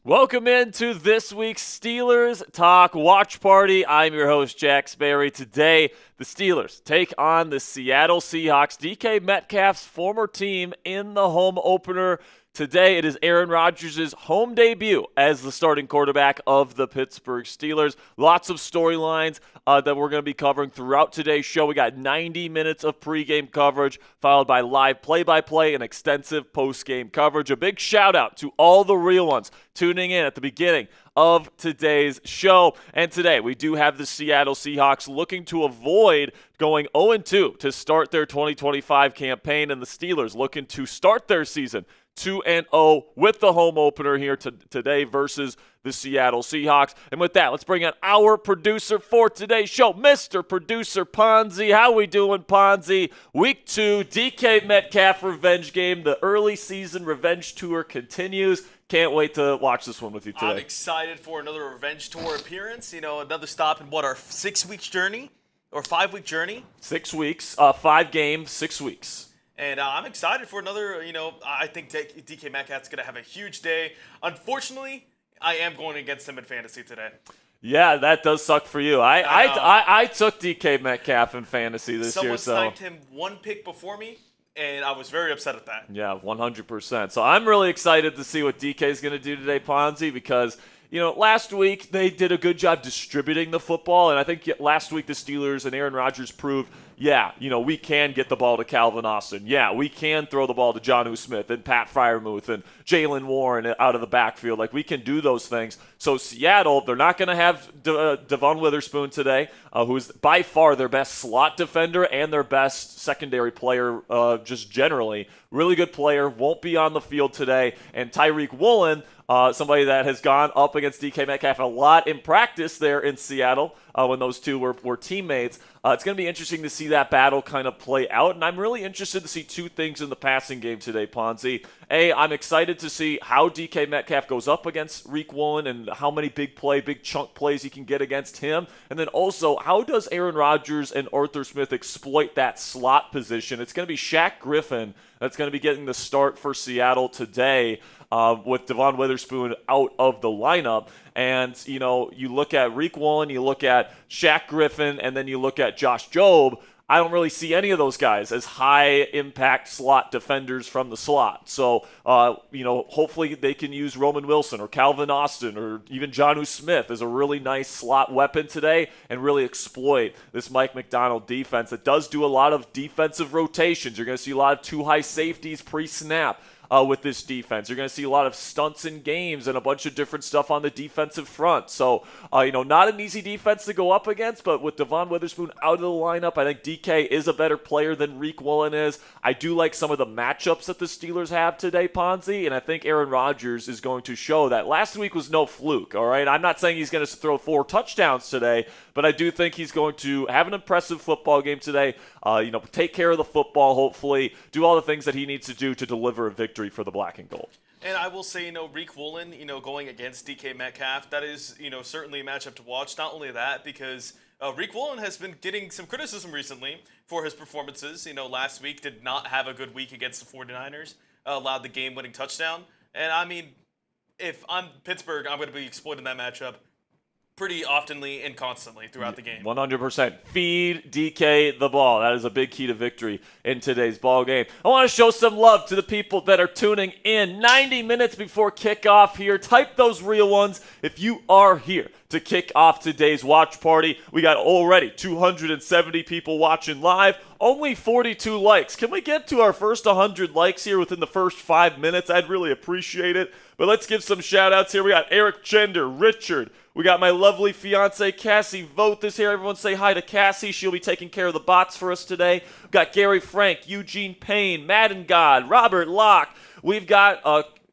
Welcome into this week's Steelers Talk Watch Party. I'm your host, Jack Sperry. Today, the Steelers take on the Seattle Seahawks. DK Metcalf's former team in the home opener. Today, it is Aaron Rodgers' home debut as the starting quarterback of the Pittsburgh Steelers. Lots of storylines that we're going to be covering throughout today's show. We got 90 minutes of pregame coverage, followed by live play-by-play and extensive postgame coverage. A big shout-out to all the real ones tuning in at the beginning of today's show. And today, we do have the Seattle Seahawks looking to avoid going 0-2 to start their 2025 campaign, and the Steelers looking to start their season 2-0 with the home opener here today versus the Seattle Seahawks. And with that, let's bring in our producer for today's show, Mr. Producer Ponzi. How we doing, Ponzi? Week 2, DK Metcalf revenge game. The early season revenge tour continues. Can't wait to watch this one with you today. I'm excited for another revenge tour appearance. You know, another stop in our 6-week journey or 5-week journey? 6 weeks, 5 games, 6 weeks. And I'm excited for another, I think DK Metcalf's going to have a huge day. Unfortunately, I am going against him in fantasy today. Yeah, that does suck for you. I took DK Metcalf in fantasy this year. Someone sniped him one pick before me, and I was very upset at that. Yeah, 100%. So I'm really excited to see what DK is going to do today, Ponzi, because last week they did a good job distributing the football, and I think last week the Steelers and Aaron Rodgers proved, we can get the ball to Calvin Austin. Yeah, we can throw the ball to Jonnu Smith and Pat Freiermuth and Jalen Warren out of the backfield. Like, we can do those things. So Seattle, they're not going to have Devon Witherspoon today, who's by far their best slot defender and their best secondary player just generally. Really good player, won't be on the field today. And Tyreek Woolen, somebody that has gone up against DK Metcalf a lot in practice there in Seattle when those two were teammates. It's going to be interesting to see that battle kind of play out, and I'm really interested to see two things in the passing game today, Ponzi. A, I'm excited to see how DK Metcalf goes up against Tyreek Woolen and how many big chunk plays he can get against him. And then also, how does Aaron Rodgers and Arthur Smith exploit that slot position? It's going to be Shaq Griffin that's going to be getting the start for Seattle today with Devon Witherspoon out of the lineup. And, you look at Tyreek Woolen, you look at Shaq Griffin, and then you look at Josh Jobe. I don't really see any of those guys as high-impact slot defenders from the slot. So, hopefully they can use Roman Wilson or Calvin Austin or even Jonnu Smith as a really nice slot weapon today and really exploit this Mike Macdonald defense that does do a lot of defensive rotations. You're going to see a lot of two-high safeties pre-snap. With this defense. You're going to see a lot of stunts in games and a bunch of different stuff on the defensive front. So, not an easy defense to go up against, but with Devon Witherspoon out of the lineup, I think DK is a better player than Tyreek Woolen is. I do like some of the matchups that the Steelers have today, Ponzi, and I think Aaron Rodgers is going to show that last week was no fluke, all right? I'm not saying he's going to throw 4 touchdowns today, but I do think he's going to have an impressive football game today, take care of the football, hopefully, do all the things that he needs to do to deliver a victory for the black and gold. And I will say, Tyreek Woolen, going against DK Metcalf, that is, certainly a matchup to watch. Not only that, because Tyreek Woolen has been getting some criticism recently for his performances. Last week did not have a good week against the 49ers, allowed the game-winning touchdown. And, I mean, if I'm Pittsburgh, I'm going to be exploiting that matchup pretty oftenly and constantly throughout the game. 100%. Feed DK the ball. That is a big key to victory in today's ball game. I want to show some love to the people that are tuning in 90 minutes before kickoff here. Type those real ones if you are here to kick off today's watch party. We got already 270 people watching live, only 42 likes. Can we get to our first 100 likes here within the first 5 minutes? I'd really appreciate it. But let's give some shout-outs here. We got Eric Gender, Richard. We got my lovely fiance Cassie Voth is here. Everyone say hi to Cassie. She'll be taking care of the bots for us today. We've got Gary Frank, Eugene Payne, Madden God, Robert Locke. We've got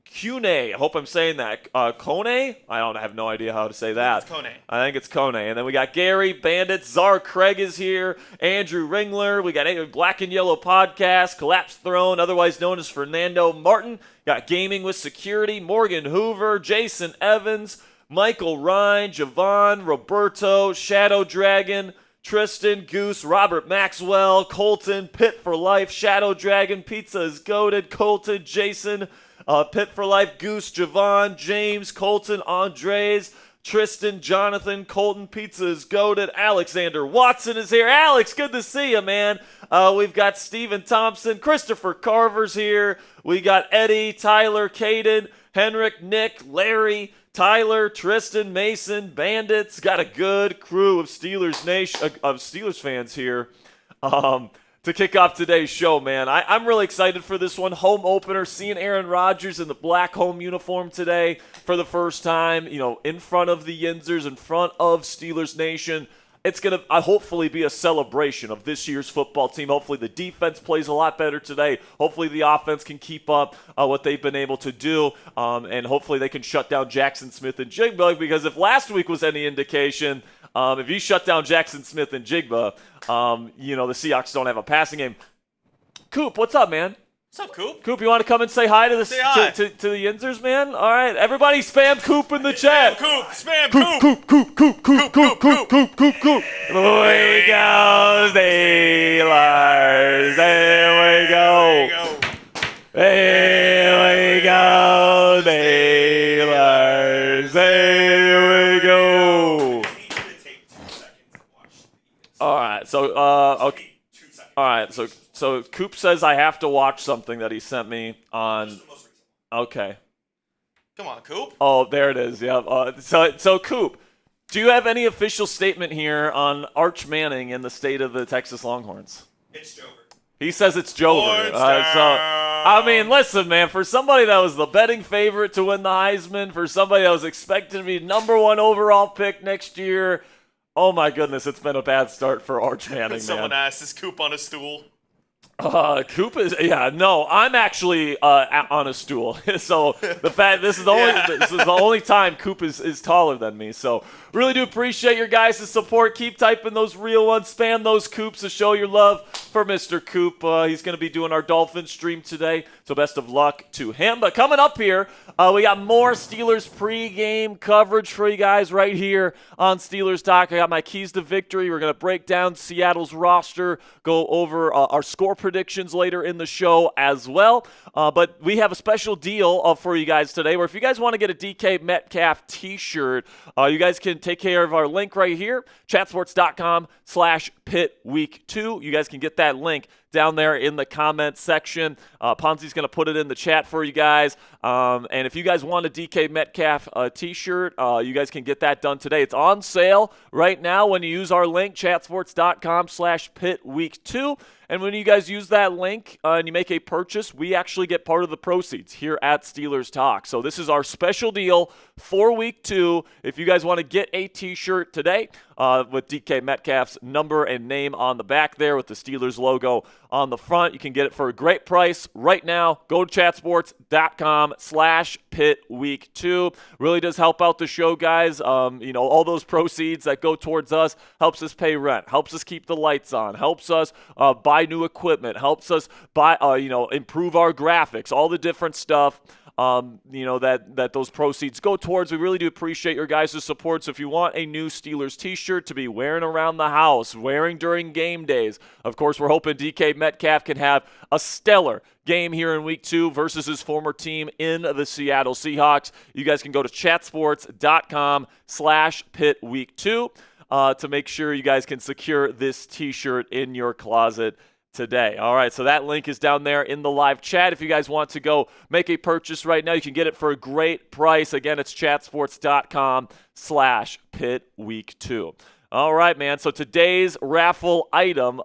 Cune. I hope I'm saying that. Kone? I have no idea how to say that. It's Kone. I think it's Kone. And then we got Gary Bandit. Czar Craig is here. Andrew Ringler. We got Black and Yellow Podcast. Collapse Throne, otherwise known as Fernando Martin. Got Gaming with Security. Morgan Hoover. Jason Evans. Michael Ryan, Javon, Roberto, Shadow Dragon, Tristan, Goose, Robert Maxwell, Colton, Pitt for Life, Shadow Dragon, Pizza is Goated, Colton, Jason, Pitt for Life, Goose, Javon, James, Colton, Andres, Tristan, Jonathan, Colton, Pizza is goated. Alexander Watson is here. Alex, good to see you, man. We've got Steven Thompson. Christopher Carver's here. We got Eddie, Tyler, Caden, Henrik, Nick, Larry, Tyler, Tristan, Mason, Bandits. Got a good crew of Steelers fans here to kick off today's show, man. I'm really excited for this one. Home opener, seeing Aaron Rodgers in the black home uniform today for the first time, in front of the Yinzers, in front of Steelers Nation. It's going to hopefully be a celebration of this year's football team. Hopefully the defense plays a lot better today. Hopefully the offense can keep up what they've been able to do, and hopefully they can shut down Jackson Smith and Jigba, because if last week was any indication, if you shut down Jackson Smith and Jigba, the Seahawks don't have a passing game. Coop, what's up, man? What's up, Coop? Coop, you want to come and say hi to the Yinzers, man? All right, everybody spam Coop in the chat. Spam Coop. Coop. Here we go, Steelers. There we go. Here we go, Steelers. There we go. All right, so okay. All right, so Coop says I have to watch something that he sent me on. Okay. Come on, Coop. Oh, there it is. Yeah. So Coop, do you have any official statement here on Arch Manning and the state of the Texas Longhorns? It's Jover. He says it's Jover. Listen, man, for somebody that was the betting favorite to win the Heisman, for somebody that was expected to be #1 overall pick next year, oh my goodness, it's been a bad start for Arch Manning, Someone asked, is Coop on a stool? Coop is, I'm actually on a stool. So the fact this is the only time Coop is taller than me. So really do appreciate your guys' support. Keep typing those real ones, spam those Coops to show your love for Mr. Coop. He's going to be doing our Dolphins stream today, so best of luck to him. But coming up here, we got more Steelers pregame coverage for you guys right here on Steelers Talk. I got my keys to victory. We're going to break down Seattle's roster, go over our score predictions later in the show as well. But we have a special deal for you guys today, where if you guys want to get a DK Metcalf t-shirt, you guys can take care of our link right here, chatsports.com/pitweek2. You guys can get that link down there in the comments section. Ponzi's going to put it in the chat for you guys. And if you guys want a DK Metcalf t-shirt, you guys can get that done today. It's on sale right now when you use our link, chatsports.com/pitweek2. And when you guys use that link and you make a purchase, we actually get part of the proceeds here at Steelers Talk. So this is our special deal for week 2. If you guys want to get a t-shirt today with DK Metcalf's number and name on the back there with the Steelers logo on the front, you can get it for a great price right now. Go to chatsports.com/pitweek2. Really does help out the show, guys. All those proceeds that go towards us helps us pay rent, helps us keep the lights on, helps us buy new equipment, helps us buy, improve our graphics, all the different stuff. That those proceeds go towards. We really do appreciate your guys' support. So if you want a new Steelers t-shirt to be wearing around the house, wearing during game days, of course, we're hoping DK Metcalf can have a stellar game here in week 2 versus his former team in the Seattle Seahawks. You guys can go to chatsports.com/pitweek2 to make sure you guys can secure this t-shirt in your closet today. All right, so that link is down there in the live chat. If you guys want to go make a purchase right now, you can get it for a great price. Again, it's chatsports.com/pitweek2. All right, man. So today's raffle item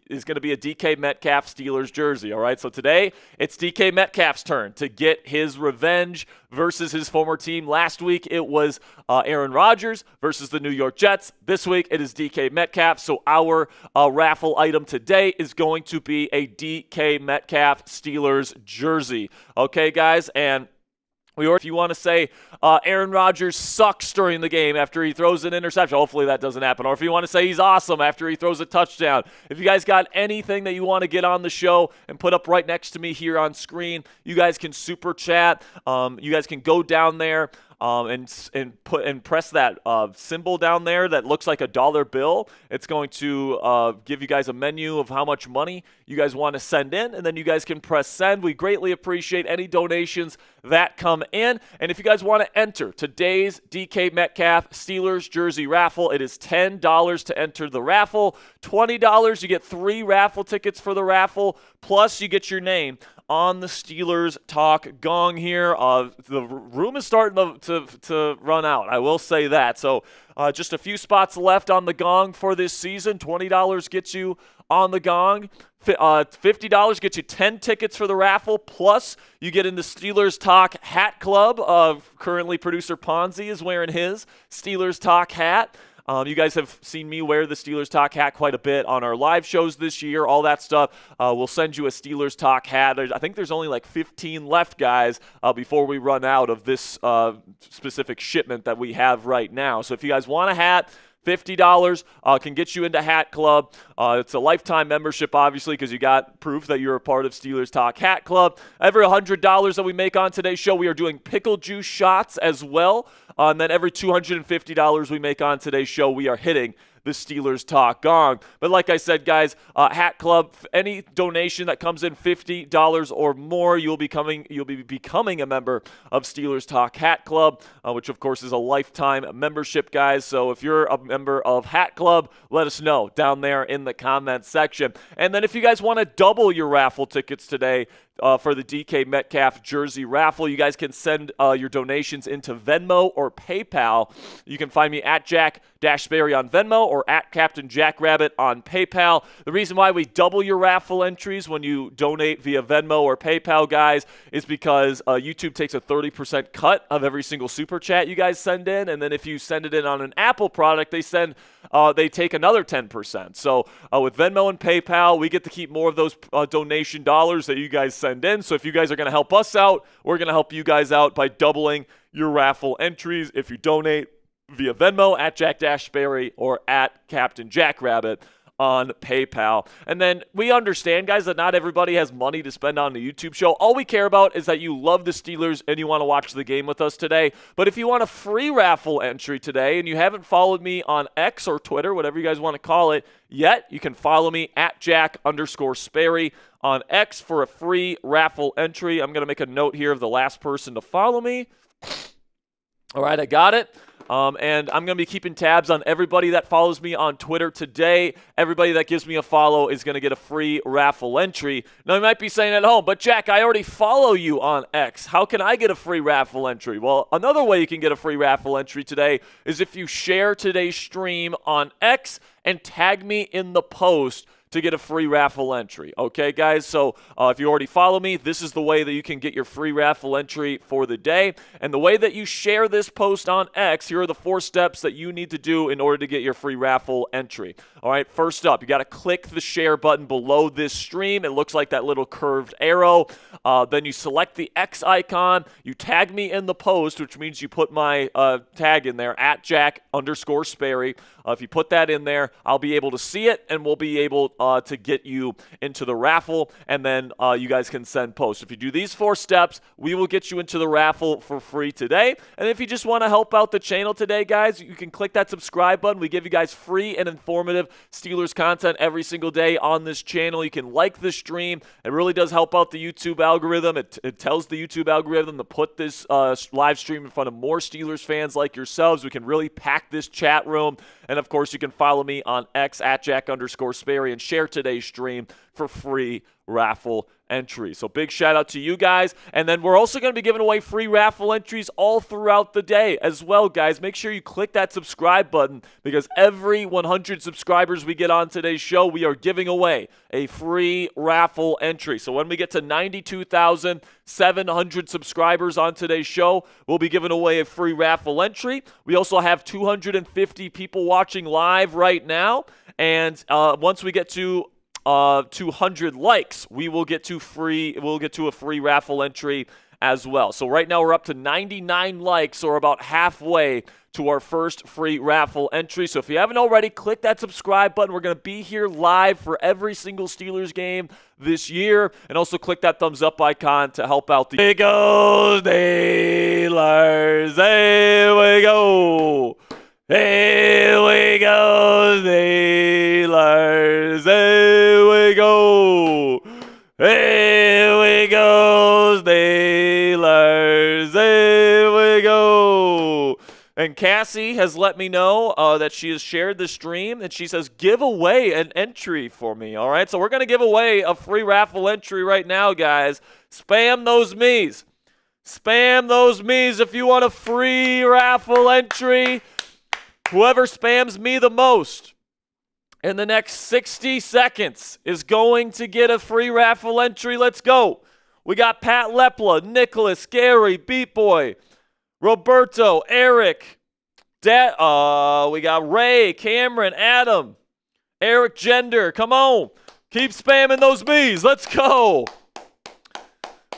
is going to be a DK Metcalf Steelers jersey. All right. So today it's DK Metcalf's turn to get his revenge versus his former team. Last week it was Aaron Rodgers versus the New York Jets. This week it is DK Metcalf. So our raffle item today is going to be a DK Metcalf Steelers jersey. Okay, guys, and or if you want to say Aaron Rodgers sucks during the game after he throws an interception, hopefully that doesn't happen. Or if you want to say he's awesome after he throws a touchdown. If you guys got anything that you want to get on the show and put up right next to me here on screen, you guys can super chat. You guys can go down there and press that symbol down there that looks like a dollar bill. It's going to give you guys a menu of how much money you guys want to send in, and then you guys can press send. We greatly appreciate any donations that come in. And if you guys want to enter today's DK Metcalf Steelers jersey raffle, it is $10 to enter the raffle. $20, you get 3 raffle tickets for the raffle, plus you get your name on the Steelers Talk gong here. The room is starting to run out, I will say that. So just a few spots left on the gong for this season. $20 gets you on the gong. $50 gets you 10 tickets for the raffle, plus you get in the Steelers Talk Hat Club. Currently, producer Ponzi is wearing his Steelers Talk hat. You guys have seen me wear the Steelers Talk hat quite a bit on our live shows this year, all that stuff. We'll send you a Steelers Talk hat. I think there's only like 15 left, guys, before we run out of this specific shipment that we have right now. So if you guys want a hat, $50 can get you into Hat Club. It's a lifetime membership, obviously, because you got proof that you're a part of Steelers Talk Hat Club. Every $100 that we make on today's show, we are doing pickle juice shots as well. And then every $250 we make on today's show, we are hitting the Steelers Talk gong. But like I said, guys, Hat Club, any donation that comes in $50 or more, you'll be becoming a member of Steelers Talk Hat Club, which of course is a lifetime membership, guys. So if you're a member of Hat Club, let us know down there in the comments section. And then if you guys want to double your raffle tickets today, for the DK Metcalf jersey raffle, you guys can send your donations into Venmo or PayPal. You can find me at Jack Sperry on Venmo or at Captain Jackrabbit on PayPal. The reason why we double your raffle entries when you donate via Venmo or PayPal, guys, is because YouTube takes a 30% cut of every single super chat you guys send in, and then if you send it in on an Apple product, they take another 10%. So with Venmo and PayPal, we get to keep more of those donation dollars that you guys send in. So if you guys are going to help us out, we're going to help you guys out by doubling your raffle entries if you donate via Venmo at Jack-Sperry or at Captain Jackrabbit on PayPal. And then we understand, guys, that not everybody has money to spend on the YouTube show. All we care about is that you love the Steelers and you want to watch the game with us today. But if you want a free raffle entry today and you haven't followed me on X or Twitter, whatever you guys want to call it, yet, you can follow me at Jack_Sperry on X for a free raffle entry. I'm going to make a note here of the last person to follow me. All right, I got it. And I'm going to be keeping tabs on everybody that follows me on Twitter today. Everybody that gives me a follow is going to get a free raffle entry. Now, you might be saying at home, but Jack, I already follow you on X. How can I get a free raffle entry? Well, another way you can get a free raffle entry today is if you share today's stream on X and tag me in the post to get a free raffle entry. Okay, guys? So if you already follow me, this is the way that you can get your free raffle entry for the day. And the way that you share this post on X, here are the 4 steps that you need to do in order to get your free raffle entry. All right, first up, you got to click the share button below this stream. It looks like that little curved arrow. Then you select the X icon. You tag me in the post, which means you put my tag in there, at Jack_Sperry. If you put that in there, I'll be able to see it, and we'll be able to get you into the raffle, and then you guys can send posts. If you do these 4 steps, we will get you into the raffle for free today. And if you just want to help out the channel today, guys, you can click that subscribe button. We give you guys free and informative Steelers content every single day on this channel. You can like the stream. It really does help out the YouTube algorithm. It tells the YouTube algorithm to put this live stream in front of more Steelers fans like yourselves. We can really pack this chat room. And, of course, you can follow me on X at Jack_Sperry and share today's stream for free raffle entry. So big shout out to you guys. And then we're also going to be giving away free raffle entries all throughout the day as well, guys. Make sure you click that subscribe button, because every 100 subscribers we get on today's show, we are giving away a free raffle entry. So when we get to 92,700 subscribers on today's show, we'll be giving away a free raffle entry. We also have 250 people watching live right now. And once we get to 200 likes, we'll get to a free raffle entry as well. So right now we're up to 99 likes, so we're about halfway to our first free raffle entry. So if you haven't already, click that subscribe button. We're going to be here live for every single Steelers game this year. And also click that thumbs up icon to help out the Big O Steelers. Here we go. Here we go, Steelers. Here we go. Here we go, Steelers. Here we go. And Cassie has let me know that she has shared the stream, and she says, give away an entry for me, all right? So we're going to give away a free raffle entry right now, guys. Spam those me's. Spam those me's if you want a free raffle entry. Whoever spams me the most in the next 60 seconds is going to get a free raffle entry. Let's go. We got Pat Lepla, Nicholas, Gary, Beat Boy, Roberto, Eric, we got Ray, Cameron, Adam, Eric Gender. Come on. Keep spamming those me's. Let's go.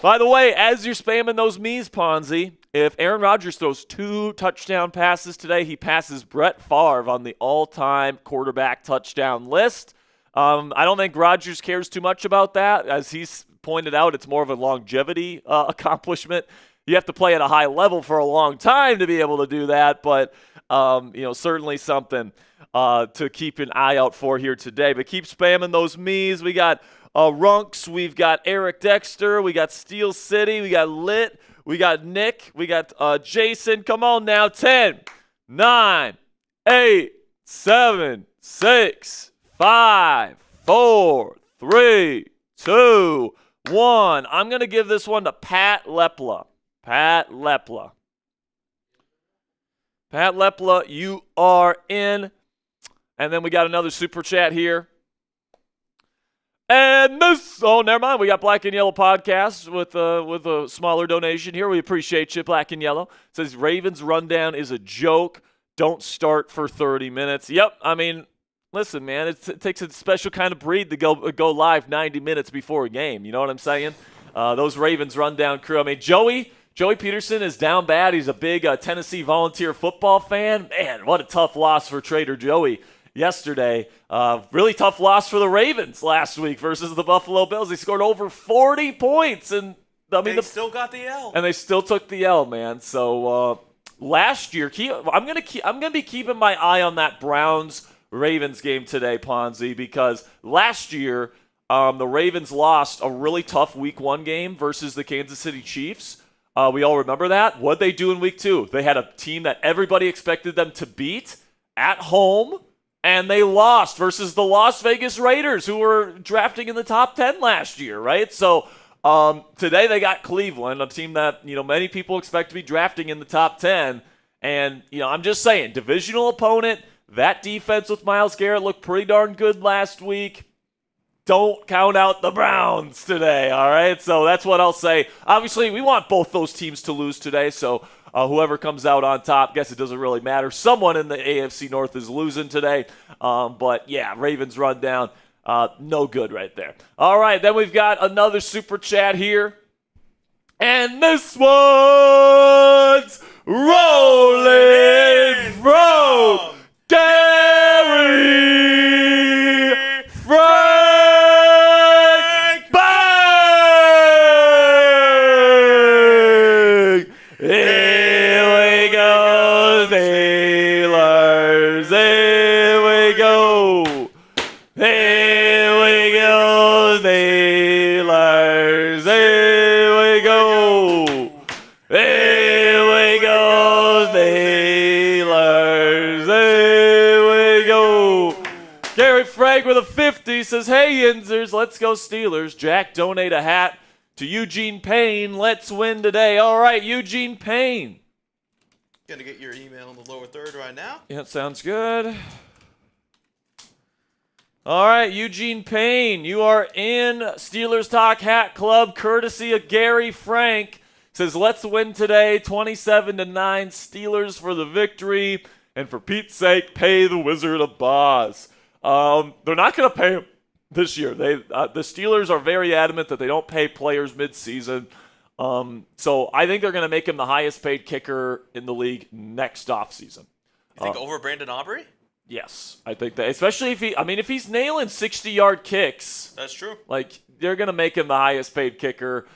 By the way, as you're spamming those me's, Ponzi, if Aaron Rodgers throws 2 touchdown passes today, he passes Brett Favre on the all-time quarterback touchdown list. I don't think Rodgers cares too much about that. As he's pointed out, it's more of a longevity accomplishment. You have to play at a high level for a long time to be able to do that, but certainly something to keep an eye out for here today. But keep spamming those me's. We got Runks, we've got Eric Dexter, we got Steel City, we got Lit, we got Nick, we got Jason. Come on now. 10, 9, 8, 7, 6, 5, 4, 3, 2, 1. I'm going to give this one to Pat Lepla. Pat Lepla. Pat Lepla, you are in. And then we got another super chat here. And never mind. We got Black and Yellow Podcast with a smaller donation here. We appreciate you, Black and Yellow. It says, Ravens rundown is a joke. Don't start for 30 minutes. Yep. I mean, listen, man, it takes a special kind of breed to go live 90 minutes before a game. You know what I'm saying? Those Ravens rundown crew. I mean, Joey Peterson is down bad. He's a big Tennessee Volunteer football fan. Man, what a tough loss for Trader Joey yesterday. Really tough loss for the Ravens last week versus the Buffalo Bills. They scored over 40 points, and they still got the L. And they still took the L, man. So last year, I'm gonna be keeping my eye on that Browns-Ravens game today, Ponzi, because last year the Ravens lost a really tough Week 1 game versus the Kansas City Chiefs. We all remember that. What'd they do in Week 2? They had a team that everybody expected them to beat at home, and they lost versus the Las Vegas Raiders, who were drafting in the top 10 last year, right? So today they got Cleveland, a team that many people expect to be drafting in the top 10. And I'm just saying, divisional opponent. That defense with Myles Garrett looked pretty darn good last week. Don't count out the Browns today, all right? So that's what I'll say. Obviously, we want both those teams to lose today, so whoever comes out on top, guess it doesn't really matter. Someone in the AFC North is losing today. But, yeah, Ravens run down. No good right there. All right, then we've got another super chat here. And this one's rolling from Gary Frank Bang! Here we go, Steelers. Here we go. Here we go, Steelers. Here we go. Here we go, Steelers. Here we go. Gary Frank with a 50 says, hey, Yinzers, let's go Steelers. Jack, donate a hat to Eugene Payne. Let's win today. All right, Eugene Payne. Gonna get your email in the lower third right now. Yeah, sounds good. All right, Eugene Payne, you are in Steelers Talk Hat Club, courtesy of Gary Frank. Says, let's win today, 27-9, Steelers for the victory. And for Pete's sake, pay the Wizard of Oz. They're not going to pay him this year. The Steelers are very adamant that they don't pay players mid-season. So I think they're going to make him the highest paid kicker in the league next offseason. You think over Brandon Aubrey? Yes, I think that, especially if he's nailing 60-yard kicks. That's true. Like, they're going to make him the highest paid kicker.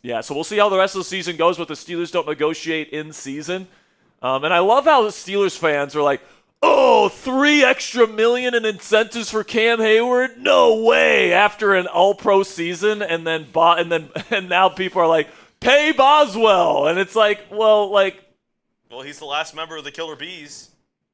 Yeah, so we'll see how the rest of the season goes, but the Steelers don't negotiate in season. And I love how the Steelers fans are like, oh, $3 extra million in incentives for Cam Heyward? No way! After an all-pro season, and now people are like, pay Boswell, and it's like, well, he's the last member of the Killer Bees.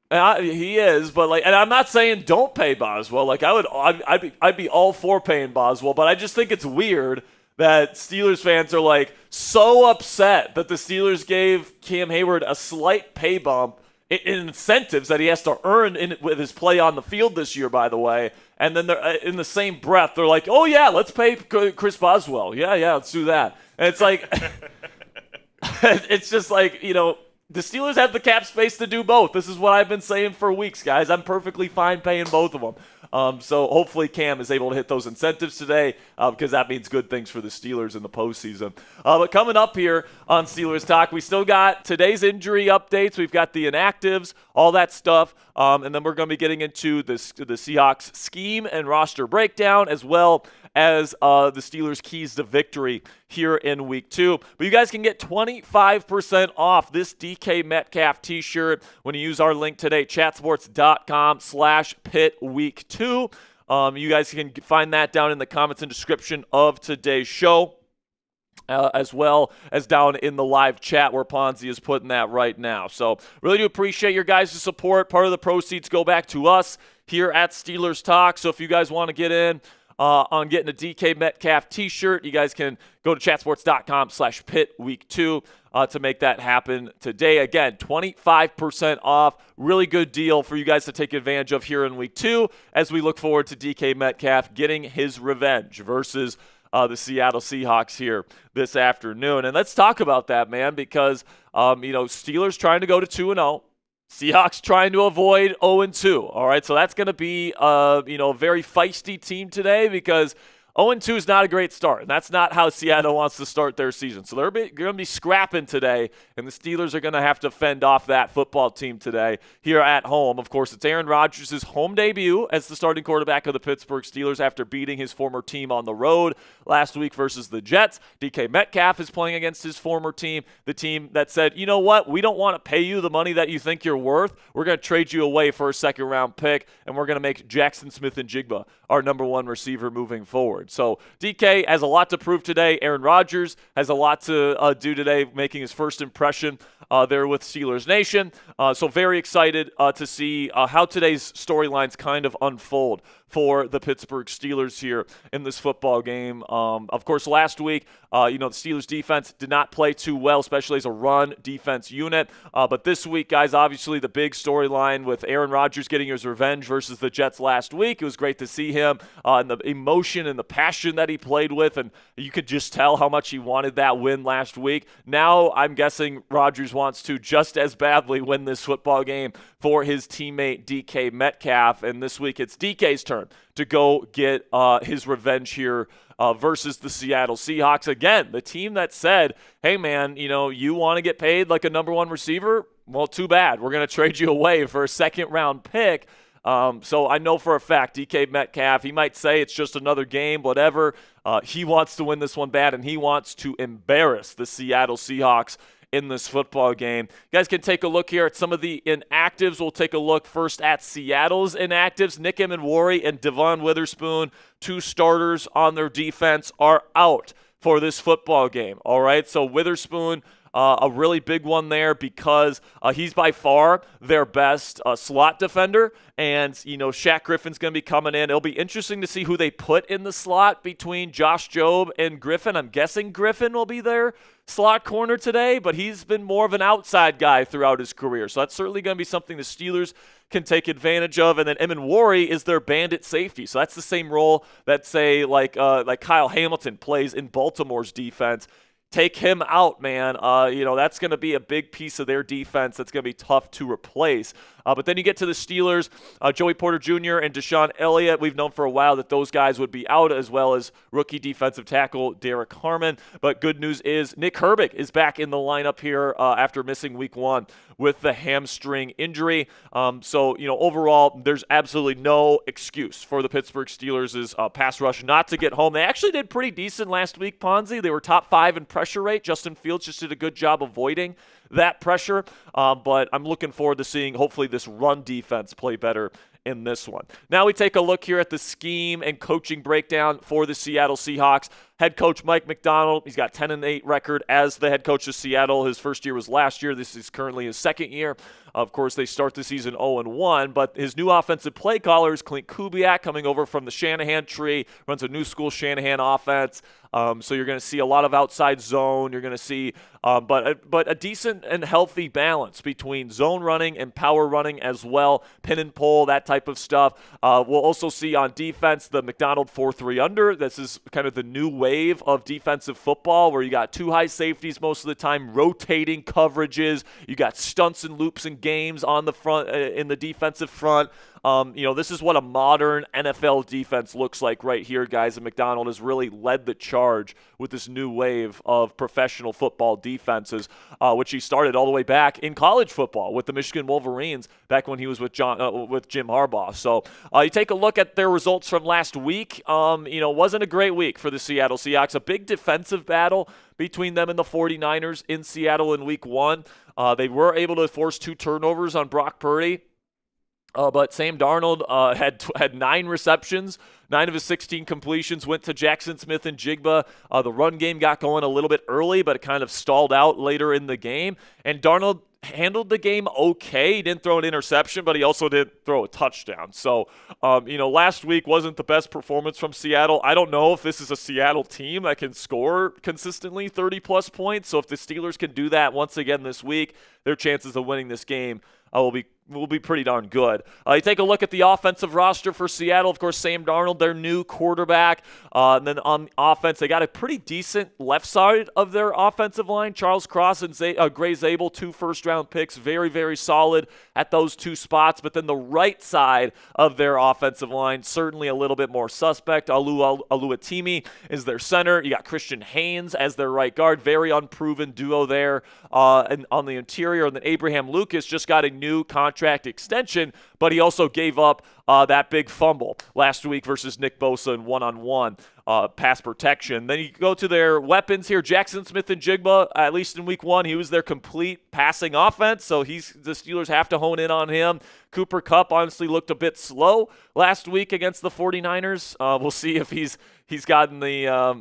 He is, but and I'm not saying don't pay Boswell. I'd be all for paying Boswell, but I just think it's weird that Steelers fans are like so upset that the Steelers gave Cam Heyward a slight pay bump in incentives that he has to earn with his play on the field this year, by the way. And then they're in the same breath, they're like, oh yeah, let's pay Chris Boswell. Yeah, let's do that. And it's like, it's just like, the Steelers have the cap space to do both. This is what I've been saying for weeks, guys. I'm perfectly fine paying both of them. So hopefully Cam is able to hit those incentives today because that means good things for the Steelers in the postseason. But coming up here on Steelers Talk, we still got today's injury updates. We've got the inactives, all that stuff. And then we're going to be getting into the Seahawks scheme and roster breakdown, as well as the Steelers' keys to victory here in Week 2. But you guys can get 25% off this DK Metcalf t-shirt when you use our link today, chatsports.com/PitWeek2. You guys can find that down in the comments and description of today's show. As well as down in the live chat where Ponzi is putting that right now. So really do appreciate your guys' support. Part of the proceeds go back to us here at Steelers Talk. So if you guys want to get in on getting a DK Metcalf t-shirt, you guys can go to chatsports.com/PitWeek2 to make that happen today. Again, 25% off. Really good deal for you guys to take advantage of here in Week 2 as we look forward to DK Metcalf getting his revenge versus the Seattle Seahawks here this afternoon. And let's talk about that, man, because, Steelers trying to go to 2-0. Seahawks trying to avoid 0-2. All right, so that's going to be, a very feisty team today because 0-2 is not a great start, and that's not how Seattle wants to start their season. So they're going to be scrapping today, and the Steelers are going to have to fend off that football team today here at home. Of course, it's Aaron Rodgers' home debut as the starting quarterback of the Pittsburgh Steelers after beating his former team on the road last week versus the Jets. DK Metcalf is playing against his former team, the team that said, you know what, we don't want to pay you the money that you think you're worth. We're going to trade you away for a second-round pick, and we're going to make Jackson Smith-Njigba our number one receiver moving forward. So DK has a lot to prove today. Aaron Rodgers has a lot to do today, making his first impression there with Steelers Nation. So very excited to see how today's storylines kind of unfold for the Pittsburgh Steelers here in this football game. Of course, last week, the Steelers defense did not play too well, especially as a run defense unit. But this week, guys, obviously the big storyline with Aaron Rodgers getting his revenge versus the Jets last week. It was great to see him and the emotion and the passion that he played with, and you could just tell how much he wanted that win last week. Now I'm guessing Rodgers wants to just as badly win this football game for his teammate DK Metcalf, and this week it's DK's turn to go get his revenge here versus the Seattle Seahawks. Again, the team that said, hey, man, you want to get paid like a number one receiver? Well, too bad. We're going to trade you away for a second-round pick. So I know for a fact DK Metcalf, he might say it's just another game, whatever. He wants to win this one bad, and he wants to embarrass the Seattle Seahawks in this football game. You guys can take a look here at some of the inactives. We'll take a look first at Seattle's inactives. Nick Emmanwori and Devon Witherspoon, two starters on their defense, are out for this football game. All right, so Witherspoon, a really big one there because he's by far their best slot defender. And, Shaq Griffin's going to be coming in. It'll be interesting to see who they put in the slot between Josh Jobe and Griffin. I'm guessing Griffin will be their slot corner today, but he's been more of an outside guy throughout his career. So that's certainly going to be something the Steelers can take advantage of. And then Emmanwori is their bandit safety. So that's the same role that, say, like Kyle Hamilton plays in Baltimore's defense. Take him out, man. That's going to be a big piece of their defense that's going to be tough to replace. But then you get to the Steelers, Joey Porter Jr. and Deshaun Elliott. We've known for a while that those guys would be out, as well as rookie defensive tackle Derek Harmon. But good news is Nick Herbig is back in the lineup here after missing week 1 with the hamstring injury. So, overall, there's absolutely no excuse for the Pittsburgh Steelers' pass rush not to get home. They actually did pretty decent last week, Ponzi. They were top 5 in pressure rate. Justin Fields just did a good job avoiding that pressure. But I'm looking forward to seeing, hopefully, this run defense play better in this one. Now we take a look here at the scheme and coaching breakdown for the Seattle Seahawks. Head coach Mike Macdonald, he's got 10-8 record as the head coach of Seattle. His first year was last year. This is currently his second year. Of course, they start the season 0-1, but his new offensive play caller is Clint Kubiak, coming over from the Shanahan tree, runs a new school Shanahan offense. So you're going to see a lot of outside zone. You're going to see but a decent and healthy balance between zone running and power running as well, pin and pull, that type of stuff. We'll also see on defense the Macdonald 4-3 under. This is kind of the new wave of defensive football where you got 2 high safeties most of the time, rotating coverages. You got stunts and loops and games on the front in the defensive front. This is what a modern NFL defense looks like right here, guys. And Macdonald has really led the charge with this new wave of professional football defenses, which he started all the way back in college football with the Michigan Wolverines back when he was with Jim Harbaugh. So you take a look at their results from last week. Wasn't a great week for the Seattle Seahawks. A big defensive battle between them and the 49ers in Seattle in week 1. They were able to force 2 turnovers on Brock Purdy. But Sam Darnold had 9 receptions. 9 of his 16 completions went to Jackson Smith and Jigba. The run game got going a little bit early, but it kind of stalled out later in the game. And Darnold handled the game okay. He didn't throw an interception, but he also didn't throw a touchdown. So, last week wasn't the best performance from Seattle. I don't know if this is a Seattle team that can score consistently 30-plus points. So if the Steelers can do that once again this week, their chances of winning this game will be pretty darn good. You take a look at the offensive roster for Seattle. Of course, Sam Darnold, their new quarterback. And then on offense, they got a pretty decent left side of their offensive line. Charles Cross and Gray Zabel, 2 first-round picks. Very, very solid at those 2 spots. But then the right side of their offensive line, certainly a little bit more suspect. Oluwatimi is their center. You got Christian Haynes as their right guard. Very unproven duo there. And on the interior, and then Abraham Lucas just got a new contract extension, but he also gave up that big fumble last week versus Nick Bosa in one-on-one pass protection. Then you go to their weapons here. Jackson Smith and Jigba, at least in week 1, he was their complete passing offense, so the Steelers have to hone in on him. Cooper Kupp honestly looked a bit slow last week against the 49ers. We'll see if he's gotten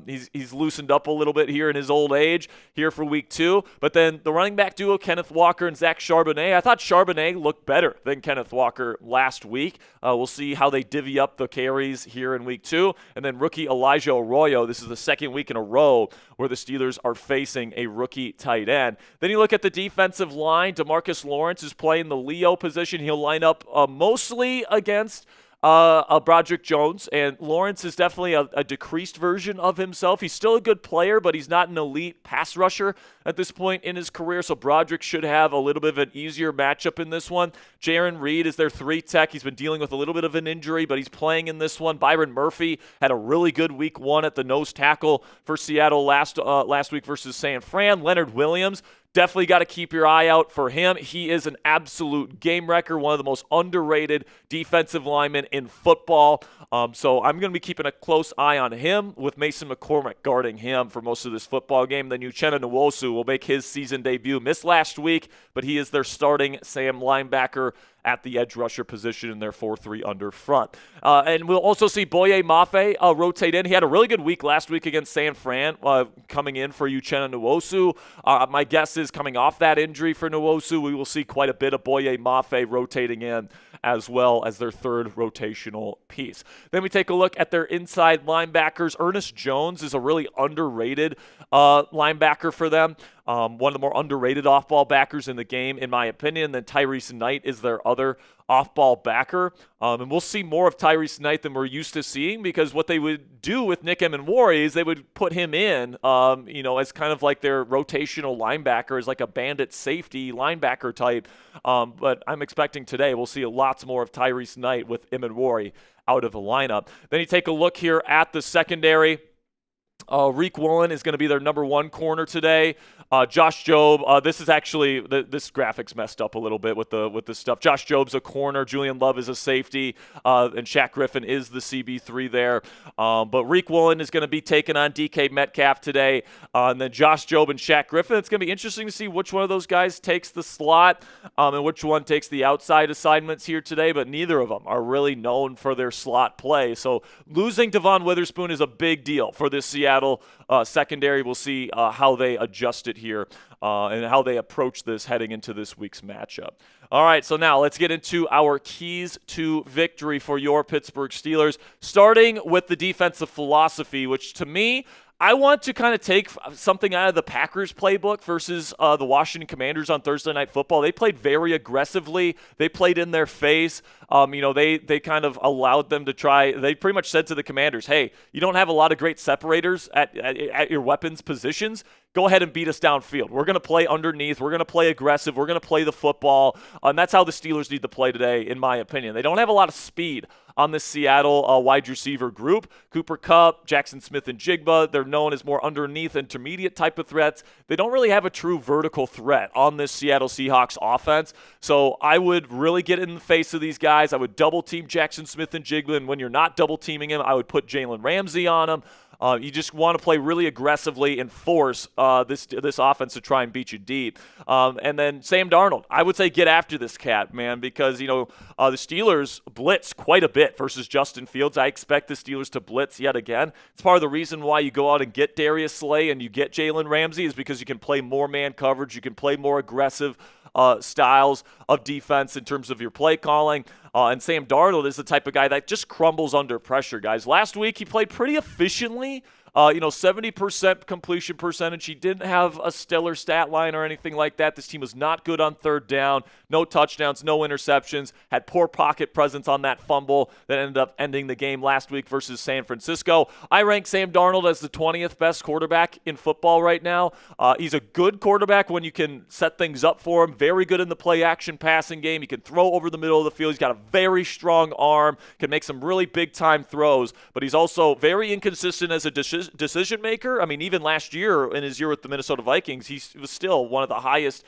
he's loosened up a little bit here in his old age here for week 2. But then the running back duo, Kenneth Walker and Zach Charbonnet. I thought Charbonnet looked better than Kenneth Walker last week. We'll see how they divvy up the carries here in week 2. And then rookie Elijah Arroyo. This is the second week in a row where the Steelers are facing a rookie tight end. Then you look at the defensive line. DeMarcus Lawrence is playing the Leo position. He'll line up mostly against Broderick Jones, and Lawrence is definitely a decreased version of himself. He's still a good player, but he's not an elite pass rusher at this point in his career, so Broderick should have a little bit of an easier matchup in this one. Jaron Reed is their 3 tech. He's been dealing with a little bit of an injury, but he's playing in this one. Byron Murphy had a really good week 1 at the nose tackle for Seattle last week versus San Fran. Leonard Williams, definitely got to keep your eye out for him. He is an absolute game wrecker, one of the most underrated defensive linemen in football. So I'm going to be keeping a close eye on him with Mason McCormick guarding him for most of this football game. Then Uchenna Nwosu will make his season debut. Missed last week, but he is their starting Sam linebacker at the edge rusher position in their 4-3 under front. And we'll also see Boye Mafe rotate in. He had a really good week last week against San Fran, coming in for Uchenna Nwosu. My guess is coming off that injury for Nwosu, we will see quite a bit of Boye Mafe rotating in as well as their 3rd rotational piece. Then we take a look at their inside linebackers. Ernest Jones is a really underrated linebacker for them. one of the more underrated off-ball backers in the game, in my opinion. Then Tyrese Knight is their other off-ball backer. And we'll see more of Tyrese Knight than we're used to seeing, because what they would do with Nick Emmanwori is they would put him in, as kind of like their rotational linebacker, as like a bandit safety linebacker type. But I'm expecting today we'll see lots more of Tyrese Knight with Emmanwori out of the lineup. Then you take a look here at the secondary. Reek Woolen is going to be their number one corner today. Josh Jobe, this is actually this graphic's messed up a little bit with the stuff. Josh Jobe's a corner, Julian Love is a safety, and Shaq Griffin is the CB3 there. But Reek Woolen is going to be taking on DK Metcalf today, and then Josh Jobe and Shaq Griffin. It's going to be interesting to see which one of those guys takes the slot and which one takes the outside assignments here today. But neither of them are really known for their slot play. So losing Devon Witherspoon is a big deal for this Seattle secondary. We'll see how they adjust it here and how they approach this heading into this week's matchup. All right, so now let's get into our keys to victory for your Pittsburgh Steelers, starting with the defensive philosophy, which to me, I want to kind of take something out of the Packers playbook versus the Washington Commanders on Thursday Night Football. They played very aggressively. They played in their face. They kind of allowed them to try. They pretty much said to the Commanders, hey, you don't have a lot of great separators at your weapons positions. Go ahead and beat us downfield. We're going to play underneath. We're going to play aggressive. We're going to play the football. And that's how the Steelers need to play today, in my opinion. They don't have a lot of speed on this Seattle wide receiver group. Cooper Kupp, Jackson Smith, and Jigba, they're known as more underneath, intermediate type of threats. They don't really have a true vertical threat on this Seattle Seahawks offense. So I would really get in the face of these guys. I would double-team Jackson Smith and Jigba, and when you're not double-teaming him, I would put Jalen Ramsey on him. You just want to play really aggressively and force this offense to try and beat you deep. And then Sam Darnold, I would say get after this cat, man, because, the Steelers blitz quite a bit versus Justin Fields. I expect the Steelers to blitz yet again. It's part of the reason why you go out and get Darius Slay and you get Jalen Ramsey, is because you can play more man coverage. You can play more aggressive styles of defense in terms of your play calling. And Sam Darnold is the type of guy that just crumbles under pressure, guys. Last week, he played pretty efficiently. 70% completion percentage. He didn't have a stellar stat line or anything like that. This team was not good on third down. No touchdowns, no interceptions. Had poor pocket presence on that fumble that ended up ending the game last week versus San Francisco. I rank Sam Darnold as the 20th best quarterback in football right now. He's a good quarterback when you can set things up for him. Very good in the play-action passing game. He can throw over the middle of the field. He's got a very strong arm, can make some really big-time throws, but he's also very inconsistent as a decision maker. I mean, even last year, in his year with the Minnesota Vikings, he was still one of the highest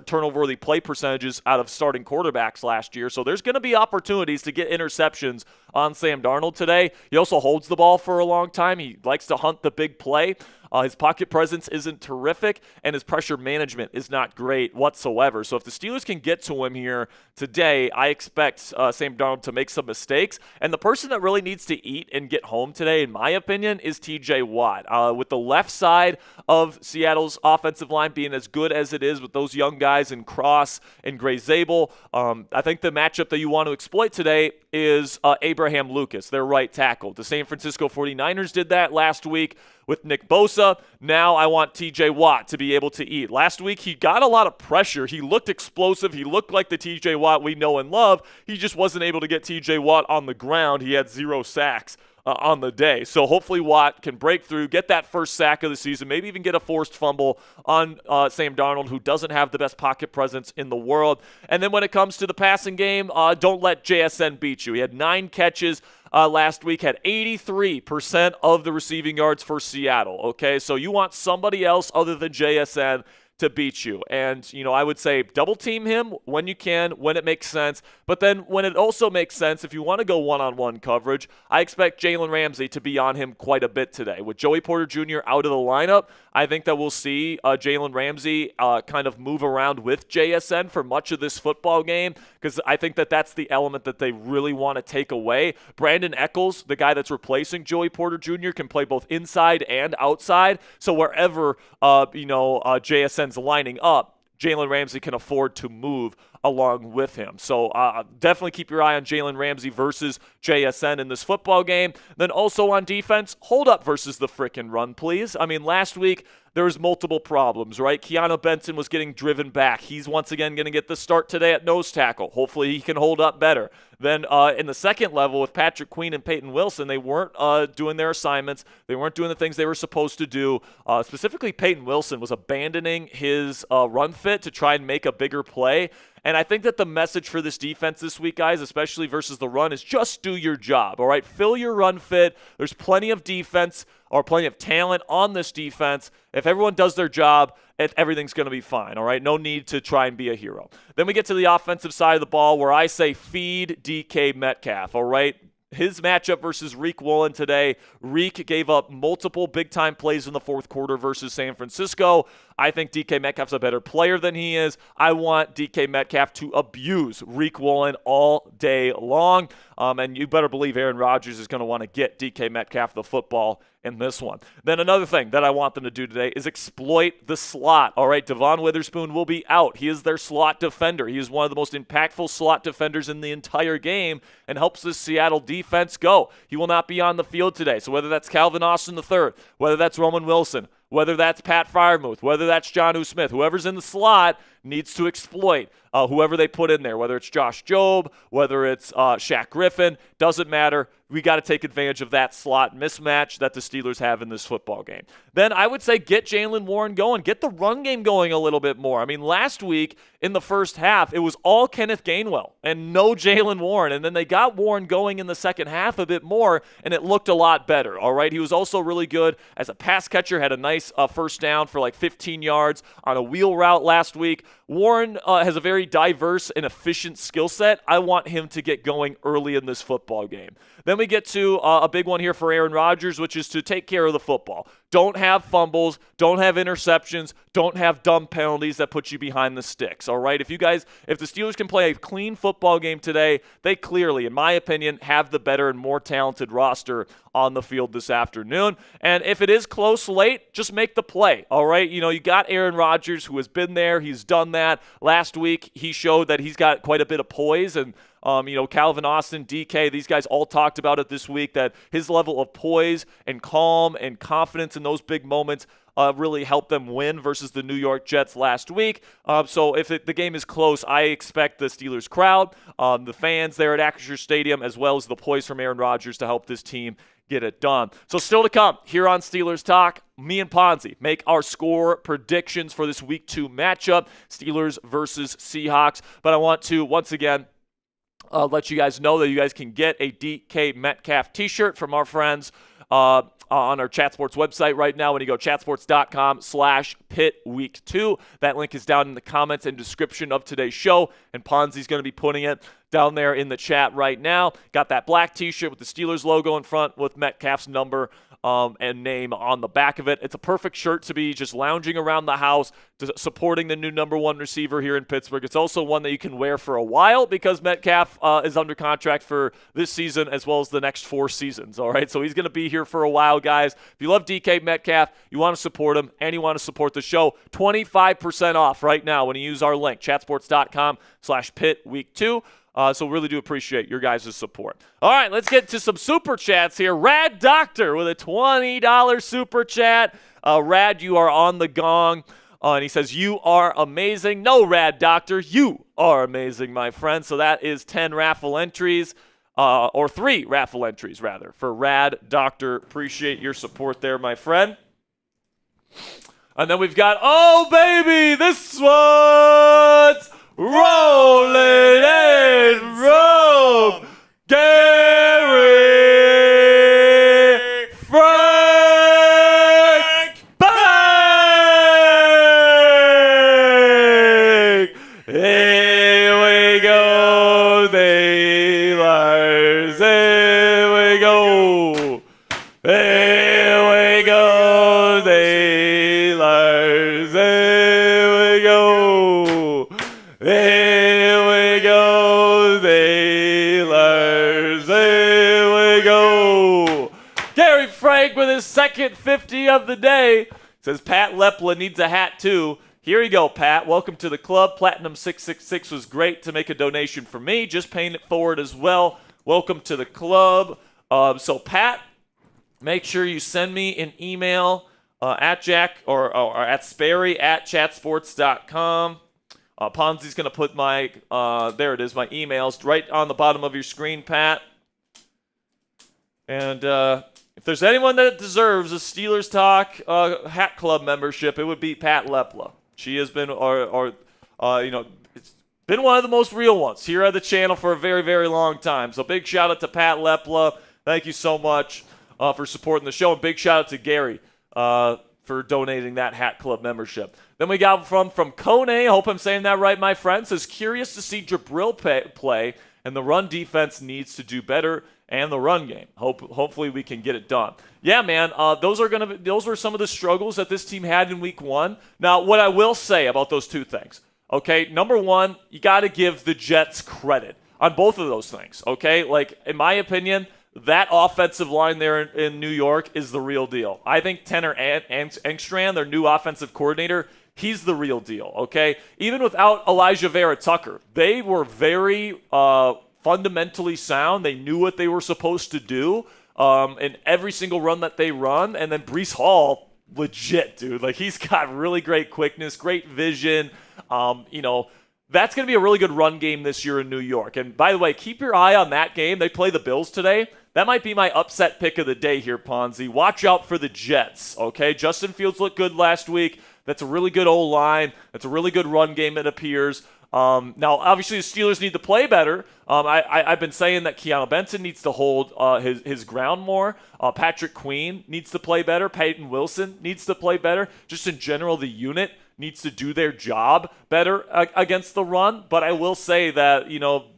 turnover-worthy play percentages out of starting quarterbacks last year. So there's going to be opportunities to get interceptions on Sam Darnold today. He also holds the ball for a long time. He likes to hunt the big play. His pocket presence isn't terrific, and his pressure management is not great whatsoever. So if the Steelers can get to him here today, I expect Sam Darnold to make some mistakes. And the person that really needs to eat and get home today, in my opinion, is TJ Watt. With the left side of Seattle's offensive line being as good as it is with those young guys in Cross and Gray Zabel, I think the matchup that you want to exploit today is Abraham Lucas, their right tackle. The San Francisco 49ers did that last week with Nick Bosa. Now I want TJ Watt to be able to eat. Last week, he got a lot of pressure. He looked explosive. He looked like the TJ Watt we know and love. He just wasn't able to get TJ Watt on the ground. He had 0 sacks on the day. So hopefully Watt can break through, get that first sack of the season, maybe even get a forced fumble on Sam Darnold, who doesn't have the best pocket presence in the world. And then when it comes to the passing game, don't let JSN beat you. He had 9 catches last week, had 83% of the receiving yards for Seattle. Okay, so you want somebody else other than JSN to beat you. And, I would say double team him when you can, when it makes sense. But then when it also makes sense, if you want to go one-on-one coverage, I expect Jalen Ramsey to be on him quite a bit today. With Joey Porter Jr. out of the lineup, I think that we'll see Jalen Ramsey kind of move around with JSN for much of this football game, because I think that that's the element that they really want to take away. Brandon Echols, the guy that's replacing Joey Porter Jr., can play both inside and outside. So wherever, JSN's lining up, Jalen Ramsey can afford to move along with him. So definitely keep your eye on Jalen Ramsey versus JSN in this football game. Then also on defense, hold up versus the frickin' run, please. I mean, last week, there was multiple problems, right? Keanu Benson was getting driven back. He's once again going to get the start today at nose tackle. Hopefully he can hold up better. Then in the second level with Patrick Queen and Peyton Wilson, they weren't doing their assignments. They weren't doing the things they were supposed to do. Specifically, Peyton Wilson was abandoning his run fit to try and make a bigger play. And I think that the message for this defense this week, guys, especially versus the run, is just do your job, all right? Fill your run fit. There's plenty of defense or plenty of talent on this defense. If everyone does their job, everything's going to be fine, all right? No need to try and be a hero. Then we get to the offensive side of the ball where I say feed DK Metcalf, all right? His matchup versus Reek Woolen today. Reek gave up multiple big-time plays in the fourth quarter versus San Francisco. I think DK Metcalf's a better player than he is. I want DK Metcalf to abuse Reek Woolen all day long. And you better believe Aaron Rodgers is going to want to get DK Metcalf the football in this one. Then another thing that I want them to do today is exploit the slot. All right, Devon Witherspoon will be out. He is their slot defender. He is one of the most impactful slot defenders in the entire game and helps this Seattle defense go. He will not be on the field today. So whether that's Calvin Austin III, whether that's Roman Wilson, whether that's Pat Freiermuth, whether that's Jonnu Smith, whoever's in the slot needs to exploit whoever they put in there, whether it's Josh Jobe, whether it's Shaq Griffin, doesn't matter. We got to take advantage of that slot mismatch that the Steelers have in this football game. Then I would say get Jalen Warren going. Get the run game going a little bit more. I mean, last week in the first half, it was all Kenneth Gainwell and no Jalen Warren. And then they got Warren going in the second half a bit more, and it looked a lot better, all right? He was also really good as a pass catcher, had a nice first down for like 15 yards on a wheel route last week. Warren has a very diverse and efficient skill set. I want him to get going early in this football game. Then we get to a big one here for Aaron Rodgers, which is to take care of the football. Don't have fumbles, don't have interceptions, don't have dumb penalties that put you behind the sticks, all right? If the Steelers can play a clean football game today, they clearly, in my opinion, have the better and more talented roster on the field this afternoon. And if it is close late, just make the play, all right? You know, you got Aaron Rodgers who has been there. He's done that. Last week, he showed that he's got quite a bit of poise, and Calvin Austin, DK, these guys all talked about it this week, that his level of poise and calm and confidence in those big moments really helped them win versus the New York Jets last week. So if the game is close, I expect the Steelers crowd, the fans there at Acrisure Stadium, as well as the poise from Aaron Rodgers to help this team get it done. So still to come here on Steelers Talk, me and Ponzi make our score predictions for this Week 2 matchup, Steelers versus Seahawks. But I want to, once again, let you guys know that you guys can get a DK Metcalf t-shirt from our friends on our Chat Sports website right now when you go chatsports.com/pitweek2. That link is down in the comments and description of today's show, and Ponzi's going to be putting it down there in the chat right now. Got that black t-shirt with the Steelers logo in front with Metcalf's number and name on the back of it. It's a perfect shirt to be just lounging around the house, supporting the new number one receiver here in Pittsburgh. It's also one that you can wear for a while because Metcalf is under contract for this season as well as the next 4 seasons, all right? So he's going to be here for a while, guys. If you love DK Metcalf, you want to support him, and you want to support the show, 25% off right now when you use our link, chatsports.com/pitweek2. So really do appreciate your guys' support. All right, let's get to some super chats here. Rad Doctor with a $20 super chat. Rad, you are on the gong. And he says, you are amazing. No, Rad Doctor, you are amazing, my friend. So that is 10 raffle entries, or 3 raffle entries, rather, for Rad Doctor. Appreciate your support there, my friend. And then we've got, oh, baby, this one's rolling in from Gary Frank Bank. Here we go, Steelers. Here we go. Here we go, Steelers. Here we go. Here we go, Steelers. Here we go. Gary Frank with his second 50 of the day. Says Pat Lepla needs a hat too. Here you go, Pat. Welcome to the club. Platinum 666 was great to make a donation for me. Just paying it forward as well. Welcome to the club. So Pat, make sure you send me an email at Jack or at Sperry at chatsports.com. Ponzi's going to put my, there it is, my emails right on the bottom of your screen, Pat. And if there's anyone that deserves a Steelers Talk Hat Club membership, it would be Pat Lepla. She has been, it's been one of the most real ones here at the channel for a very, very long time. So big shout out to Pat Lepla. Thank you so much for supporting the show. And big shout out to Gary for donating that Hat Club membership. Then we got from Kone, I hope I'm saying that right, my friend, says, curious to see Jabril play, and the run defense needs to do better, and the run game. Hopefully we can get it done. Yeah, man, those were some of the struggles that this team had in week 1. Now, what I will say about those two things, okay, number one, you got to give the Jets credit on both of those things, okay? Like, in my opinion, that offensive line there in New York is the real deal. I think Tanner Engstrand, their new offensive coordinator, he's the real deal, okay? Even without Elijah Vera Tucker, they were very fundamentally sound. They knew what they were supposed to do in every single run that they run. And then Breece Hall, legit, dude. Like, he's got really great quickness, great vision. That's going to be a really good run game this year in New York. And by the way, keep your eye on that game. They play the Bills today. That might be my upset pick of the day here, Ponzi. Watch out for the Jets, okay? Justin Fields looked good last week. That's a really good O-line. That's a really good run game, it appears. Now, obviously, the Steelers need to play better. I've been saying that Keanu Benson needs to hold his ground more. Patrick Queen needs to play better. Peyton Wilson needs to play better. Just in general, the unit needs to do their job better against the run. But I will say that,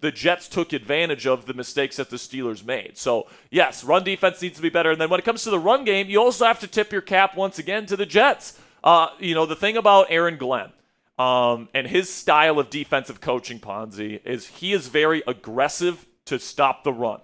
the Jets took advantage of the mistakes that the Steelers made. So, yes, run defense needs to be better. And then when it comes to the run game, you also have to tip your cap once again to the Jets. The thing about Aaron Glenn, and his style of defensive coaching, Ponzi, is he is very aggressive to stop the run.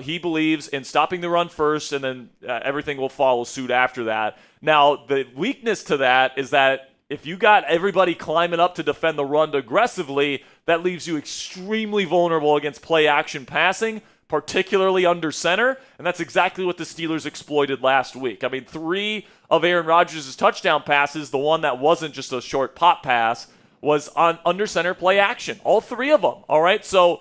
He believes in stopping the run first, and then everything will follow suit after that. Now, the weakness to that is that if you got everybody climbing up to defend the run aggressively, that leaves you extremely vulnerable against play-action passing, particularly under center, and that's exactly what the Steelers exploited last week. I mean, 3 of Aaron Rodgers' touchdown passes, the one that wasn't just a short pop pass, was on under center play action. All 3 of them, all right? So,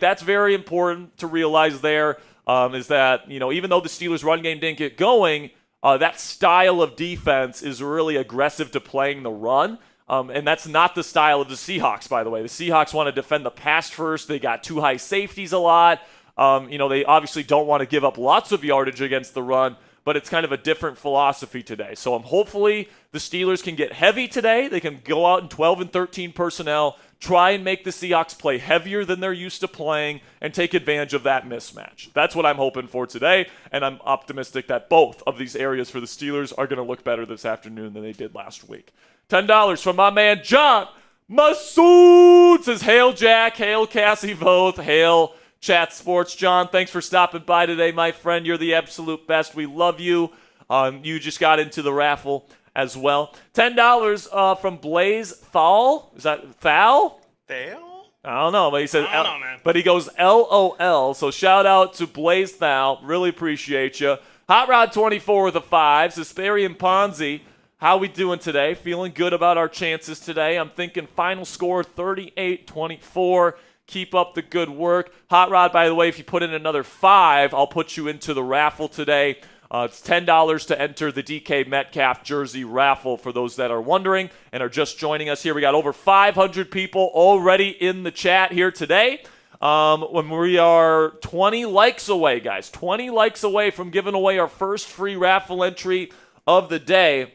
that's very important to realize there, is that, even though the Steelers' run game didn't get going, that style of defense is really aggressive to playing the run. And that's not the style of the Seahawks, by the way. The Seahawks want to defend the pass first. They got 2 high safeties a lot. They obviously don't want to give up lots of yardage against the run, but it's kind of a different philosophy today. So hopefully the Steelers can get heavy today. They can go out in 12 and 13 personnel, try and make the Seahawks play heavier than they're used to playing, and take advantage of that mismatch. That's what I'm hoping for today, and I'm optimistic that both of these areas for the Steelers are going to look better this afternoon than they did last week. $10 from my man John Masood says, hail Jack, hail Cassie Voth, hail Chat Sports. John, thanks for stopping by today, my friend. You're the absolute best. We love you. You just got into the raffle as well. $10 from Blaze Thal. Is that Thal? Thal? I don't know, but he says, I don't know, man. But he goes LOL. So shout out to Blaze Thal. Really appreciate you. Hot Rod 24 with a 5. Says Sperry and Ponzi. How we doing today? Feeling good about our chances today. I'm thinking final score 38-24. Keep up the good work. Hot Rod, by the way, if you put in another 5, I'll put you into the raffle today. It's $10 to enter the DK Metcalf jersey raffle for those that are wondering and are just joining us here. We got over 500 people already in the chat here today. When we are 20 likes away, guys, 20 likes away from giving away our first free raffle entry of the day.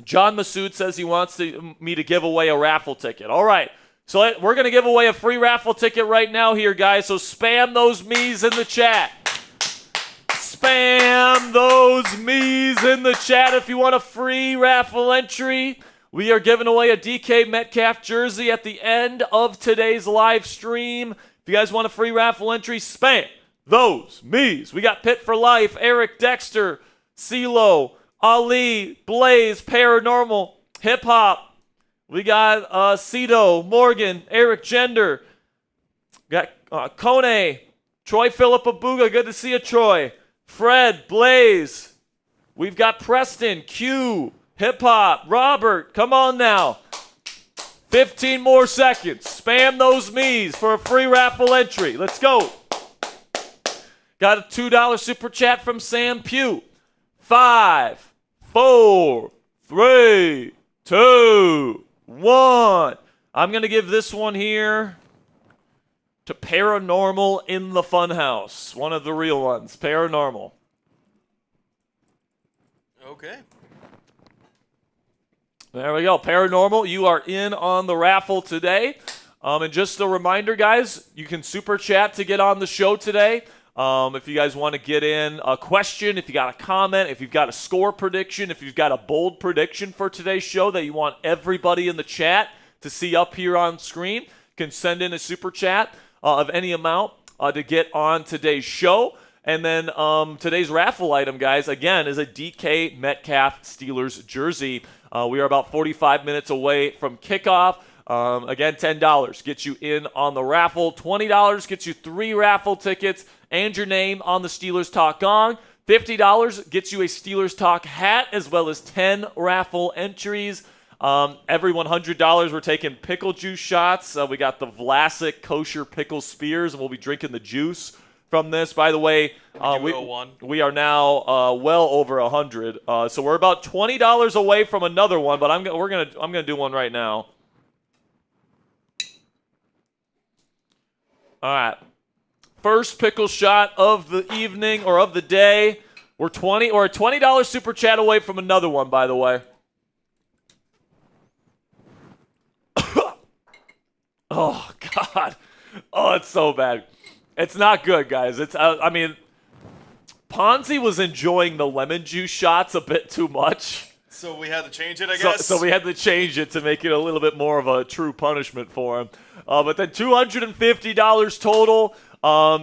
John Masood says he wants me to give away a raffle ticket. All right. So we're going to give away a free raffle ticket right now here, guys. So spam those me's in the chat. Spam those me's in the chat if you want a free raffle entry. We are giving away a DK Metcalf jersey at the end of today's live stream. If you guys want a free raffle entry, spam those me's. We got Pitt for Life, Eric Dexter, CeeLo, Ali, Blaze, Paranormal, Hip Hop. We got Cito, Morgan, Eric Gender. Got Kone, Troy Philip Abuga. Good to see you, Troy. Fred, Blaze, We've got Preston, Q, Hip Hop, Robert. Come on now. 15 more seconds. Spam those me's for a free raffle entry. Let's go. Got a $2 super chat from Sam Pugh. 5, 4, 3, 2, 1. I'm going to give this one here to Paranormal in the Funhouse. One of the real ones. Paranormal. Okay. There we go. Paranormal, you are in on the raffle today. And just a reminder, guys, you can super chat to get on the show today. If you guys want to get in a question, if you got a comment, if you've got a score prediction, if you've got a bold prediction for today's show that you want everybody in the chat to see up here on screen, you can send in a super chat of any amount to get on today's show. And then today's raffle item, guys, again, is a DK Metcalf Steelers jersey. We are about 45 minutes away from kickoff. Again, $10 gets you in on the raffle. $20 gets you 3 raffle tickets and your name on the Steelers Talk Gong. $50 gets you a Steelers Talk hat as well as 10 raffle entries. Every $100 we're taking pickle juice shots. We got the Vlasic kosher pickle spears, and we'll be drinking the juice from this. By the way, we are now well over 100. So we're about $20 away from another one, but I'm gonna do one right now. All right. First pickle shot of the evening or of the day. We're a $20 super chat away from another one, by the way. Oh God. Oh, it's so bad. It's not good, guys. Ponzi was enjoying the lemon juice shots a bit too much. So we had to change it, I guess? So we had to change it to make it a little bit more of a true punishment for him. But then $250 total.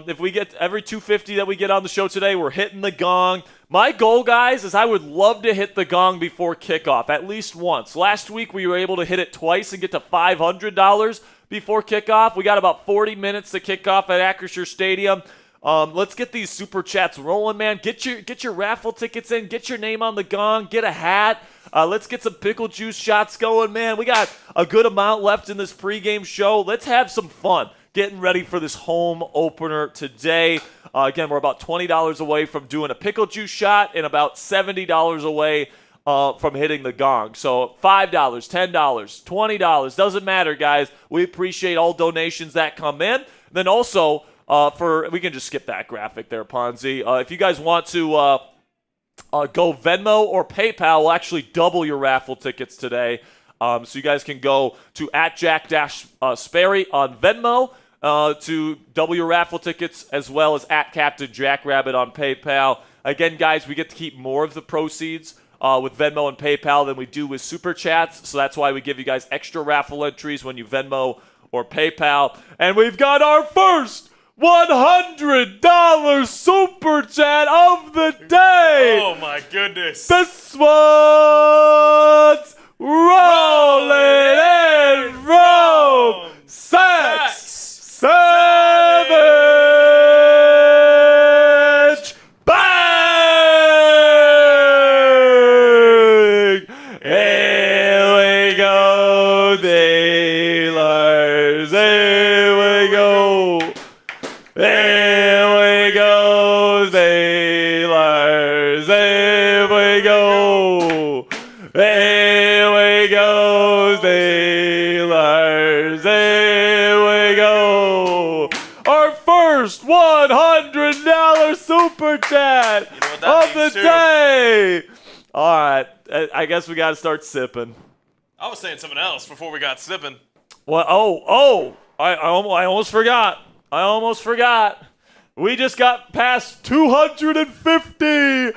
If we get every $250 that we get on the show today, we're hitting the gong. My goal, guys, is I would love to hit the gong before kickoff, at least once. Last week, we were able to hit it twice and get to $500 before kickoff. We got about 40 minutes to kick off at Acrisure Stadium. Let's get these super chats rolling, man. Get your raffle tickets in. Get your name on the gong. Get a hat. Let's get some pickle juice shots going, man. We got a good amount left in this pregame show. Let's have some fun getting ready for this home opener today. Again, we're about $20 away from doing a pickle juice shot and about $70 away from hitting the gong. So $5, $10, $20, doesn't matter, guys. We appreciate all donations that come in. Then also, we can just skip that graphic there, Ponzi. If you guys want to go Venmo or PayPal, we'll actually double your raffle tickets today. So you guys can go to @Jack-Sperry on Venmo to double your raffle tickets, as well as @CaptainJackrabbit on PayPal. Again, guys, we get to keep more of the proceeds with Venmo and PayPal than we do with Super Chats. So that's why we give you guys extra raffle entries when you Venmo or PayPal. And we've got our first $100 Super Chat of the day. Oh, my goodness. This one's rolling in from Jack Savage. Bang! Here we go, Steelers. Here we go. Here we go, Steelers. Here we go. Here we go, Steelers. Here we go. Our first $100 Super Chat of the day. All right. I guess we got to start sipping. I was saying something else before we got sipping. What? Oh. I almost forgot. We just got past 250. Here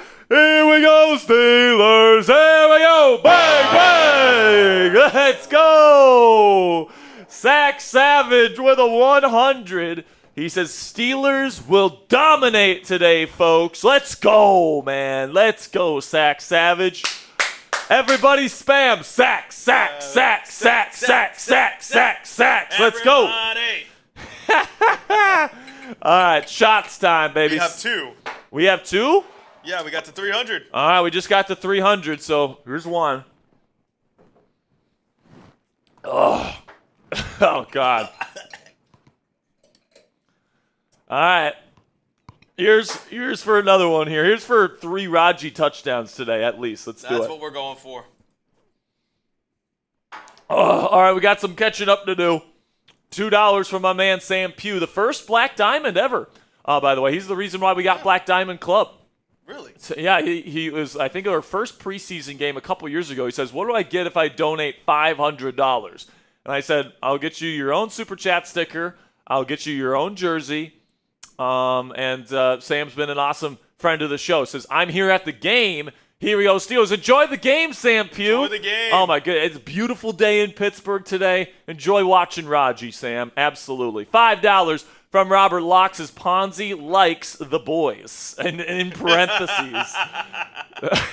we go, Steelers. Here we go. Bang, bang. Let's go. Zach Savage with a 100. He says, Steelers will dominate today, folks. Let's go, man. Let's go, Zach Savage. Everybody spam. Sack. Let's go. All right, shots time, baby. We have two. We have two? Yeah, we got to 300. All right, we just got to 300, so here's one. Oh, oh God. All right. Here's for another one here. Here's for 3 Raji touchdowns today, at least. Let's do it. That's what we're going for. Oh, all right, we got some catching up to do. $2 from my man Sam Pugh, the first Black Diamond ever. By the way, he's the reason why we got Black Diamond Club. Really? So, yeah, he was, I think, our first preseason game a couple years ago. He says, what do I get if I donate $500? And I said, I'll get you your own Super Chat sticker. I'll get you your own jersey. And Sam's been an awesome friend of the show. Says, I'm here at the game. Here we go, Steelers. Enjoy the game, Sam Pugh. Enjoy the game. Oh, my goodness. It's a beautiful day in Pittsburgh today. Enjoy watching Raji, Sam. Absolutely. $5 from Robert Locke says, Ponzi likes the boys. And in parentheses.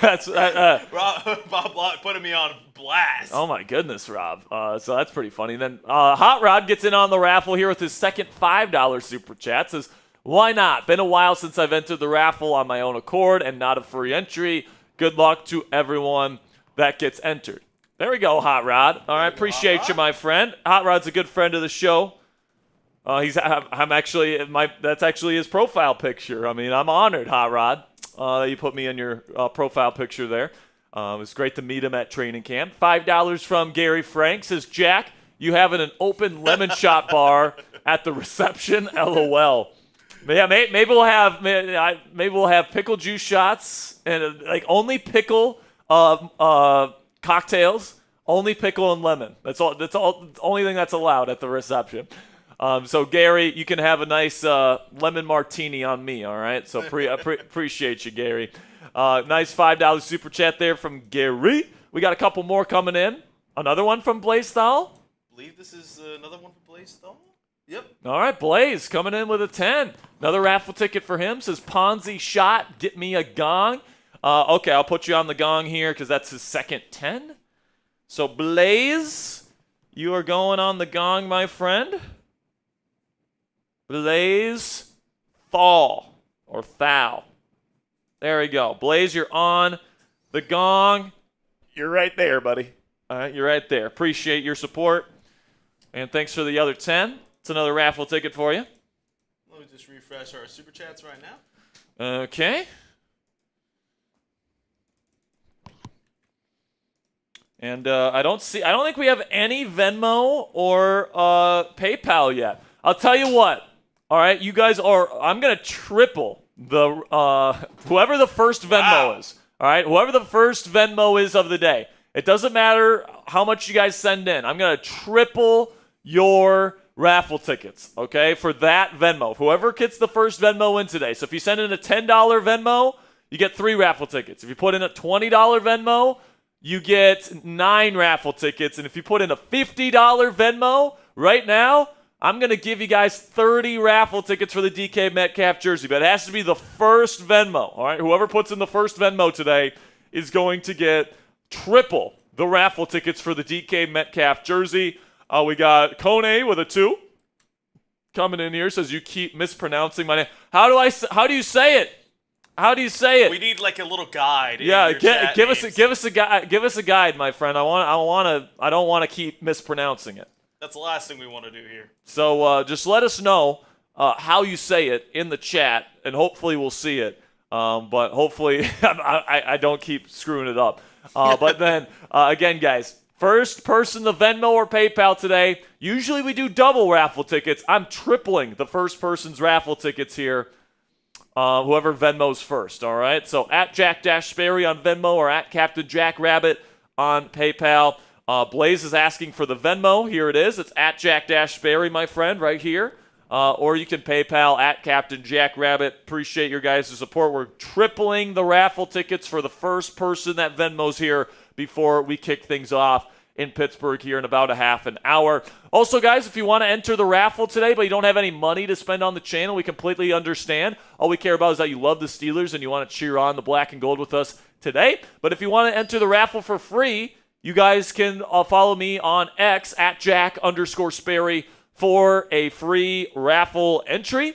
That's Bob Locke putting me on blast. Oh, my goodness, Rob. So that's pretty funny. Then Hot Rod gets in on the raffle here with his second $5 Super Chat. Says, why not? Been a while since I've entered the raffle on my own accord and not a free entry. Good luck to everyone that gets entered. There we go, Hot Rod. All right, appreciate you, my friend. Hot Rod's a good friend of the show. I'm actually that's actually his profile picture. I mean, I'm honored, Hot Rod, that you put me in your profile picture there. It was great to meet him at training camp. $5 from Gary Frank says, Jack, you having an open lemon shop bar at the reception? LOL. Yeah, maybe we'll have pickle juice shots and like only pickle cocktails, only pickle and lemon. That's all. That's all. The only thing that's allowed at the reception. So Gary, you can have a nice lemon martini on me. All right. So appreciate you, Gary. Nice $5 super chat there from Gary. We got a couple more coming in. Another one from Blaze Thal. I believe this is another one from Blaze Thal. Yep. All right, Blaze coming in with a 10. Another raffle ticket for him. Says Ponzi shot, get me a gong. Okay, I'll put you on the gong here because that's his second 10. So Blaze, you are going on the gong, my friend. Blaze Thal or Thal. There we go. Blaze, you're on the gong. You're right there, buddy. All right, you're right there. Appreciate your support. And thanks for the other 10. It's another raffle ticket for you. Let me just refresh our super chats right now. Okay. And I don't think we have any Venmo or PayPal yet. I'll tell you what. All right, you guys I'm going to triple the whoever the first Venmo is. All right, whoever the first Venmo is of the day. It doesn't matter how much you guys send in. I'm going to triple your raffle tickets, okay, for that Venmo. Whoever gets the first Venmo in today. So if you send in a $10 Venmo, you get 3 raffle tickets. If you put in a $20 Venmo, you get 9 raffle tickets. And if you put in a $50 Venmo right now, I'm going to give you guys 30 raffle tickets for the DK Metcalf jersey. But it has to be the first Venmo, all right? Whoever puts in the first Venmo today is going to get triple the raffle tickets for the DK Metcalf jersey. We got Kone with a 2 coming in here. Says you keep mispronouncing my name. How do you say it? How do you say it? We need like a little guide. Yeah, give us a guide, my friend. I don't want to keep mispronouncing it. That's the last thing we want to do here. So just let us know how you say it in the chat, and hopefully we'll see it. But hopefully I don't keep screwing it up. But then again, guys. First person to Venmo or PayPal today. Usually we do double raffle tickets. I'm tripling the first person's raffle tickets here. Whoever Venmo's first, all right? So at Jack-Sperry on Venmo or at Captain Jack Rabbit on PayPal. Blaze is asking for the Venmo. Here it is. It's at Jack-Sperry, my friend, right here. Or you can PayPal at Captain Jack Rabbit. Appreciate your guys' support. We're tripling the raffle tickets for the first person that Venmo's here before we kick things off in Pittsburgh here in about a half an hour. Also, guys, if you want to enter the raffle today but you don't have any money to spend on the channel, we completely understand. All we care about is that you love the Steelers and you want to cheer on the black and gold with us today. But if you want to enter the raffle for free, you guys can follow me on X at Jack_Sperry for a free raffle entry.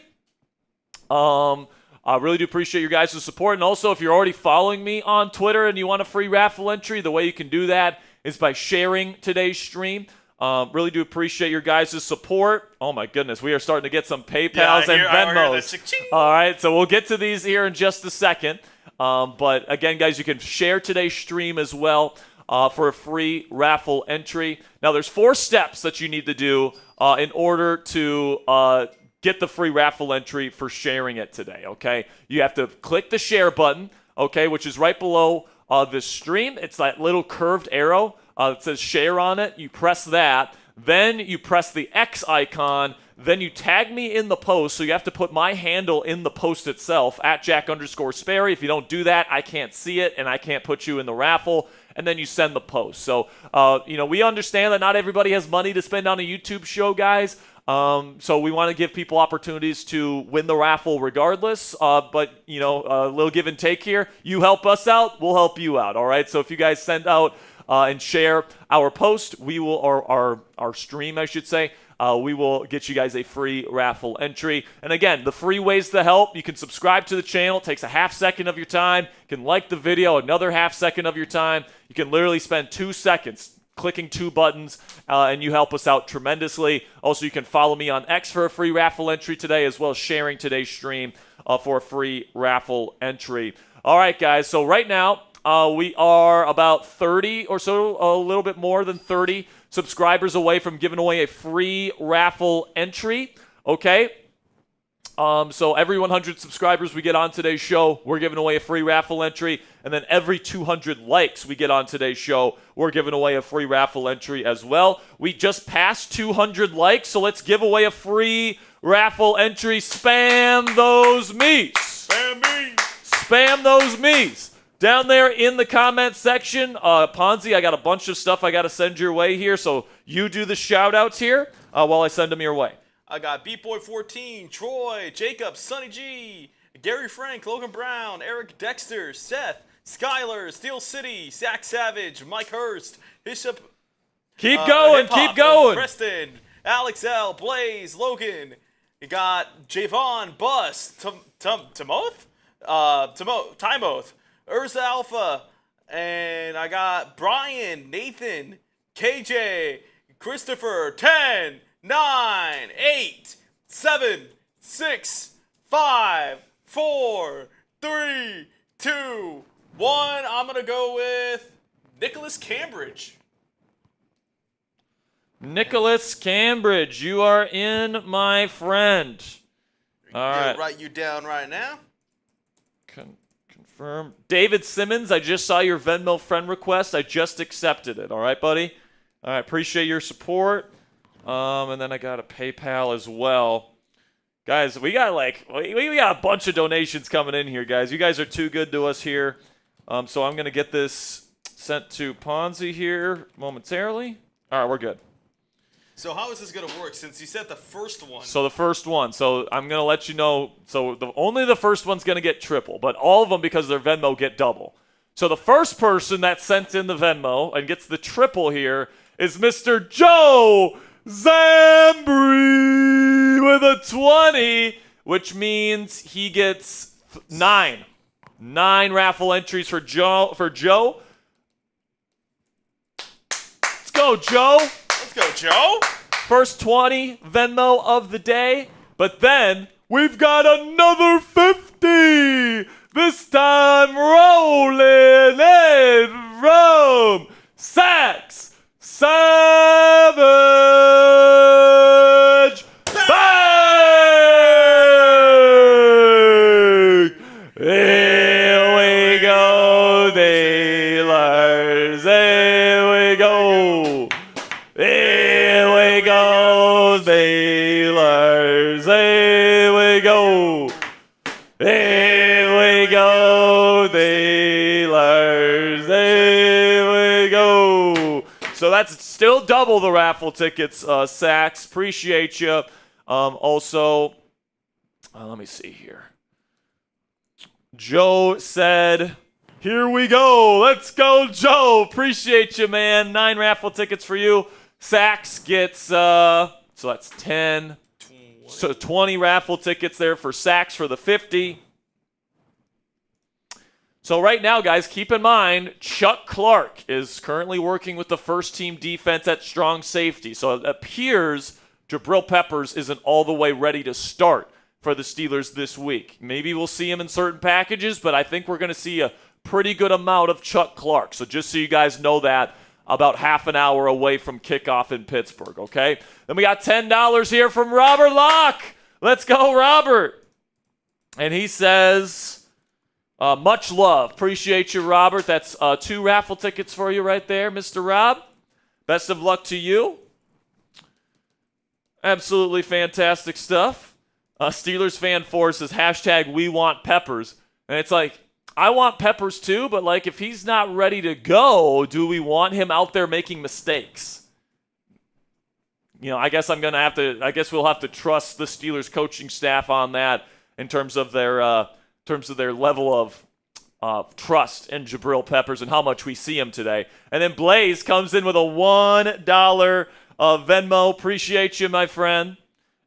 I really do appreciate your guys' support. And also, if you're already following me on Twitter and you want a free raffle entry, the way you can do that is by sharing today's stream. Really do appreciate your guys' support. Oh, my goodness. We are starting to get some PayPals and Venmos. All right, so we'll get to these here in just a second. But, again, guys, you can share today's stream as well for a free raffle entry. Now, there's 4 steps that you need to do in order to get the free raffle entry for sharing it today, okay? You have to click the share button, okay, which is right below the stream. It's that little curved arrow that says share on it. You press that. Then you press the X icon. Then you tag me in the post. So you have to put my handle in the post itself, at Jack_Sperry. If you don't do that, I can't see it, and I can't put you in the raffle. And then you send the post. So, we understand that not everybody has money to spend on a YouTube show, guys. So we want to give people opportunities to win the raffle regardless. But, a little give and take here. You help us out, we'll help you out, all right? So if you guys send out and share our post, we will, or our stream, I should say, we will get you guys a free raffle entry. And again, the free ways to help, you can subscribe to the channel. It takes a half second of your time. You can like the video, another half second of your time. You can literally spend 2 seconds clicking 2 buttons, and you help us out tremendously. Also, you can follow me on X for a free raffle entry today, as well as sharing today's stream for a free raffle entry. All right, guys, so right now we are about 30 or so, a little bit more than 30 subscribers away from giving away a free raffle entry, okay? So every 100 subscribers we get on today's show, we're giving away a free raffle entry. And then every 200 likes we get on today's show, we're giving away a free raffle entry as well. We just passed 200 likes, so let's give away a free raffle entry. Spam those me's. Spam me. Spam those me's. Down there in the comment section, Ponzi, I got a bunch of stuff I got to send your way here, so you do the shout-outs here while I send them your way. I got Beat Boy 14, Troy, Jacob, Sonny G, Gary Frank, Logan Brown, Eric Dexter, Seth, Skyler, Steel City, Zach Savage, Mike Hurst, Bishop. Keep going, Preston, Alex L, Blaze, Logan. You got Javon, Bus, Timoth, Ursa Alpha, and I got Brian, Nathan, KJ, Christopher, 10, 9, 8, 7, 6, 5, 4, 3, 2, 1. I'm going to go with Nicholas Cambridge. Nicholas Cambridge, you are in, my friend. All right. Write you down right now. Confirm. David Simmons, I just saw your Venmo friend request. I just accepted it. All right, buddy? All right, appreciate your support. And then I got a PayPal as well. Guys, we got we got a bunch of donations coming in here, guys. You guys are too good to us here. So I'm going to get this sent to Ponzi here momentarily. All right, we're good. So how is this going to work since you said the first one? So the first one. So I'm going to let you know. So only the first one's going to get triple, but all of them, because they're Venmo, get double. So the first person that sent in the Venmo and gets the triple here is Mr. Joe Zambri with a 20, which means he gets 9 raffle entries for Joe. Let's go, Joe. Let's go, Joe. First 20 Venmo of the day, but then we've got another 50. This time rolling in from Sacks Savage Bank! Here we go, dealers. Here we go. Here we go, dealers. Here we go. Here we go, dealers. Here we go. So that's still double the raffle tickets, Sacks. Appreciate you. Also, let me see here. Joe said, here we go. Let's go, Joe. Appreciate you, man. 9 raffle tickets for you. Sacks gets, so that's 10. 20. So 20 raffle tickets there for Sacks for the 50. So right now, guys, keep in mind, Chuck Clark is currently working with the first-team defense at strong safety. So it appears Jabril Peppers isn't all the way ready to start for the Steelers this week. Maybe we'll see him in certain packages, but I think we're going to see a pretty good amount of Chuck Clark. So just so you guys know that, about half an hour away from kickoff in Pittsburgh, okay? Then we got $10 here from Robert Locke. Let's go, Robert. And he says, much love. Appreciate you, Robert. That's 2 raffle tickets for you right there, Mr. Rob. Best of luck to you. Absolutely fantastic stuff. Steelers fan 4 says, hashtag we want Peppers. And it's like, I want Peppers too, but like if he's not ready to go, do we want him out there making mistakes? You know, I guess we'll have to trust the Steelers coaching staff on that in terms of their level of trust in Jabril Peppers and how much we see him today. And then Blaze comes in with a $1 Venmo. Appreciate you, my friend.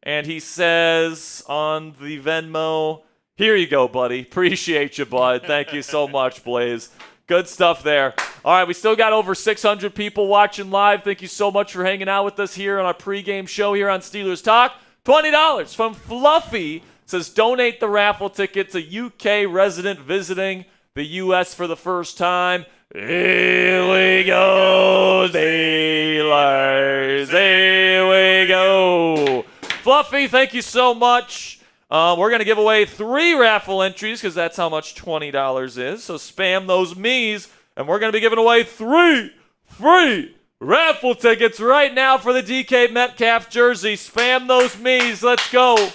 And he says on the Venmo, here you go, buddy. Appreciate you, bud. Thank you so much, Blaze. Good stuff there. All right, we still got over 600 people watching live. Thank you so much for hanging out with us here on our pregame show here on Steelers Talk. $20 from Fluffy. Says donate the raffle tickets. A UK resident visiting the U.S. for the first time. Here we go, Steelers. Here we go. Fluffy, thank you so much. We're going to give away 3 raffle entries because that's how much $20 is. So spam those me's, and we're going to be giving away 3 free raffle tickets right now for the DK Metcalf jersey. Spam those me's. Let's go.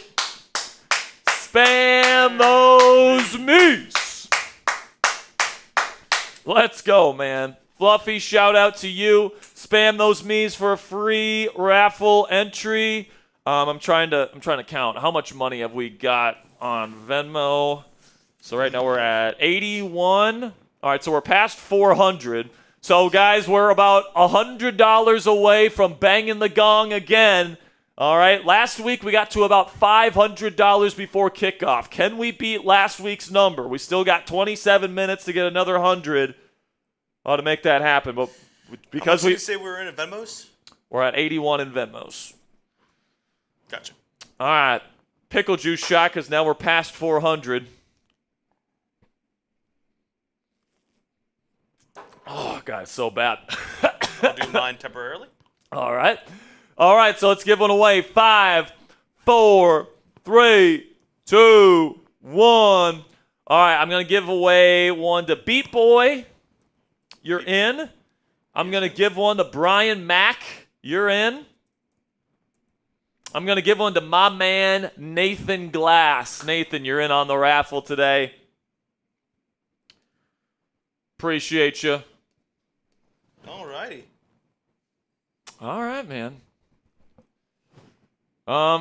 Spam those me's. Let's go, man. Fluffy, shout out to you. Spam those me's for a free raffle entry. I'm trying to count how much money have we got on Venmo. So right now we're at 81. All right, so we're past 400. So guys, we're about $100 away from banging the gong again. All right, last week we got to about $500 before kickoff. Can we beat last week's number? We still got 27 minutes to get another 100 to make that happen. But because how much did you say we were in at Venmos? We're at 81 in Venmos. Gotcha. All right. Pickle juice shot because now we're past 400. Oh, God, it's so bad. I'll do mine temporarily. All right. All right, so let's give one away. 5, 4, 3, 2, 1. All right, I'm going to give away one to Beat Boy. You're in. I'm going to give one to Brian Mack. You're in. I'm going to give one to my man, Nathan Glass. Nathan, you're in on the raffle today. Appreciate you. All righty. All right, man.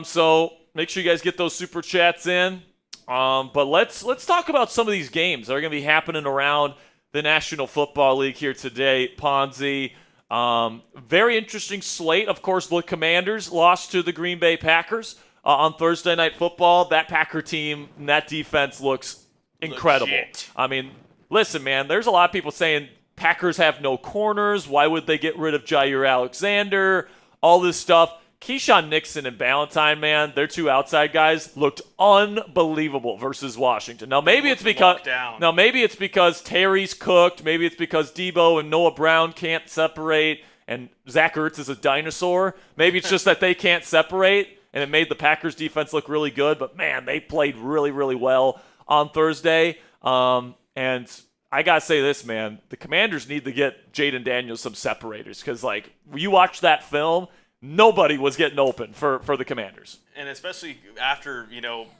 So make sure you guys get those super chats in. But let's talk about some of these games that are going to be happening around the National Football League here today, Ponzi. Very interesting slate. Of course, the Commanders lost to the Green Bay Packers on Thursday Night Football. That Packer team and that defense looks incredible. Legit. I mean, listen, man, there's a lot of people saying Packers have no corners. Why would they get rid of Jair Alexander? All this stuff. Keyshawn Nixon and Ballantyne, man, their 2 outside guys looked unbelievable versus Washington. Now maybe it's because Terry's cooked. Maybe it's because Debo and Noah Brown can't separate, and Zach Ertz is a dinosaur. Maybe it's just that they can't separate, and it made the Packers defense look really good. But man, they played really, really well on Thursday. And I gotta say this, man, the Commanders need to get Jaden Daniels some separators because, like, you watch that film. Nobody was getting open for the Commanders. And especially after,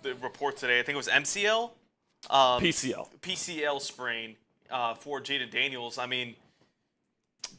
the report today, I think it was MCL? PCL sprain for Jaden Daniels. I mean,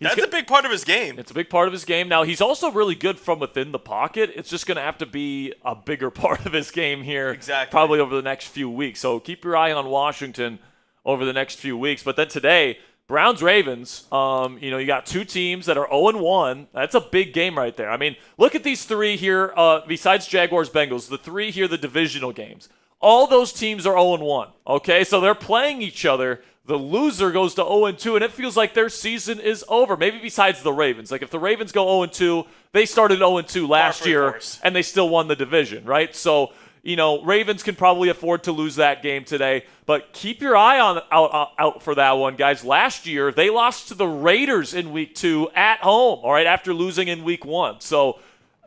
that's a big part of his game. It's a big part of his game. Now, he's also really good from within the pocket. It's just going to have to be a bigger part of his game here. Exactly. Probably over the next few weeks. So keep your eye on Washington over the next few weeks. But then today, Browns-Ravens, you got 2 teams that are 0-1. That's a big game right there. I mean, look at these 3 here, besides Jaguars-Bengals, the 3 here, the divisional games. All those teams are 0-1, okay? So they're playing each other The loser goes to 0-2, and it feels like their season is over. Maybe besides the Ravens. Like if the Ravens go 0-2, they started 0-2 last year, and they still won the division, right? So, Ravens can probably afford to lose that game today, but keep your eye out for that one, guys. Last year, they lost to the Raiders in Week 2 at home, all right, after losing in Week 1. So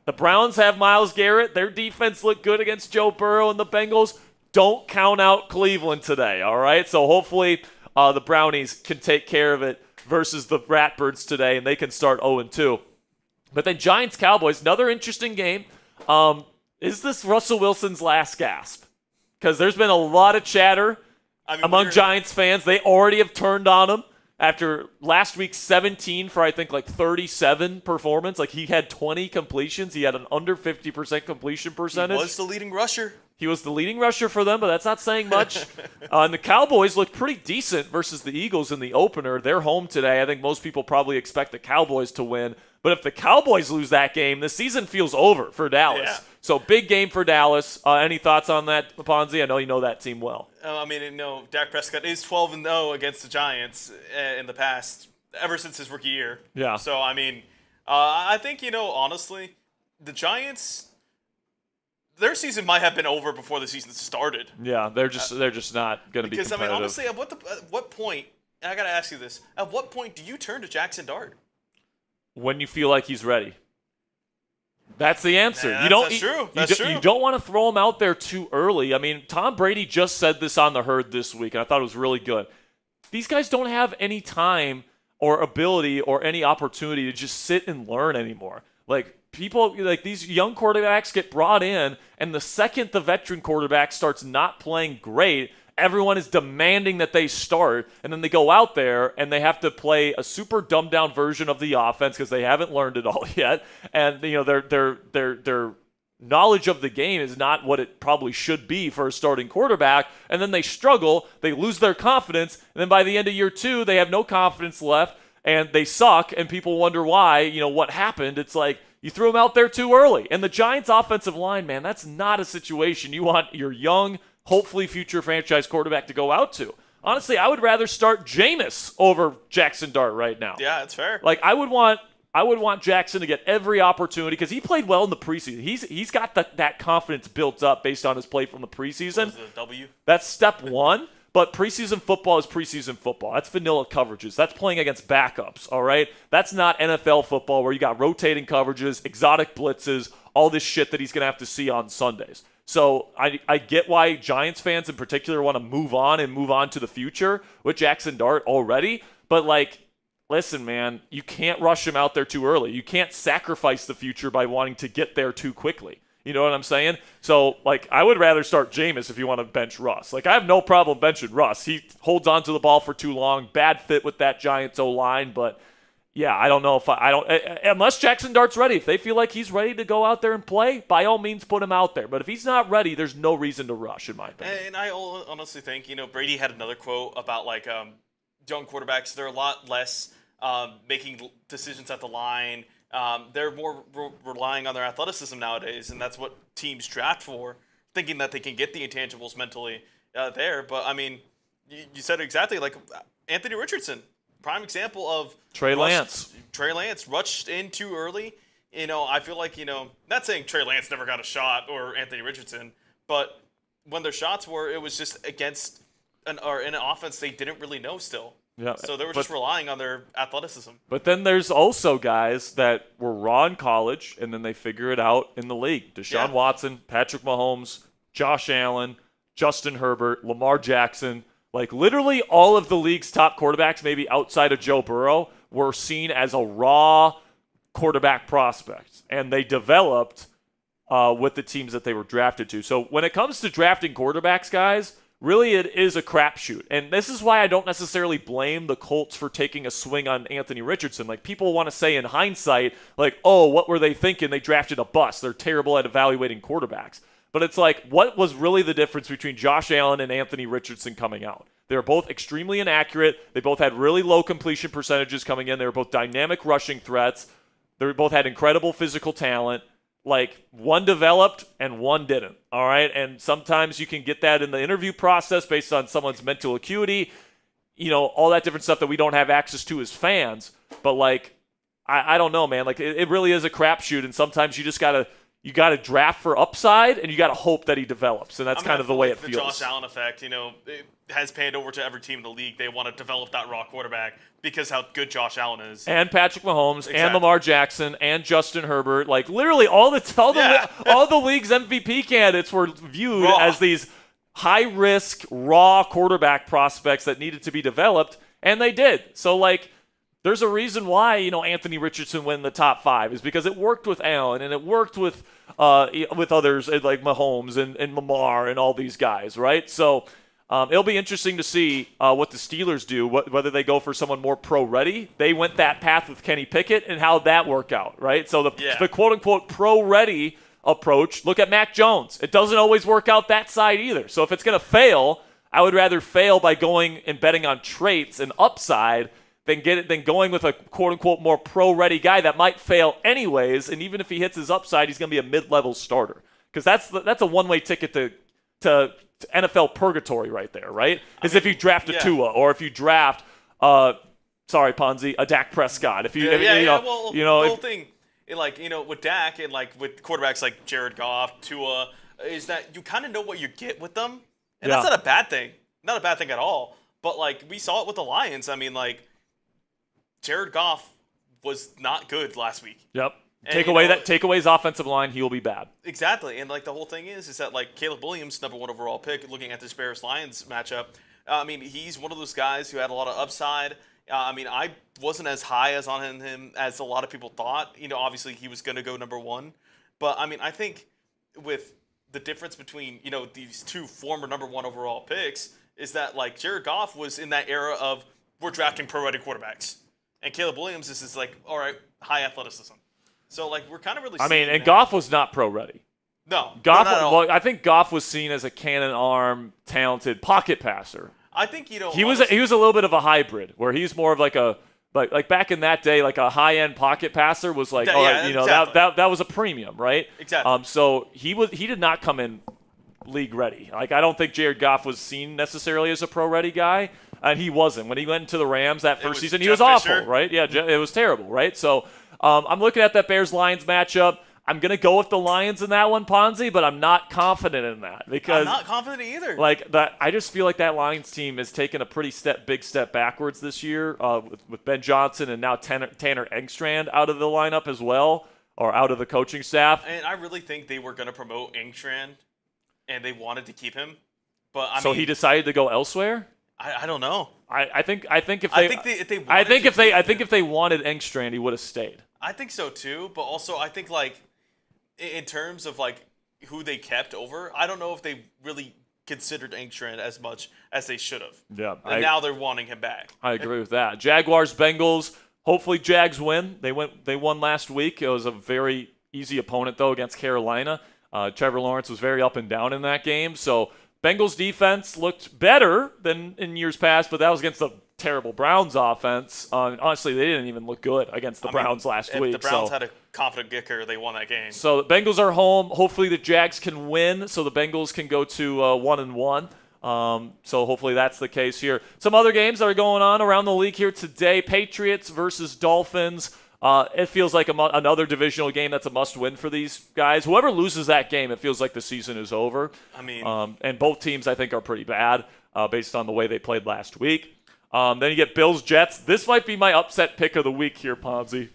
the Browns have Myles Garrett. Their defense looked good against Joe Burrow and the Bengals. Don't count out Cleveland today, all right? So hopefully the Brownies can take care of it versus the Ratbirds today, and they can start 0-2. But then Giants-Cowboys, another interesting game. Is this Russell Wilson's last gasp? Because there's been a lot of chatter among Giants fans. They already have turned on him after last week's 17 for, I think, 37 performance. Like, he had 20 completions. He had an under 50% completion percentage. He was the leading rusher. He was the leading rusher for them, but that's not saying much. And the Cowboys looked pretty decent versus the Eagles in the opener. They're home today. I think most people probably expect the Cowboys to win. But if the Cowboys lose that game, the season feels over for Dallas. Yeah. So big game for Dallas. Any thoughts on that, Ponzi? I know you know that team well. Dak Prescott is 12-0 against the Giants in the past, ever since his rookie year. Yeah. So, I think, honestly, the Giants, their season might have been over before the season started. Yeah, they're just not going to be competitive. Because, honestly, at what point, and I got to ask you this, at what point do you turn to Jackson Dart? When you feel like he's ready. That's the answer. That's true. You don't want to throw him out there too early. I mean, Tom Brady just said this on the Herd this week, and I thought it was really good. These guys don't have any time or ability or any opportunity to just sit and learn anymore. These young quarterbacks get brought in, and the second the veteran quarterback starts not playing great, everyone is demanding that they start, and then they go out there and they have to play a super dumbed down version of the offense because they haven't learned it all yet, and their knowledge of the game is not what it probably should be for a starting quarterback, and then they struggle, they lose their confidence, and then by the end of year 2, they have no confidence left, and they suck, and people wonder why, what happened. It's like you threw them out there too early. And the Giants' offensive line, man, that's not a situation you want your young, hopefully future franchise quarterback to go out to. Honestly, I would rather start Jameis over Jackson Dart right now. Yeah, that's fair. I would want Jackson to get every opportunity because he played well in the preseason. He's got that confidence built up based on his play from the preseason. What was the W? That's step one. But preseason football is preseason football. That's vanilla coverages. That's playing against backups, all right? That's not NFL football where you got rotating coverages, exotic blitzes, all this shit that he's going to have to see on Sundays. So I get why Giants fans in particular want to move on to the future with Jackson Dart already. But, listen, man, you can't rush him out there too early. You can't sacrifice the future by wanting to get there too quickly. You know what I'm saying? So, I would rather start Jameis if you want to bench Russ. I have no problem benching Russ. He holds on to the ball for too long. Bad fit with that Giants O-line. But, yeah, I don't know if I don't – unless Jackson Dart's ready. If they feel like he's ready to go out there and play, by all means put him out there. But if he's not ready, there's no reason to rush, in my opinion. And I honestly think, Brady had another quote about, young quarterbacks. They're a lot less making decisions at the line. They're more relying on their athleticism nowadays, and that's what teams draft for, thinking that they can get the intangibles mentally there. But, you said it exactly, Anthony Richardson, prime example of Trey Lance rushed in too early. I feel like, not saying Trey Lance never got a shot or Anthony Richardson, but when their shots were, it was just against in an offense they didn't really know still. Yeah, so they were just relying on their athleticism. But then there's also guys that were raw in college, and then they figure it out in the league. Deshaun Watson, Patrick Mahomes, Josh Allen, Justin Herbert, Lamar Jackson. Literally all of the league's top quarterbacks, maybe outside of Joe Burrow, were seen as a raw quarterback prospect. And they developed with the teams that they were drafted to. So when it comes to drafting quarterbacks, guys, really, it is a crapshoot. And this is why I don't necessarily blame the Colts for taking a swing on Anthony Richardson. People want to say in hindsight, oh, what were they thinking? They drafted a bust. They're terrible at evaluating quarterbacks. But it's what was really the difference between Josh Allen and Anthony Richardson coming out? They were both extremely inaccurate. They both had really low completion percentages coming in. They were both dynamic rushing threats. They both had incredible physical talent. One developed and one didn't, all right? And sometimes you can get that in the interview process based on someone's mental acuity. all that different stuff that we don't have access to as fans. But, like, I don't know, man. Like, it really is a crapshoot, and sometimes you just got to draft for upside, and you got to hope that he develops, and that's kind of the way it feels. The Josh Allen effect, it has panned over to every team in the league. They want to develop that raw quarterback because how good Josh Allen is. And Patrick Mahomes, and Lamar Jackson, and Justin Herbert. Like, literally all the league's MVP candidates were viewed as these high-risk, raw quarterback prospects that needed to be developed, and they did. So, like, there's a reason why, Anthony Richardson went in the top 5 is because it worked with Allen and it worked with others like Mahomes and Lamar and all these guys, right? So it'll be interesting to see what the Steelers do, whether they go for someone more pro-ready. They went that path with Kenny Pickett, and how'd that work out, right? So the quote-unquote pro-ready approach, look at Mac Jones. It doesn't always work out that side either. So if it's going to fail, I would rather fail by going and betting on traits and upside than going with a quote-unquote more pro-ready guy that might fail anyways, and even if he hits his upside, he's going to be a mid-level starter. Because that's a one-way ticket to NFL purgatory right there, right? If you draft a Tua or if you draft, Ponzi, a Dak Prescott. The whole thing, with Dak and with quarterbacks like Jared Goff, Tua, is that you kind of know what you get with them, and that's not a bad thing. Not a bad thing at all. But we saw it with the Lions. I mean, Jared Goff was not good last week. Yep. Take away his offensive line, he will be bad. Exactly. And the whole thing is that Caleb Williams, number 1 overall pick, looking at this Bears-Lions matchup, he's one of those guys who had a lot of upside. I wasn't as high as on him as a lot of people thought. Obviously he was going to go number 1. But I think with the difference between, these 2 former number 1 overall picks is that Jared Goff was in that era of we're drafting pro-ready quarterbacks. And Caleb Williams is all right, high athleticism. So, we're kind of really seeing and Goff was not pro-ready. No. Goff, I think Goff was seen as a cannon arm, talented pocket passer. I think, he was a little bit of a hybrid, where he's more of like back in that day, a high-end pocket passer was exactly. that was a premium, right? Exactly. So he did not come in league ready. I don't think Jared Goff was seen necessarily as a pro-ready guy. And he wasn't. When he went into the Rams that first season, he was awful, right? Yeah, it was terrible, right? So I'm looking at that Bears-Lions matchup. I'm going to go with the Lions in that one, Ponzi, but I'm not confident in that. Because I'm not confident either. I just feel like that Lions team has taken a pretty big step backwards this year with Ben Johnson and now Tanner Engstrand out of the lineup as well, or out of the coaching staff. And I really think they were going to promote Engstrand, and they wanted to keep him. But he decided to go elsewhere? I don't know. I think if they wanted Engstrand, he would have stayed. I think so too, but also I think in terms of who they kept over, I don't know if they really considered Engstrand as much as they should have. Yeah. And now they're wanting him back. I agree with that. Jaguars, Bengals. Hopefully Jags win. They won last week. It was a very easy opponent though against Carolina. Trevor Lawrence was very up and down in that game, so Bengals defense looked better than in years past, but that was against the terrible Browns offense. Honestly, they didn't even look good against the Browns last week. If the Browns had a confident kicker, they won that game. So the Bengals are home. Hopefully the Jags can win, so the Bengals can go to 1-1. So hopefully that's the case here. Some other games that are going on around the league here today. Patriots versus Dolphins. It feels like another divisional game that's a must-win for these guys. Whoever loses that game, it feels like the season is over. And both teams, I think, are pretty bad based on the way they played last week. Then you get Bills-Jets. This might be my upset pick of the week here, Ponzi,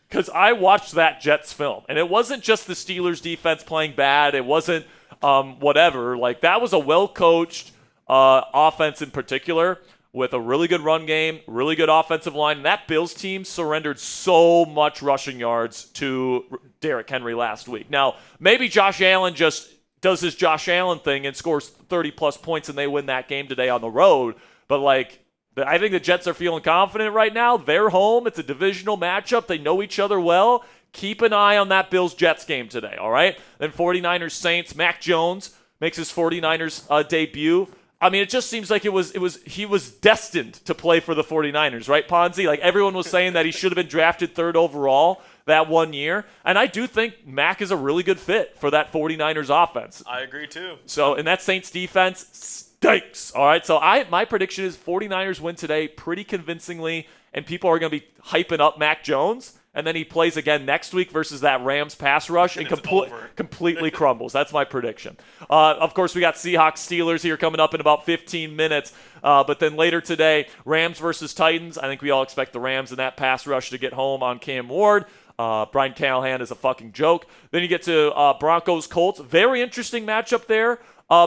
because I watched that Jets film, and it wasn't just the Steelers' defense playing bad. It wasn't whatever. That was a well-coached offense in particular, with a really good run game, really good offensive line. And that Bills team surrendered so much rushing yards to Derrick Henry last week. Now, maybe Josh Allen just does his Josh Allen thing and scores 30-plus points and they win that game today on the road. But, I think the Jets are feeling confident right now. They're home. It's a divisional matchup. They know each other well. Keep an eye on that Bills-Jets game today, all right? Then 49ers-Saints. Mac Jones makes his 49ers debut. It just seems like he was destined to play for the 49ers, right, Ponzi? Everyone was saying that he should have been drafted 3rd overall that one year. And I do think Mac is a really good fit for that 49ers offense. I agree too. So, in that Saints defense, stinks. All right, so my prediction is 49ers win today pretty convincingly, and people are going to be hyping up Mac Jones. And then he plays again next week versus that Rams pass rush and completely crumbles. That's my prediction. Of course, we got Seahawks Steelers here coming up in about 15 minutes. But then later today, Rams versus Titans. I think we all expect the Rams and that pass rush to get home on Cam Ward. Brian Callahan is a fucking joke. Then you get to Broncos Colts. Very interesting matchup there.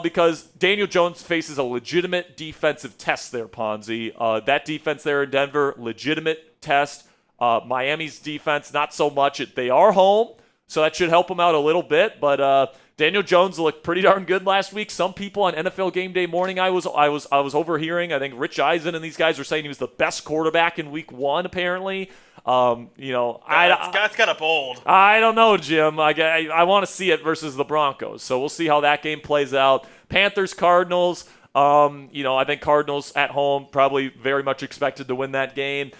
Because Daniel Jones faces a legitimate defensive test there, Ponzi. That defense there in Denver, legitimate test. Miami's defense, not so much. They are home, so that should help them out a little bit. But Daniel Jones looked pretty darn good last week. Some people on NFL Game Day morning, I was overhearing. I think Rich Eisen and these guys were saying he was the best quarterback in Week 1. Apparently, that's kind of bold. I don't know, Jim. I want to see it versus the Broncos, so we'll see how that game plays out. Panthers Cardinals. I think Cardinals at home probably very much expected to win that game.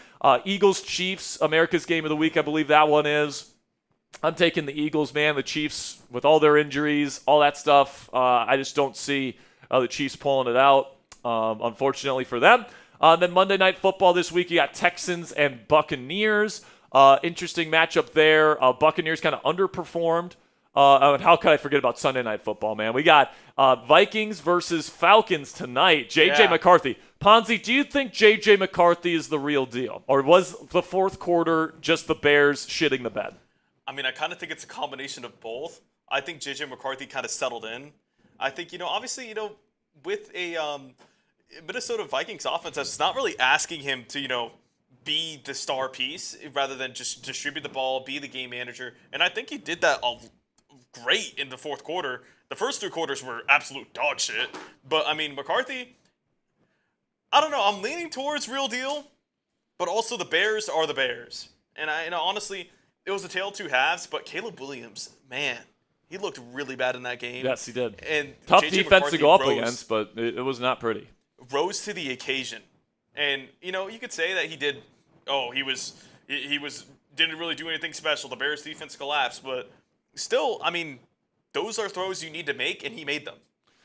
Eagles Chiefs, America's Game of the Week, I believe that one is. I'm taking the Eagles, man. The Chiefs, with all their injuries, all that stuff, I just don't see the Chiefs pulling it out, unfortunately for them. Then Monday Night Football this week, you got Texans and Buccaneers. Interesting matchup there. Buccaneers kind of underperformed. How could I forget about Sunday Night Football, man? We got Vikings versus Falcons tonight. J.J. McCarthy. Ponzi, do you think J.J. McCarthy is the real deal? Or was the fourth quarter just the Bears shitting the bed? I mean, I kind of think it's a combination of both. I think J.J. McCarthy kind of settled in. I think, obviously, with a Minnesota Vikings offense that's not really asking him to, be the star piece rather than just distribute the ball, be the game manager. And I think he did that great in the fourth quarter. The first 3 quarters were absolute dog shit. But, I mean, McCarthy, I don't know. I'm leaning towards real deal, but also the Bears are the Bears. And honestly, it was a tale of two halves, but Caleb Williams, man, he looked really bad in that game. Yes, he did. And tough J.J. defense McCarthy to go up against, but it was not pretty. Rose to the occasion. And, you could say that he did, he didn't really do anything special. The Bears defense collapsed, but still, I mean, those are throws you need to make, and he made them.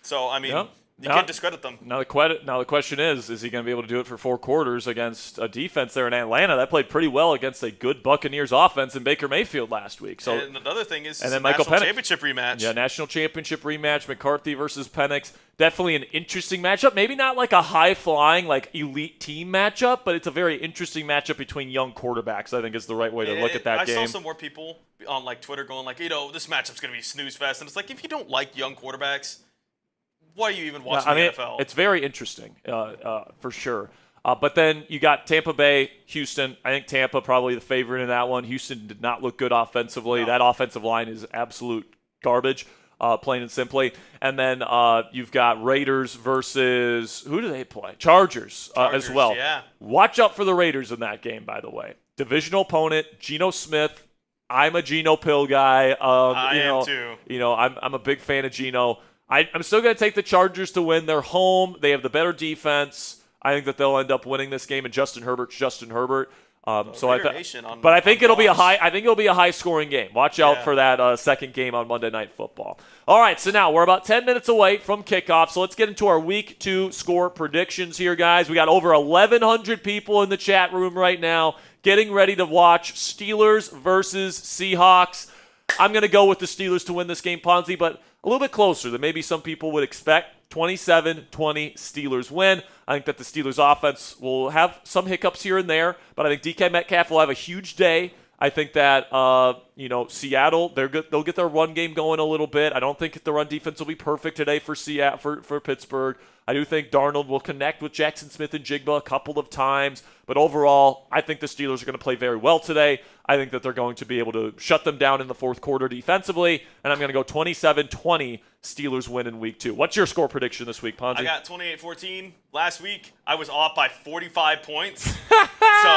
So, I mean, you can't discredit them. Now the question is he going to be able to do it for 4 quarters against a defense there in Atlanta that played pretty well against a good Buccaneers offense in Baker Mayfield last week? So, and another thing is and then National Penix. Championship rematch. Yeah, National Championship rematch, McCarthy versus Penix. Definitely an interesting matchup. Maybe not like a high-flying, like elite team matchup, but it's a very interesting matchup between young quarterbacks, I think is the right way to look at that game. I saw some more people on Twitter going this matchup's going to be snooze fest. And it's like, if you don't like young quarterbacks, why are you even watching the NFL? It's very interesting, for sure. But then you got Tampa Bay, Houston. I think Tampa probably the favorite in that one. Houston did not look good offensively. No. That offensive line is absolute garbage, plain and simply. And then you've got Raiders versus, who do they play? Chargers as well. Yeah. Watch out for the Raiders in that game, by the way. Divisional opponent, Geno Smith. I'm a Geno Pill guy. I am too. I'm a big fan of Geno. I'm still going to take the Chargers to win. They're home. They have the better defense. I think that they'll end up winning this game. And Justin Herbert's Justin Herbert. But I think it'll be a high. I think it'll be a high-scoring game. Watch out for that second game on Monday Night Football. All right, so now we're about 10 minutes away from kickoff. So let's get into our Week 2 score predictions here, guys. We got over 1,100 people in the chat room right now, getting ready to watch Steelers versus Seahawks. I'm going to go with the Steelers to win this game, Ponzi, but a little bit closer than maybe some people would expect. 27-20 Steelers win. I think that the Steelers offense will have some hiccups here and there, but I think DK Metcalf will have a huge day. I think that Seattle, they'll get their run game going a little bit. I don't think the run defense will be perfect today for Pittsburgh. I do think Darnold will connect with Jackson Smith and Jigba a couple of times, but overall, I think the Steelers are going to play very well today. I think that they're going to be able to shut them down in the fourth quarter defensively, and I'm going to go 27-20 Steelers win in Week 2. What's your score prediction this week, Ponzi? I got 28-14. Last week, I was off by 45 points, so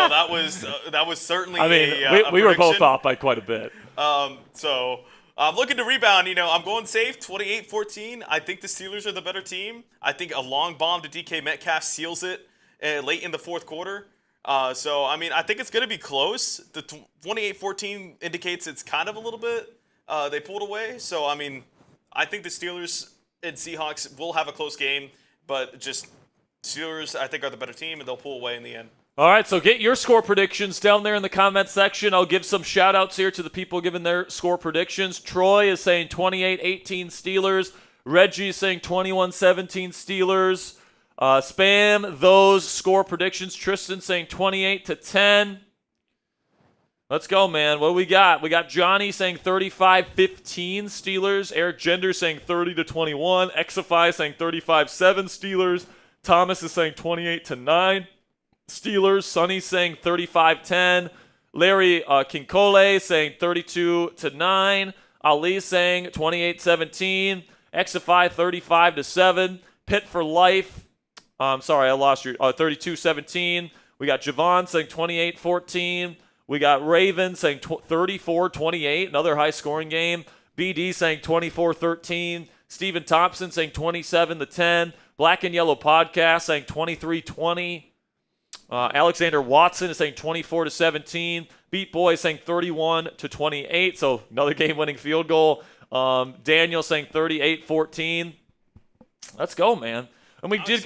that was certainly we were both off by quite a bit. So I'm looking to rebound. I'm going safe, 28-14. I think the Steelers are the better team. I think a long bomb to DK Metcalf seals it late in the fourth quarter. I think it's going to be close. The 28-14 indicates it's kind of a little bit they pulled away. So, I think the Steelers and Seahawks will have a close game. but just Steelers, I think, are the better team, and they'll pull away in the end. All right, so get your score predictions down there in the comment section. I'll give some shout-outs here to the people giving their score predictions. Troy is saying 28-18 Steelers. Reggie is saying 21-17 Steelers. Spam those score predictions. Tristan saying 28-10. Let's go, man. What do we got? We got Johnny saying 35-15 Steelers. Eric Gender saying 30-21. Exify saying 35-7 Steelers. Thomas is saying 28-9 Steelers. Sonny saying 35-10. Larry Kinkole saying 32-9. Ali saying 28-17. Exify 35-7. Pit for life. Sorry, I lost your 32-17. We got Javon saying 28-14. We got Raven saying 34-28, another high-scoring game. BD saying 24-13. Stephen Thompson saying 27-10. Black and Yellow Podcast saying 23-20. Alexander Watson is saying 24-17. Beat Boy saying 31-28, so another game-winning field goal. Daniel saying 38-14. Let's go, man. And we did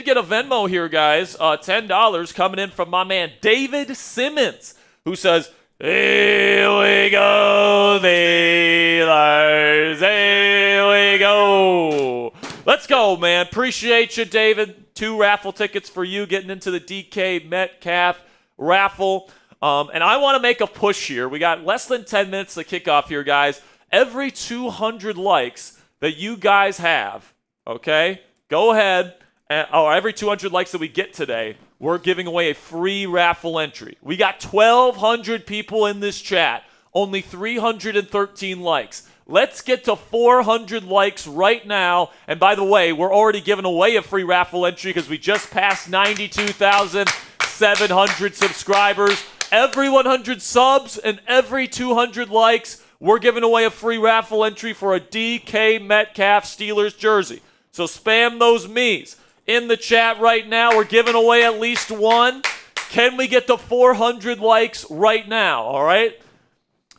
get a Venmo here, guys. $10 coming in from my man David Simmons, who says, "Here we go, Steelers. Here we go." Let's go, man. Appreciate you, David. 2 raffle tickets for you getting into the DK Metcalf raffle. And I want to make a push here. We got less than 10 minutes to kick off here, guys. Every 200 likes that you guys have, okay, go ahead, or every 200 likes that we get today, we're giving away a free raffle entry. We got 1,200 people in this chat, only 313 likes. Let's get to 400 likes right now. And by the way, we're already giving away a free raffle entry because we just passed 92,700 subscribers. Every 100 subs and every 200 likes, we're giving away a free raffle entry for a DK Metcalf Steelers jersey. So spam those me's. In the chat right now, we're giving away at least one. Can we get to 400 likes right now, all right?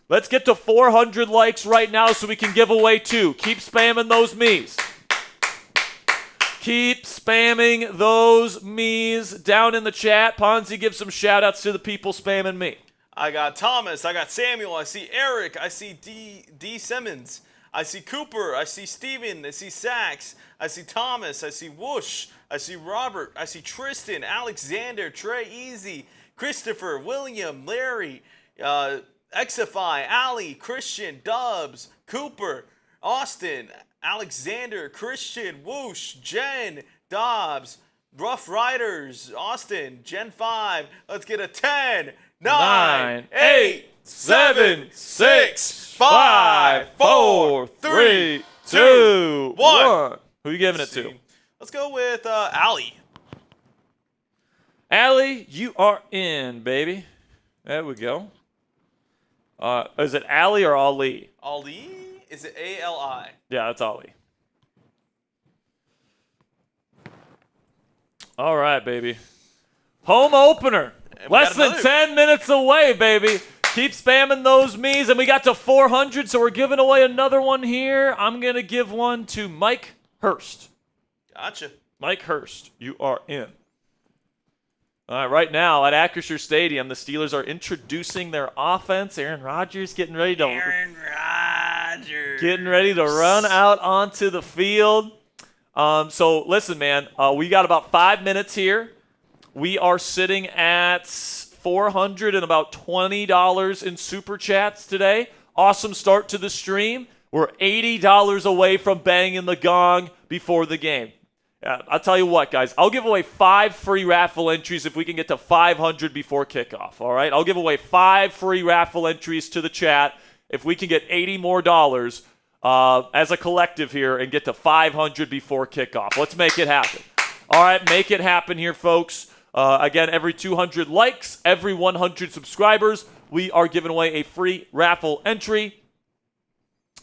Let's get to 400 likes right now so we can give away 2. Keep spamming those me's. Keep spamming those me's down in the chat. Ponzi, give some shout-outs to the people spamming me. I got Thomas. I got Samuel. I see Eric. I see D. Simmons. I see Cooper. I see Steven. I see Sax. I see Thomas. I see Whoosh. I see Robert. I see Tristan, Alexander, Trey Easy, Christopher, William, Larry, Exify, Ali, Christian, Dubs, Cooper, Austin, Alexander, Christian, Whoosh, Jen, Dobbs, Rough Riders, Austin, Gen 5. Let's get a 10, 9, 8, 7, 6, 5, 4, 3, 2, 1. Who are you giving it to? Let's go with Ali. Ali, you are in, baby. There we go. Is it Ali or Ali? Ali? Is it A-L-I? Yeah, that's Ali. All right, baby. Home opener. Less than 10 minutes away, baby. Keep spamming those me's, and we got to 400, so we're giving away another one here. I'm going to give one to Mike Hurst. Gotcha. Mike Hurst, you are in. All right, right now at Acrisure Stadium, the Steelers are introducing their offense. Aaron Rodgers getting ready to run out onto the field. So listen, man, we got about 5 minutes here. We are sitting at $400 and about $20 in super chats today. Awesome start to the stream. We're $80 away from banging the gong before the game. I'll tell you what, guys. I'll give away 5 free raffle entries if we can get to 500 before kickoff, all right? I'll give away 5 free raffle entries to the chat if we can get $80 more as a collective here and get to 500 before kickoff. Let's make it happen. All right, make it happen here, folks. Again, every 200 likes, every 100 subscribers, we are giving away a free raffle entry.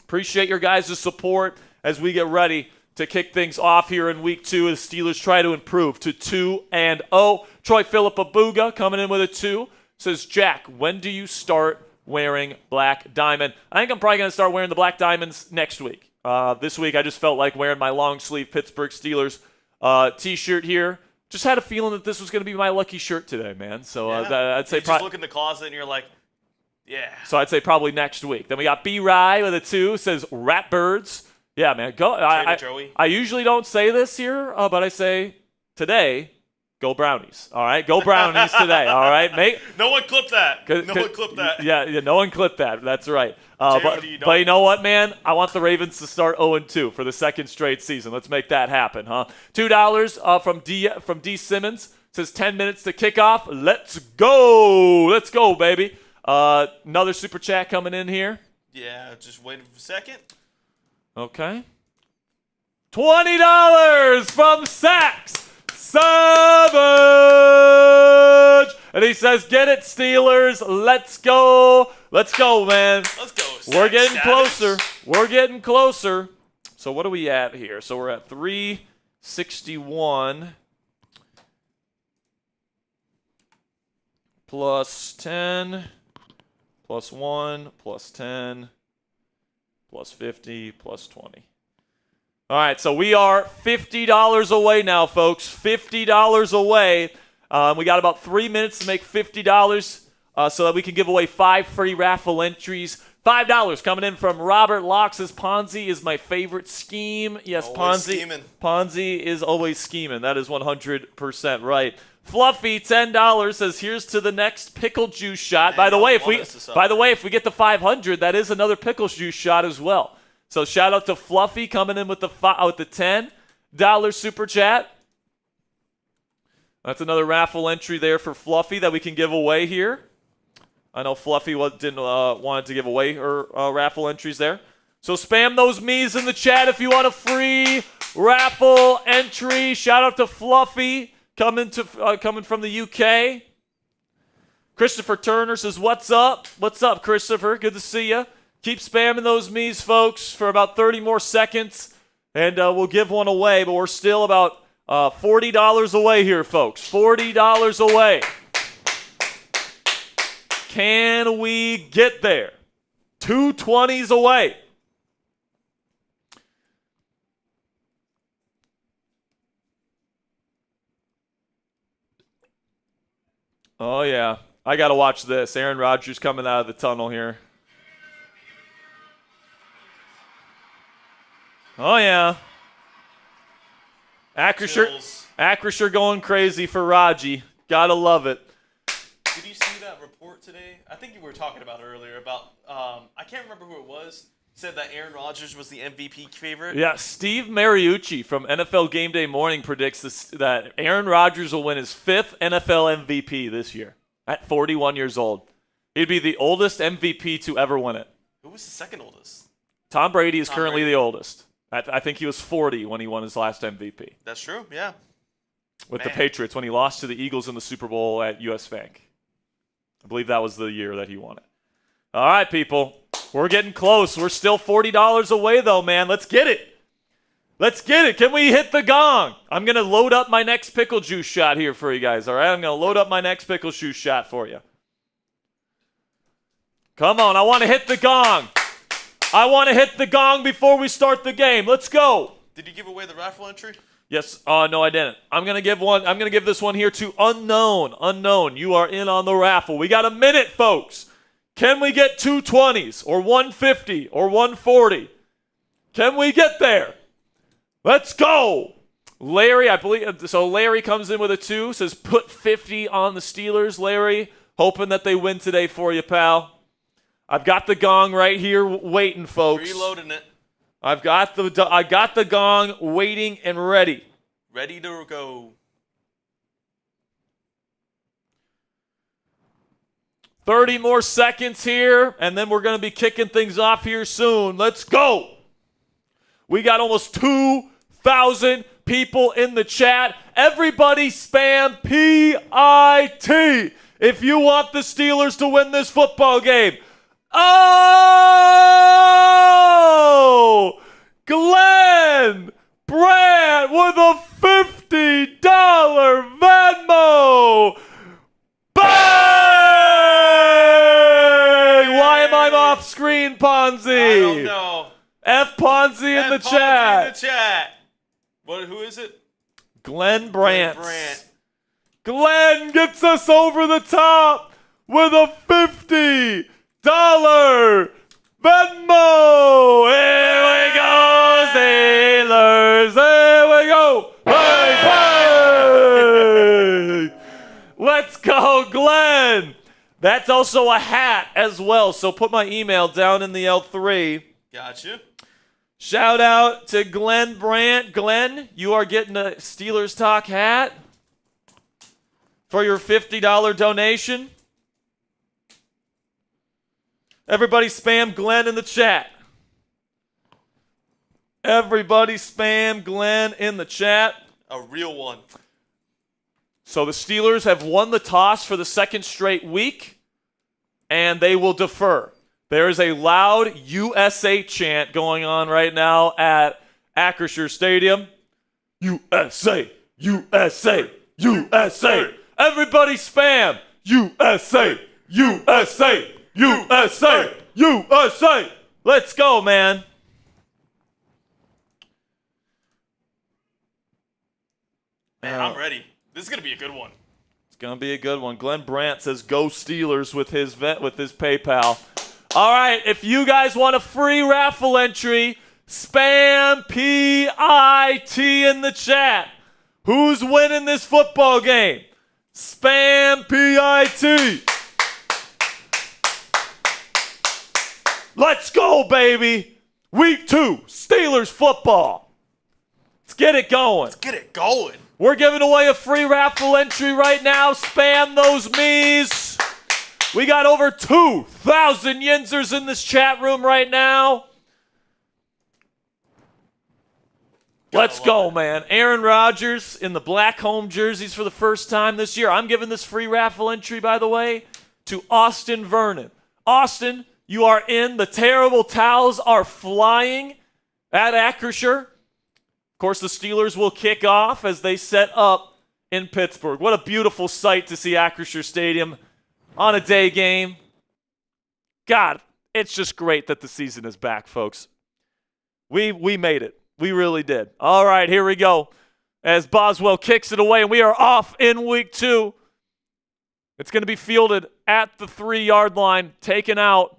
Appreciate your guys' support as we get ready to kick things off here in week 2 as Steelers try to improve to 2-0. Troy Philippa Booga coming in with a 2. Says, Jack, when do you start wearing black diamond? I think I'm probably going to start wearing the black diamonds next week. This week I just felt like wearing my long sleeve Pittsburgh Steelers T-shirt here. Just had a feeling that this was going to be my lucky shirt today, man. So I'd say you just look in the closet and you're like, yeah. So I'd say probably next week. Then we got B. Rye with a 2. Says Ratbirds. Yeah, man. Go. I usually don't say this here, but I say today, go Brownies. All right, go Brownies today. All right, mate. No one clipped that. No one clipped that. Yeah, no one clipped that. That's right. But you know what, man? I want the Ravens to start 0-2 for the second straight season. Let's make that happen, huh? $2 from D. Simmons. Says 10 minutes to kickoff. Let's go. Let's go, baby. Another super chat coming in here. Yeah, just waiting for a second. Okay. $20 from Sachs Savage. And he says, get it, Steelers. Let's go. Let's go, man. Let's go. We're getting closer. We're getting closer. So what are we at here? So we're at 361 plus 10 plus 1 plus 10 plus 50 plus 20. All right, so we are $50 away now, folks. $50 away. We got about 3 minutes to make $50 so that we can give away 5 free raffle entries. $5 coming in from Robert Locke. Says Ponzi is my favorite scheme. Yes, always Ponzi. Scheming. Ponzi is always scheming. That is 100% right. Fluffy, $10 says, "Here's to the next pickle juice shot." By the way, if we get the 500, that is another pickle juice shot as well. So shout out to Fluffy coming in with the $10 super chat. That's another raffle entry there for Fluffy that we can give away here. I know Fluffy didn't wanted to give away her raffle entries there. So spam those me's in the chat if you want a free raffle entry. Shout out to Fluffy coming from the UK. Christopher Turner says, "What's up? What's up, Christopher? Good to see you." Keep spamming those me's, folks, for about 30 more seconds, and we'll give one away. But we're still about $40 away here, folks. $40 away. Can we get there? 220s away. Oh, yeah. I got to watch this. Aaron Rodgers coming out of the tunnel here. Oh, yeah. Acrisure going crazy for Raji. Gotta love it. Did you see that report today? I think you were talking about it earlier about, I can't remember who it was, said that Aaron Rodgers was the MVP favorite. Yeah, Steve Mariucci from NFL Game Day Morning predicts that Aaron Rodgers will win his 5th NFL MVP this year at 41 years old. He'd be the oldest MVP to ever win it. Who was the second oldest? Tom Brady is currently the oldest. I think he was 40 when he won his last MVP. That's true, yeah. With the Patriots when he lost to the Eagles in the Super Bowl at US Bank. I believe that was the year that he won it. All right, people. We're getting close. We're still $40 away, though, man. Let's get it. Let's get it. Can we hit the gong? I'm going to load up my next pickle juice shot here for you guys, all right? I'm going to load up my next pickle juice shot for you. Come on. I want to hit the gong. I want to hit the gong before we start the game. Let's go. Did you give away the raffle entry? Yes. No, I didn't. I'm going to give this one here to Unknown. Unknown, you are in on the raffle. We got a minute, folks. Can we get 220s or 150 or 140? Can we get there? Let's go. Larry, I believe, so Larry comes in with a 2, says put 50 on the Steelers. Larry, hoping that they win today for you, pal. I've got the gong right here waiting, folks. Reloading it. I got the gong waiting and ready. Ready to go. 30 more seconds here, and then we're going to be kicking things off here soon. Let's go. We got almost 2,000 people in the chat. Everybody spam PIT if you want the Steelers to win this football game. Oh! Glenn Brandt with a $50 Venmo. Bang! Why am I off screen, Ponzi? I don't know. F Ponzi in the chat. Who is it? Glenn Brandt. Brandt. Glenn gets us over the top with a $50 Venmo. Here we go, Steelers. Here we go. Hey, hey. Let's go, Glenn. That's also a hat as well, so put my email down in the L3. Gotcha. Shout out to Glenn Brandt. Glenn, you are getting a Steelers Talk hat for your $50 donation. Everybody spam Glenn in the chat. Everybody spam Glenn in the chat. A real one. So the Steelers have won the toss for the second straight week, and they will defer. There is a loud USA chant going on right now at Acrisure Stadium. USA, USA, USA. Everybody spam. USA, USA, USA, USA. Let's go, man. Man, I'm ready. This is going to be a good one. It's going to be a good one. Glenn Brandt says go Steelers with his PayPal. All right, if you guys want a free raffle entry, spam PIT in the chat. Who's winning this football game? Spam PIT. Let's go, baby. Week 2, Steelers football. Let's get it going. Let's get it going. We're giving away a free raffle entry right now. Spam those me's. We got over 2,000 Yinzers in this chat room right now. Let's go, man. Aaron Rodgers in the black home jerseys for the first time this year. I'm giving this free raffle entry, by the way, to Austin Vernon. Austin, you are in. The terrible towels are flying at Acrisure. Of course, the Steelers will kick off as they set up in Pittsburgh. What a beautiful sight to see Acrisure Stadium on a day game. God, it's just great that the season is back, folks. We made it. We really did. All right, here we go. As Boswell kicks it away, and we are off in week 2. It's going to be fielded at the 3-yard line, taken out.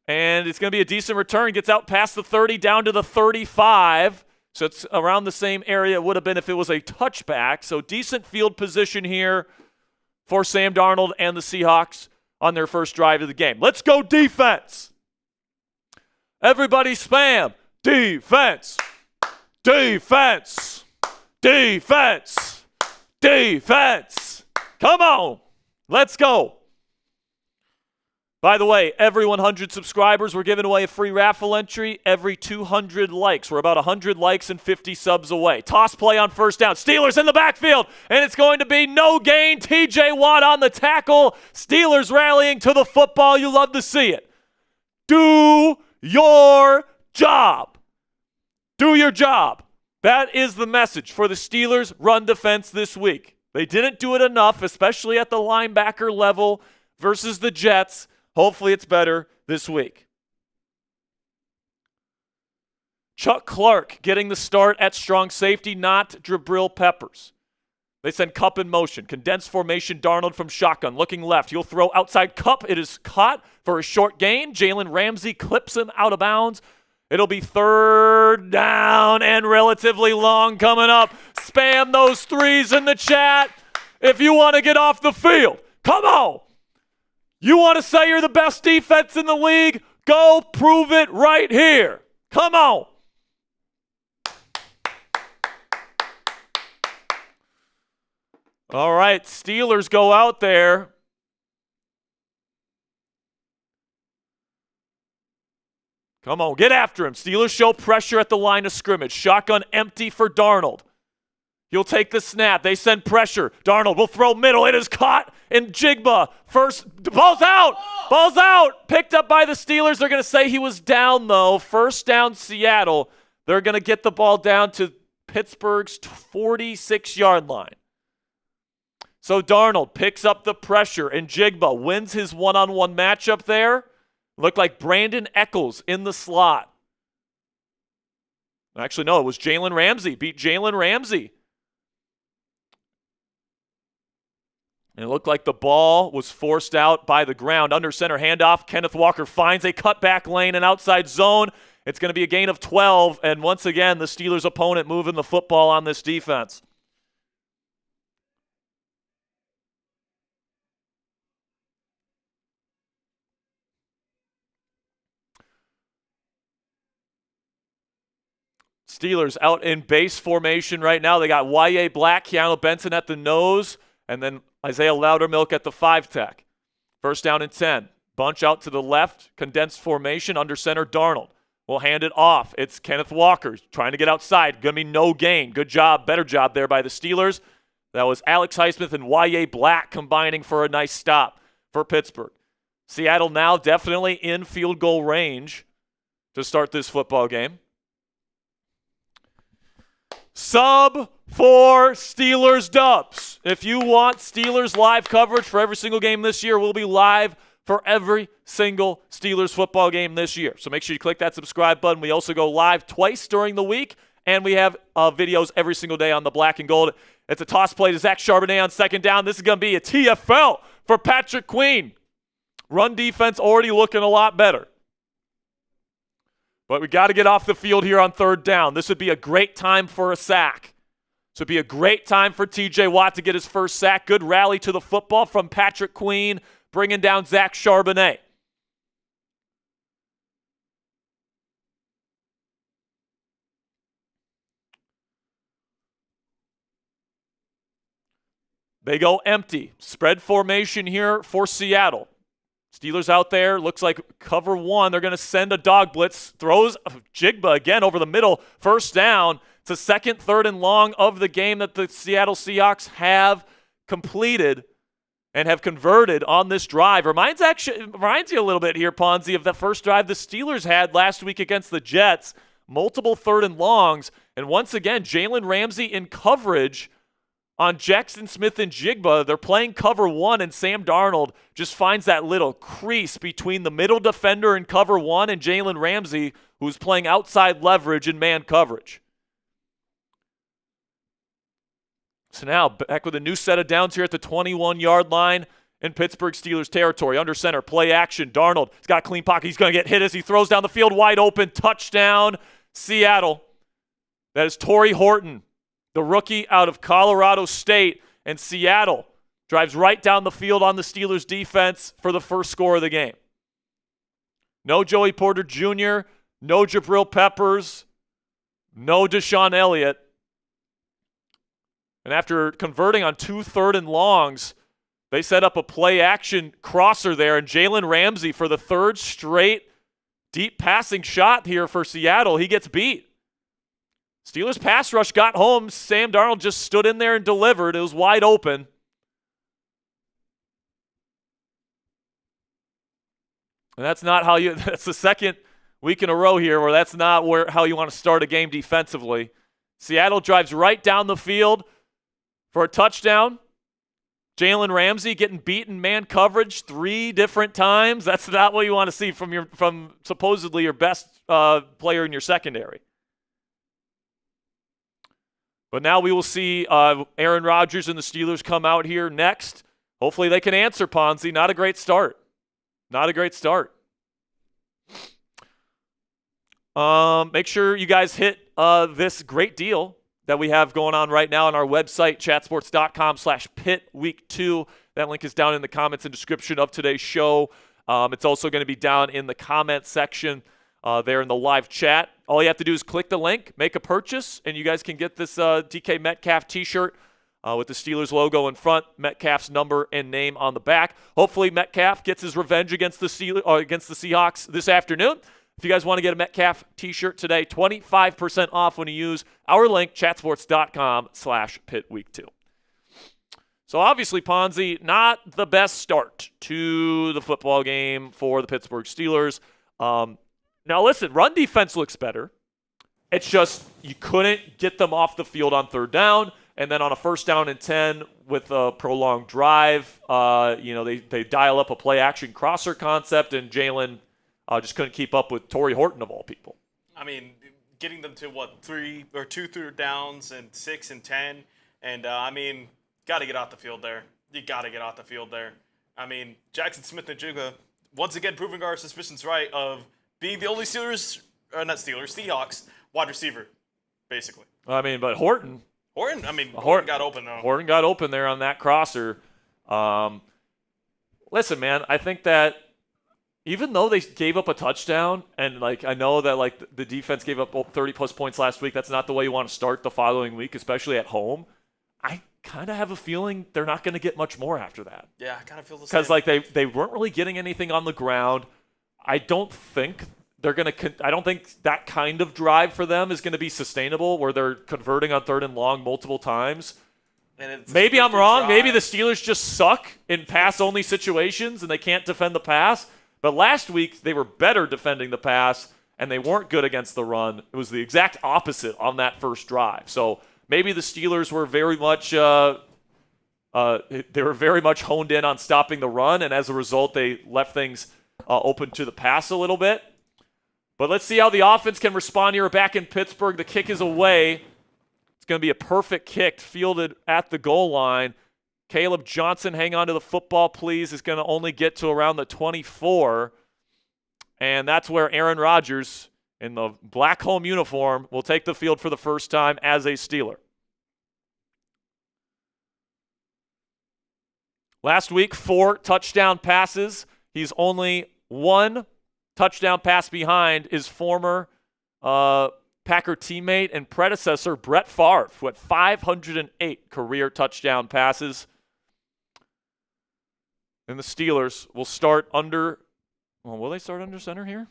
And it's going to be a decent return. Gets out past the 30, down to the 35. So it's around the same area it would have been if it was a touchback. So decent field position here for Sam Darnold and the Seahawks on their first drive of the game. Let's go defense. Everybody spam. Defense. Defense. Defense. Defense. Come on. Let's go. By the way, every 100 subscribers, we're giving away a free raffle entry every 200 likes. We're about 100 likes and 50 subs away. Toss play on first down. Steelers in the backfield, and it's going to be no gain. TJ Watt on the tackle. Steelers rallying to the football. You love to see it. Do your job. Do your job. That is the message for the Steelers' run defense this week. They didn't do it enough, especially at the linebacker level versus the Jets. Hopefully it's better this week. Chuck Clark getting the start at strong safety, not Jabril Peppers. They send Kupp in motion. Condensed formation, Darnold from shotgun. Looking left. He'll throw outside Kupp. It is caught for a short gain. Jalen Ramsey clips him out of bounds. It'll be 3rd down and relatively long coming up. Spam those 3s in the chat if you want to get off the field. Come on. You want to say you're the best defense in the league? Go prove it right here. Come on. All right, Steelers go out there. Come on, get after him. Steelers show pressure at the line of scrimmage. Shotgun empty for Darnold. He'll take the snap. They send pressure. Darnold will throw middle. It is caught in Jigba. First, ball's out. Ball's out. Picked up by the Steelers. They're going to say he was down, though. First down, Seattle. They're going to get the ball down to Pittsburgh's 46-yard line. So Darnold picks up the pressure, and Jigba wins his one-on-one matchup there. Looked like Brandon Eccles in the slot. Actually, no, it was Jalen Ramsey. Beat Jalen Ramsey And it looked like the ball was forced out by the ground. Under center handoff, Kenneth Walker finds a cutback lane and outside zone. It's going to be a gain of 12, and once again, the Steelers' opponent moving the football on this defense. Steelers out in base formation right now. They got Y.A. Black, Keanu Benson at the nose, and then Isaiah Loudermilk at the 5-tech. First down and 10. Bunch out to the left, condensed formation, under center Darnold. Will hand it off. It's Kenneth Walker trying to get outside. Going to be no gain. Good job, better job there by the Steelers. That was Alex Highsmith and Y.A. Black combining for a nice stop for Pittsburgh. Seattle now definitely in field goal range to start this football game. Sub 4 Steelers dubs. If you want Steelers live coverage for every single game this year, we'll be live for every single Steelers football game this year. So make sure you click that subscribe button. We also go live twice during the week, and we have videos every single day on the black and gold. It's a toss play to Zach Charbonnet on second down. This is going to be a TFL for Patrick Queen. Run defense already looking a lot better. But we got to get off the field here on third down. This would be a great time for a sack. This would be a great time for TJ Watt to get his first sack. Good rally to the football from Patrick Queen, bringing down Zach Charbonnet. They go empty. Spread formation here for Seattle. Steelers out there, looks like cover one. They're going to send a dog blitz. Throws Jigba again over the middle. First down. It's a second, third, and long of the game that the Seattle Seahawks have completed and have converted on this drive. Reminds you a little bit here, Ponzi, of the first drive the Steelers had last week against the Jets. Multiple third and longs. And once again, Jalen Ramsey in coverage on Jackson Smith and Jigba. They're playing cover one, and Sam Darnold just finds that little crease between the middle defender in cover one and Jalen Ramsey, who's playing outside leverage in man coverage. So now back with a new set of downs here at the 21-yard line in Pittsburgh Steelers territory. Under center, play action. Darnold, he's got a clean pocket. He's going to get hit as he throws down the field wide open. Touchdown, Seattle. That is Torrey Horton, the rookie out of Colorado State, and Seattle drives right down the field on the Steelers defense for the first score of the game. No Joey Porter Jr., no Jabril Peppers, no Deshaun Elliott. And after converting on 2 third and longs, they set up a play action crosser there, and Jalen Ramsey for the third straight deep passing shot here for Seattle. He gets beat. Steelers pass rush got home. Sam Darnold just stood in there and delivered. It was wide open. And that's the second week in a row here where that's not how you want to start a game defensively. Seattle drives right down the field for a touchdown. Jalen Ramsey getting beaten man coverage 3 different times. That's not what you want to see from supposedly your best player in your secondary. But now we will see Aaron Rodgers and the Steelers come out here next. Hopefully they can answer, Ponzi. Not a great start. Not a great start. Make sure you guys hit this great deal that we have going on right now on our website, chatsports.com/Pitt Week 2. That link is down in the comments and description of today's show. It's also going to be down in the comment section there in the live chat. All you have to do is click the link, make a purchase, and you guys can get this DK Metcalf t-shirt with the Steelers logo in front, Metcalf's number and name on the back. Hopefully Metcalf gets his revenge against the Seahawks this afternoon. If you guys want to get a Metcalf t-shirt today, 25% off when you use our link, chatsports.com/Pitt Week 2. So obviously, Ponzi, not the best start to the football game for the Pittsburgh Steelers. Now listen, run defense looks better. It's just you couldn't get them off the field on third down, and then on a first down and 10 with a prolonged drive, they dial up a play action crosser concept, and Jalen just couldn't keep up with Torrey Horton of all people. I mean, getting them to 3 or 2 third downs and 6 and 10, and got to get off the field there. You got to get off the field there. I mean, Jackson Smith-Njigba, once again proving our suspicions right of being the only Seahawks wide receiver, basically. I mean, but Horton got open, though. Horton got open there on that crosser. Listen, man, I think that even though they gave up a touchdown, and I know that the defense gave up 30-plus points last week, that's not the way you want to start the following week, especially at home. I kind of have a feeling they're not going to get much more after that. Yeah, I kind of feel the same. Because they weren't really getting anything on the ground. I don't think they're going to. I don't think that kind of drive for them is going to be sustainable, where they're converting on 3rd and long multiple times. Maybe I'm wrong. Drive. Maybe the Steelers just suck in pass-only situations and they can't defend the pass. But last week they were better defending the pass and they weren't good against the run. It was the exact opposite on that first drive. So maybe the Steelers were very much honed in on stopping the run, and as a result, they left things open to the pass a little bit. But let's see how the offense can respond here back in Pittsburgh. The kick is away. It's going to be a perfect kick fielded at the goal line. Caleb Johnson, hang on to the football, please, is going to only get to around the 24. And that's where Aaron Rodgers, in the black home uniform, will take the field for the first time as a Steeler. Last week, 4 touchdown passes. He's only 1 touchdown pass behind his former Packer teammate and predecessor, Brett Favre, who had 508 career touchdown passes. And the Steelers will start under, well, will they start under center here?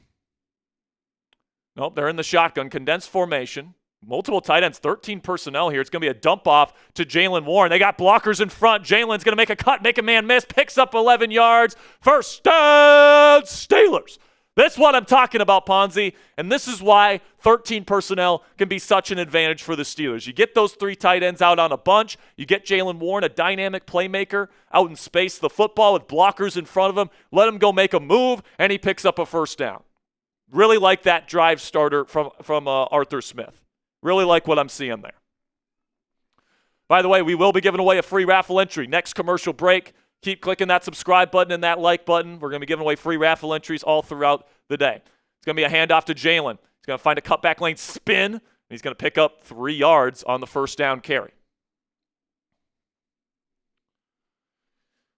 Nope, they're in the shotgun, condensed formation. Multiple tight ends, 13 personnel here. It's going to be a dump off to Jalen Warren. They got blockers in front. Jalen's going to make a cut, make a man miss, picks up 11 yards. First down, Steelers. That's what I'm talking about, Ponzi. And this is why 13 personnel can be such an advantage for the Steelers. You get those 3 tight ends out on a bunch. You get Jalen Warren, a dynamic playmaker, out in space, the football with blockers in front of him. Let him go make a move, and he picks up a first down. Really like that drive starter from Arthur Smith. Really like what I'm seeing there. By the way, we will be giving away a free raffle entry. Next commercial break. Keep clicking that subscribe button and that like button. We're going to be giving away free raffle entries all throughout the day. It's going to be a handoff to Jalen. He's going to find a cutback lane spin, and he's going to pick up 3 yards on the first down carry.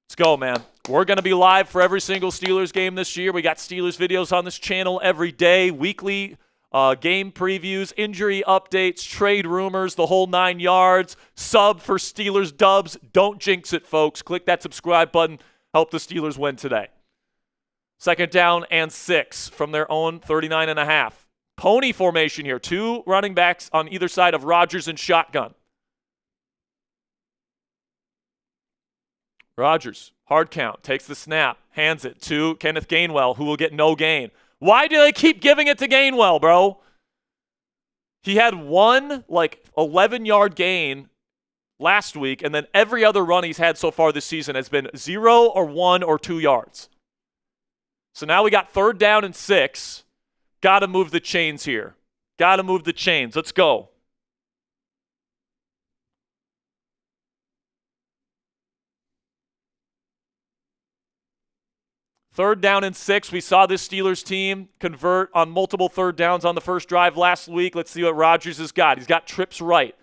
Let's go, man. We're going to be live for every single Steelers game this year. We got Steelers videos on this channel every day, weekly game previews, injury updates, trade rumors, the whole 9 yards. Sub for Steelers dubs. Don't jinx it, folks. Click that subscribe button. Help the Steelers win today. 2nd down and 6 from their own 39.5. Pony formation here. 2 running backs on either side of Rodgers and shotgun. Rodgers, hard count, takes the snap, hands it to Kenneth Gainwell, who will get no gain. Why do they keep giving it to Gainwell, bro? He had 1 11-yard gain last week, and then every other run he's had so far this season has been 0 or 1 or 2 yards. So now we got 3rd down and 6. Got to move the chains here. Got to move the chains. Let's go. Third down and 6. We saw this Steelers team convert on multiple 3rd downs on the first drive last week. Let's see what Rodgers has got. He's got trips right.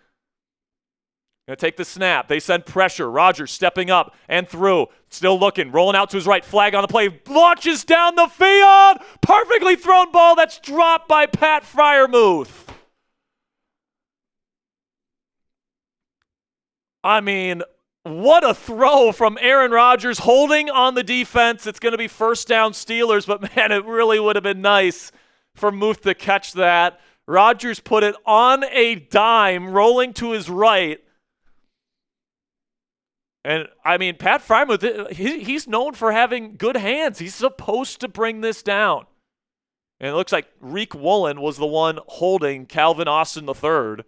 Going to take the snap. They send pressure. Rodgers stepping up and through. Still looking. Rolling out to his right. Flag on the play. Launches down the field. Perfectly thrown ball that's dropped by Pat Freiermuth. I mean, what a throw from Aaron Rodgers, holding on the defense. It's going to be 1st down Steelers, but man, it really would have been nice for Muth to catch that. Rodgers put it on a dime, rolling to his right. And, I mean, Pat Freiermuth, he's known for having good hands. He's supposed to bring this down. And it looks like Reek Woolen was the one holding Calvin Austin III.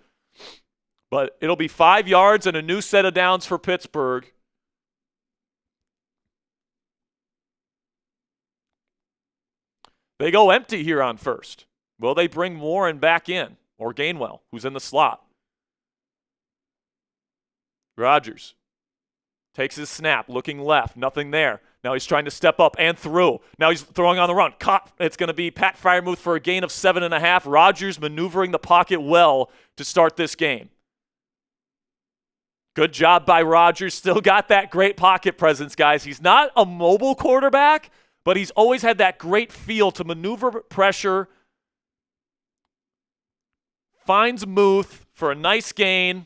But it'll be 5 yards and a new set of downs for Pittsburgh. They go empty here on 1st. Will they bring Warren back in? Or Gainwell, who's in the slot? Rodgers Takes his snap, looking left, nothing there. Now he's trying to step up and through. Now he's throwing on the run. Caught. It's going to be Pat Freiermuth for a gain of 7.5. Rodgers maneuvering the pocket well to start this game. Good job by Rodgers. Still got that great pocket presence, guys. He's not a mobile quarterback, but he's always had that great feel to maneuver pressure. Finds Muth for a nice gain.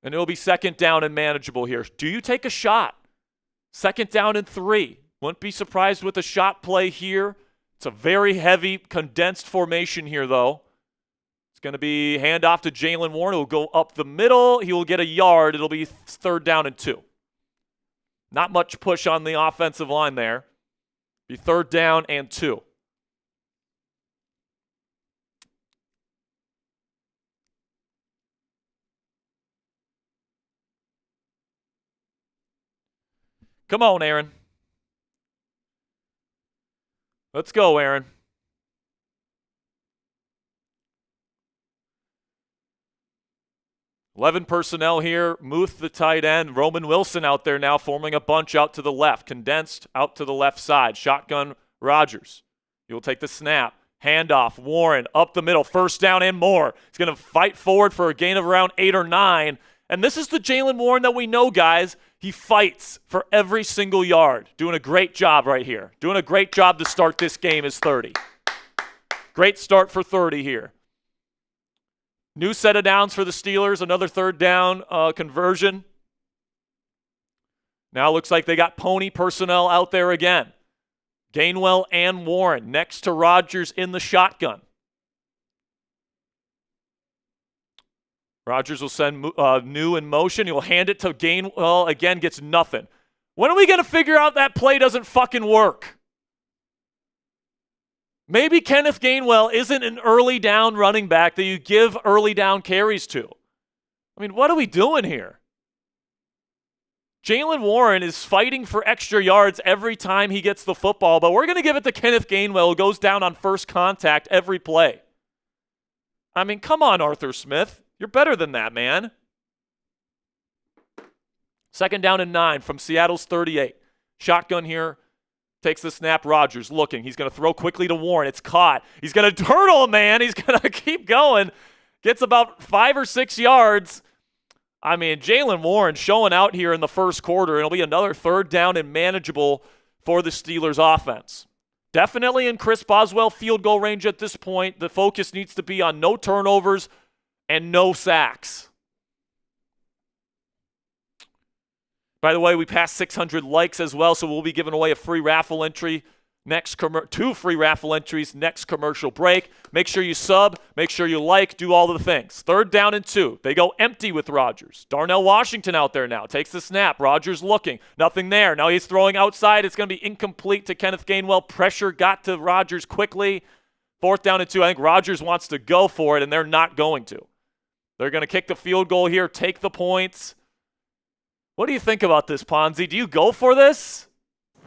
And it'll be second down and manageable here. Do you take a shot? Second down and 3. Wouldn't be surprised with a shot play here. It's a very heavy, condensed formation here, though. It's going to be handoff to Jalen Warren. He'll go up the middle. He will get a yard. It'll be third down and 2. Not much push on the offensive line there. Be third down and 2. Come on, Aaron. Let's go, Aaron. Eleven personnel here. Muth, the tight end. Roman Wilson out there now forming a bunch out to the left. Condensed out to the left side. Shotgun Rodgers. He will take the snap. Handoff. Warren up the middle. First down and more. He's going to fight forward for a gain of around 8 or 9. And this is the Jalen Warren that we know, guys. He fights for every single yard. Doing a great job right here. Doing a great job to start this game is 30. Great start for 30 here. New set of downs for the Steelers. Another third down conversion. Now looks like they got pony personnel out there again. Gainwell and Warren next to Rodgers in the shotgun. Rodgers will send New in motion. He'll hand it to Gainwell. Again, gets nothing. When are we going to figure out that play doesn't fucking work? Maybe Kenneth Gainwell isn't an early down running back that you give early down carries to. I mean, what are we doing here? Jalen Warren is fighting for extra yards every time he gets the football, but we're going to give it to Kenneth Gainwell, who goes down on first contact every play. I mean, come on, Arthur Smith. You're better than that, man. Second down and 9 from Seattle's 38. Shotgun here. Takes the snap. Rodgers looking. He's going to throw quickly to Warren. It's caught. He's going to hurdle a man. He's going to keep going. Gets about 5 or 6 yards. I mean, Jalen Warren showing out here in the first quarter. It'll be another third down and manageable for the Steelers offense. Definitely in Chris Boswell field goal range at this point. The focus needs to be on no turnovers and no sacks. By the way, we passed 600 likes as well, so we'll be giving away a free raffle entry. Two free raffle entries next commercial break. Make sure you sub, make sure you like, do all the things. Third down and 2. They go empty with Rodgers. Darnell Washington out there now. Takes the snap. Rodgers looking. Nothing there. Now he's throwing outside. It's going to be incomplete to Kenneth Gainwell. Pressure got to Rodgers quickly. Fourth down and 2. I think Rodgers wants to go for it, and they're not going to. They're going to kick the field goal here, take the points. What do you think about this, Ponzi? Do you go for this?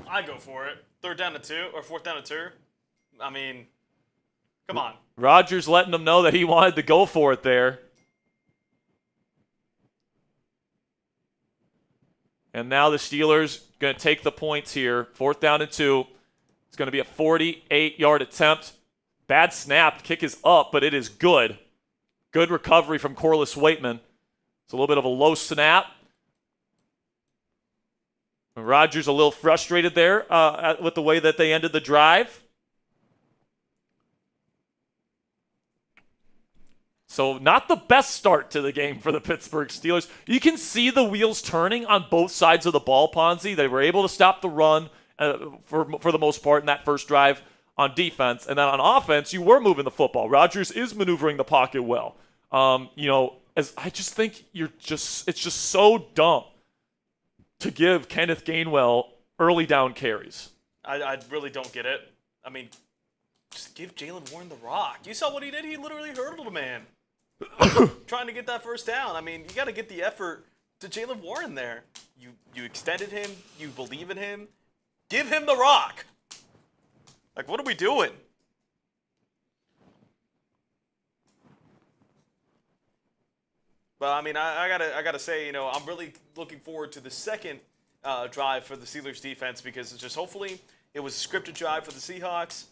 I go for it. Third down to 2 or fourth down to 2. I mean, come on. Rodgers letting them know that he wanted to go for it there. And now the Steelers going to take the points here. Fourth down and 2. It's going to be a 48-yard attempt. Bad snap. Kick is up, but it is good. Good recovery from Corliss Waitman. It's a little bit of a low snap. And Rodgers a little frustrated there with the way that they ended the drive. So not the best start to the game for the Pittsburgh Steelers. You can see the wheels turning on both sides of the ball, Ponzi. They were able to stop the run for the most part in that first drive on defense. And then on offense, you were moving the football. Rodgers is maneuvering the pocket well. As I just think it's just so dumb to give Kenneth Gainwell early down carries. I really don't get it. I mean, just give Jalen Warren the rock. You saw what he did? He literally hurdled a man trying to get that first down. I mean, you got to get the effort to Jalen Warren there. You extended him. You believe in him. Give him the rock. Like, what are we doing? But I mean, I gotta say, I'm really looking forward to the second drive for the Steelers defense because it's just hopefully it was a scripted drive for the Seahawks.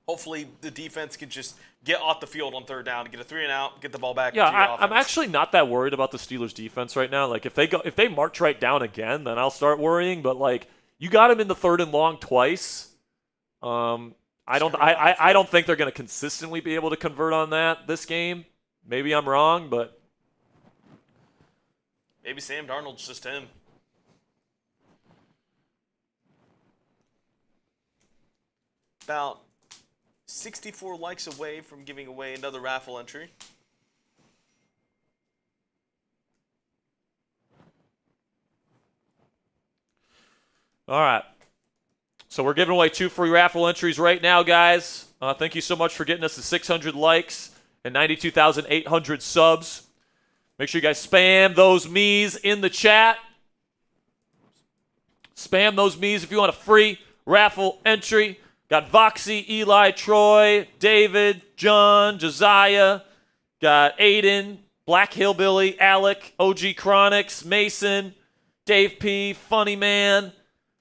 Hopefully the defense can just get off the field on third down, get a 3-and-out, get the ball back. Yeah, to your offense. I'm actually not that worried about the Steelers defense right now. Like if they march right down again, then I'll start worrying. But like you got him in the 3rd and long twice. I don't think they're going to consistently be able to convert on that this game. Maybe I'm wrong, but maybe Sam Darnold's just him. About 64 likes away from giving away another raffle entry. all right. So we're giving away 2 free raffle entries right now, guys. Thank you so much for getting us to 600 likes and 92,800 subs. Make sure you guys spam those me's in the chat. Spam those me's if you want a free raffle entry. Got Voxy, Eli, Troy, David, John, Josiah. Got Aiden, Black Hillbilly, Alec, OG Chronics, Mason, Dave P, Funny Man,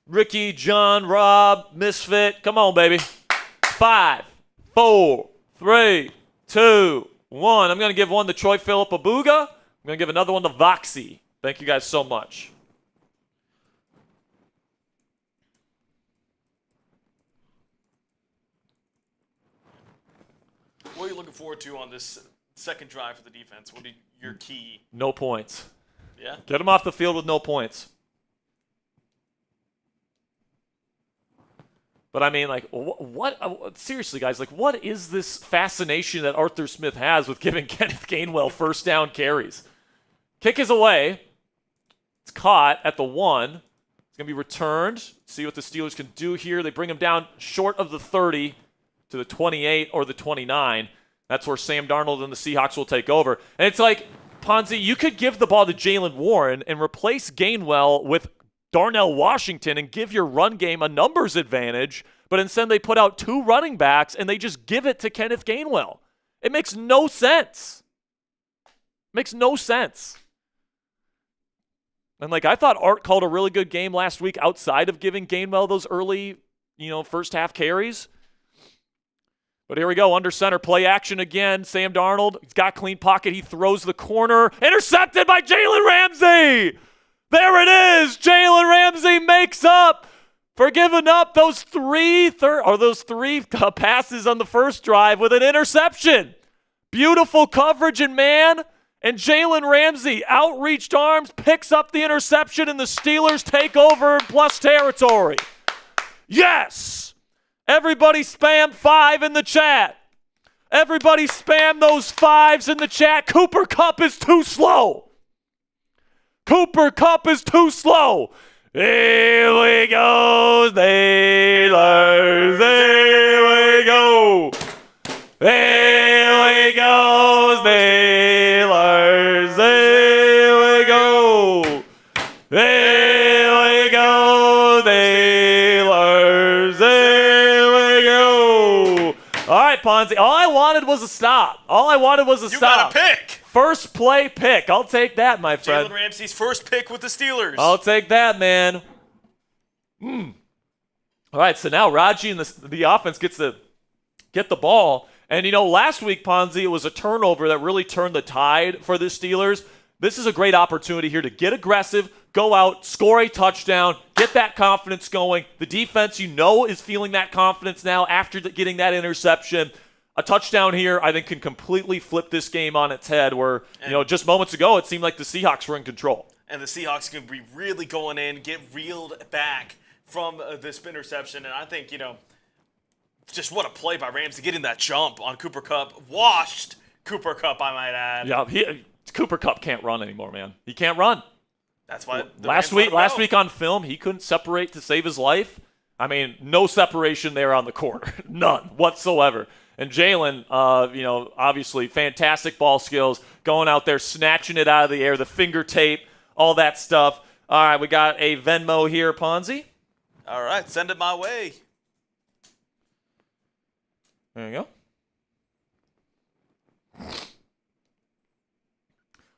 Ricky, John, Rob, Misfit. Come on, baby. 5, 4, 3, 2, 1. I'm going to give one to Troy Phillip Abuga. I'm going to give another one to Voxy. Thank you guys so much. What are you looking forward to on this second drive for the defense? What are your key? No points. Yeah? Get them off the field with no points. But I mean, like, what seriously, guys, like, what is this fascination that Arthur Smith has with giving Kenneth Gainwell first down carries? Kick is away. It's caught at the 1. It's going to be returned. See what the Steelers can do here. They bring him down short of the 30 to the 28 or the 29. That's where Sam Darnold and the Seahawks will take over. And it's like, Ponzi, you could give the ball to Jalen Warren and replace Gainwell with Darnell Washington and give your run game a numbers advantage, but instead they put out 2 running backs and they just give it to Kenneth Gainwell. It makes no sense. Makes no sense. And like I thought Art called a really good game last week outside of giving Gainwell those early, first half carries. But here we go, under center, play action again. Sam Darnold, he's got clean pocket. He throws the corner. Intercepted by Jalen Ramsey. There it is. Jalen Ramsey makes up for giving up those three passes on the first drive with an interception. Beautiful coverage and man. And Jalen Ramsey, outreached arms, picks up the interception, and the Steelers take over in plus territory. Yes! Everybody spam 5 in the chat. Everybody spam those 5s in the chat. Cooper Kupp is too slow. Cooper Kupp is too slow. Here we go, Steelers. Here we go. Here we go, Steelers. Here we go. Here we go, Steelers. Here we go. All right, Ponzi. All I wanted was a stop. You got a pick. First play pick. I'll take that, my friend. Jalen Ramsey's first pick with the Steelers. I'll take that, man. All right, so now Raji and the offense gets to get the ball. And, last week, Ponzi, it was a turnover that really turned the tide for the Steelers. This is a great opportunity here to get aggressive, go out, score a touchdown, get that confidence going. The defense, is feeling that confidence now after getting that interception. A touchdown here, I think, can completely flip this game on its head where, just moments ago, it seemed like the Seahawks were in control. And the Seahawks can be really going in, get reeled back from this interception. And I think, just what a play by Ramsey, getting that jump on Cooper Kupp. Washed Cooper Kupp, I might add. Yeah, Cooper Kupp can't run anymore, man. He can't run. That's why last week on film, he couldn't separate to save his life. I mean, no separation there on the corner. None whatsoever. And Jalen, obviously fantastic ball skills, going out there, snatching it out of the air, the finger tape, all that stuff. All right, we got a Venmo here, Ponzi. All right, send it my way. There you go.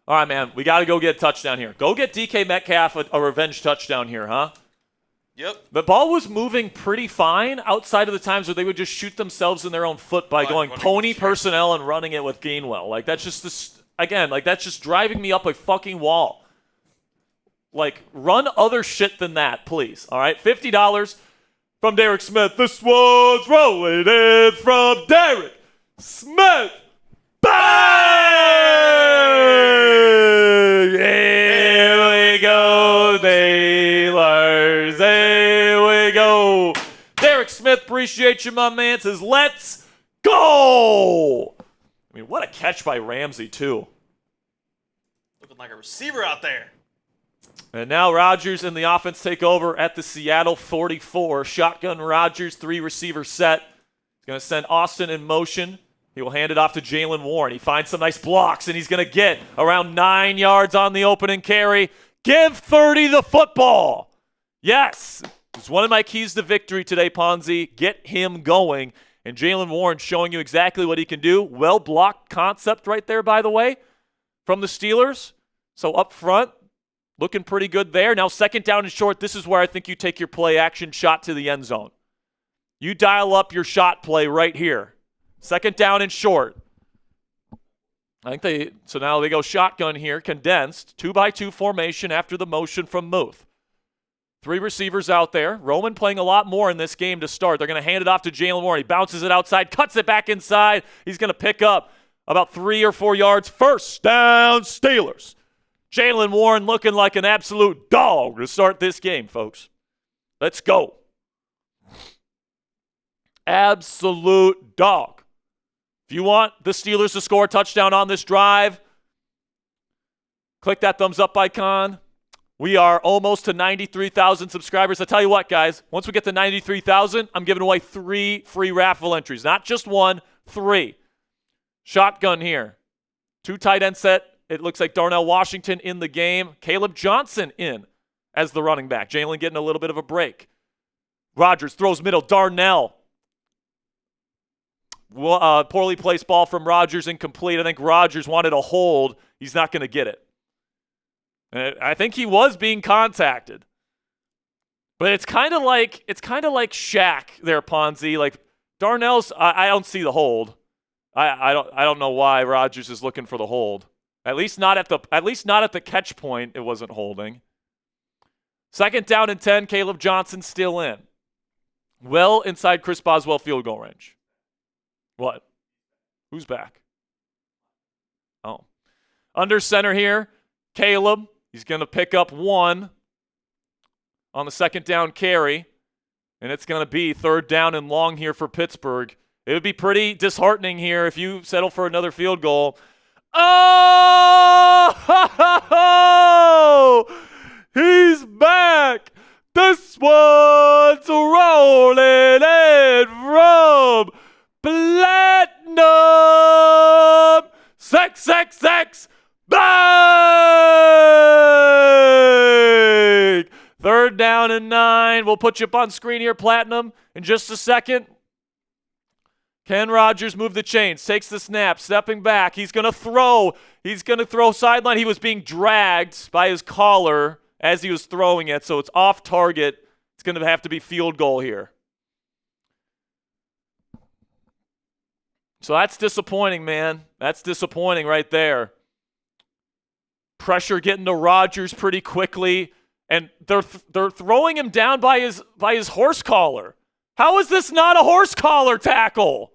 All right, man. We got to go get a touchdown here. Go get DK Metcalf a revenge touchdown here, huh? Yep. The ball was moving pretty fine outside of the times where they would just shoot themselves in their own foot by going pony personnel and running it with Gainwell. Like, that's just this, again, like, that's just driving me up a fucking wall. Like, run other shit than that, please. All right? $50 from Derek Smith. This one's rolling in from Derek Smith. Bang! Here we go, Steelers. Here we go. Derek Smith, appreciate you, my man. Says, let's go. I mean, what a catch by Ramsey, too. Looking like a receiver out there. And now Rodgers and the offense take over at the Seattle 44. Shotgun Rodgers, 3-receiver set. He's going to send Austin in motion. He will hand it off to Jalen Warren. He finds some nice blocks, and he's going to get around 9 yards on the opening carry. Give 30 the football. Yes. It's one of my keys to victory today, Ponzi. Get him going. And Jalen Warren showing you exactly what he can do. Well-blocked concept right there, by the way, from the Steelers. So up front, looking pretty good there. Now second down and short, this is where I think you take your play-action shot to the end zone. You dial up your shot play right here. Second down and short. So now they go shotgun here, condensed, 2-by-2 formation after the motion from Muth. 3 receivers out there. Roman playing a lot more in this game to start. They're going to hand it off to Jalen Warren. He bounces it outside, cuts it back inside. He's going to pick up about 3 or 4 yards. First down, Steelers. Jalen Warren looking like an absolute dog to start this game, folks. Let's go. Absolute dog. If you want the Steelers to score a touchdown on this drive, click that thumbs up icon. We are almost to 93,000 subscribers. I tell you what, guys, once we get to 93,000, I'm giving away 3 free raffle entries. Not just 1, 3. Shotgun here. 2 tight end set. It looks like Darnell Washington in the game. Caleb Johnson in as the running back. Jalen getting a little bit of a break. Rodgers throws middle. Darnell. Poorly placed ball from Rodgers, incomplete. I think Rodgers wanted a hold. He's not going to get it. And I think he was being contacted. But it's kind of like Shaq there, Ponzi. Like Darnell's, I don't see the hold. I don't know why Rodgers is looking for the hold. At least not at the catch point. It wasn't holding. Second down and 10. Caleb Johnson still in. Well inside Chris Boswell field goal range. What? Who's back? Oh. Under center here, Caleb. He's going to pick up 1 on the second down carry, and it's going to be third down and long here for Pittsburgh. It would be pretty disheartening here if you settle for another field goal. Oh! He's back! This one's rolling in from Platinum! 666! Bang! Third down and 9. We'll put you up on screen here, Platinum, in just a second. Ken Rodgers moved the chains, takes the snap, stepping back. He's going to throw. He's going to throw sideline. He was being dragged by his collar as he was throwing it, so it's off target. It's going to have to be field goal here. So that's disappointing, man. That's disappointing right there. Pressure getting to Rodgers pretty quickly, and they're throwing him down by his horse collar. How is this not a horse collar tackle?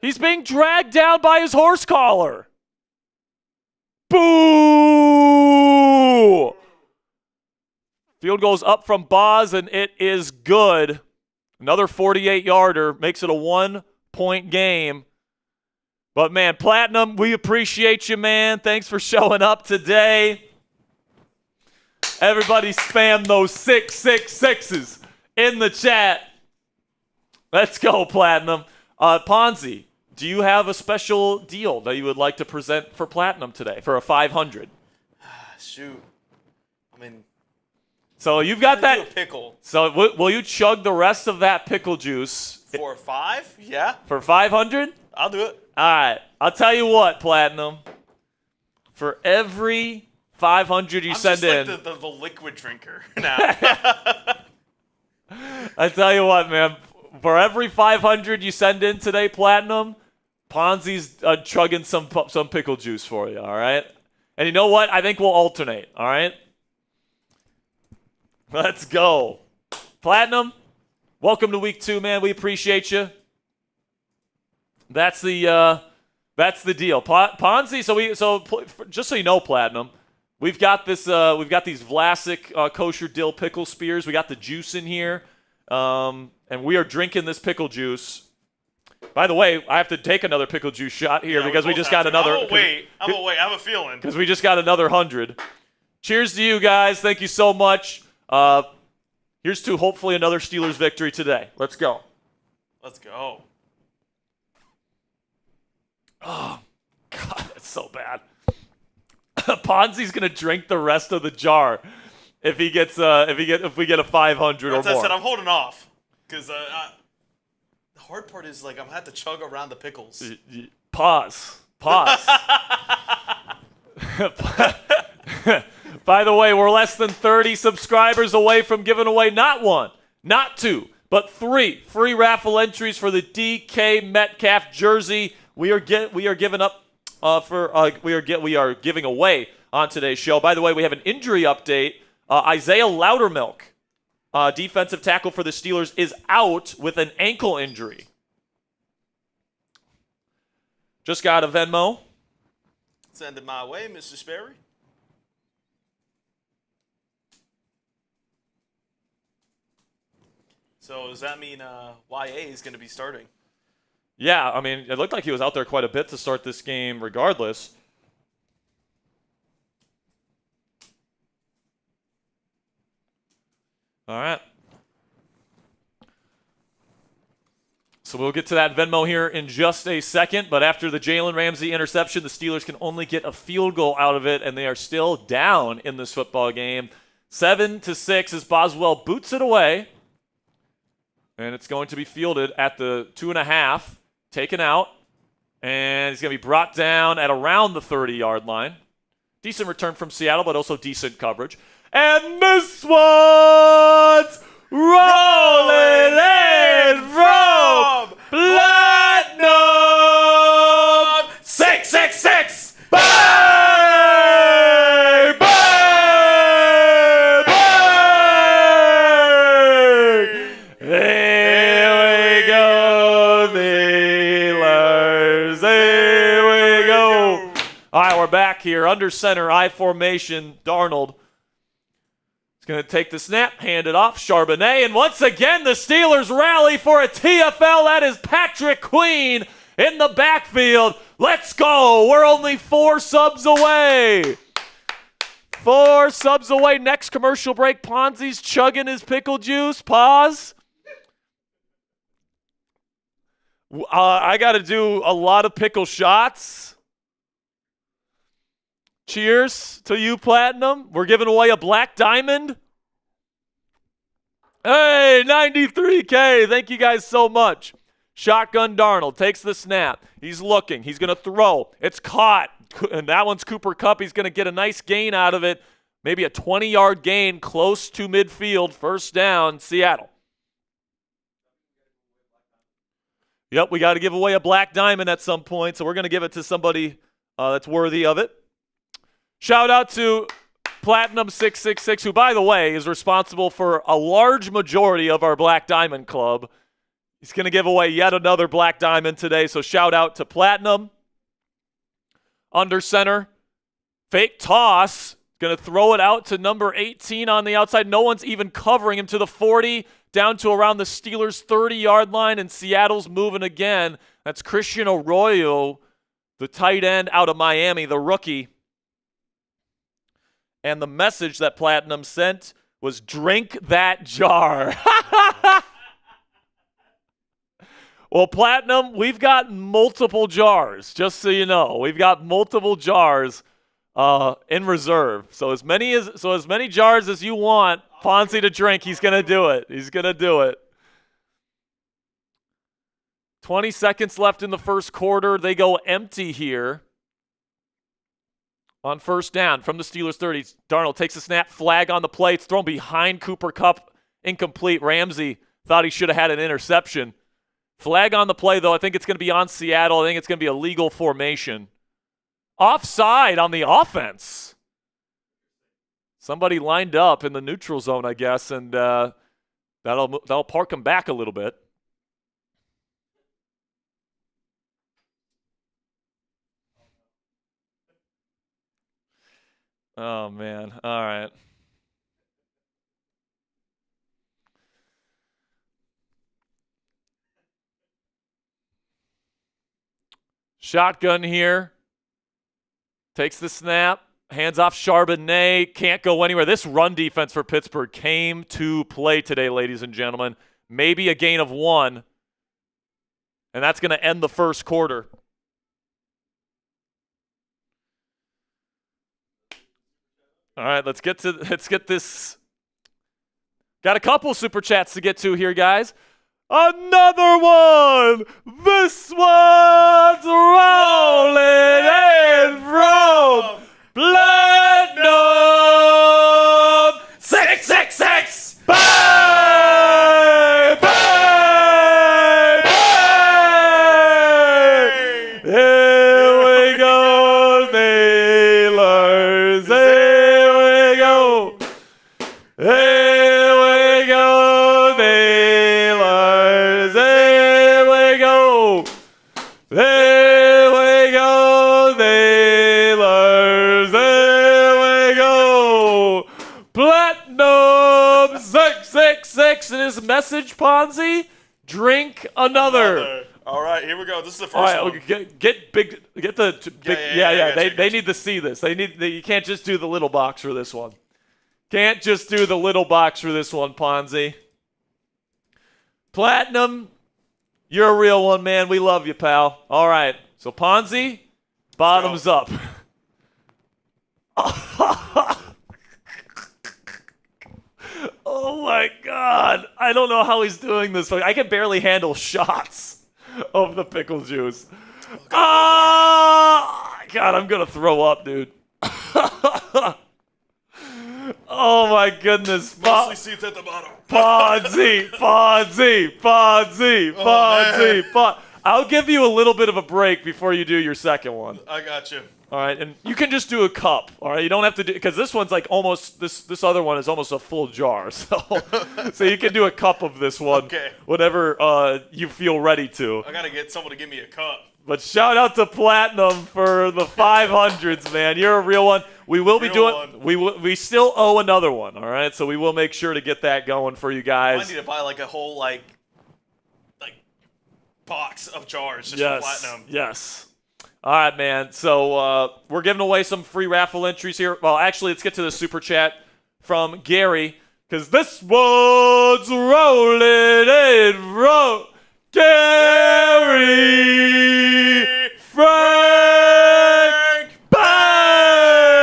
He's being dragged down by his horse collar. Boo! Field goes up from Boz, and it is good. Another 48-yarder makes it a 1-point game. But, man, Platinum, we appreciate you, man. Thanks for showing up today. Everybody spam those 666s in the chat. Let's go, Platinum. Ponzi, do you have a special deal that you would like to present for Platinum today for a 500? Shoot. I mean, so you've got that. Do a pickle. So will you chug the rest of that pickle juice? For 5? Yeah. For 500? I'll do it. All right. I'll tell you what, Platinum. For every 500 you send in. I'm just like the liquid drinker now. I tell you what, man. For every 500 you send in today, Platinum, Ponzi's chugging some pickle juice for you, all right? And you know what? I think we'll alternate, all right? Let's go. Platinum, welcome to week 2, man. We appreciate you. That's the deal. Ponzi, so just so you know, Platinum, we've got these Vlasic kosher dill pickle spears. We got the juice in here. And we are drinking this pickle juice. By the way, I have to take another pickle juice shot here because we just got another. I'm gonna wait. I have a feeling. Because we just got another 100. Cheers to you guys. Thank you so much. Here's to hopefully another Steelers victory today. Let's go. Let's go. Oh, God, that's so bad. Ponzi's gonna drink the rest of the jar if we get a 500 or more. As I said, I'm holding off because the hard part is like I'm gonna have to chug around the pickles. Pause. By the way, we're less than 30 subscribers away from giving away not 1, not 2, but 3 free raffle entries for the DK Metcalf jersey. We are giving away on today's show. By the way, we have an injury update. Isaiah Loudermilk, defensive tackle for the Steelers, is out with an ankle injury. Just got a Venmo. Send it my way, Mr. Sperry. So does that mean YA is going to be starting? Yeah, I mean, it looked like he was out there quite a bit to start this game regardless. All right. So we'll get to that Venmo here in just a second, but after the Jalen Ramsey interception, the Steelers can only get a field goal out of it, and they are still down in this football game. 7-6 as Boswell boots it away, and it's going to be fielded at the 2.5, taken out, and he's going to be brought down at around the 30-yard line. Decent return from Seattle, but also decent coverage. And this one's rolling in from Platinum 666. Bang! Bang! Bang! Here we go, Steelers. Here we go. All right, we're back here under center, I formation. Darnold. He's going to take the snap, hand it off, Charbonnet, and once again the Steelers rally for a TFL. That is Patrick Queen in the backfield. Let's go. We're only 4 subs away. 4 subs away. Next commercial break, Ponzi's chugging his pickle juice. Pause. I got to do a lot of pickle shots. Cheers to you, Platinum. We're giving away a black diamond. Hey, 93K. Thank you guys so much. Shotgun Darnold takes the snap. He's looking. He's going to throw. It's caught. And that one's Cooper Kupp. He's going to get a nice gain out of it. Maybe a 20-yard gain close to midfield. First down, Seattle. Yep, we got to give away a black diamond at some point, so we're going to give it to somebody that's worthy of it. Shout out to Platinum 666, who, by the way, is responsible for a large majority of our Black Diamond Club. He's going to give away yet another Black Diamond today, so shout out to Platinum. Under center, fake toss. Going to throw it out to number 18 on the outside. No one's even covering him to the 40, down to around the Steelers' 30-yard line, and Seattle's moving again. That's Christian Arroyo, the tight end out of Miami, the rookie. And the message that Platinum sent was, drink that jar. Well, Platinum, we've got multiple jars, just so you know. We've got multiple jars in reserve. So as many jars as you want Ponzi to drink, he's going to do it. He's going to do it. 20 seconds left in the first quarter. They go empty here. on first down from the Steelers 30. Darnold takes a snap, flag on the play. It's thrown behind Cooper Kupp, incomplete. Ramsey thought he should have had an interception. Flag on the play, though. I think it's going to be on Seattle. I think it's going to be a legal formation. Offside on the offense. Somebody lined up in the neutral zone, I guess, and that'll park him back a little bit. Oh, man. All right. Shotgun here. Takes the snap. Hands off Charbonnet. Can't go anywhere. This run defense for Pittsburgh came to play today, ladies and gentlemen. Maybe a gain of 1. And that's going to end the first quarter. All right, let's get this. Got a couple super chats to get to here, guys. Another one. This one's rolling in from Platinum 666. Bang! Bang! Bang! Here we go, Steelers. Here we go. Here we go, Steelers. Here we go. Here we go, Steelers. Here we go. Platinum 666 in his message, Ponzi. Drink another. All right, here we go. This is the first All right, one. get the big. Yeah, They need to see this. You can't just do the little box for this one. Can't just do the little box for this one, Ponzi. Platinum, you're a real one, man. We love you, pal. All right, so Ponzi, bottoms up. Oh my God! I don't know how he's doing this. I can barely handle shots of the pickle juice. God, I'm gonna throw up, dude. Oh my goodness. Mostly seats at the bottom. Ponzi. I'll give you a little bit of a break before you do your second one. I got you. All right, and you can just do a cup. All right, you don't have to do, because this one's like almost, this other one is almost a full jar. So you can do a cup of this one. Okay. Whatever you feel ready to. I gotta get someone to give me a cup. But shout out to Platinum for the 500s, man. You're a real one. We will be doing. We still owe another one. All right, so we will make sure to get that going for you guys. I need to buy like a whole like box of jars just for Platinum. Yes. All right, man. So we're giving away some free raffle entries here. Well, actually, let's get to the super chat from Gary, because this one's rolling in from Gary Frank Bang.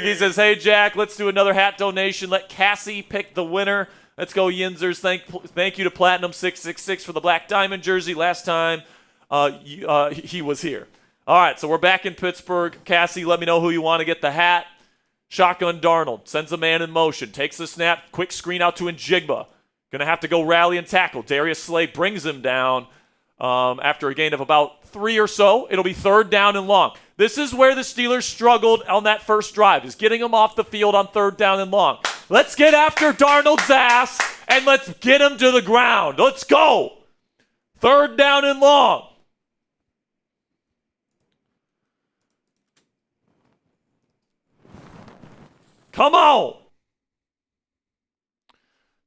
He says, "Hey Jack, let's do another hat donation. Let Cassie pick the winner. Let's go Yinzers. Thank you to Platinum 666 for the Black Diamond jersey last time he was here." All right, so we're back in Pittsburgh. Cassie, let me know who you want to get the hat. Shotgun Darnold sends a man in motion, takes the snap, quick screen out to Njigba. Going to have to go rally and tackle. Darius Slay brings him down after a gain of about 3 or so. It'll be 3rd down and long. This is where the Steelers struggled on that first drive, is getting him off the field on 3rd down and long. Let's get after Darnold's ass, and let's get him to the ground. Let's go. 3rd down and long. Come on.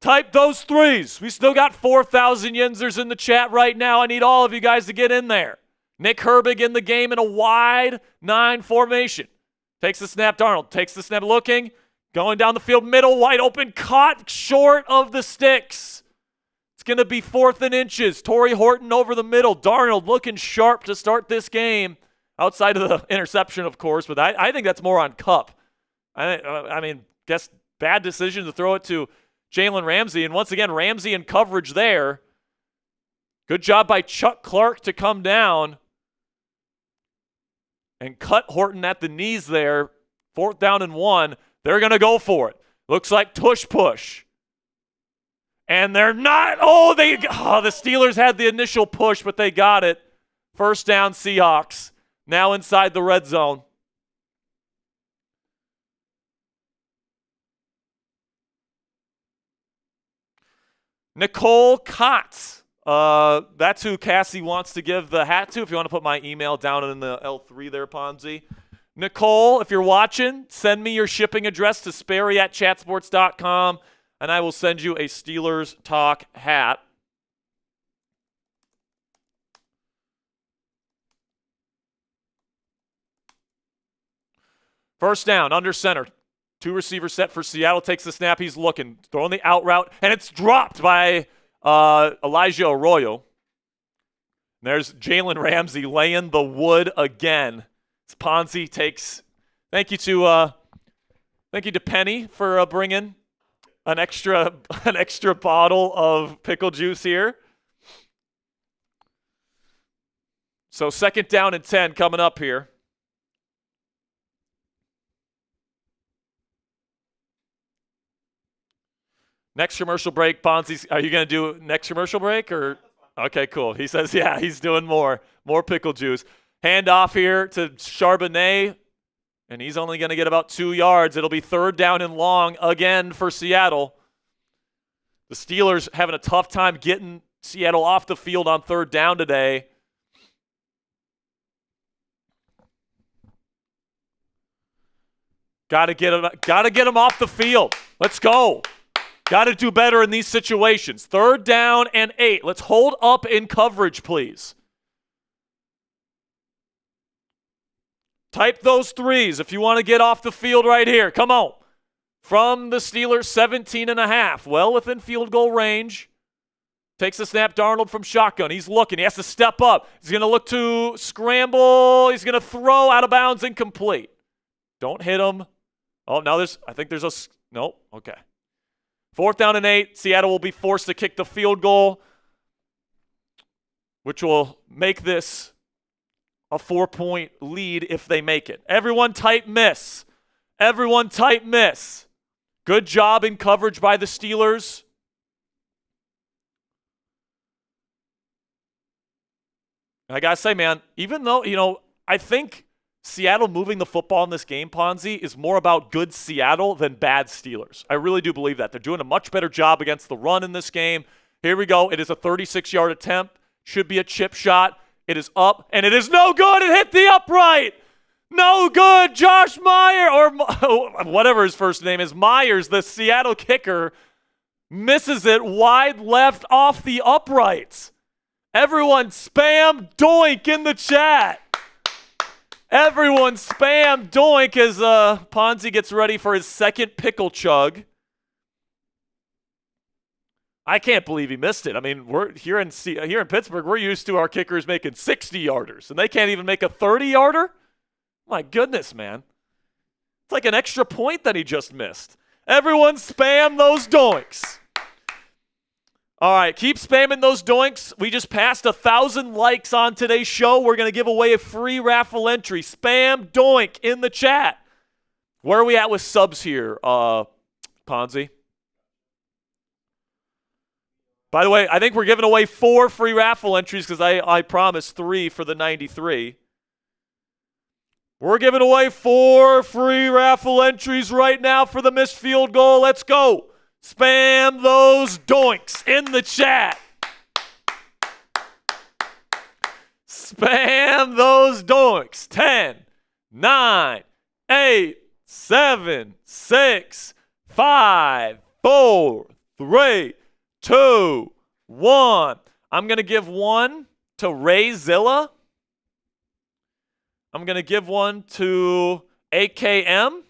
Type those threes. We still got 4,000 Yinzers in the chat right now. I need all of you guys to get in there. Nick Herbig in the game in a wide 9 formation. Takes the snap, Darnold. Takes the snap, looking. Going down the field, middle, wide open, caught short of the sticks. It's going to be 4th and inches. Torrey Horton over the middle. Darnold looking sharp to start this game. Outside of the interception, of course, but I think that's more on Kupp. I mean, guess bad decision to throw it to Jalen Ramsey. And once again, Ramsey in coverage there. Good job by Chuck Clark to come down and cut Horton at the knees there. 4th down and 1. They're going to go for it. Looks like tush push. And they're not. The Steelers had the initial push, but they got it. 1st down, Seahawks. Now inside the red zone. Nicole Kotz. That's who Cassie wants to give the hat to. If you want to put my email down in the L3 there, Ponzi. Nicole, if you're watching, send me your shipping address to Sperry@chatsports.com, and I will send you a Steelers Talk hat. First down, under center. 2 receivers set for Seattle. Takes the snap. He's looking. Throwing the out route, and it's dropped by Elijah Arroyo. There's Jalen Ramsey laying the wood again. Ponzi takes. Thank you to Penny for bringing an extra bottle of pickle juice here. So 2nd down and 10 coming up here. Next commercial break, Ponzi. Are you going to do next commercial break or? Okay, cool. He says, yeah, he's doing more pickle juice. Hand off here to Charbonnet, and he's only going to get about 2 yards. It'll be 3rd down and long again for Seattle. The Steelers having a tough time getting Seattle off the field on 3rd down today. Got to get him off the field. Let's go. Got to do better in these situations. 3rd down and 8. Let's hold up in coverage, please. Type those 3s if you want to get off the field right here. Come on. From the Steelers, 17.5. Well within field goal range. Takes the snap, Darnold from shotgun. He's looking. He has to step up. He's going to look to scramble. He's going to throw out of bounds, incomplete. Don't hit him. Oh, now nope. Okay. 4th down and 8. Seattle will be forced to kick the field goal, which will make this a 4-point lead if they make it. Everyone type miss. Everyone type miss. Good job in coverage by the Steelers. And I got to say, man, even though, I think Seattle moving the football in this game, Ponzi, is more about good Seattle than bad Steelers. I really do believe that. They're doing a much better job against the run in this game. Here we go. It is a 36-yard attempt. Should be a chip shot. It is up, and it is no good. It hit the upright. No good. Josh Meyer, or whatever his first name is, Myers, the Seattle kicker, misses it wide left off the upright. Everyone spam doink in the chat. Everyone spam doink as Ponzi gets ready for his 2nd pickle chug. I can't believe he missed it. I mean, we're here in Pittsburgh, we're used to our kickers making 60-yarders, and they can't even make a 30-yarder? My goodness, man. It's like an extra point that he just missed. Everyone spam those doinks. All right, keep spamming those doinks. We just passed 1,000 likes on today's show. We're going to give away a free raffle entry. Spam doink in the chat. Where are we at with subs here, Ponzi? By the way, I think we're giving away 4 free raffle entries because I promised 3 for the 93. We're giving away 4 free raffle entries right now for the missed field goal. Let's go. Spam those doinks in the chat. Spam those doinks. 10, 9, 8, 7, 6, 5, 4, 3, 2, 1. I'm going to give one to Ray Zilla. I'm going to give one to AKM.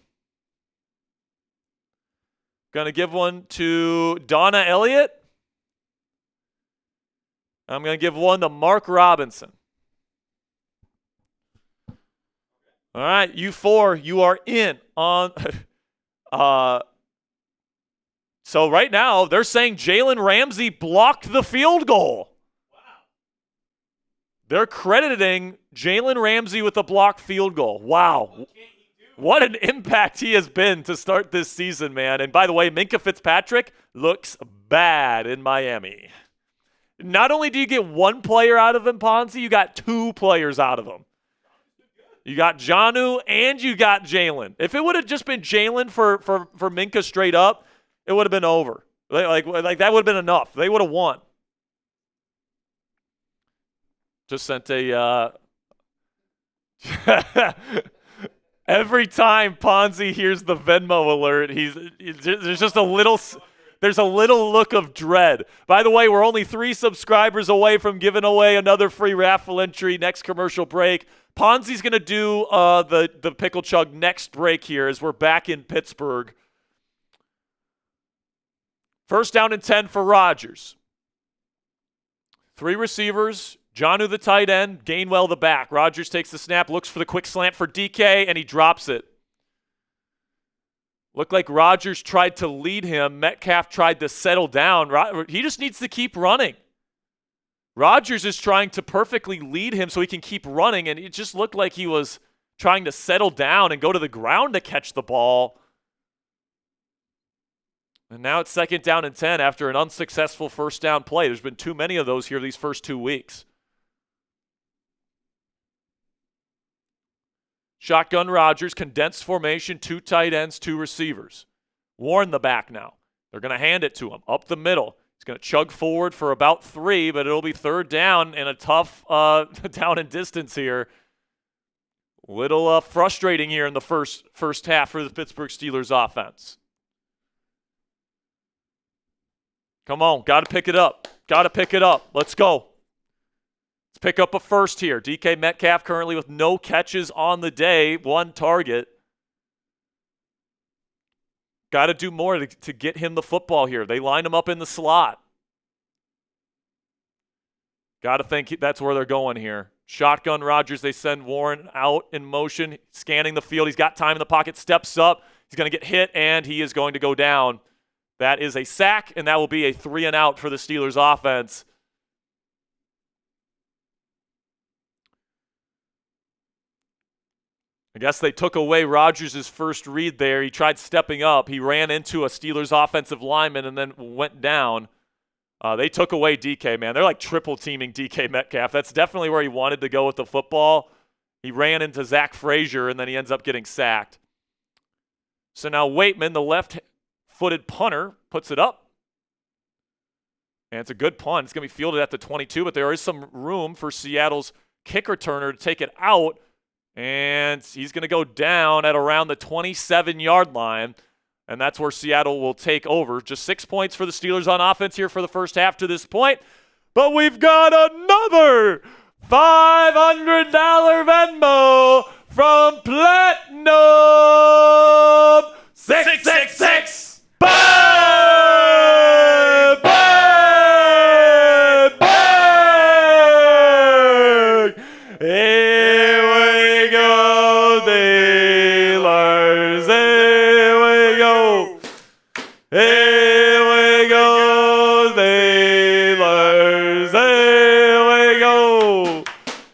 Going to give one to Donna Elliott. I'm going to give one to Mark Robinson. All right, you 4, you are in on so right now, they're saying Jalen Ramsey blocked the field goal. Wow. They're crediting Jalen Ramsey with a blocked field goal. Wow. What an impact he has been to start this season, man. And by the way, Minkah Fitzpatrick looks bad in Miami. Not only do you get one player out of him, Ponzi, you got two players out of him. You got Jonnu and you got Jalen. If it would have just been Jalen for Minkah straight up, it would have been over. Like that would have been enough. They would have won. Just sent a every time Ponzi hears the Venmo alert, there's a little look of dread. By the way, we're only 3 subscribers away from giving away another free raffle entry next commercial break. Ponzi's going to do the Pickle Chug next break here as we're back in Pittsburgh. First down and 10 for Rodgers. 3 receivers. Jonnu the tight end, Gainwell the back. Rodgers takes the snap, looks for the quick slant for DK, and he drops it. Looked like Rodgers tried to lead him. Metcalf tried to settle down. He just needs to keep running. Rodgers is trying to perfectly lead him so he can keep running, and it just looked like he was trying to settle down and go to the ground to catch the ball. And now it's second down and 10 after an unsuccessful first down play. There's been too many of those here these first 2 weeks. Shotgun Rodgers, condensed formation, 2 tight ends, 2 receivers. Warren the back now. They're going to hand it to him up the middle. He's going to chug forward for about 3, but it'll be third down and a tough down and distance here. Little frustrating here in the first half for the Pittsburgh Steelers offense. Come on, got to pick it up. Got to pick it up. Let's go. Let's pick up a first here. DK Metcalf currently with no catches on the day, 1 target. Got to do more to get him the football here. They line him up in the slot. Got to think that's where they're going here. Shotgun Rodgers, they send Warren out in motion, scanning the field. He's got time in the pocket, steps up. He's going to get hit, and he is going to go down. That is a sack, and that will be a 3 and out for the Steelers offense. I guess they took away Rodgers' first read there. He tried stepping up. He ran into a Steelers offensive lineman and then went down. They took away DK, man. They're like triple teaming DK Metcalf. That's definitely where he wanted to go with the football. He ran into Zach Frazier, and then he ends up getting sacked. So now Waitman, the left-footed punter, puts it up. And it's a good punt. It's going to be fielded at the 22, but there is some room for Seattle's kick returner to take it out. And he's going to go down at around the 27-yard line. And that's where Seattle will take over. Just 6 points for the Steelers on offense here for the first half to this point. But we've got another $500 Venmo from Platinum 666. Bang! Bang! Bang! Here we go, Steelers. Here we go. Here we go, Steelers. Here we go.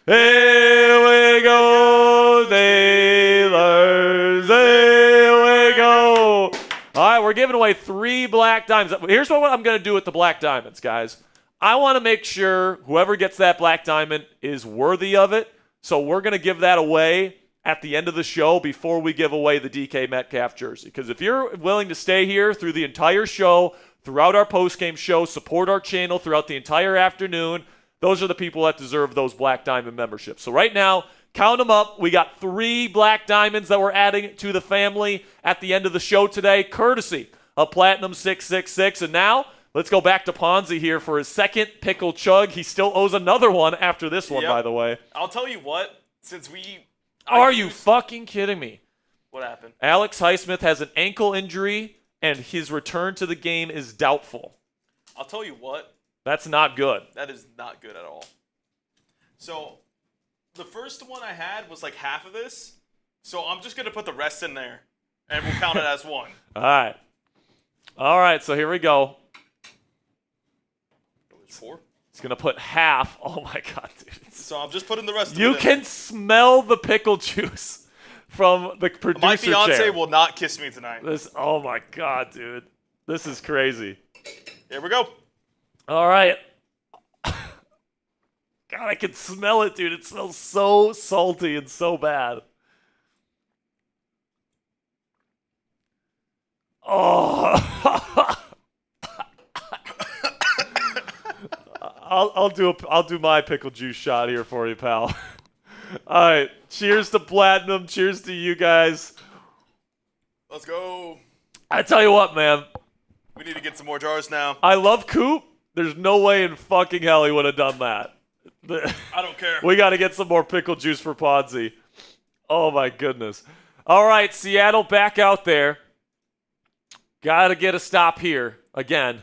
Here we go, Steelers. Here we go. All right, we're giving away 3 black diamonds. Here's what I'm going to do with the black diamonds, guys. I want to make sure whoever gets that black diamond is worthy of it. So we're going to give that away at the end of the show before we give away the DK Metcalf jersey. Because if you're willing to stay here through the entire show, throughout our postgame show, support our channel throughout the entire afternoon, those are the people that deserve those black diamond memberships. So right now, count them up. We got 3 black diamonds that we're adding to the family at the end of the show today, courtesy of Platinum 666. And now, let's go back to Ponzi here for his second pickle chug. He still owes another one after this one, by the way. I'll tell you what, since we... Are you fucking kidding me? What happened? Alex Highsmith has an ankle injury, and his return to the game is doubtful. I'll tell you what. That's not good. That is not good at all. So, the first one I had was like half of this, so I'm just going to put the rest in there, and we'll count it as one. All right. All right, so here we go. There's 4? He's going to put half. Oh, my God, dude. So I'm just putting the rest of it You in. can smell the pickle juice from the producer My fiance chair. will not kiss me tonight. Oh, my God, dude. This is crazy. Here we go. All right. God, I can smell it, dude. It smells so salty and so bad. Oh. I'll do my pickle juice shot here for you, pal. All right. Cheers to Platinum. Cheers to you guys. Let's go. I tell you what, man. We need to get some more jars now. I love Coop. There's no way in fucking hell he would have done that. I don't care. We got to get some more pickle juice for Ponzi. Oh, my goodness. All right, Seattle back out there. Got to get a stop here again.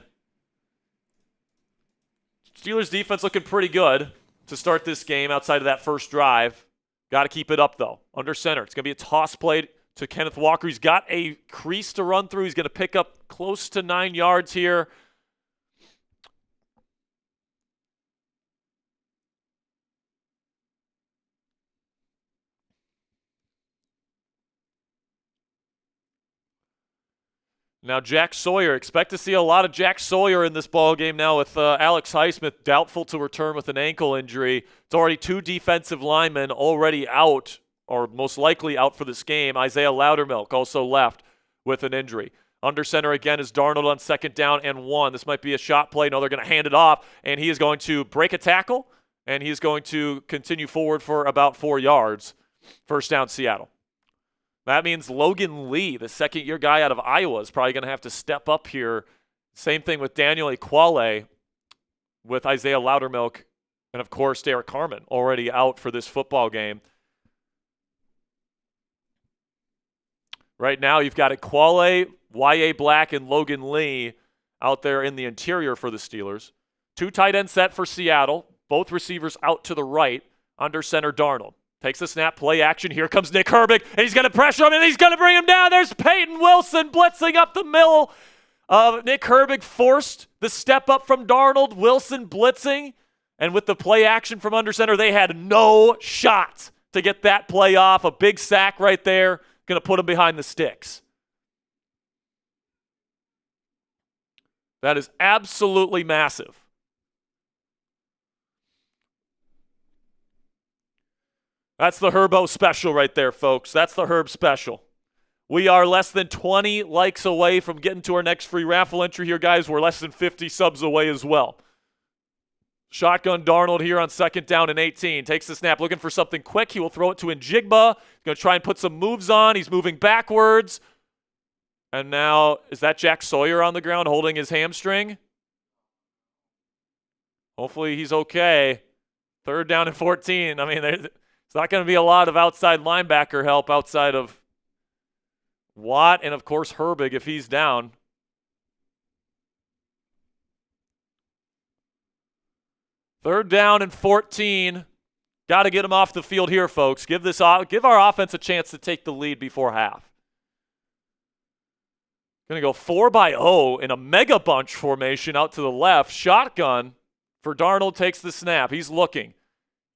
Steelers defense looking pretty good to start this game outside of that first drive. Got to keep it up, though. Under center. It's going to be a toss play to Kenneth Walker. He's got a crease to run through. He's going to pick up close to 9 yards here. Now, Jack Sawyer. Expect to see a lot of Jack Sawyer in this ball game now with Alex Highsmith doubtful to return with an ankle injury. It's already 2 defensive linemen already out, or most likely out for this game. Isaiah Loudermilk also left with an injury. Under center again is Darnold on 2nd down and 1. This might be a shot play. No, they're going to hand it off, and he is going to break a tackle, and he is going to continue forward for about 4 yards. First down, Seattle. That means Logan Lee, the second-year guy out of Iowa, is probably going to have to step up here. Same thing with Daniel Equale, with Isaiah Loudermilk, and, of course, Derek Carman already out for this football game. Right now, you've got Equale, Y.A. Black, and Logan Lee out there in the interior for the Steelers. 2 tight end set for Seattle. Both receivers out to the right. Under center, Darnold. Takes the snap, play action. Here comes Nick Herbig, and he's going to pressure him, and he's going to bring him down. There's Peyton Wilson blitzing up the middle. Nick Herbig forced the step up from Darnold. Wilson blitzing, and with the play action from under center, they had no shot to get that play off. A big sack right there. Going to put him behind the sticks. That is absolutely massive. That's the Herbo special right there, folks. That's the Herb special. We are less than 20 likes away from getting to our next free raffle entry here, guys. We're less than 50 subs away as well. Shotgun Darnold here on 2nd down and 18. Takes the snap, looking for something quick. He will throw it to Njigba. He's going to try and put some moves on. He's moving backwards. And now, is that Jack Sawyer on the ground holding his hamstring? Hopefully he's okay. 3rd down and 14. I mean, it's not going to be a lot of outside linebacker help outside of Watt and, of course, Herbig if he's down. Third down and 14. Got to get him off the field here, folks. Give our offense a chance to take the lead before half. Going to go 4-0 in a mega bunch formation out to the left. Shotgun for Darnold takes the snap. He's looking.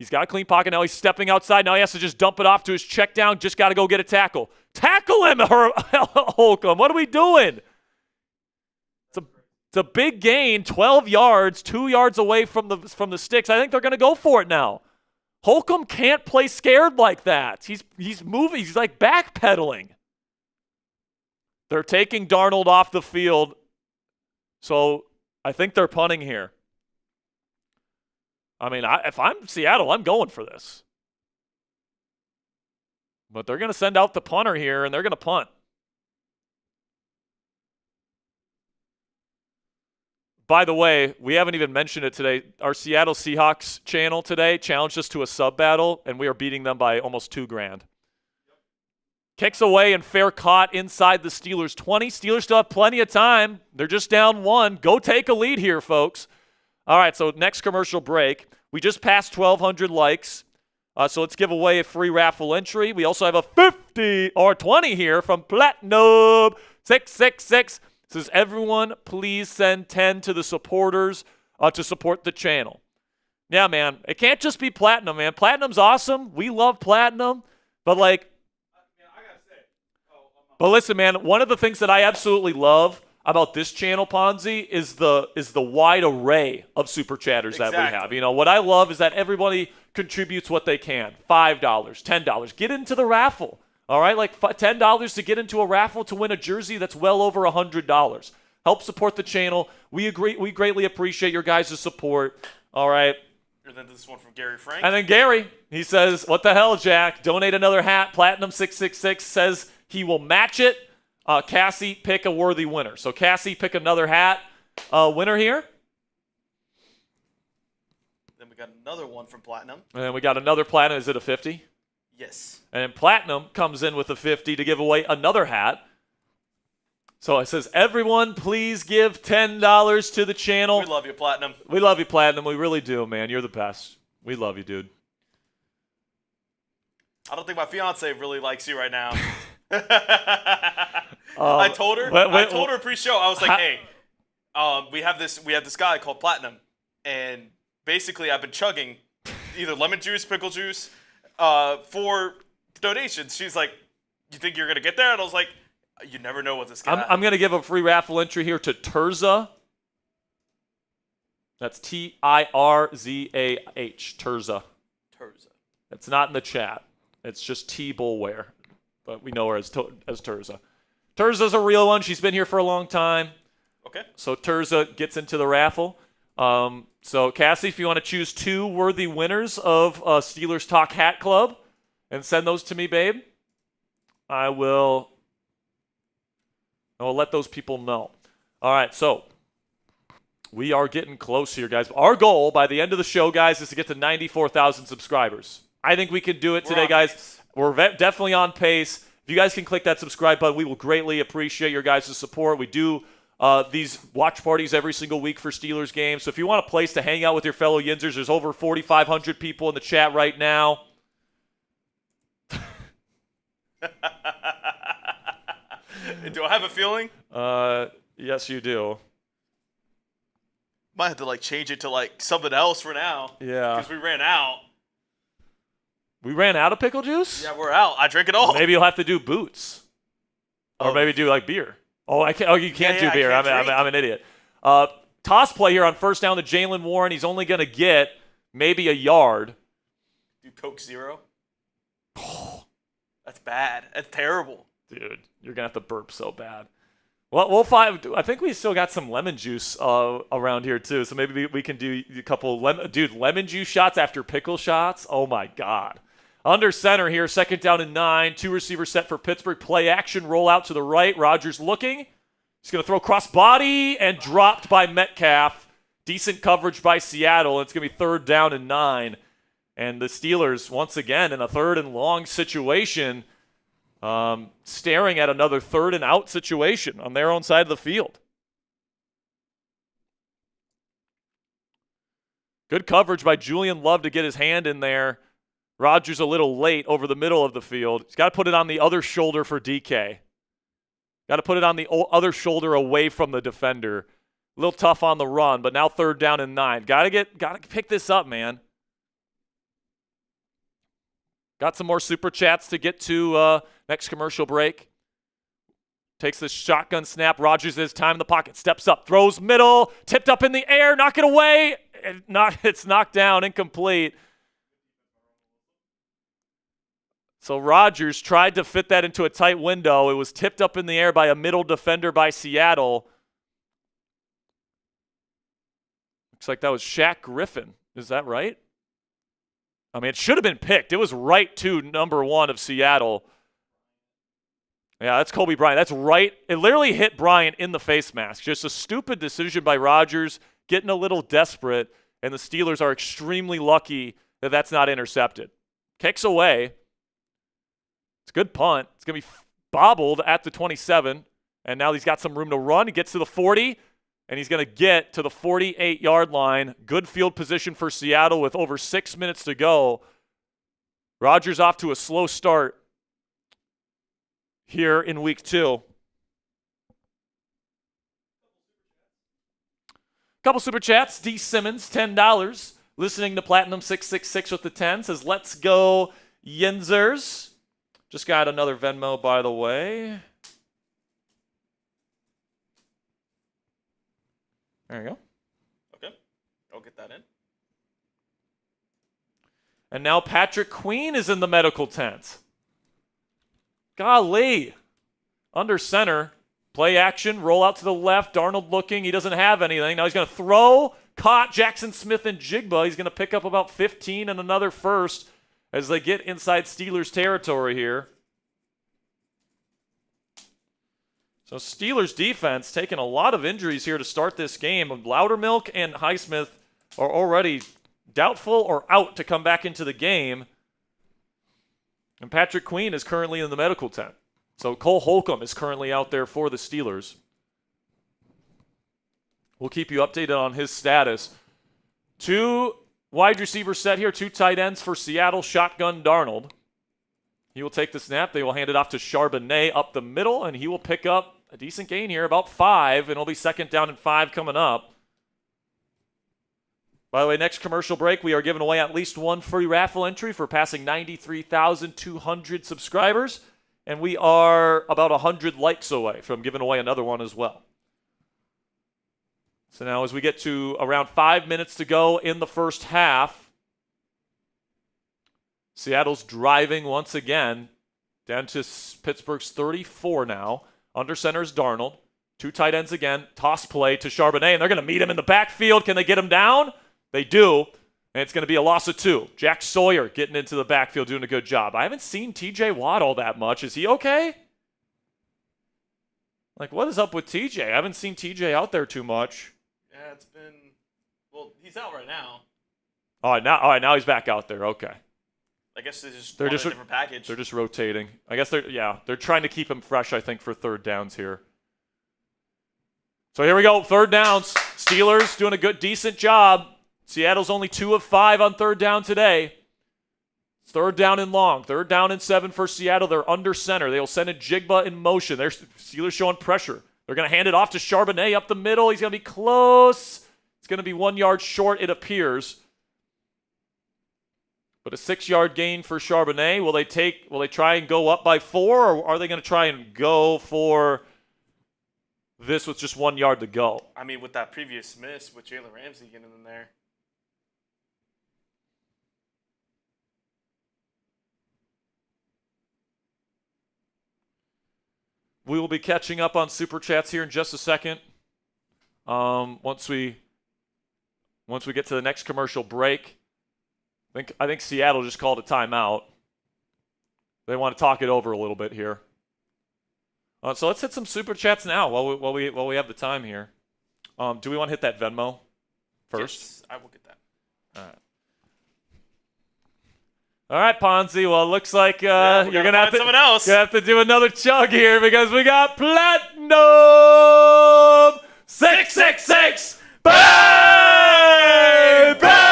He's got a clean pocket. Now he's stepping outside. Now he has to just dump it off to his check down. Just got to go get a tackle. Tackle him, Holcomb. What are we doing? It's a big gain, 12 yards, 2 yards away from the sticks. I think they're going to go for it now. Holcomb can't play scared like that. He's moving. He's like backpedaling. They're taking Darnold off the field, so I think they're punting here. I mean, if I'm Seattle, I'm going for this. But they're going to send out the punter here, and they're going to punt. By the way, we haven't even mentioned it today. Our Seattle Seahawks channel today challenged us to a sub battle, and we are beating them by almost $2,000. Kicks away and fair caught inside the Steelers 20. Steelers still have plenty of time. They're just down 1. Go take a lead here, folks. All right, so next commercial break. We just passed 1,200 likes, so let's give away a free raffle entry. We also have a 50 or 20 here from Platinum 666. Says, everyone, please send 10 to the supporters to support the channel. Yeah, man. It can't just be Platinum, man. Platinum's awesome. We love Platinum. But, like, but listen, man, one of the things that I absolutely love about this channel, Ponzi, is the wide array of super chatters that we have. You know, what I love is that everybody contributes what they can. $5, $10. Get into the raffle. All right, like $10 to get into a raffle to win a jersey that's well over $100. Help support the channel. We greatly appreciate your guys' support. All right. And then this one from Gary Frank. And then Gary, he says, what the hell, Jack? Donate another hat. Platinum666 says he will match it. Cassie, pick a worthy winner. So Cassie, pick another hat winner here. Then we got another one from Platinum. And then we got another Platinum. Is it a 50? Yes. And then Platinum comes in with a 50 to give away another hat. So it says, everyone, please give $10 to the channel. We love you, Platinum. We love you, Platinum. We really do, man. You're the best. We love you, dude. I don't think my fiance really likes you right now. I told her pre-show. I was like, hey, we have this guy called Platinum, and basically I've been chugging either lemon juice, pickle juice, for donations. She's like, you think you're gonna get there? And I was like, you never know what this guy. I'm gonna give a free raffle entry here to Terza. That's Tirzah. Terza. It's not in the chat. It's just T Bullware, but we know her as Terza. Terza's a real one. She's been here for a long time. Okay. So Terza gets into the raffle. So Cassie, if you want to choose 2 worthy winners of Steelers Talk Hat Club and send those to me, babe, I will let those people know. All right, so we are getting close here, guys. Our goal by the end of the show, guys, is to get to 94,000 subscribers. I think we can do it today, guys. Pace. We're definitely on pace. If you guys can click that subscribe button, we will greatly appreciate your guys' support. We do these watch parties every single week for Steelers games. So if you want a place to hang out with your fellow Yinzers, there's over 4,500 people in the chat right now. Do I have a feeling? Yes, you do. Might have to change it to something else for now. Yeah. Because we ran out. We ran out of pickle juice? Yeah, we're out. I drink it all. Maybe you'll have to do boots. Or maybe do beer. Oh, I can't. Oh, you can't do beer. I'm an idiot. Toss play here on first down to Jalen Warren. He's only going to get maybe a yard. Do Coke Zero. That's bad. That's terrible. Dude, you're going to have to burp so bad. Well, we'll find. I think we still got some lemon juice around here, too. So maybe we can do a couple lemon juice shots after pickle shots. Oh, my God. Under center here, 2nd down and 9. 2 receivers set for Pittsburgh. Play action, roll out to the right. Rodgers looking. He's going to throw cross body and dropped by Metcalf. Decent coverage by Seattle. It's going to be 3rd down and 9. And the Steelers, once again, in a 3rd and long situation, staring at another 3rd and out situation on their own side of the field. Good coverage by Julian Love to get his hand in there. Rodgers a little late over the middle of the field. He's got to put it on the other shoulder for DK. Got to put it on the other shoulder away from the defender. A little tough on the run, but now 3rd down and 9. Got to pick this up, man. Got some more super chats to get to next commercial break. Takes the shotgun snap. Rodgers has time in the pocket. Steps up. Throws middle. Tipped up in the air. Knock it away. It's knocked down. Incomplete. So Rodgers tried to fit that into a tight window. It was tipped up in the air by a middle defender by Seattle. Looks like that was Shaq Griffin. Is that right? I mean, it should have been picked. It was right to number 1 of Seattle. Yeah, that's Kobe Bryant. That's right. It literally hit Bryant in the face mask. Just a stupid decision by Rodgers, getting a little desperate, and the Steelers are extremely lucky that that's not intercepted. Kicks away. It's a good punt. It's going to be bobbled at the 27, and now he's got some room to run. He gets to the 40, and he's going to get to the 48-yard line. Good field position for Seattle with over 6 minutes to go. Rodgers off to a slow start here in week 2. Couple super chats. D. Simmons, $10. Listening to Platinum 666 with the 10 says, let's go Yinzers. Just got another Venmo, by the way. There you go. Okay. I'll get that in. And now Patrick Queen is in the medical tent. Golly. Under center. Play action. Roll out to the left. Darnold looking. He doesn't have anything. Now he's going to throw. Caught Jackson Smith and Jigba. He's going to pick up about 15 and another first as they get inside Steelers territory here. So Steelers defense taking a lot of injuries here to start this game. Loudermilk and Highsmith are already doubtful or out to come back into the game. And Patrick Queen is currently in the medical tent. So Cole Holcomb is currently out there for the Steelers. We'll keep you updated on his status. 2 wide receivers set here, 2 tight ends for Seattle, shotgun Darnold. He will take the snap. They will hand it off to Charbonnet up the middle, and he will pick up a decent gain here, about 5, and it'll be 2nd down and 5 coming up. By the way, next commercial break, we are giving away at least 1 free raffle entry for passing 93,200 subscribers, and we are about 100 likes away from giving away another one as well. So now as we get to around 5 minutes to go in the first half, Seattle's driving once again down to Pittsburgh's 34 now. Under center is Darnold. 2 tight ends again. Toss play to Charbonnet, and they're going to meet him in the backfield. Can they get him down? They do, and it's going to be a loss of 2. Jack Sawyer getting into the backfield, doing a good job. I haven't seen TJ Watt all that much. Is he okay? Like, what is up with TJ? I haven't seen TJ out there too much. Yeah, it's been... Well, he's out right now. All right, now he's back out there. Okay. I guess they're just a different package. They're just rotating. I guess they're trying to keep him fresh, I think, for 3rd downs here. So here we go, 3rd downs. Steelers doing a decent job. Seattle's only 2 of 5 on 3rd down today. 3rd down and long. 3rd down and 7 for Seattle. They're under center. They'll send a Jigba in motion. They're Steelers showing pressure. They're going to hand it off to Charbonnet up the middle. He's going to be close. It's going to be 1 yard short, it appears. But a 6-yard gain for Charbonnet. Will they try and go up by 4, or are they going to try and go for this with just 1 yard to go? I mean, with that previous miss with Jalen Ramsey getting in there. We will be catching up on Super Chats here in just a second. Once we get to the next commercial break. I think Seattle just called a timeout. They want to talk it over a little bit here. So let's hit some Super Chats now while we have the time here. Do we want to hit that Venmo first? Yes, I will get that. All right. All right, Ponzi. Well, it looks like you're gonna have to someone else. You have to do another chug here because we got Platinum 666. Bang! Bang!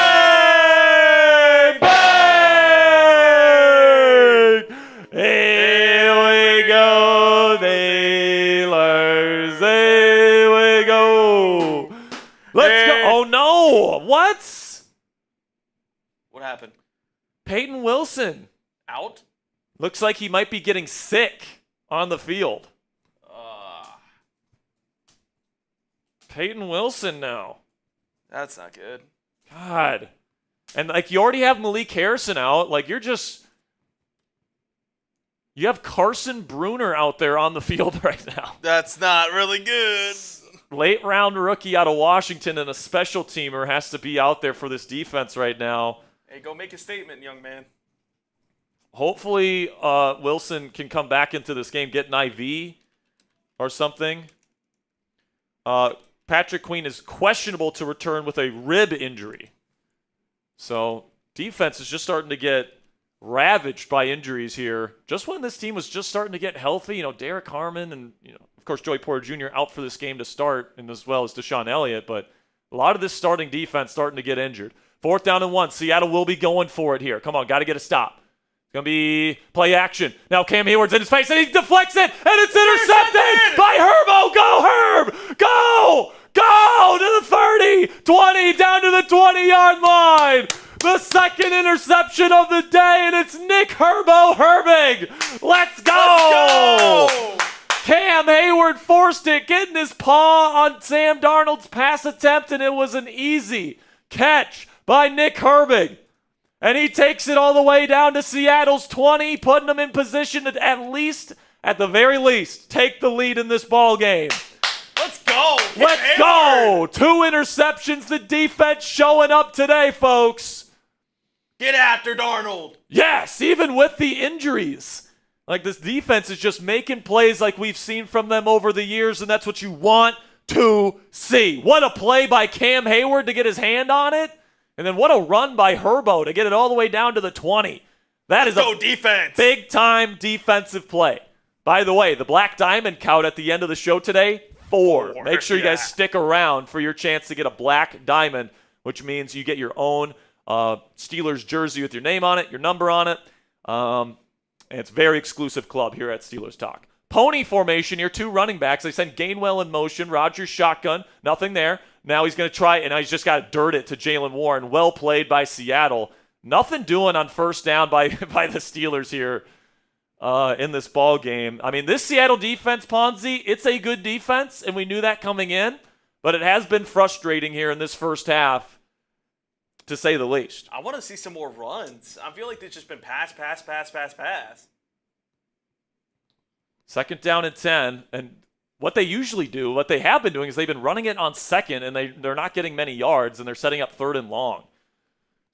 Bang! Here we go, Steelers. Here we go. Let's go. Oh no! What? What happened? Peyton Wilson Out? looks like he might be getting sick on the field. Peyton Wilson now. That's not good. God. And like you already have Malik Harrison out. Like you have Carson Bruner out there on the field right now. That's not really good. Late round rookie out of Washington and a special teamer has to be out there for this defense right now. Hey, go make a statement, young man. Hopefully Wilson can come back into this game, get an IV or something. Patrick Queen is questionable to return with a rib injury. So defense is just starting to get ravaged by injuries here. Just when this team was just starting to get healthy, Derek Harmon and, of course, Joey Porter Jr. out for this game to start, and as well as Deshaun Elliott. But a lot of this starting defense starting to get injured. 4th down and 1. Seattle will be going for it here. Come on, got to get a stop. It's going to be play action. Now Cam Heyward's in his face, and he deflects it, and it's intercepted by Herbo. Go, Herb! Go! Go to the 30, 20, down to the 20-yard line. The second interception of the day, and it's Nick Herbig. Let's go! Cam Heyward forced it, getting his paw on Sam Darnold's pass attempt, and it was an easy catch by Nick Herbig. And he takes it all the way down to Seattle's 20, putting them in position to at the very least, take the lead in this ball game. Let's go! Let's go! 2 interceptions, the defense showing up today, folks. Get after Darnold. Yes, even with the injuries. Like, this defense is just making plays like we've seen from them over the years, and that's what you want to see. What a play by Cam Heyward to get his hand on it, and then what a run by Herbo to get it all the way down to the 20. That is a defense. Big-time defensive play. By the way, the Black Diamond count at the end of the show today, 4. Make sure you guys stick around for your chance to get a Black Diamond, which means you get your own Steelers jersey with your name on it, your number on it. And it's a very exclusive club here at Steelers Talk. Pony formation here, 2 running backs. They send Gainwell in motion. Rodgers shotgun. Nothing there. Now he's going to try, and he's just got to dirt it to Jalen Warren. Well played by Seattle. Nothing doing on first down by the Steelers here in this ball game. I mean, this Seattle defense, Ponzi, it's a good defense, and we knew that coming in. But it has been frustrating here in this first half, to say the least. I want to see some more runs. I feel like they've just been pass. Second down and 10, and what they usually do, what they have been doing is they've been running it on second, and they're not getting many yards, and they're setting up 3rd and long.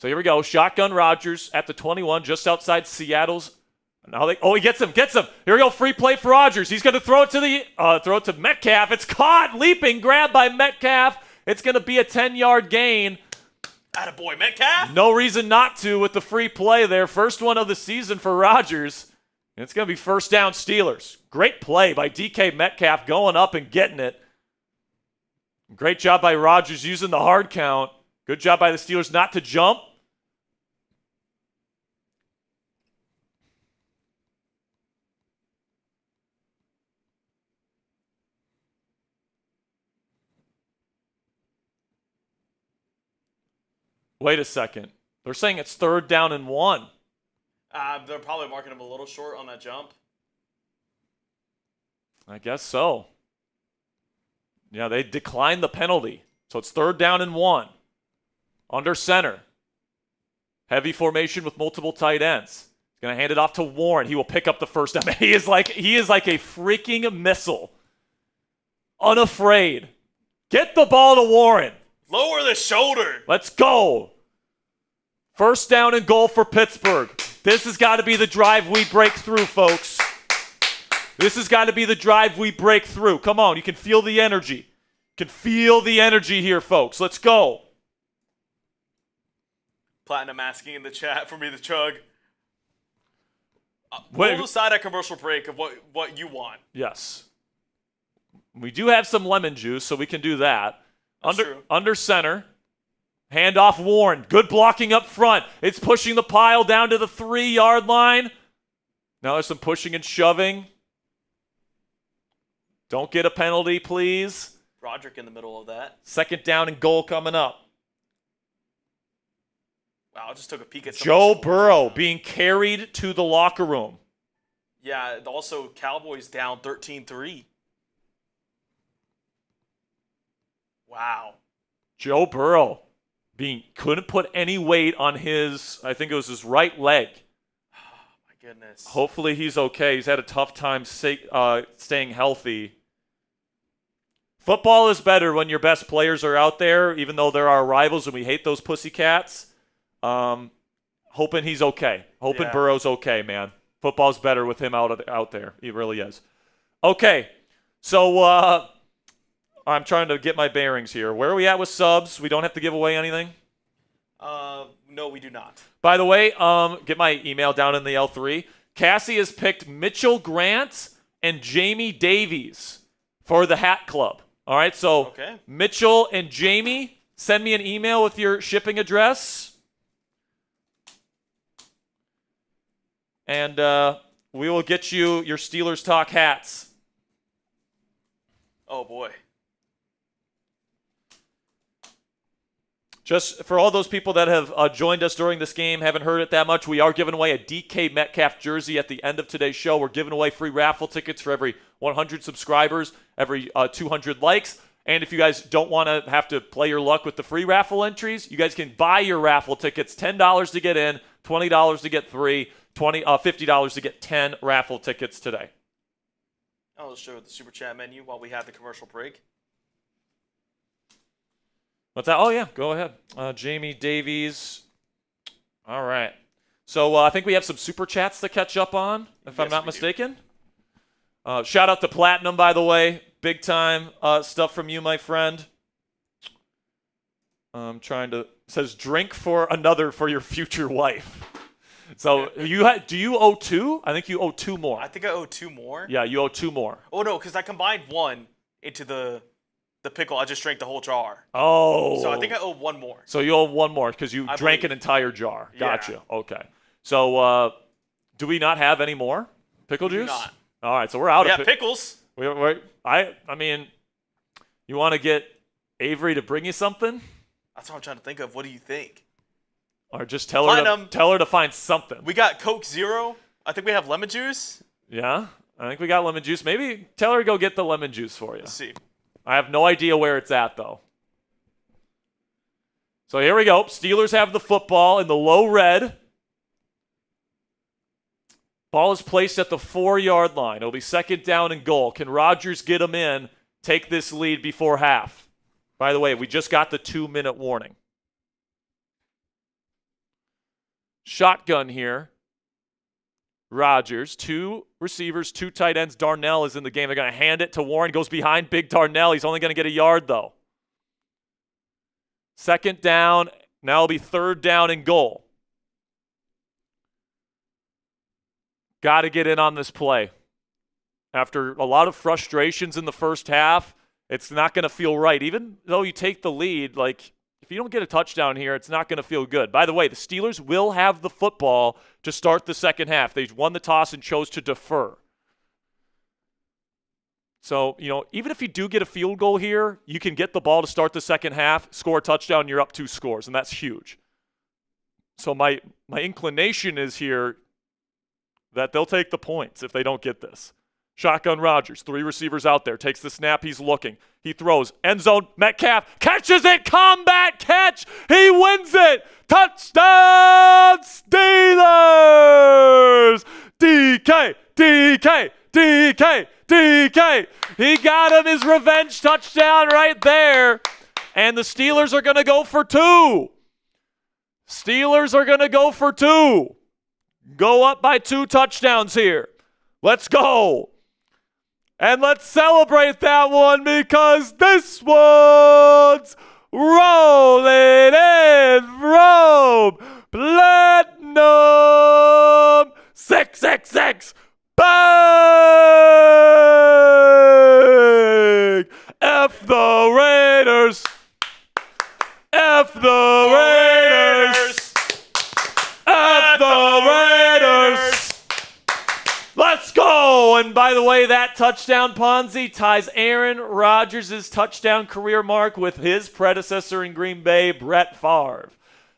So here we go. Shotgun Rodgers at the 21, just outside Seattle's. Now he gets him. Here we go. Free play for Rodgers. He's going to throw it to Metcalf. It's caught, leaping, grabbed by Metcalf. It's going to be a 10-yard gain. Attaboy, Metcalf. No reason not to with the free play there. First one of the season for Rodgers. And it's going to be first down Steelers. Great play by DK Metcalf going up and getting it. Great job by Rodgers using the hard count. Good job by the Steelers not to jump. Wait a second. They're saying it's 3rd down and 1. They're probably marking him a little short on that jump. I guess so. Yeah, they declined the penalty. So it's 3rd down and 1. Under center. Heavy formation with multiple tight ends. He's going to hand it off to Warren. He will pick up the first down. He is like a freaking missile. Unafraid. Get the ball to Warren. Lower the shoulder. Let's go. First down and goal for Pittsburgh. This has got to be the drive we break through, folks. This has got to be the drive we break through. Come on, you can feel the energy. You can feel the energy here, folks. Let's go. Platinum asking in the chat for me to chug. Wait. We'll decide at commercial break of what you want. Yes. We do have some lemon juice, so we can do that. Under center. Handoff Warren. Good blocking up front. It's pushing the pile down to the 3-yard line. Now there's some pushing and shoving. Don't get a penalty, please. Roderick in the middle of that. Second down and goal coming up. Wow, I just took a peek at Joe Burrow being carried to the locker room. Yeah, also Cowboys down 13-3. Wow. Joe Burrow couldn't put any weight on his, I think it was his right leg. Oh, my goodness. Hopefully he's okay. He's had a tough time staying healthy. Football is better when your best players are out there, even though they're our rivals and we hate those pussycats. Hoping he's okay. Hoping Burrow's okay, man. Football's better with him out there. He really is. Okay, so I'm trying to get my bearings here. Where are we at with subs? We don't have to give away anything? No, we do not. By the way, get my email down in the L3. Cassie has picked Mitchell Grant and Jamie Davies for the Hat Club. All right, so Mitchell and Jamie, send me an email with your shipping address. And we will get you your Steelers Talk hats. Oh, boy. Just for all those people that have joined us during this game, haven't heard it that much, we are giving away a DK Metcalf jersey at the end of today's show. We're giving away free raffle tickets for every 100 subscribers, every 200 likes. And if you guys don't want to have to play your luck with the free raffle entries, you guys can buy your raffle tickets, $10 to get in, $20 to get 3, $50 to get 10 raffle tickets today. I'll show the Super Chat menu while we have the commercial break. What's that? Oh, yeah, go ahead. Jamie Davies. All right. So I think we have some Super Chats to catch up on, if I'm not mistaken. Shout out to Platinum, by the way. Big time stuff from you, my friend. I'm trying to... Says, drink for another for your future wife. So do you owe 2? I think you owe 2 more. I think I owe 2 more. Yeah, you owe 2 more. Oh, no, because I combined 1 into the pickle. I just drank the whole jar. Oh. So I think I owe 1 more. So you owe 1 more because you drank an entire jar. Gotcha. Yeah. Okay. So do we not have any more pickle juice? Not. All right, so we're out of pickles. I mean, you want to get Avery to bring you something? That's what I'm trying to think of. What do you think? Or just tell her to find something. We got Coke Zero. I think we have lemon juice. Yeah, I think we got lemon juice. Maybe tell her to go get the lemon juice for you. Let's see. I have no idea where it's at, though. So here we go. Steelers have the football in the low red. Ball is placed at the 4-yard line. It'll be 2nd down and goal. Can Rodgers get him in, take this lead before half? By the way, we just got the 2-minute warning. Shotgun here. Rodgers, 2 receivers, 2 tight ends. Darnell is in the game. They're going to hand it to Warren. Goes behind big Darnell. He's only going to get a yard, though. 2nd down. Now it'll be 3rd down and goal. Got to get in on this play. After a lot of frustrations in the first half, it's not going to feel right. Even though you take the lead, if you don't get a touchdown here, it's not going to feel good. By the way, the Steelers will have the football to start the second half. They won the toss and chose to defer. So, even if you do get a field goal here, you can get the ball to start the second half, score a touchdown, you're up 2 scores, and that's huge. So my inclination is here that they'll take the points if they don't get this. Shotgun Rodgers, 3 receivers out there, takes the snap, he's looking. He throws, end zone, Metcalf catches it, combat catch, he wins it, touchdown Steelers! DK, DK, DK, DK, he got him his revenge touchdown right there, and the Steelers are going to go for 2. Steelers are going to go for 2. Go up by 2 touchdowns here. Let's go. And let's celebrate that one because this one's rolling in Rome. Platinum 666. Bang! F the Raiders. F the Raiders. F the Raiders. Let's go. And by the way, that touchdown, Ponzi, ties Aaron Rodgers' touchdown career mark with his predecessor in Green Bay, Brett Favre.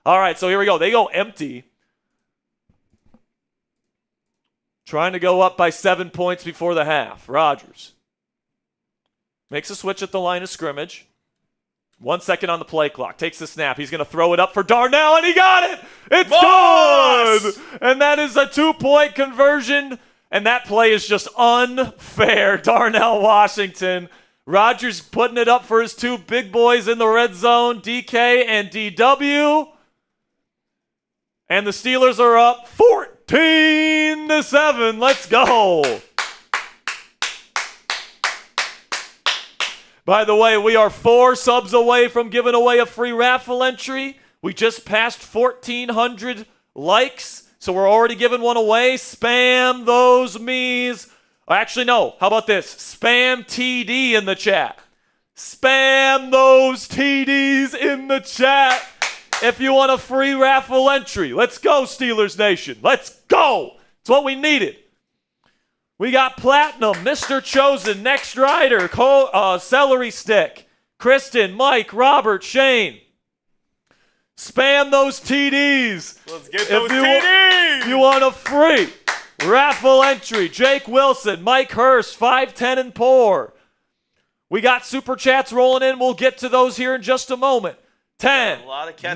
All right, so here we go. They go empty. Trying to go up by 7 points before the half. Rodgers makes a switch at the line of scrimmage. 1 second on the play clock. Takes the snap. He's going to throw it up for Darnell, and he got it. It's good. And that is a 2-point conversion, and that play is just unfair. Darnell Washington. Rodgers putting it up for his 2 big boys in the red zone, DK and DW. And the Steelers are up 14-7. Let's go. By the way, we are 4 subs away from giving away a free raffle entry. We just passed 1,400 likes, so we're already giving one away. Spam those me's. Actually, no. How about this? Spam TD in the chat. Spam those TDs in the chat if you want a free raffle entry. Let's go, Steelers Nation. Let's go. It's what we needed. We got Platinum, Mr. Chosen, Next Rider, Celery Stick, Kristen, Mike, Robert, Shane. Spam those TDs. Let's get those TDs. If you want a free raffle entry, Jake Wilson, Mike Hurst, 5'10" and poor. We got super chats rolling in. We'll get to those here in just a moment. 10,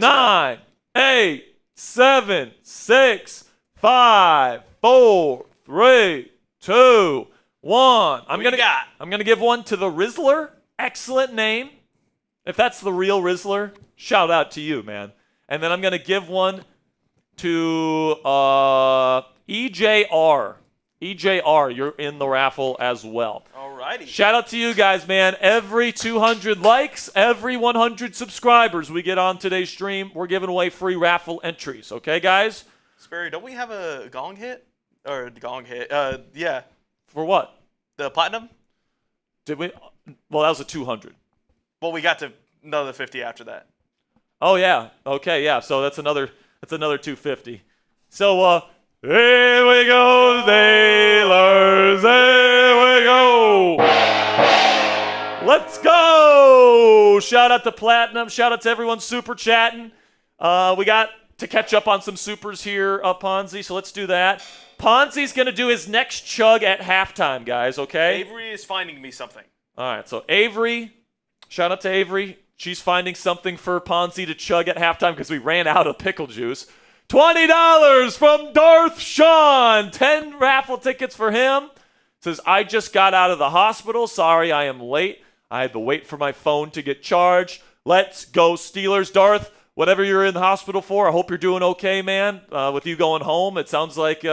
9, 8, 7, 6, 5, 4, 3, 2, 1. I'm gonna give one to the Rizzler. Excellent name. If that's the real Rizzler, shout out to you, man. And then I'm gonna give one to EJR. EJR, you're in the raffle as well. Alrighty. Shout out to you guys, man. Every 200 likes, every 100 subscribers we get on today's stream, we're giving away free raffle entries. Okay, guys? Sperry, don't we have a gong hit? Or gong hit? Yeah. For what? The platinum? Did we? Well, that was a 200. Well, we got to another 50 after that. Oh yeah. Okay, yeah. So that's another 250. So here we go, Steelers. Here we go. Let's go. Shout out to Platinum. Shout out to everyone super chatting. We got to catch up on some supers here, Ponzi. So let's do that. Ponzi's gonna do his next chug at halftime, guys. Okay. Avery is finding me something. All right. So Avery. Shout out to Avery. She's finding something for Ponzi to chug at halftime because we ran out of pickle juice. $20 from Darth Sean. 10 raffle tickets for him. Says, I just got out of the hospital. Sorry, I am late. I had to wait for my phone to get charged. Let's go Steelers. Darth, whatever you're in the hospital for, I hope you're doing okay, man. With you going home, it sounds like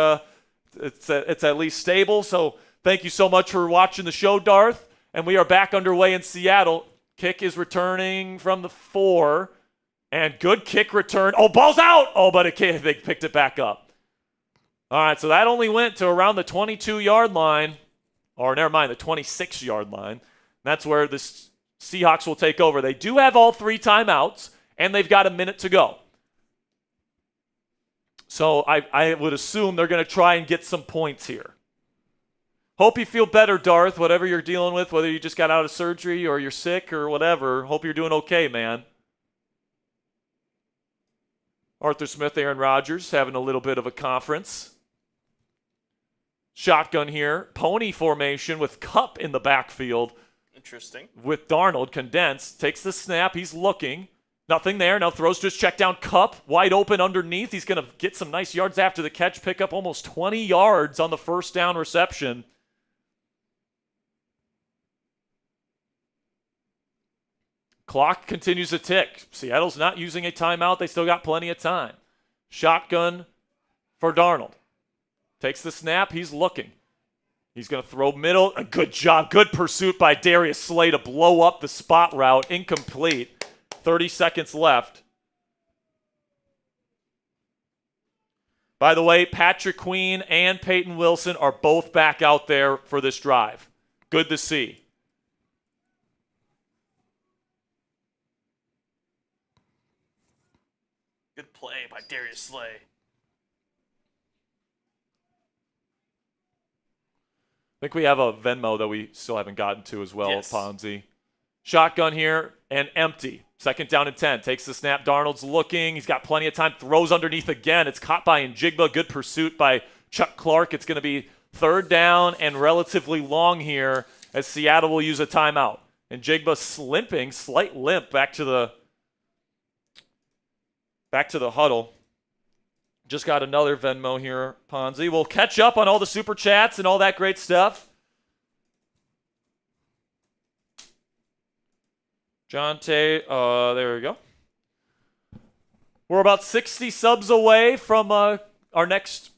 it's at least stable. So thank you so much for watching the show, Darth. And we are back underway in Seattle. Kick is returning from the 4. And good kick return. Oh, ball's out! Oh, but they picked it back up. All right, so that only went to around the 22-yard line. Or never mind, the 26-yard line. That's where the Seahawks will take over. They do have all 3 timeouts, and they've got a minute to go. So I would assume they're going to try and get some points here. Hope you feel better, Darth, whatever you're dealing with, whether you just got out of surgery or you're sick or whatever. Hope you're doing okay, man. Arthur Smith, Aaron Rodgers having a little bit of a conference. Shotgun here. Pony formation with Kupp in the backfield. Interesting. With Darnold condensed. Takes the snap. He's looking. Nothing there. Now throws to his check down. Kupp wide open underneath. He's going to get some nice yards after the catch. Pick up almost 20 yards on the first down reception. Clock continues to tick. Seattle's not using a timeout. They still got plenty of time. Shotgun for Darnold. Takes the snap. He's looking. He's going to throw middle. A good job. Good pursuit by Darius Slay to blow up the spot route. Incomplete. 30 seconds left. By the way, Patrick Queen and Peyton Wilson are both back out there for this drive. Good to see. Good play by Darius Slay. I think we have a Venmo that we still haven't gotten to as well, yes. Ponzi. Shotgun here and empty. Second down and 10. Takes the snap. Darnold's looking. He's got plenty of time. Throws underneath again. It's caught by Njigba. Good pursuit by Chuck Clark. It's going to be third down and relatively long here as Seattle will use a timeout. Njigba slipping, slight limp back to the huddle. Just got another Venmo here, Ponzi. We'll catch up on all the super chats and all that great stuff. Jonte, there we go. We're about 60 subs away from our next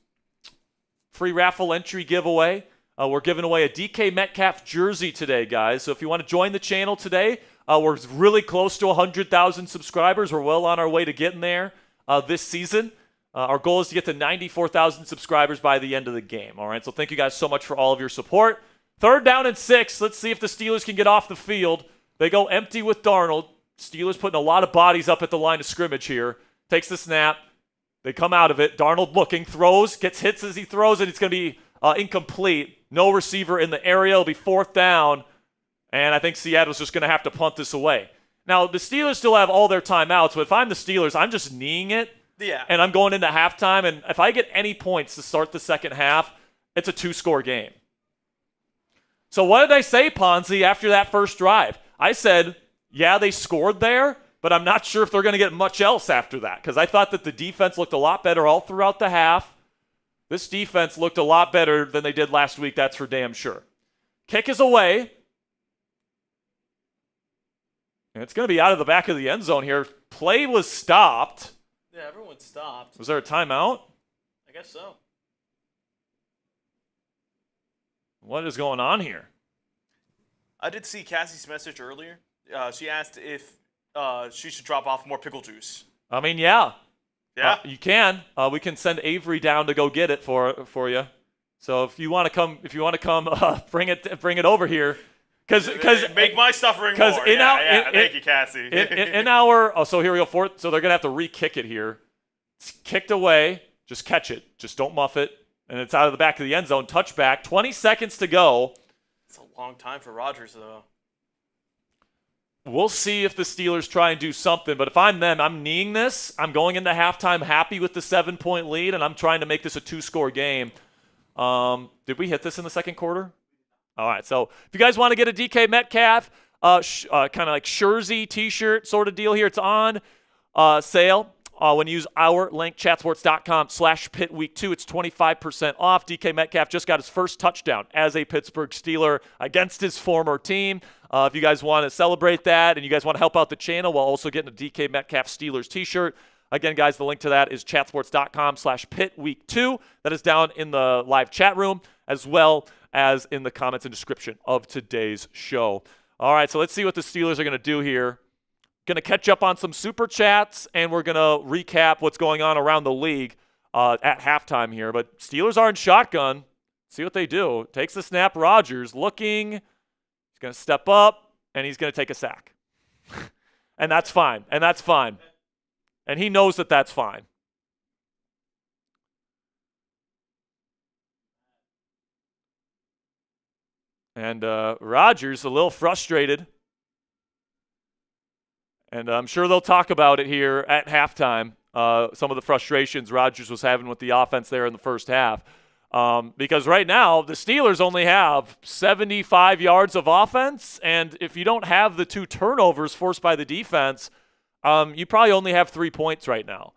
free raffle entry giveaway. We're giving away a DK Metcalf jersey today, guys. So if you want to join the channel today, we're really close to 100,000 subscribers. We're well on our way to getting there this season. Our goal is to get to 94,000 subscribers by the end of the game. All right, so thank you guys so much for all of your support. Third down and 6. Let's see if the Steelers can get off the field. They go empty with Darnold. Steelers putting a lot of bodies up at the line of scrimmage here. Takes the snap. They come out of it. Darnold looking, throws, gets hits as he throws, and it's going to be incomplete. No receiver in the area. It'll be fourth down, and I think Seattle's just going to have to punt this away. Now, the Steelers still have all their timeouts, but if I'm the Steelers, I'm just kneeing it. Yeah. And I'm going into halftime, and if I get any points to start the second half, it's a 2-score game. So what did I say, Ponzi, after that first drive? I said, yeah, they scored there, but I'm not sure if they're going to get much else after that because I thought that the defense looked a lot better all throughout the half. This defense looked a lot better than they did last week, that's for damn sure. Kick is away. And it's going to be out of the back of the end zone here. Play was stopped. Yeah, everyone stopped. Was there a timeout? I guess so. What is going on here? I did see Cassie's message earlier. She asked if she should drop off more pickle juice. I mean, yeah. Yeah. You can. We can send Avery down to go get it for you. So if you want to come, bring it over here. Because make my suffering more. Thank you, Cassie. So here we go. So they're gonna have to re-kick it here. It's kicked away. Just catch it. Just don't muff it. And it's out of the back of the end zone. Touchback. 20 seconds to go. It's a long time for Rodgers, though. We'll see if the Steelers try and do something. But if I'm them, I'm kneeing this. I'm going into halftime happy with the 7-point lead, and I'm trying to make this a 2-score game. Did we hit this in the second quarter? All right, so if you guys want to get a DK Metcalf kind of like jersey T-shirt sort of deal here, it's on sale. When you use our link, chatsports.com/Pitt Week 2, it's 25% off. DK Metcalf just got his first touchdown as a Pittsburgh Steeler against his former team. If you guys want to celebrate that and you guys want to help out the channel while also getting a DK Metcalf Steelers T-shirt, again, guys, the link to that is chatsports.com/Pitt Week 2. That is down in the live chat room as well as in the comments and description of today's show. All right, so let's see what the Steelers are going to do here. Going to catch up on some super chats, and we're going to recap what's going on around the league at halftime here. But Steelers are in shotgun. See what they do. Takes the snap. Rodgers looking. He's going to step up, and he's going to take a sack. And that's fine. And he knows that that's fine. And Rodgers a little frustrated. And I'm sure they'll talk about it here at halftime, some of the frustrations Rodgers was having with the offense there in the first half. Because right now, the Steelers only have 75 yards of offense, and if you don't have the 2 turnovers forced by the defense, you probably only have 3 points right now.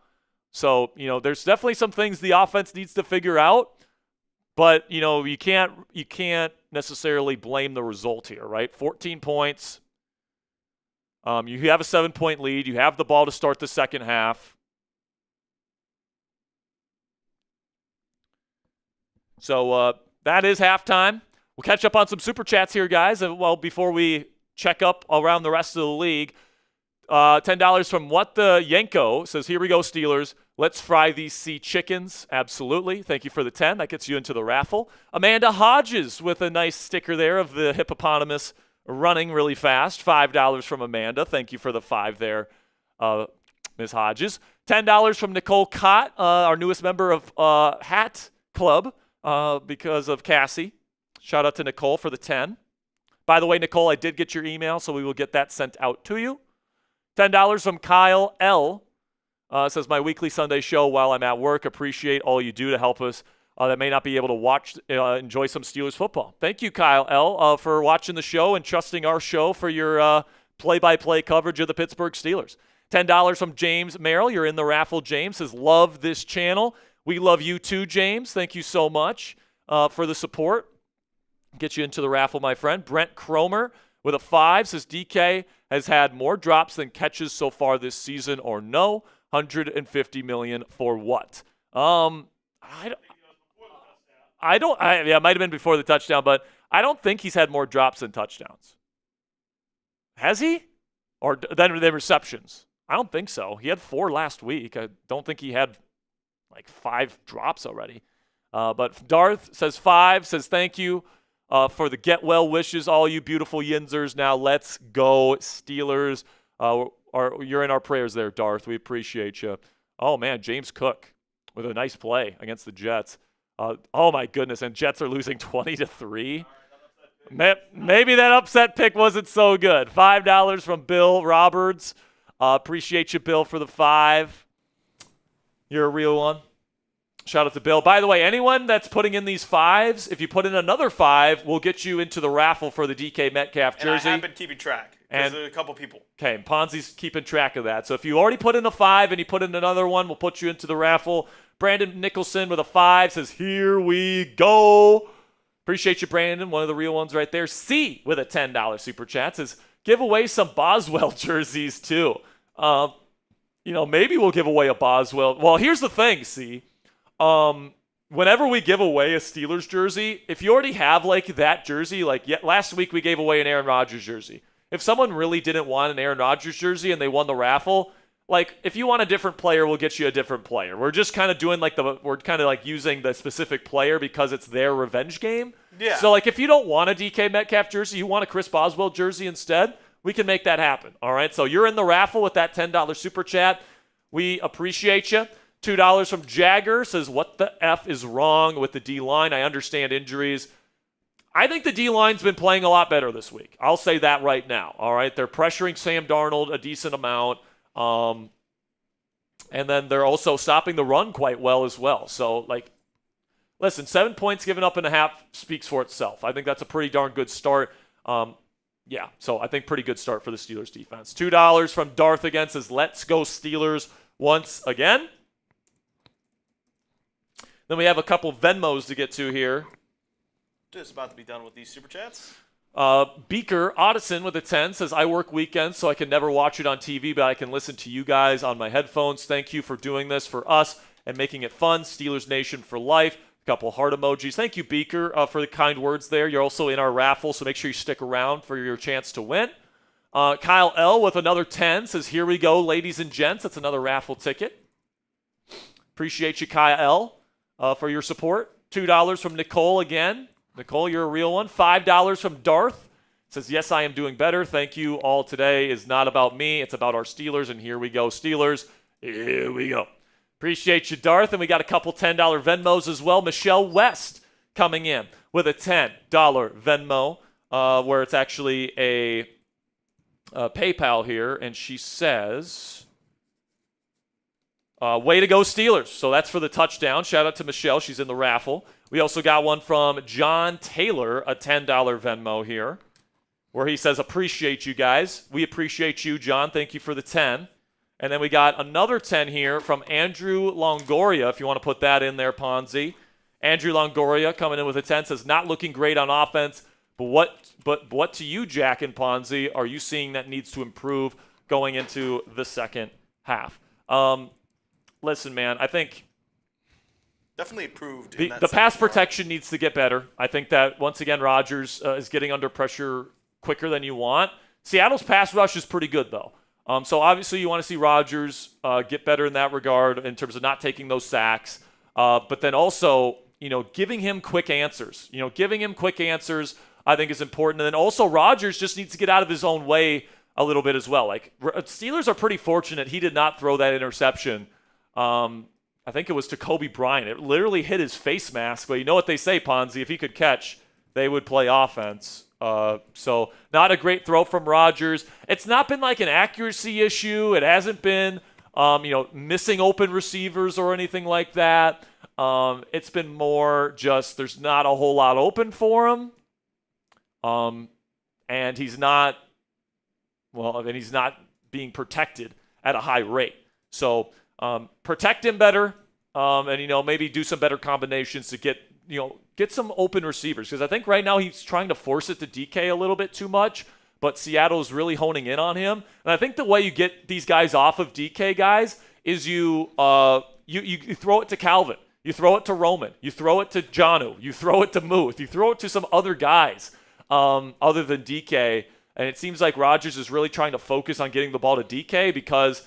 So, there's definitely some things the offense needs to figure out, but, you can't necessarily blame the result here, right? 14 points. You have a 7-point lead. You have the ball to start the second half. So that is halftime. We'll catch up on some super chats here, guys. Well, before we check up around the rest of the league, $10 from What the Yanko says, here we go, Steelers. Let's fry these sea chickens. Absolutely. Thank you for the 10. That gets you into the raffle. Amanda Hodges with a nice sticker there of the hippopotamus running really fast. $5 from Amanda. Thank you for the 5 there, Ms. Hodges. $10 from Nicole Cott, our newest member of Hat Club because of Cassie. Shout out to Nicole for the 10. By the way, Nicole, I did get your email, so we will get that sent out to you. $10 from Kyle L. Says, my weekly Sunday show while I'm at work. Appreciate all you do to help us that may not be able to watch, enjoy some Steelers football. Thank you, Kyle L., for watching the show and trusting our show for your play-by-play coverage of the Pittsburgh Steelers. $10 from James Merrill. You're in the raffle, James. Says, love this channel. We love you too, James. Thank you so much for the support. Get you into the raffle, my friend. Brent Cromer with a 5 says, DK has had more drops than catches so far this season, or no? $150 million for what? It might have been before the touchdown, but I don't think he's had more drops than touchdowns. Has he? Or than the receptions? I don't think so. He had 4 last week. I don't think he had like 5 drops already. But Darth says 5, says thank you for the get well wishes, all you beautiful Yinzers. Now let's go, Steelers. You're in our prayers there, Darth. We appreciate you. Oh, man, James Cook with a nice play against the Jets. Oh, my goodness, and Jets are losing 20-3. Maybe that upset pick wasn't so good. $5 from Bill Roberts. Appreciate you, Bill, for the 5. You're a real one. Shout out to Bill. By the way, anyone that's putting in these 5s, if you put in another 5, we'll get you into the raffle for the DK Metcalf jersey. And I have been keeping track because there's a couple people. Okay, Ponzi's keeping track of that. So if you already put in a 5 and you put in another one, we'll put you into the raffle. Brandon Nicholson with a 5 says, here we go. Appreciate you, Brandon. One of the real ones right there. C with a $10 super chat says, give away some Boswell jerseys too. Maybe we'll give away a Boswell. Well, here's the thing, C. Whenever we give away a Steelers jersey, if you already have like that jersey, last week we gave away an Aaron Rodgers jersey. If someone really didn't want an Aaron Rodgers jersey and they won the raffle, if you want a different player, we'll get you a different player. We're just kind of doing using the specific player because it's their revenge game. Yeah. So if you don't want a DK Metcalf jersey, you want a Chris Boswell jersey instead, we can make that happen. All right. So you're in the raffle with that $10 super chat. We appreciate you. $2 from Jagger says, what the F is wrong with the D-line? I understand injuries. I think the D-line's been playing a lot better this week. I'll say that right now. All right. They're pressuring Sam Darnold a decent amount. And then they're also stopping the run quite well as well. So, listen, 7 points given up in a half speaks for itself. I think that's a pretty darn good start. So I think pretty good start for the Steelers defense. $2 from Darth again says, let's go Steelers once again. Then we have a couple Venmos to get to here. Just about to be done with these super chats. Beaker Addison with a 10 says, I work weekends, so I can never watch it on TV, but I can listen to you guys on my headphones. Thank you for doing this for us and making it fun. Steelers Nation for life. A couple heart emojis. Thank you, Beaker, for the kind words there. You're also in our raffle, so make sure you stick around for your chance to win. Kyle L. with another 10 says, here we go, ladies and gents. That's another raffle ticket. Appreciate you, Kyle L., for your support. $2 from Nicole again. Nicole, you're a real one. $5 from Darth. Says, yes, I am doing better. Thank you all. Today is not about me. It's about our Steelers, and here we go, Steelers. Here we go. Appreciate you, Darth. And we got a couple $10 Venmos as well. Michelle West coming in with a $10 Venmo, where it's actually a PayPal here, and she says, way to go, Steelers. So that's for the touchdown. Shout out to Michelle. She's in the raffle. We also got one from John Taylor, a $10 Venmo here, where he says, appreciate you guys. We appreciate you, John. Thank you for the 10. And then we got another 10 here from Andrew Longoria, if you want to put that in there, Ponzi. Andrew Longoria coming in with a 10 says, not looking great on offense, but what to you, Jack and Ponzi, are you seeing that needs to improve going into the second half? Listen, man, I think definitely improved. The pass protection needs to get better. I think that, once again, Rodgers is getting under pressure quicker than you want. Seattle's pass rush is pretty good, though. So obviously you want to see Rodgers get better in that regard in terms of not taking those sacks. But then also, giving him quick answers. Giving him quick answers I think is important. And then also Rodgers just needs to get out of his own way a little bit as well. Steelers are pretty fortunate he did not throw that interception. I think it was to Kobe Bryant. It literally hit his face mask. But you know what they say, Ponzi, if he could catch, they would play offense. So not a great throw from Rodgers. It's not been like an accuracy issue. It hasn't been, missing open receivers or anything like that. It's been more just there's not a whole lot open for him. And he's not being protected at a high rate. So protect him better, and maybe do some better combinations to get some open receivers, because I think right now he's trying to force it to DK a little bit too much, but Seattle's really honing in on him. And I think the way you get these guys off of DK, guys, is you throw it to Calvin, you throw it to Roman, you throw it to Jonnu, you throw it to Muth, you throw it to some other guys other than DK. And it seems like Rodgers is really trying to focus on getting the ball to DK because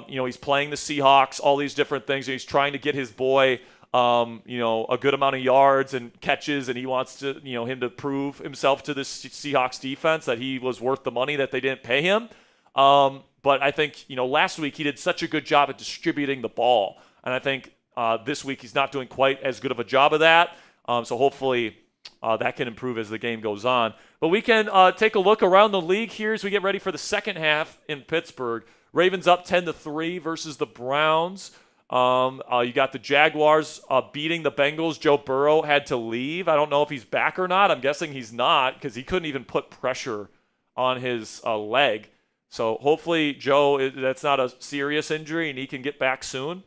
he's playing the Seahawks, all these different things, and he's trying to get his boy a good amount of yards and catches, and he wants to, him to prove himself to this Seahawks defense that he was worth the money that they didn't pay him. But I think, last week he did such a good job at distributing the ball, and I think this week he's not doing quite as good of a job of that. So hopefully, that can improve as the game goes on. But we can take a look around the league here as we get ready for the second half in Pittsburgh. Ravens up 10-3 versus the Browns. You got the Jaguars beating the Bengals. Joe Burrow had to leave. I don't know if he's back or not. I'm guessing he's not because he couldn't even put pressure on his leg. So hopefully, Joe, that's not a serious injury and he can get back soon.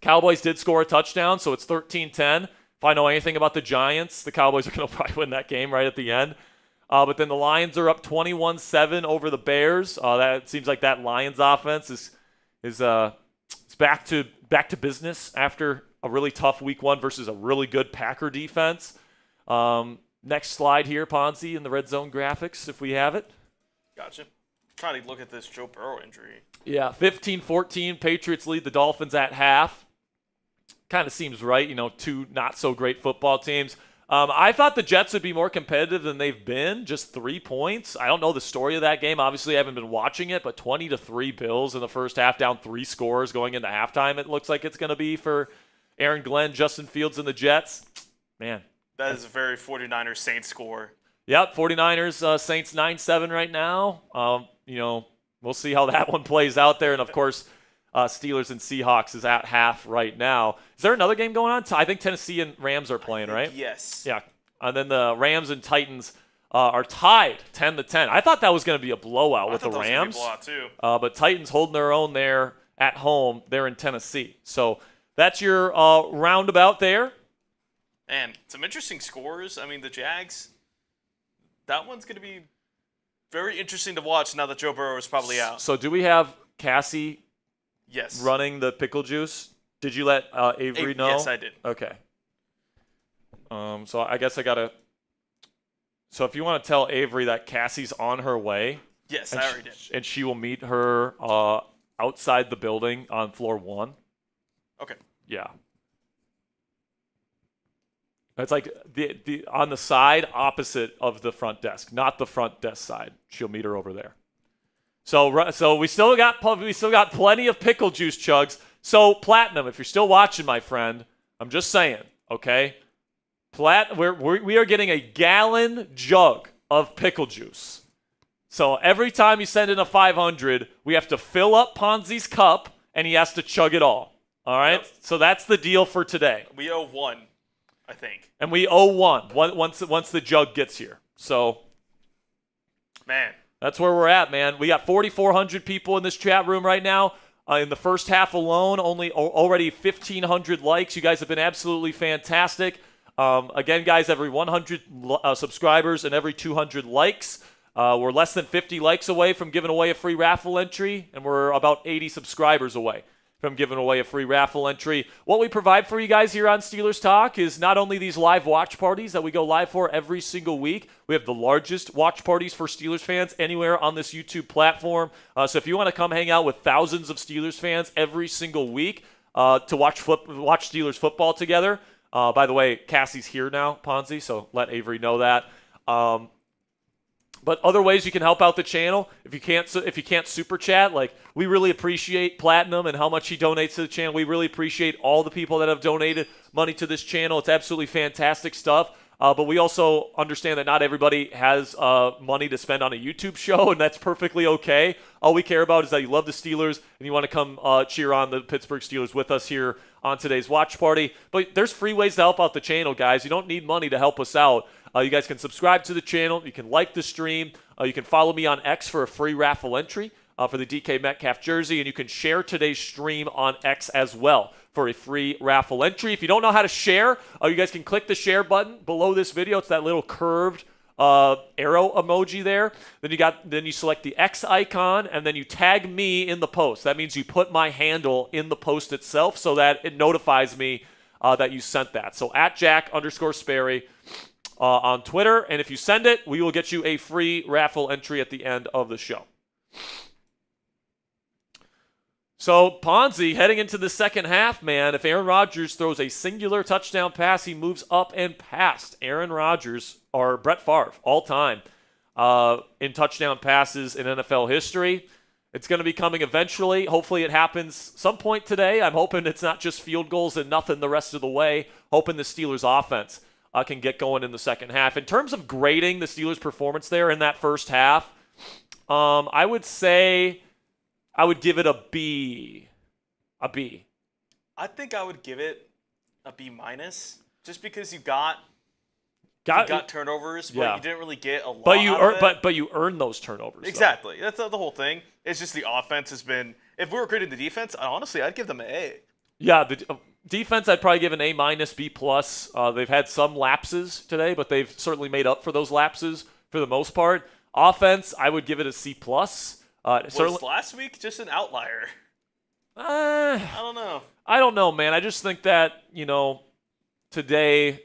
Cowboys did score a touchdown, so it's 13-10. If I know anything about the Giants, the Cowboys are going to probably win that game right at the end. But then the Lions are up 21-7 over the Bears. That seems like that Lions offense is back to business after a really tough week 1 versus a really good Packer defense. Next slide here, Ponzi, in the red zone graphics, if we have it. Gotcha. Trying to look at this Joe Burrow injury. Yeah, 15-14. Patriots lead the Dolphins at half. Kind of seems right, two not-so-great football teams. I thought the Jets would be more competitive than they've been, just 3 points. I don't know the story of that game. Obviously, I haven't been watching it, but 20-3 Bills in the first half, down 3 scores going into halftime, it looks like it's going to be for Aaron Glenn, Justin Fields, and the Jets. Man. That is a very 49ers Saints score. Yep, 49ers, Saints 9-7 right now. We'll see how that one plays out there. And, of course, Steelers and Seahawks is at half right now. Is there another game going on? I think Tennessee and Rams are playing, right? Yes. Yeah. And then the Rams and Titans are tied 10-10. I thought that was going to be a blowout with the Rams. I thought that was going to be a blowout, too. But Titans holding their own there at home. They're in Tennessee. So that's your roundabout there. And some interesting scores. I mean, the Jags, that one's going to be very interesting to watch now that Joe Burrow is probably out. So do we have Cassie Yes. running the pickle juice? Did you let Avery know? Yes, I did. Okay. So I guess I got to – so if you want to tell Avery that Cassie's on her way. Yes, I already did. And she will meet her outside the building on floor 1. Okay. Yeah. It's like the on the side opposite of the front desk, not the front desk side. She'll meet her over there. So we still got plenty of pickle juice chugs. So Platinum, if you're still watching, my friend, I'm just saying, okay? We are getting a gallon jug of pickle juice. So every time you send in a 500, we have to fill up Ponzi's cup, and he has to chug it all. All right? Yep. So that's the deal for today. We owe 1, I think. And we owe 1 once the jug gets here. So, man. That's where we're at, man. We got 4,400 people in this chat room right now. In the first half alone, already 1,500 likes. You guys have been absolutely fantastic. Again, guys, every 100 subscribers and every 200 likes, we're less than 50 likes away from giving away a free raffle entry, and we're about 80 subscribers away from giving away a free raffle entry. What we provide for you guys here on Steelers Talk is not only these live watch parties that we go live for every single week. We have the largest watch parties for Steelers fans anywhere on this YouTube platform. So if you want to come hang out with thousands of Steelers fans every single week to watch Steelers football together. By the way, Cassie's here now, Ponzi, so let Avery know that. But other ways you can help out the channel, if you can't super chat, like we really appreciate Platinum and how much he donates to the channel. We really appreciate all the people that have donated money to this channel. It's absolutely fantastic stuff. But we also understand that not everybody has money to spend on a YouTube show, and that's perfectly okay. All we care about is that you love the Steelers and you want to come cheer on the Pittsburgh Steelers with us here on today's watch party. But there's free ways to help out the channel, guys. You don't need money to help us out. You guys can subscribe to the channel. You can like the stream. You can follow me on X for a free raffle entry for the DK Metcalf jersey. And you can share today's stream on X as well for a free raffle entry. If you don't know how to share, you guys can click the share button below this video. It's that little curved arrow emoji there. Then you select the X icon, and then you tag me in the post. That means you put my handle in the post itself so that it notifies me that you sent that. So at Jack_Sperry on Twitter, and if you send it, we will get you a free raffle entry at the end of the show. So Ponzi, heading into the second half, man, if Aaron Rodgers throws a singular touchdown pass, he moves up and past Aaron Rodgers or Brett Favre all time in touchdown passes in NFL history. It's going to be coming eventually. Hopefully it happens some point today. I'm hoping it's not just field goals and nothing the rest of the way. Hoping the Steelers offense can get going in the second half. In terms of grading the Steelers' performance there in that first half, I would say I would give it a B. A B. I think I would give it a B-, just because you got turnovers, but you didn't really get a lot. But you earned those turnovers. Exactly. That's the whole thing. It's just the offense has been. If we were grading the defense, honestly, I'd give them an A. Yeah, the defense I'd probably give an A-, B+. They've had some lapses today, but they've certainly made up for those lapses for the most part. Offense, I would give it a C+. Was last week just an outlier? I don't know. I don't know, man. I just think that, today,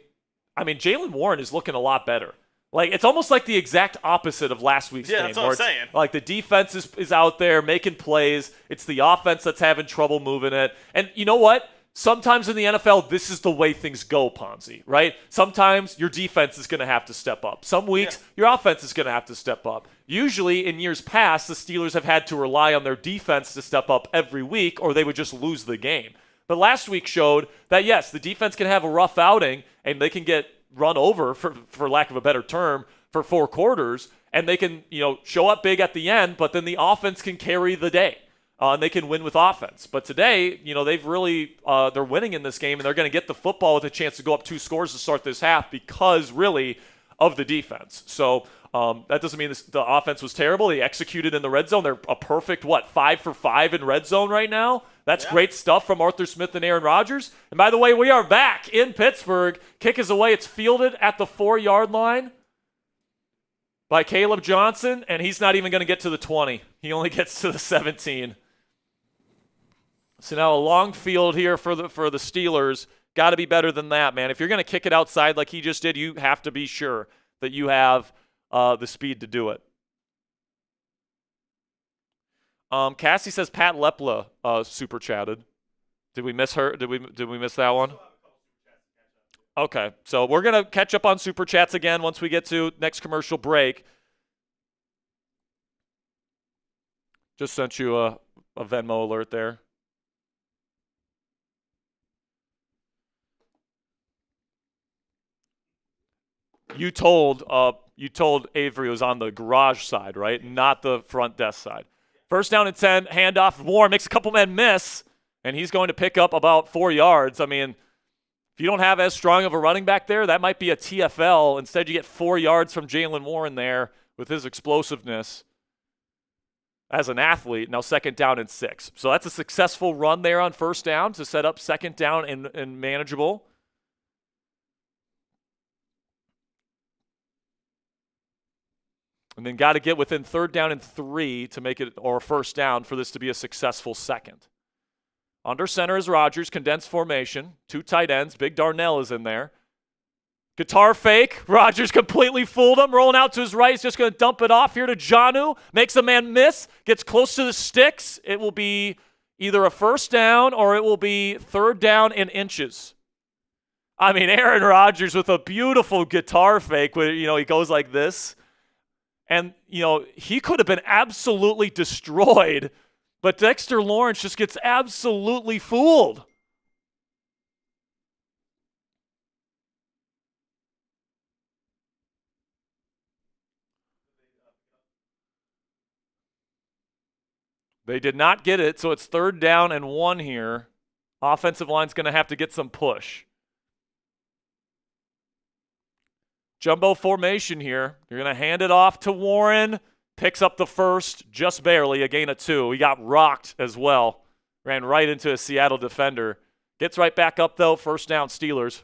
Jalen Warren is looking a lot better. Like, it's almost like the exact opposite of last week's game. Yeah, that's what I'm saying. Like, the defense is out there making plays. It's the offense that's having trouble moving it. And you know what? Sometimes in the NFL, this is the way things go, Ponzi, right? Sometimes your defense is going to have to step up. Some weeks, your offense is going to have to step up. Usually, in years past, the Steelers have had to rely on their defense to step up every week, or they would just lose the game. But last week showed that, yes, the defense can have a rough outing, and they can get run over, for lack of a better term, for 4 quarters, and they can, show up big at the end, but then the offense can carry the day. And they can win with offense. But today, they've really, they're winning in this game, and they're going to get the football with a chance to go up 2 scores to start this half because, really, of the defense. So that doesn't mean the offense was terrible. They executed in the red zone. They're a perfect, 5 for 5 in red zone right now. That's great stuff from Arthur Smith and Aaron Rodgers. And by the way, we are back in Pittsburgh. Kick is away. It's fielded at the 4-yard line by Caleb Johnson, and he's not even going to get to the 20. He only gets to the 17. So now a long field here for the Steelers. Got to be better than that, man. If you're going to kick it outside like he just did, you have to be sure that you have the speed to do it. Cassie says Pat Lepla super chatted. Did we miss her? Did we miss that one? Okay, so we're going to catch up on super chats again once we get to next commercial break. Just sent you a Venmo alert there. You told Avery was on the garage side, right? Not the front desk side. First down and 10, handoff. Warren makes a couple men miss, and he's going to pick up about 4 yards. If you don't have as strong of a running back there, that might be a TFL. Instead, you get 4 yards from Jalen Warren there with his explosiveness as an athlete. Now 2nd down and 6. So that's a successful run there on first down to set up 2nd down and manageable. And then got to get within 3rd down and 3 to make it, or 1st down, for this to be a successful second. Under center is Rodgers, condensed formation. 2 tight ends. Big Darnell is in there. Guitar fake. Rodgers completely fooled him. Rolling out to his right. He's just going to dump it off here to Jonnu. Makes a man miss. Gets close to the sticks. It will be either a 1st down or it will be 3rd down in inches. Aaron Rodgers with a beautiful guitar fake where, he goes like this. And, he could have been absolutely destroyed, but Dexter Lawrence just gets absolutely fooled. They did not get it, so it's 3rd down and 1 here. Offensive line's going to have to get some push. Jumbo formation here. You're going to hand it off to Warren. Picks up the 1st, just barely, a gain of 2. He got rocked as well. Ran right into a Seattle defender. Gets right back up, though. 1st down, Steelers.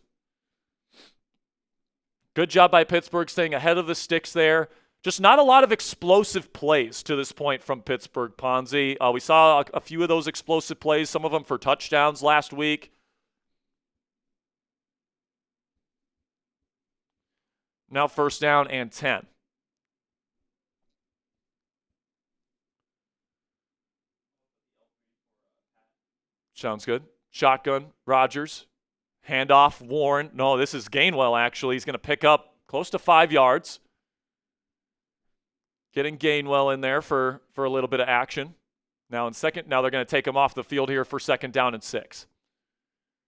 Good job by Pittsburgh staying ahead of the sticks there. Just not a lot of explosive plays to this point from Pittsburgh, Ponzi. We saw a few of those explosive plays, some of them for touchdowns last week. Now 1st down and 10. Sounds good. Shotgun, Rodgers. Handoff, Warren. No, this is Gainwell, actually. He's going to pick up close to 5 yards. Getting Gainwell in there for a little bit of action. Now they're going to take him off the field here for 2nd down and 6.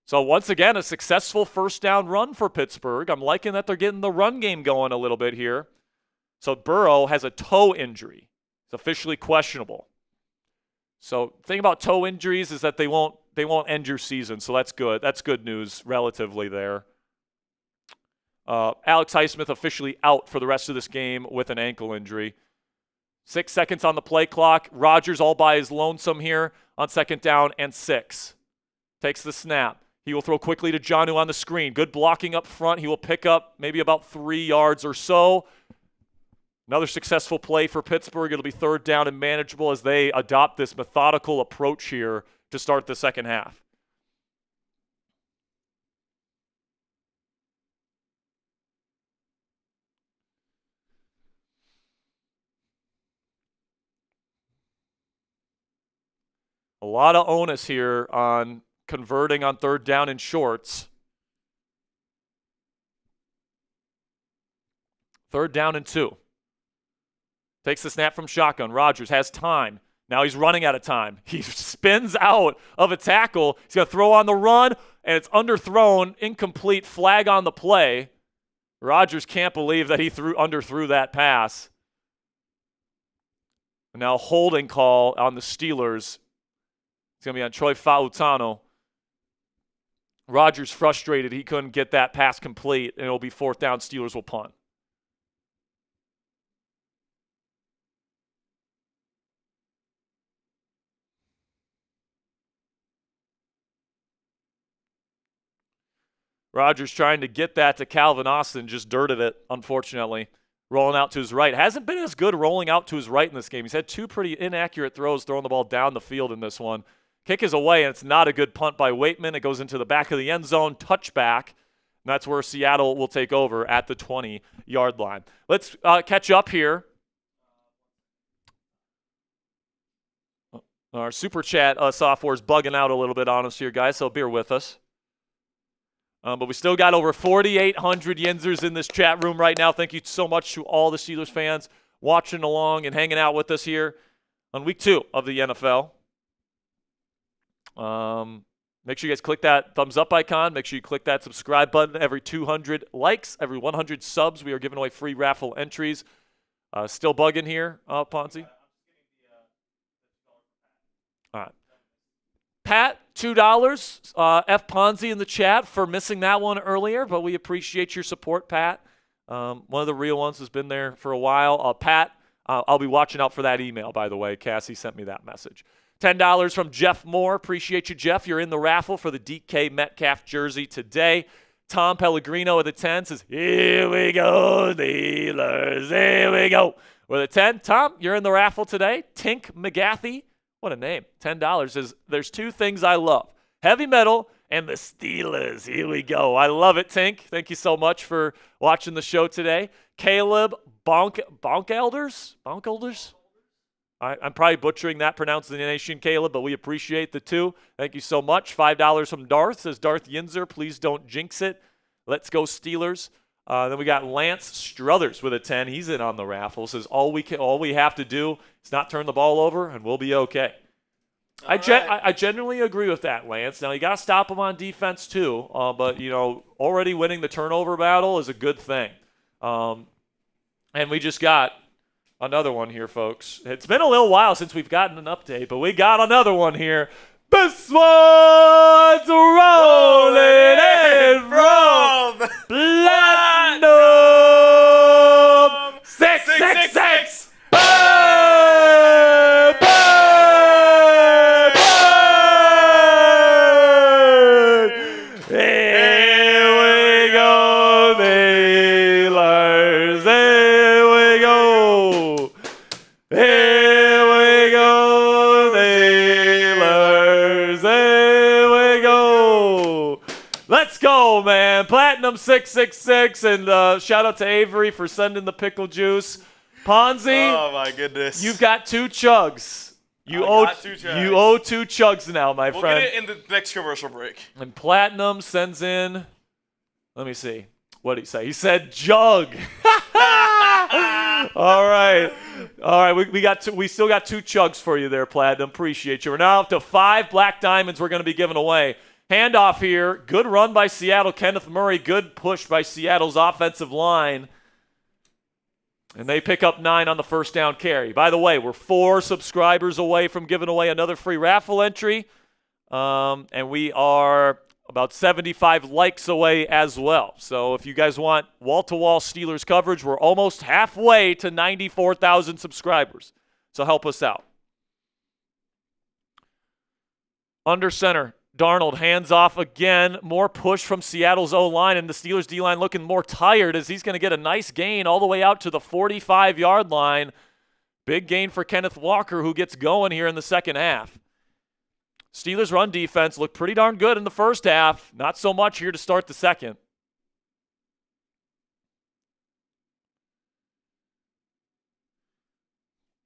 So once again, a successful first down run for Pittsburgh. I'm liking that they're getting the run game going a little bit here. So Burrow has a toe injury. It's officially questionable. So the thing about toe injuries is that they won't end your season. So that's good. That's good news relatively there. Alex Highsmith officially out for the rest of this game with an ankle injury. 6 seconds on the play clock. Rodgers all by his lonesome here on second down and 6. Takes the snap. He will throw quickly to Jonnu on the screen. Good blocking up front. He will pick up maybe about 3 yards or so. Another successful play for Pittsburgh. It'll be third down and manageable as they adopt this methodical approach here to start the second half. A lot of onus here on converting on third down and shorts. Third down and 2. Takes the snap from shotgun. Rodgers has time. Now he's running out of time. He spins out of a tackle. He's going to throw on the run, and it's underthrown, incomplete, flag on the play. Rodgers can't believe that he underthrew that pass. And now holding call on the Steelers. It's going to be on Troy Fautano. Rodgers frustrated. He couldn't get that pass complete, and it'll be fourth down. Steelers will punt. Rodgers trying to get that to Calvin Austin, just dirted it, unfortunately. Rolling out to his right. Hasn't been as good rolling out to his right in this game. He's had 2 pretty inaccurate throws throwing the ball down the field in this one. Kick is away, and it's not a good punt by Waitman. It goes into the back of the end zone, touchback. And that's where Seattle will take over at the 20-yard line. Let's catch up here. Our Super Chat software is bugging out a little bit on us here, guys, so bear with us. But we still got over 4,800 Yinzers in this chat room right now. Thank you so much to all the Steelers fans watching along and hanging out with us here on week 2 of the NFL. Make sure you guys click that thumbs up icon. Make sure you click that subscribe button. Every 200 likes, every 100 subs, we are giving away free raffle entries. Still bugging here, Ponzi? All right. Pat, $2. F. Ponzi in the chat for missing that one earlier, but we appreciate your support, Pat. One of the real ones has been there for a while. Pat, I'll be watching out for that email, by the way. Cassie sent me that message. $10 from Jeff Moore. Appreciate you, Jeff. You're in the raffle for the DK Metcalf jersey today. Tom Pellegrino with a 10 says, here we go, Steelers. Here we go. With a 10. Tom, you're in the raffle today. Tink McGathy. What a name. $10 says, there's 2 things I love. Heavy metal and the Steelers. Here we go. I love it, Tink. Thank you so much for watching the show today. Caleb Bonkelders? I'm probably butchering that pronunciation, Caleb, but we appreciate the 2. Thank you so much. $5 from Darth. Says, Darth Yinzer, please don't jinx it. Let's go Steelers. Then we got Lance Struthers with a 10. He's in on the raffle. Says, all we have to do is not turn the ball over, and we'll be okay. I genuinely agree with that, Lance. Now, you got to stop him on defense, too. But, already winning the turnover battle is a good thing. And we just got another one here, folks. It's been a little while since we've gotten an update, but we got another one here. This one's rolling in from Platinum 666. Burn! Burn! Burn! Here we go, Steelers. Here we go. Here we go, Steelers. Here we go. Let's go, man. Platinum 666, and shout out to Avery for sending the pickle juice. Ponzi. Oh, my goodness. You've got 2 chugs. You owe 2 chugs now, my friend. We'll get it in the next commercial break. And Platinum sends in, let me see. What did he say? He said jug. All right. We still got 2 chugs for you there, Platinum. Appreciate you. We're now up to 5 black diamonds we're going to be giving away. Handoff here. Good run by Seattle. Kenneth Murray. Good push by Seattle's offensive line. And they pick up 9 on the first down carry. By the way, we're 4 subscribers away from giving away another free raffle entry. And we are about 75 likes away as well. So if you guys want wall-to-wall Steelers coverage, we're almost halfway to 94,000 subscribers. So help us out. Under center, Darnold hands off again. More push from Seattle's O-line, and the Steelers D-line looking more tired as he's going to get a nice gain all the way out to the 45-yard line. Big gain for Kenneth Walker, who gets going here in the second half. Steelers run defense looked pretty darn good in the first half. Not so much here to start the second.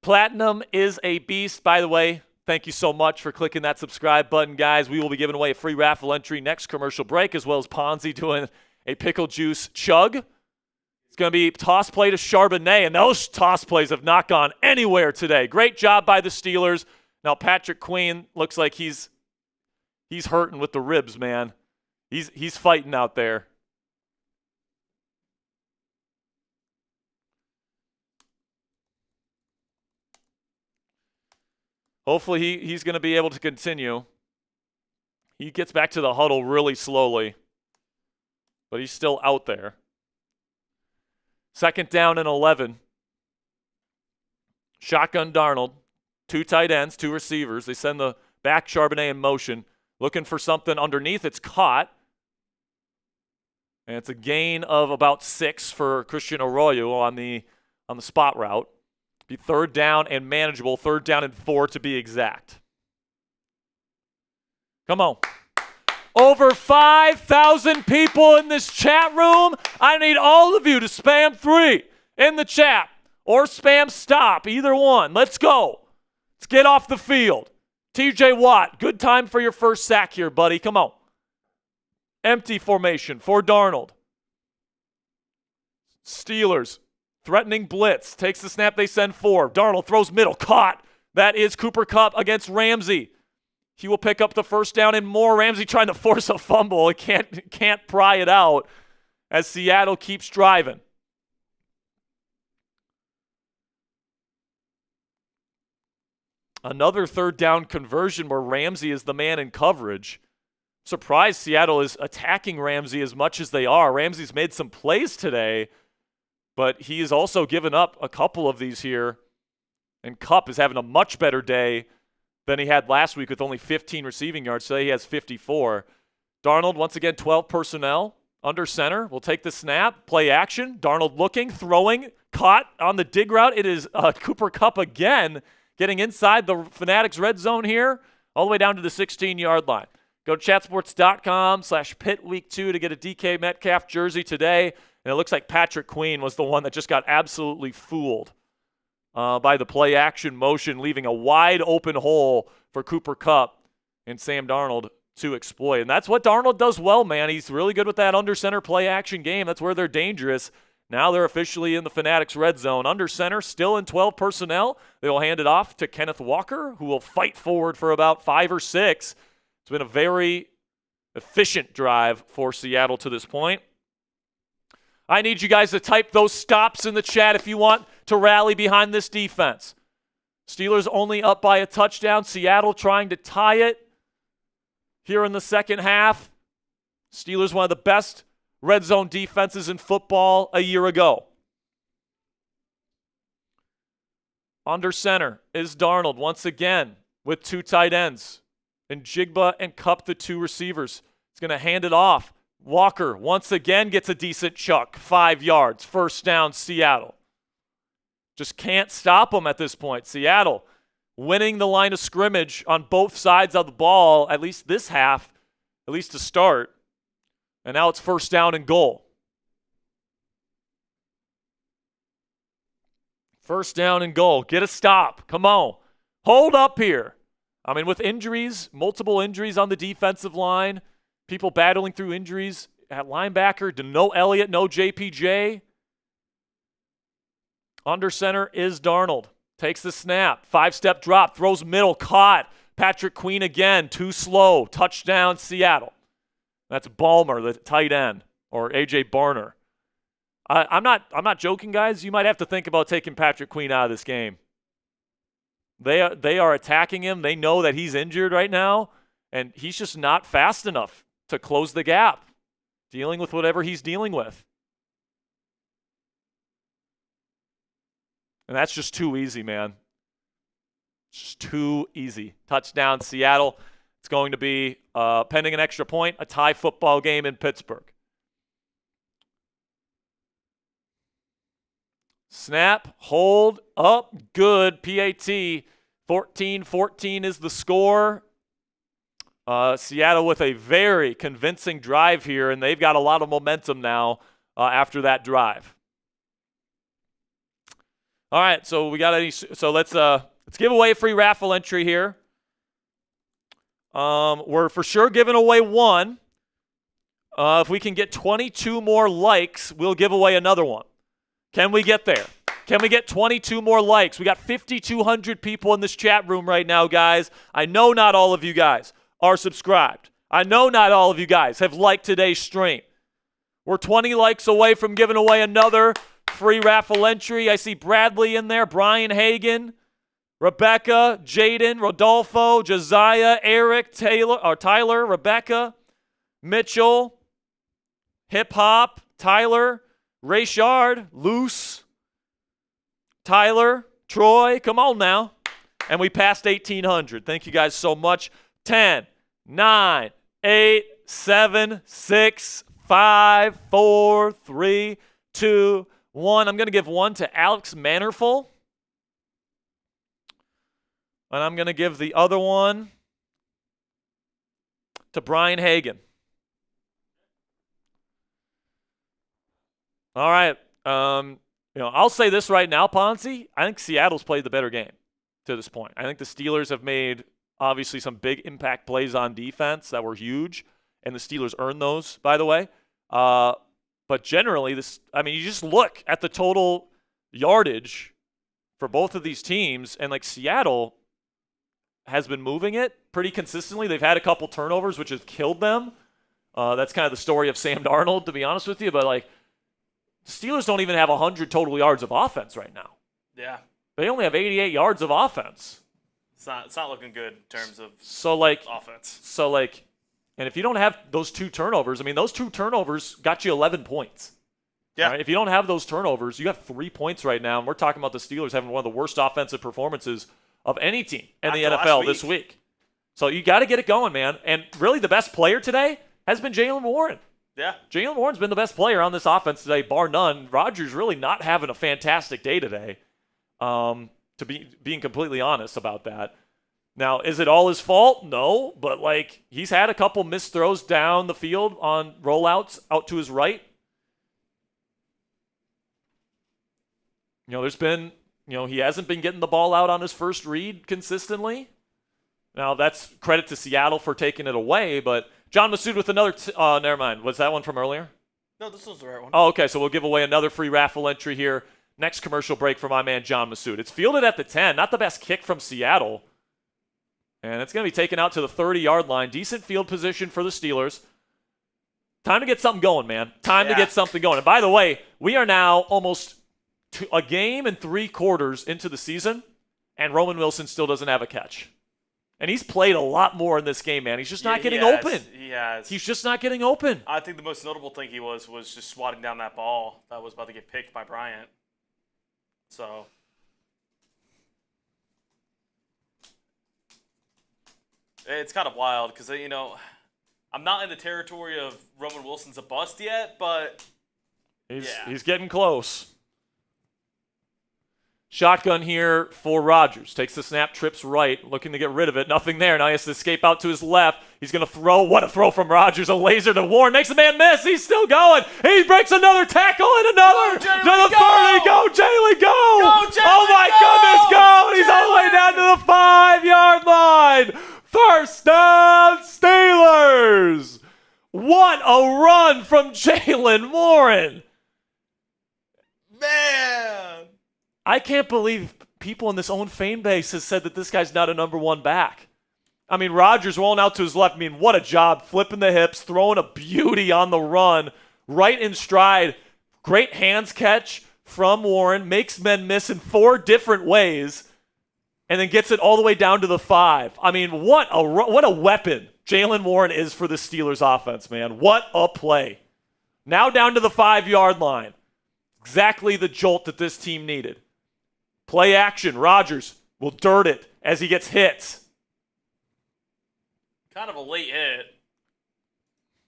Platinum is a beast, by the way. Thank you so much for clicking that subscribe button, guys. We will be giving away a free raffle entry next commercial break, as well as Ponzi doing a pickle juice chug. It's going to be toss play to Charbonnet, and those toss plays have not gone anywhere today. Great job by the Steelers. Now Patrick Queen looks like he's hurting with the ribs, man. He's fighting out there. Hopefully he's going to be able to continue. He gets back to the huddle really slowly, but he's still out there. Second down and 11. Shotgun Darnold. 2 tight ends, 2 receivers. They send the back Charbonnet in motion, looking for something underneath. It's caught. And it's a gain of about 6 for Christian Arroyo on the spot route. Be third down and manageable. 3rd down and 4 to be exact. Come on. Over 5,000 people in this chat room. I need all of you to spam 3 in the chat or spam stop. Either one. Let's go. Let's get off the field. TJ Watt, good time for your first sack here, buddy. Come on. Empty formation for Darnold. Steelers, threatening blitz. Takes the snap, they send 4. Darnold throws middle, caught. That is Cooper Kupp against Ramsey. He will pick up the first down and more. Ramsey trying to force a fumble. He can't pry it out as Seattle keeps driving. Another 3rd down conversion where Ramsey is the man in coverage. Surprised Seattle is attacking Ramsey as much as they are. Ramsey's made some plays today, but he has also given up a couple of these here. And Kupp is having a much better day than he had last week with only 15 receiving yards. Today he has 54. Darnold, once again, 12 personnel. Under center, will take the snap. Play action. Darnold looking, throwing, caught on the dig route. It is Cooper Kupp again. Getting inside the Fanatics red zone here, all the way down to the 16-yard line. Go to chatsports.com/pitweek2 to get a DK Metcalf jersey today. And it looks like Patrick Queen was the one that just got absolutely fooled by the play action motion, leaving a wide open hole for Cooper Kupp and Sam Darnold to exploit. And that's what Darnold does well, man. He's really good with that under center play action game. That's where they're dangerous. Now they're officially in the Fanatics red zone. Under center, still in 12 personnel. They will hand it off to Kenneth Walker, who will fight forward for about 5 or 6. It's been a very efficient drive for Seattle to this point. I need you guys to type those stops in the chat if you want to rally behind this defense. Steelers only up by a touchdown. Seattle trying to tie it here in the second half. Steelers, one of the best red zone defenses in football a year ago. Under center is Darnold once again with 2 tight ends. And Jigba and Kupp, the 2 receivers. He's going to hand it off. Walker once again gets a decent chuck. 5 yards. First down, Seattle. Just can't stop them at this point. Seattle winning the line of scrimmage on both sides of the ball, at least this half, at least to start. And now it's first down and goal. First down and goal. Get a stop. Come on. Hold up here. I mean, with injuries, multiple injuries on the defensive line, people battling through injuries at linebacker, no Elliott, no JPJ. Under center is Darnold. Takes the snap. 5-step drop. Throws middle. Caught. Patrick Queen again, too slow. Touchdown, Seattle. That's Ballmer, the tight end, or A.J. Barner. I'm not joking, guys. You might have to think about taking Patrick Queen out of this game. They are attacking him. They know that he's injured right now, and he's just not fast enough to close the gap, dealing with whatever he's dealing with. And that's just too easy, man. It's just too easy. Touchdown, Seattle. It's going to be, pending an extra point, a tie football game in Pittsburgh. Snap, hold, up, good. PAT, 14-14 is the score. Seattle with a very convincing drive here, and they've got a lot of momentum now after that drive. All right, so we got any? So let's give away a free raffle entry here. We're for sure giving away one. If we can get 22 more likes, we'll give away another one. Can we get there? Can we get 22 more likes? We got 5,200 people in this chat room right now, guys. I know not all of you guys are subscribed. I know not all of you guys have liked today's stream. We're 20 likes away from giving away another free raffle entry. I see Bradley in there, Brian Hagan, Rebecca, Jaden, Rodolfo, Josiah, Eric, Tyler, Rebecca, Mitchell, Hip Hop, Tyler, Rayshard, Luce, Tyler, Troy. Come on now. And we passed 1,800. Thank you guys so much. 10, 9, 8, 7, 6, 5, 4, 3, 2, 1. I'm going to give one to Alex Mannerful. And I'm going to give the other one to Brian Hagan. All right. I'll say this right now, Ponzi. I think Seattle's played the better game to this point. I think the Steelers have made, obviously, some big impact plays on defense that were huge, and the Steelers earned those, by the way. But generally, you just look at the total yardage for both of these teams, and Seattle has been moving it pretty consistently. They've had a couple turnovers, which has killed them. That's kind of the story of Sam Darnold, to be honest with you. But the Steelers don't even have 100 total yards of offense right now. Yeah, they only have 88 yards of offense. It's not looking good in terms of offense. And if you don't have those two turnovers, those two turnovers got you 11 points. Yeah. Right? If you don't have those turnovers, you have 3 points right now, and we're talking about the Steelers having one of the worst offensive performances of any team in the NFL this week. So you got to get it going, man. And really the best player today has been Jalen Warren. Yeah. Jalen Warren's been the best player on this offense today, bar none. Rodgers really not having a fantastic day today, being completely honest about that. Now, is it all his fault? No, but he's had a couple missed throws down the field on rollouts out to his right. There's been, he hasn't been getting the ball out on his first read consistently. Now, that's credit to Seattle for taking it away, but John Massoud with another never mind. Was that one from earlier? No, this was the right one. Oh, okay, so we'll give away another free raffle entry here. Next commercial break for my man John Massoud. It's fielded at the 10, not the best kick from Seattle. And it's going to be taken out to the 30-yard line. Decent field position for the Steelers. Time to get something going, man. Time to get something going. And by the way, we are now almost a game and 3 quarters into the season, and Roman Wilson still doesn't have a catch. And he's played a lot more in this game, man. He's just not getting open. He has. He's just not getting open. I think the most notable thing he was just swatting down that ball that was about to get picked by Bryant. So it's kind of wild because, I'm not in the territory of Roman Wilson's a bust yet, but he's getting close. Shotgun here for Rodgers. Takes the snap, trips right, looking to get rid of it. Nothing there. Now he has to escape out to his left. He's going to throw. What a throw from Rodgers. A laser to Warren. Makes the man miss. He's still going. He breaks another tackle and another. To the 30. Go, Jalen, go. Oh, my goodness, go. He's all the way down to the 5-yard line. First down, Steelers. What a run from Jalen Warren. Man. I can't believe people in this own fan base has said that this guy's not a number 1 back. I mean, Rodgers rolling out to his left. I mean, what a job. Flipping the hips, throwing a beauty on the run, right in stride. Great hands catch from Warren. Makes men miss in 4 different ways. And then gets it all the way down to the 5. I mean, what a weapon Jalen Warren is for the Steelers offense, man. What a play. Now down to the 5-yard line. Exactly the jolt that this team needed. Play action. Rodgers will dirt it as he gets hit. Kind of a late hit.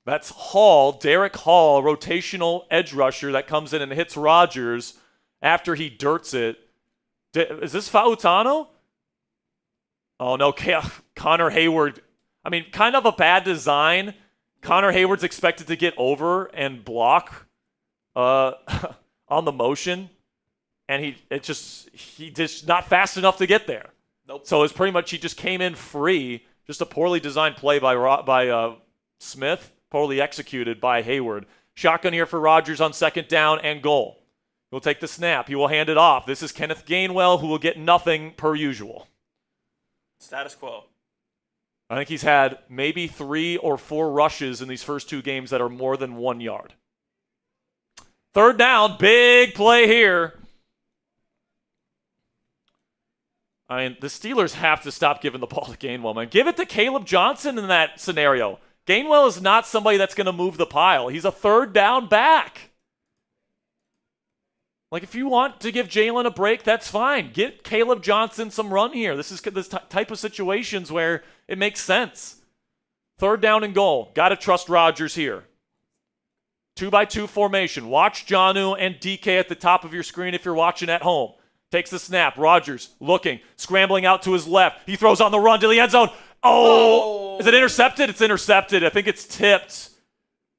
That's Hall, Derek Hall, rotational edge rusher that comes in and hits Rodgers after he dirts it. Is this Fautano? Oh, no. Connor Heyward. I mean, kind of a bad design. Connor Heyward's expected to get over and block on the motion. And he just not fast enough to get there. Nope. So it's pretty much he just came in free. Just a poorly designed play by Smith, poorly executed by Heyward. Shotgun here for Rodgers on 2nd down and goal. He'll take the snap. He will hand it off. This is Kenneth Gainwell, who will get nothing per usual. Status quo. I think he's had maybe 3 or 4 rushes in these first 2 games that are more than 1 yard. 3rd down, big play here. I mean, the Steelers have to stop giving the ball to Gainwell, man. Give it to Caleb Johnson in that scenario. Gainwell is not somebody that's going to move the pile. He's a 3rd down back. Like, if you want to give Jalen a break, that's fine. Get Caleb Johnson some run here. This is this type of situations where it makes sense. 3rd down and goal. Got to trust Rodgers here. 2-by-2 formation. Watch Jonnu and DK at the top of your screen if you're watching at home. Takes the snap. Rodgers looking, scrambling out to his left. He throws on the run to the end zone. Oh! Is it intercepted? It's intercepted. I think it's tipped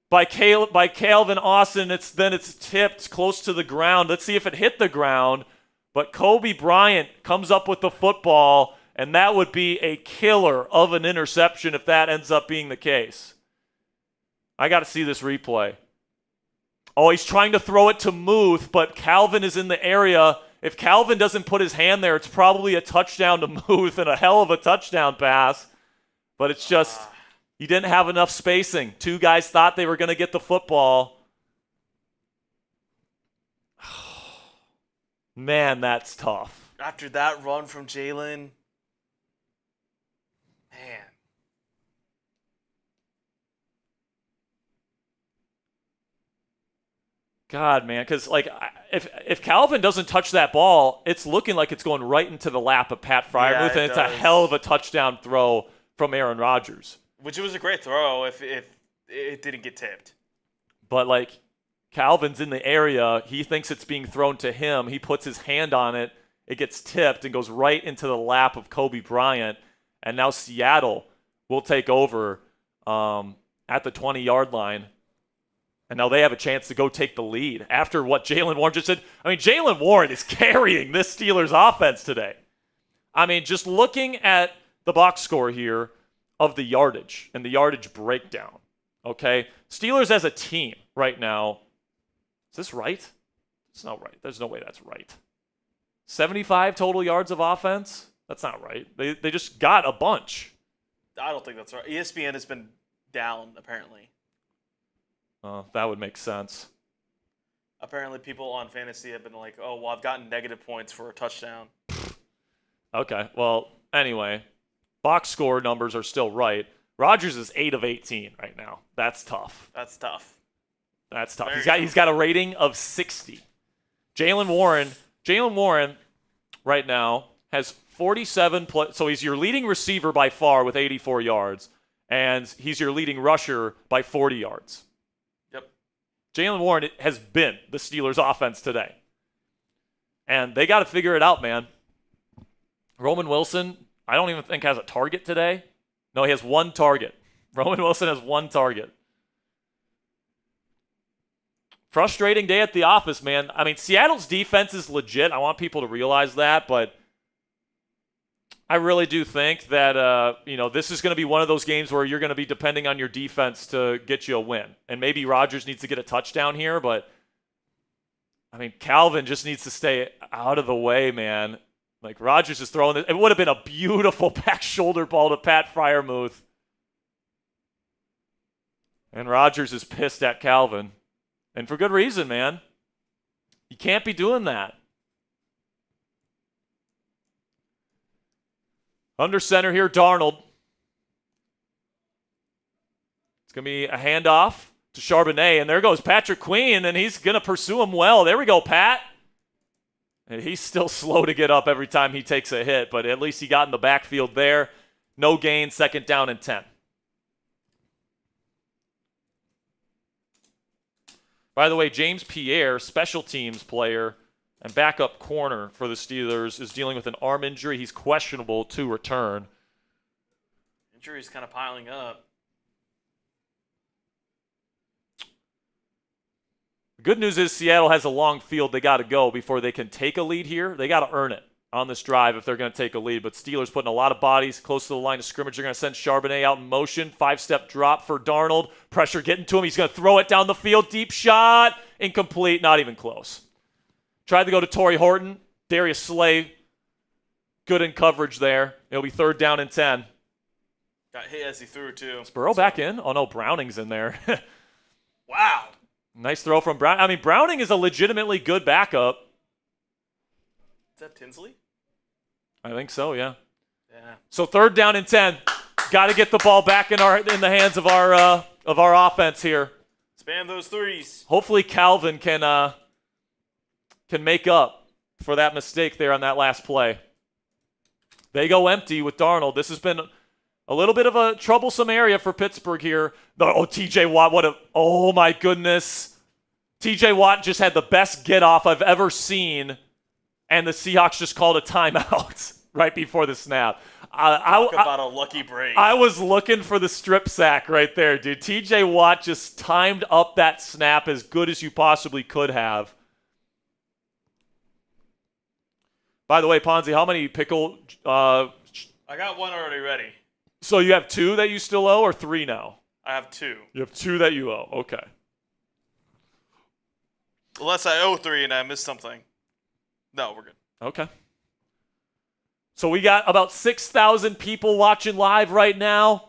by Calvin Austin. It's tipped close to the ground. Let's see if it hit the ground. But Kobe Bryant comes up with the football, and that would be a killer of an interception if that ends up being the case. I got to see this replay. Oh, he's trying to throw it to Muth, but Calvin is in the area. If Calvin doesn't put his hand there, it's probably a touchdown to Muth and a hell of a touchdown pass. But it's just, he didn't have enough spacing. 2 guys thought they were going to get the football. Man, that's tough. After that run from Jalen, man. God, man, because like if Calvin doesn't touch that ball, it's looking like it's going right into the lap of Pat Freiermuth, and it's a hell of a touchdown throw from Aaron Rodgers. Which was a great throw if it didn't get tipped. But like Calvin's in the area, he thinks it's being thrown to him. He puts his hand on it, it gets tipped and goes right into the lap of Kobe Bryant, and now Seattle will take over at the 20-yard line. And now they have a chance to go take the lead after what Jalen Warren just said. I mean, Jalen Warren is carrying this Steelers offense today. I mean, just looking at the box score here of the yardage and the yardage breakdown, okay? Steelers as a team right now, is this right? It's not right. There's no way that's right. 75 total yards of offense? That's not right. They just got a bunch. I don't think that's right. ESPN has been down, apparently. That would make sense. Apparently people on fantasy have been like, oh, well, I've gotten negative points for a touchdown. Okay, well, anyway, box score numbers are still right. Rodgers is 8 of 18 right now. That's tough. That's tough. He's got a rating of 60. Jalen Warren right now has 47 so he's your leading receiver by far with 84 yards, and he's your leading rusher by 40 yards. Jalen Warren has been the Steelers' offense today. And they got to figure it out, man. Roman Wilson, I don't even think has a target today. No, he has 1 target. Roman Wilson has 1 target. Frustrating day at the office, man. I mean, Seattle's defense is legit. I want people to realize that, but I really do think that, this is going to be one of those games where you're going to be depending on your defense to get you a win. And maybe Rodgers needs to get a touchdown here, but, I mean, Calvin just needs to stay out of the way, man. Like, Rodgers is throwing it. It would have been a beautiful back shoulder ball to Pat Freiermuth. And Rodgers is pissed at Calvin. And for good reason, man. You can't be doing that. Under center here, Darnold. It's going to be a handoff to Charbonnet, and there goes Patrick Queen, and he's going to pursue him well. There we go, Pat. And he's still slow to get up every time he takes a hit, but at least he got in the backfield there. No gain, 2nd down and 10. By the way, James Pierre, special teams player and backup corner for the Steelers, is dealing with an arm injury. He's questionable to return. Injury's kind of piling up. The good news is Seattle has a long field they got to go before they can take a lead here. They got to earn it on this drive if they're going to take a lead. But Steelers putting a lot of bodies close to the line of scrimmage. They're going to send Charbonnet out in motion. 5-step drop for Darnold. Pressure getting to him. He's going to throw it down the field. Deep shot. Incomplete. Not even close. Tried to go to Torrey Horton. Darius Slay. Good in coverage there. It'll be 3rd down and 10. Got hit as he threw too. Is Burrow back in? Oh, no. Browning's in there. Wow. Nice throw from Brown. I mean, Browning is a legitimately good backup. Is that Tinsley? I think so, yeah. Yeah. So 3rd down and 10. Got to get the ball back in the hands of our offense here. Spam those threes. Hopefully Calvin can make up for that mistake there on that last play. They go empty with Darnold. This has been a little bit of a troublesome area for Pittsburgh here. Oh, TJ Watt, oh my goodness. TJ Watt just had the best get-off I've ever seen, and the Seahawks just called a timeout right before the snap. Talk about a lucky break. I was looking for the strip sack right there, dude. TJ Watt just timed up that snap as good as you possibly could have. By the way, Ponzi, how many pickle... I got one already ready. So you have 2 that you still owe, or 3 now? I have 2. You have 2 that you owe. Okay. Unless I owe 3 and I missed something. No, we're good. Okay. So we got about 6,000 people watching live right now.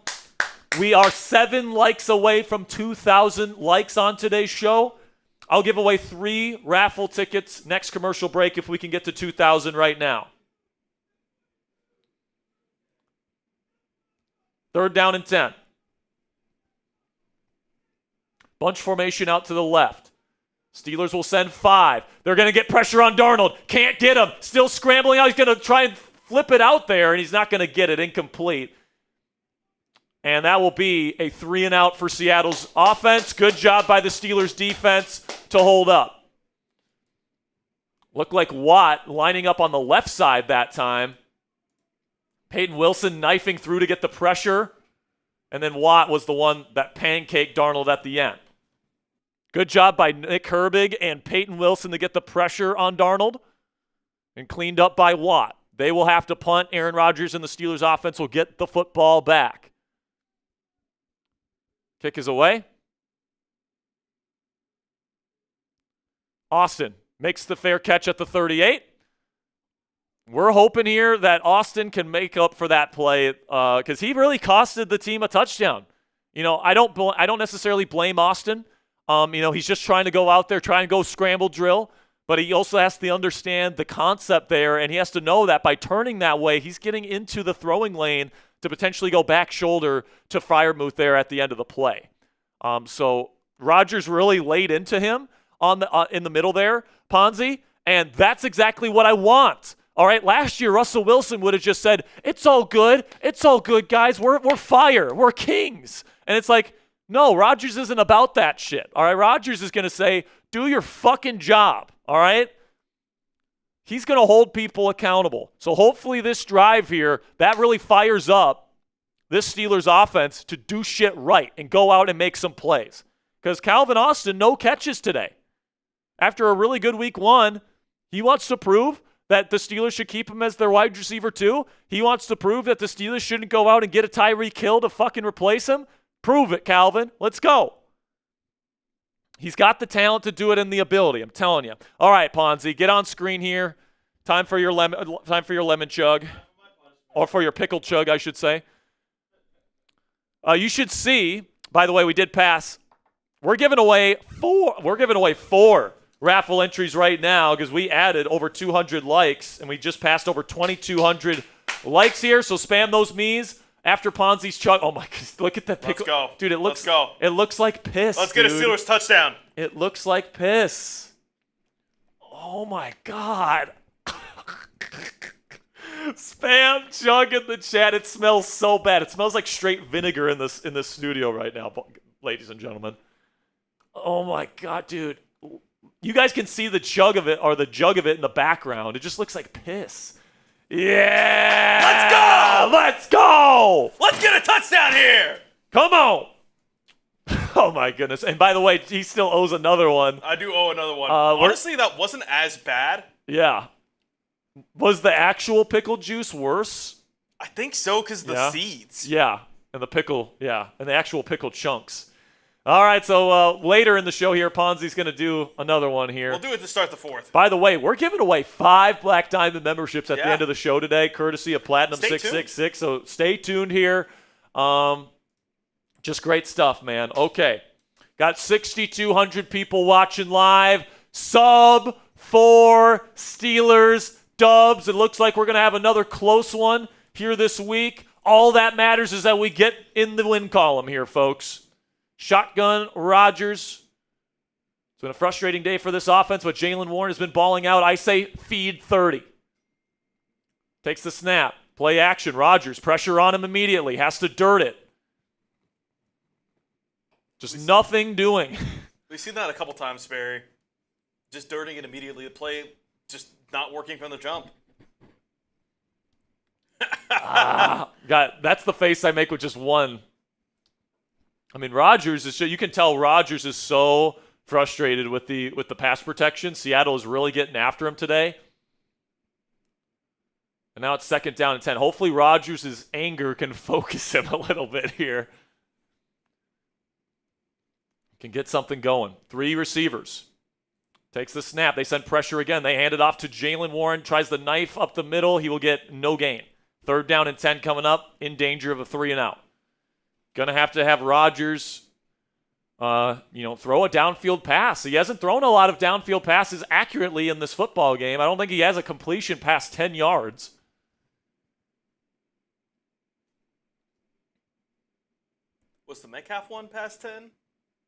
We are 7 likes away from 2,000 likes on today's show. I'll give away 3 raffle tickets next commercial break if we can get to 2,000 right now. 3rd down and 10. Bunch formation out to the left. Steelers will send 5. They're going to get pressure on Darnold. Can't get him. Still scrambling out. He's going to try and flip it out there, and he's not going to get it. Incomplete. And that will be a 3-and-out for Seattle's offense. Good job by the Steelers' defense to hold up. Looked like Watt lining up on the left side that time. Peyton Wilson knifing through to get the pressure. And then Watt was the one that pancaked Darnold at the end. Good job by Nick Herbig and Peyton Wilson to get the pressure on Darnold. And cleaned up by Watt. They will have to punt. Aaron Rodgers and the Steelers offense will get the football back. Kick is away. Austin makes the fair catch at the 38. We're hoping here that Austin can make up for that play because he really costed the team a touchdown. You know, I don't necessarily blame Austin. He's just trying to go out there, trying to go scramble drill, but he also has to understand the concept there, and he has to know that by turning that way, he's getting into the throwing lane to potentially go back shoulder to Freiermuth there at the end of the play. So Rodgers really laid into him in the middle there, Ponzi, and that's exactly what I want. All right, last year Russell Wilson would have just said, it's all good, guys, we're fire, we're kings. And it's like, no, Rodgers isn't about that shit. All right, Rodgers is going to say, do your fucking job, all right? He's going to hold people accountable. So hopefully this drive here, that really fires up this Steelers offense to do shit right and go out and make some plays. Because Calvin Austin, no catches today. After a really good week 1, he wants to prove that the Steelers should keep him as their wide receiver too. He wants to prove that the Steelers shouldn't go out and get a Tyreek Hill to fucking replace him. Prove it, Calvin. Let's go. He's got the talent to do it and the ability, I'm telling you. All right, Ponzi, get on screen here. Time for your lemon chug. Or for your pickle chug, I should say. You should see, by the way, we did pass. We're giving away four raffle entries right now because we added over 200 likes, and we just passed over 2,200 likes here. So spam those me's after Ponzi's chug. Oh my God! Look at that pickle. Let's go, dude. Let's go. It looks like piss. Let's get a Steelers touchdown. It looks like piss. Oh my God! Spam chug in the chat. It smells so bad. It smells like straight vinegar in this studio right now, ladies and gentlemen. Oh my God, dude. You guys can see the jug of it in the background. It just looks like piss. Yeah! Let's go! Let's go! Let's get a touchdown here! Come on! Oh my goodness. And by the way, he still owes another one. I do owe another one. Honestly, that wasn't as bad. Yeah. Was the actual pickle juice worse? I think so, because the seeds. Yeah, and the pickle, and the actual pickle chunks. All right, so later in the show here, Ponzi's going to do another one here. We'll do it to start the fourth. By the way, we're giving away 5 Black Diamond memberships at the end of the show today, courtesy of Platinum 666. So stay tuned here. Just great stuff, man. Okay, got 6,200 people watching live. Sub 4 Steelers dubs. It looks like we're going to have another close one here this week. All that matters is that we get in the win column here, folks. Shotgun Rodgers. It's been a frustrating day for this offense, but Jalen Warren has been balling out. I say feed 30. Takes the snap. Play action. Rodgers. Pressure on him immediately. Has to dirt it. Just nothing doing. We've seen that a couple times, Sperry. Just dirting it immediately. The play just not working from the jump. God, that's the face I make with just one. I mean, Rodgers is. You can tell Rodgers is so frustrated with the pass protection. Seattle is really getting after him today. And now it's 2nd down and 10. Hopefully Rodgers' anger can focus him a little bit here. Can get something going. 3 receivers. Takes the snap. They send pressure again. They hand it off to Jalen Warren. Tries the knife up the middle. He will get no gain. 3rd down and 10 coming up. In danger of a 3-and-out. Going to have Rodgers, throw a downfield pass. He hasn't thrown a lot of downfield passes accurately in this football game. I don't think he has a completion past 10 yards. Was the Metcalf one past 10?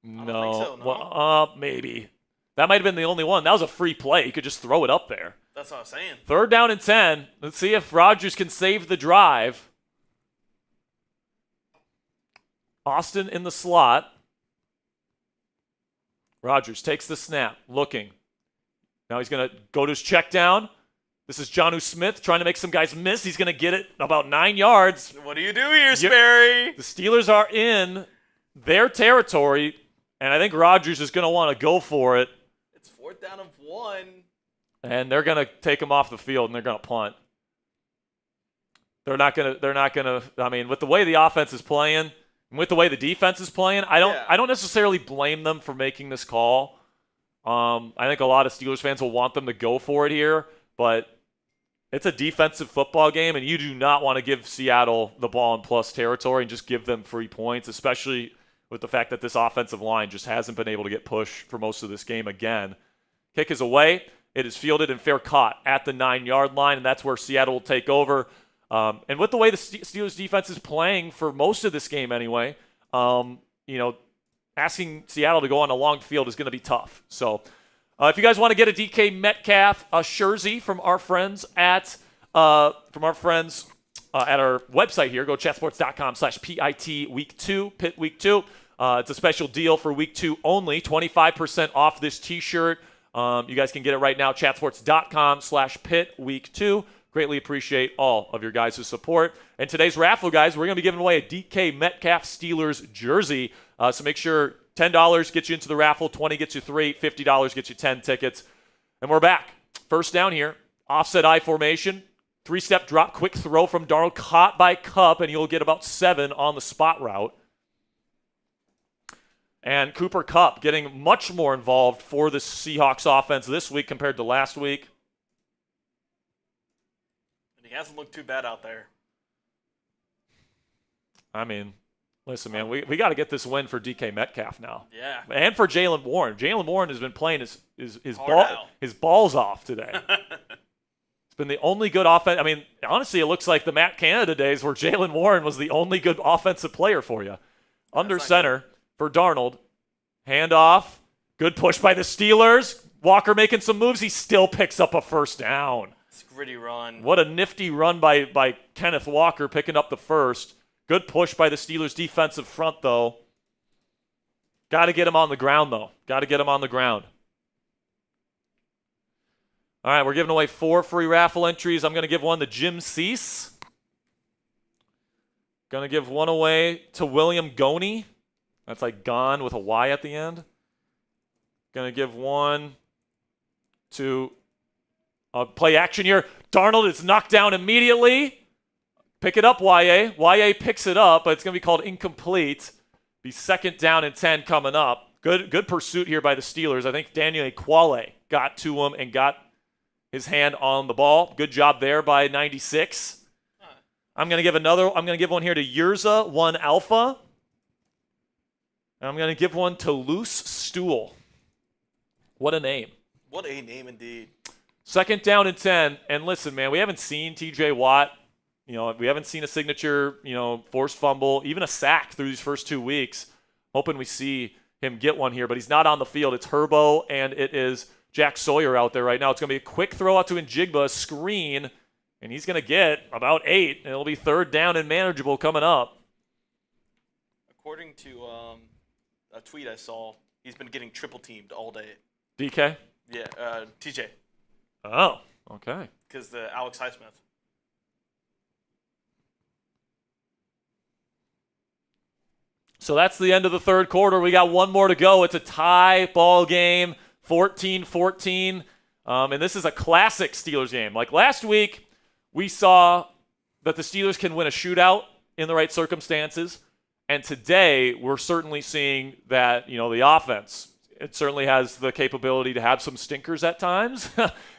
No. I don't think so, no? Well, maybe. That might have been the only one. That was a free play. You could just throw it up there. That's what I'm saying. 3rd down and 10. Let's see if Rodgers can save the drive. Austin in the slot. Rodgers takes the snap, looking. Now he's going to go to his check down. This is Jonnu Smith trying to make some guys miss. He's going to get it about 9 yards. What do you do here, Sperry? The Steelers are in their territory, and I think Rodgers is going to want to go for it. It's 4th down and 1. And they're going to take him off the field, and they're going to punt. They're not going to, I mean, with the way the offense is playing, and with the way the defense is playing, I don't necessarily blame them for making this call. I think a lot of Steelers fans will want them to go for it here, but it's a defensive football game, and you do not want to give Seattle the ball in plus territory and just give them free points, especially with the fact that this offensive line just hasn't been able to get pushed for most of this game again. Kick is away. It is fielded and fair caught at the 9-yard line, and that's where Seattle will take over. And with the way the Steelers defense is playing for most of this game anyway, asking Seattle to go on a long field is going to be tough. So if you guys want to get a DK Metcalf jersey from our friends at our website here, go chatsports.com/PIT Week 2, Pit Week 2. It's a special deal for Week 2 only, 25% off this T-shirt. You guys can get it right now, chatsports.com/Pit Week 2. Greatly appreciate all of your guys' support. And today's raffle, guys, we're going to be giving away a DK Metcalf Steelers jersey. So make sure $10 gets you into the raffle, $20 gets you 3, $50 gets you 10 tickets. And we're back. 1st down here, offset I formation, 3-step drop, quick throw from Darnold, caught by Kupp, and you'll get about 7 on the spot route. And Cooper Kupp getting much more involved for the Seahawks offense this week compared to last week. He hasn't looked too bad out there. I mean, listen, man, we got to get this win for DK Metcalf now. Yeah. And for Jalen Warren. Jalen Warren has been playing his balls off today. It's been the only good offense. I mean, honestly, it looks like the Matt Canada days where Jalen Warren was the only good offensive player for you. Under center for Darnold. Handoff. Good push by the Steelers. Walker making some moves. He still picks up a first down. It's a gritty run. What a nifty run by Kenneth Walker picking up the first. Good push by the Steelers defensive front, though. Got to get him on the ground, though. Got to get him on the ground. All right, we're giving away 4 free raffle entries. I'm going to give one to Jim Cease. Going to give one away to William Goney. That's like gone with a Y at the end. Going to give one to play action here. Darnold is knocked down immediately. Pick it up, YA. YA picks it up, but it's going to be called incomplete. Be 2nd down and 10 coming up. Good pursuit here by the Steelers. I think Daniel Quale got to him and got his hand on the ball. Good job there by 96. I'm going to give one here to Yirza, 1 Alpha. And I'm going to give one to Loose Stool. What a name. What a name indeed. 2nd down and 10. And listen, man, we haven't seen TJ Watt. We haven't seen a signature, forced fumble, even a sack through these first 2 weeks. Hoping we see him get one here, but he's not on the field. It's Herbo, and it is Jack Sawyer out there right now. It's going to be a quick throw out to Njigba, screen, and he's going to get about 8, and it'll be 3rd down and manageable coming up. According to a tweet I saw, he's been getting triple teamed all day. DK? Yeah, TJ. Oh, okay. Because the Alex Highsmith. So that's the end of the 3rd quarter. We got one more to go. It's a tie ball game, 14-14. And this is a classic Steelers game. Like last week, we saw that the Steelers can win a shootout in the right circumstances. And today, we're certainly seeing that, the offense, it certainly has the capability to have some stinkers at times.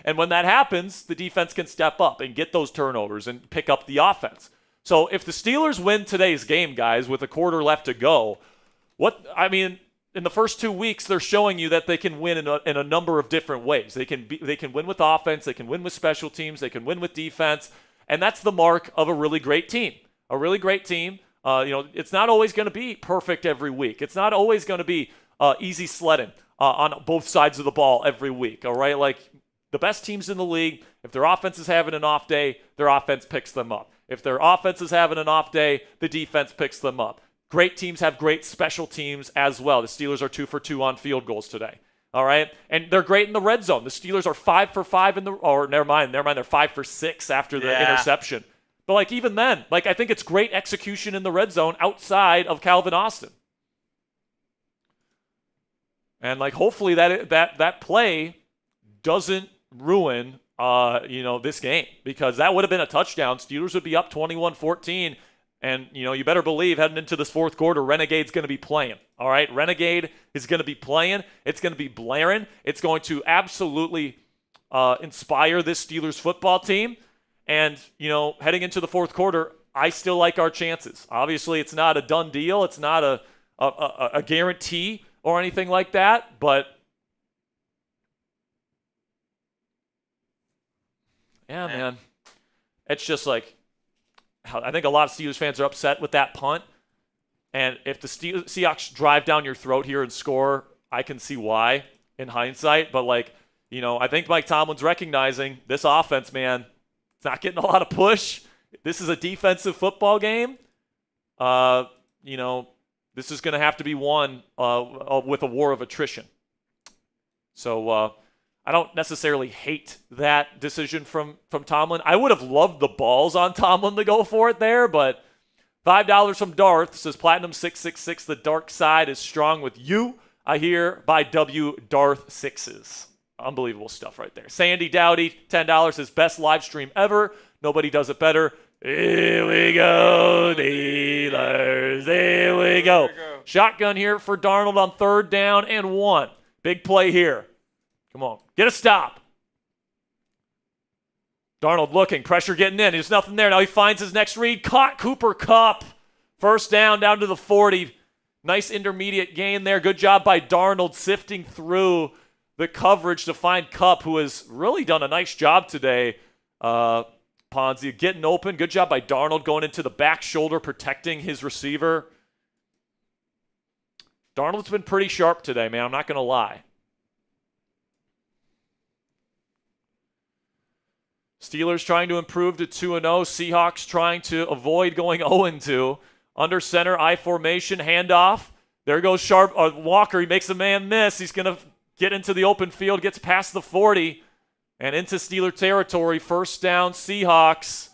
And when that happens, the defense can step up and get those turnovers and pick up the offense. So if the Steelers win today's game, guys, with a quarter left to go, in the first 2 weeks, they're showing you that they can win in a number of different ways. They can win with offense, they can win with special teams, they can win with defense, and that's the mark of a really great team. A really great team. It's not always going to be perfect every week. It's not always going to be easy sledding on both sides of the ball every week. All right, like the best teams in the league, if their offense is having an off day, their offense picks them up. If their offense is having an off day, the defense picks them up. Great teams have great special teams as well. The Steelers are 2 for 2 on field goals today. All right? And they're great in the red zone. The Steelers are 5 for 5 never mind, they're 5 for 6 after the interception. But even then, I think it's great execution in the red zone outside of Calvin Austin. And hopefully that play doesn't ruin this game, because that would have been a touchdown. Steelers would be up 21-14, and you better believe heading into this 4th quarter, Renegade's going to be playing. All right, Renegade is going to be playing. It's going to be blaring. It's going to absolutely inspire this Steelers football team. And heading into the 4th quarter, I still like our chances. Obviously, it's not a done deal. It's not a guarantee or anything like that, but. Yeah, man. It's just I think a lot of Steelers fans are upset with that punt. And if the Seahawks drive down your throat here and score, I can see why in hindsight. But, I think Mike Tomlin's recognizing this offense, man, it's not getting a lot of push. This is a defensive football game. This is going to have to be won with a war of attrition. So, I don't necessarily hate that decision from Tomlin. I would have loved the balls on Tomlin to go for it there, but $5 from Darth says Platinum 666. The dark side is strong with you. I hear by W Darth Sixes. Unbelievable stuff right there. Sandy Dowdy, $10 says best live stream ever. Nobody does it better. Here we go, Steelers. Here we go. Shotgun here for Darnold on 3rd down and 1. Big play here. Come on, get a stop. Darnold looking, pressure getting in. There's nothing there. Now he finds his next read. Caught Cooper Kupp. First down to the 40. Nice intermediate gain there. Good job by Darnold sifting through the coverage to find Kupp, who has really done a nice job today. Ponzi getting open. Good job by Darnold going into the back shoulder, protecting his receiver. Darnold's been pretty sharp today, man. I'm not going to lie. Steelers trying to improve to 2-0. Seahawks trying to avoid going 0-2. Under center, I formation, handoff. There goes Walker. He makes a man miss. He's going to get into the open field, gets past the 40, and into Steeler territory. First down, Seahawks.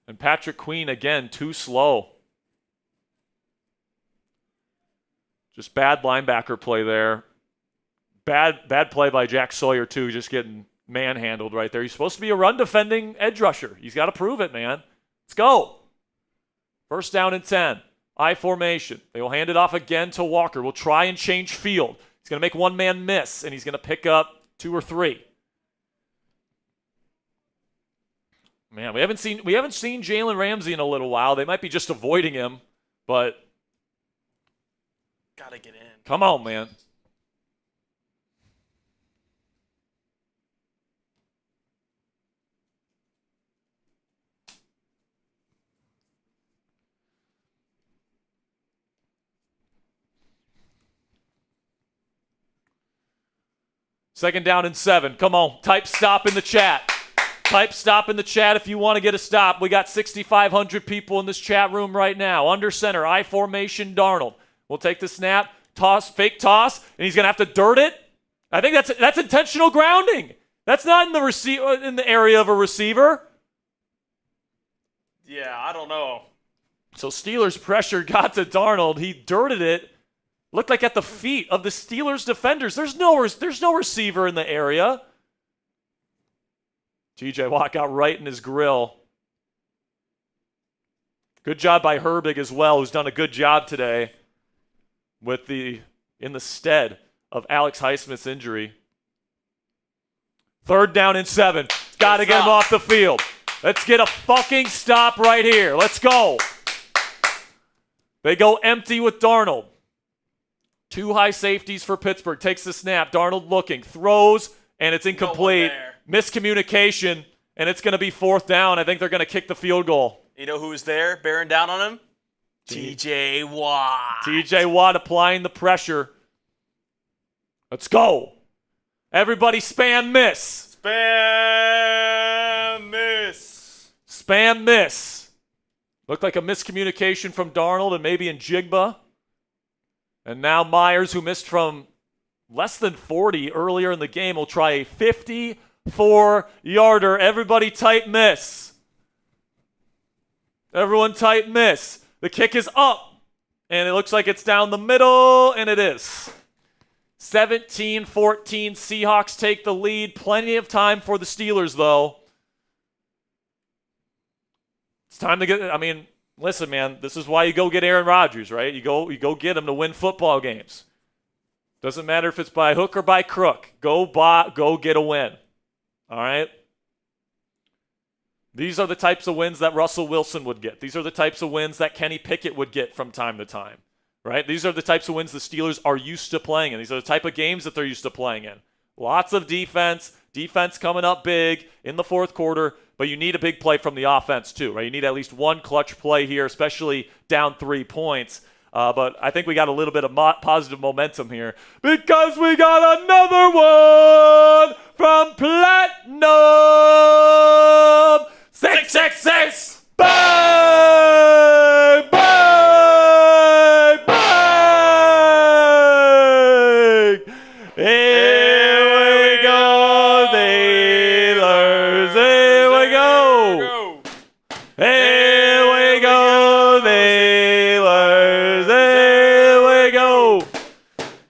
And Patrick Queen, again, too slow. Just bad linebacker play there. Bad play by Jack Sawyer, too, just getting manhandled right there. He's supposed to be a run-defending edge rusher. He's got to prove it, man. Let's go. First down and 10. I formation. They will hand it off again to Walker. We'll try and change field. He's going to make one man miss, and he's going to pick up 2 or 3. Man, we haven't seen Jalen Ramsey in a little while. They might be just avoiding him, but gotta get in. Come on, man. Second down and 7. Come on. Type stop in the chat. Type stop in the chat if you want to get a stop. We got 6,500 people in this chat room right now. Under center, I formation, Darnold. We'll take the snap, fake toss, and he's going to have to dirt it. I think that's intentional grounding. That's not in the area of a receiver. Yeah, I don't know. So Steelers pressure got to Darnold. He dirted it. Looked like at the feet of the Steelers defenders. There's no receiver in the area. TJ Watt got right in his grill. Good job by Herbig as well, who's done a good job today in the stead of Alex Highsmith's injury. Third down and 7. Got to get him off the field. Let's get a fucking stop right here. Let's go. They go empty with Darnold. 2 high safeties for Pittsburgh. Takes the snap. Darnold looking. Throws, and it's incomplete. Miscommunication, and it's going to be 4th down. I think they're going to kick the field goal. You know who's there bearing down on him? TJ Watt. TJ Watt applying the pressure. Let's go. Everybody spam miss. Spam miss. Spam miss. Looked like a miscommunication from Darnold and maybe in Jigba. And now Myers, who missed from less than 40 earlier in the game, will try a 54-yarder. Everybody type miss. Everyone type miss. The kick is up, and it looks like it's down the middle, and it is. 17-14, Seahawks take the lead. Plenty of time for the Steelers, though. It's time to get, listen, man, this is why you go get Aaron Rodgers, right? You go get him to win football games. Doesn't matter if it's by hook or by crook. Go get a win. All right? These are the types of wins that Russell Wilson would get. These are the types of wins that Kenny Pickett would get from time to time, right? These are the types of wins the Steelers are used to playing in. These are the type of games that they're used to playing in. Lots of defense coming up big in the 4th quarter, but you need a big play from the offense too, right? You need at least one clutch play here, especially down 3 points. But I think we got a little bit of positive momentum here because we got another one from Platinum. 666. Bang! Bang! Bang! Here we go, Steelers. Here we go. Here we go, Steelers. Here we go.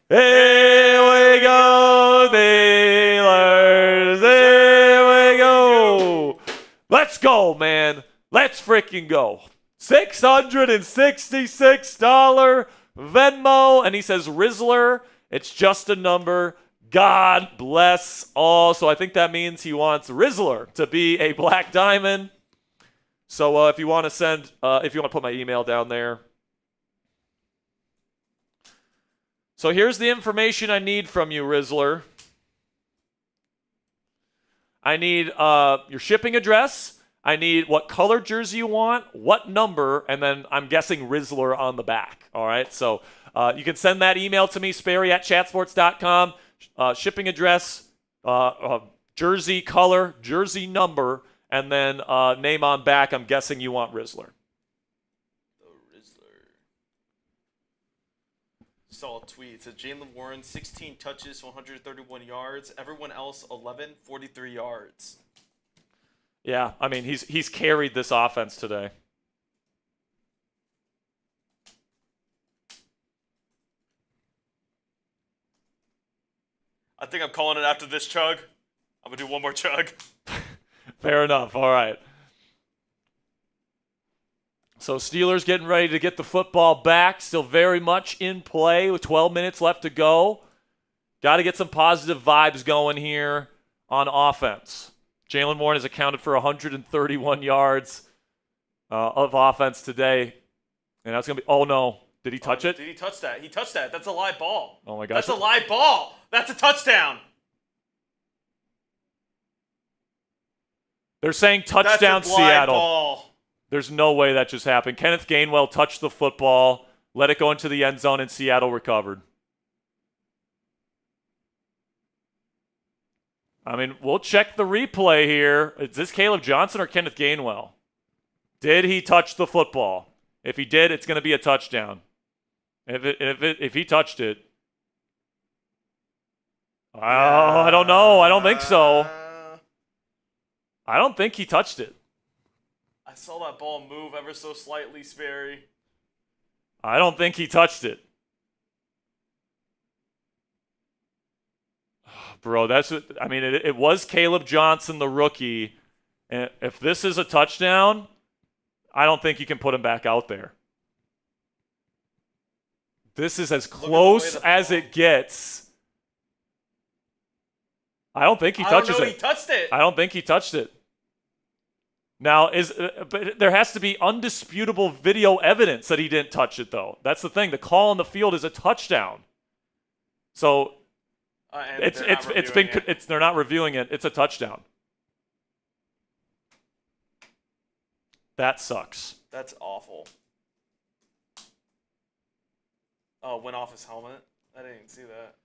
Here we go, Steelers. Here we go. Let's go, man. Let's freaking go. $666 Venmo. And he says, Rizzler, it's just a number. God bless all. So I think that means he wants Rizzler to be a black diamond. So if you want to send, if you want to put my email down there. So here's the information I need from you, Rizzler. I need your shipping address. I need what color jersey you want, what number, and then I'm guessing Rizzler on the back. All right, so you can send that email to me, Sperry@chatsports.com. Shipping address, jersey color, jersey number, and then name on back. I'm guessing you want Rizzler. Saw a tweet. It said Jalen Warren, 16 touches, 131 yards. Everyone else, 11, 43 yards. Yeah, I mean, he's carried this offense today. I think I'm calling it after this chug. I'm going to do one more chug. Fair enough. All right. So Steelers getting ready to get the football back. Still very much in play with 12 minutes left to go. Got to get some positive vibes going here on offense. Jalen Warren has accounted for 131 yards of offense today. And that's going to be – oh, no. Did he touch it? Did he touch that? He touched that. That's a live ball. Oh, my gosh. That's a live ball. That's a touchdown. They're saying touchdown That's a live Seattle. Ball. There's no way that just happened. Kenneth Gainwell touched the football, let it go into the end zone, and Seattle recovered. I mean, we'll check the replay here. Is this Caleb Johnson or Kenneth Gainwell? Did he touch the football? If he did, it's going to be a touchdown. If he touched it, I don't know. I don't think so. I don't think he touched it. I saw that ball move ever so slightly, Sperry. I don't think he touched it. Bro, that's what, I mean, it was Caleb Johnson, the rookie. And if this is a touchdown, I don't think you can put him back out there. This is as close as it gets. I don't think he touches it. He touched it. I don't think he touched it. Now, but there has to be undisputable video evidence that he didn't touch it, though. That's the thing. The call on the field is a touchdown. So they're not reviewing it. It's a touchdown. That sucks. That's awful. Oh, went off his helmet. I didn't even see that.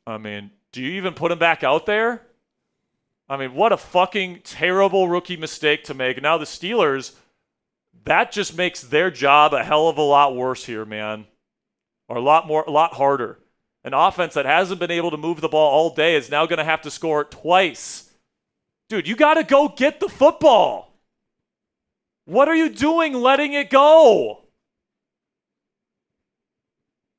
I mean, do you even put him back out there? I mean, what a fucking terrible rookie mistake to make. Now the Steelers, that just makes their job a hell of a lot worse here, man. Or a lot harder. An offense that hasn't been able to move the ball all day is now going to have to score twice. Dude, you got to go get the football. What are you doing letting it go?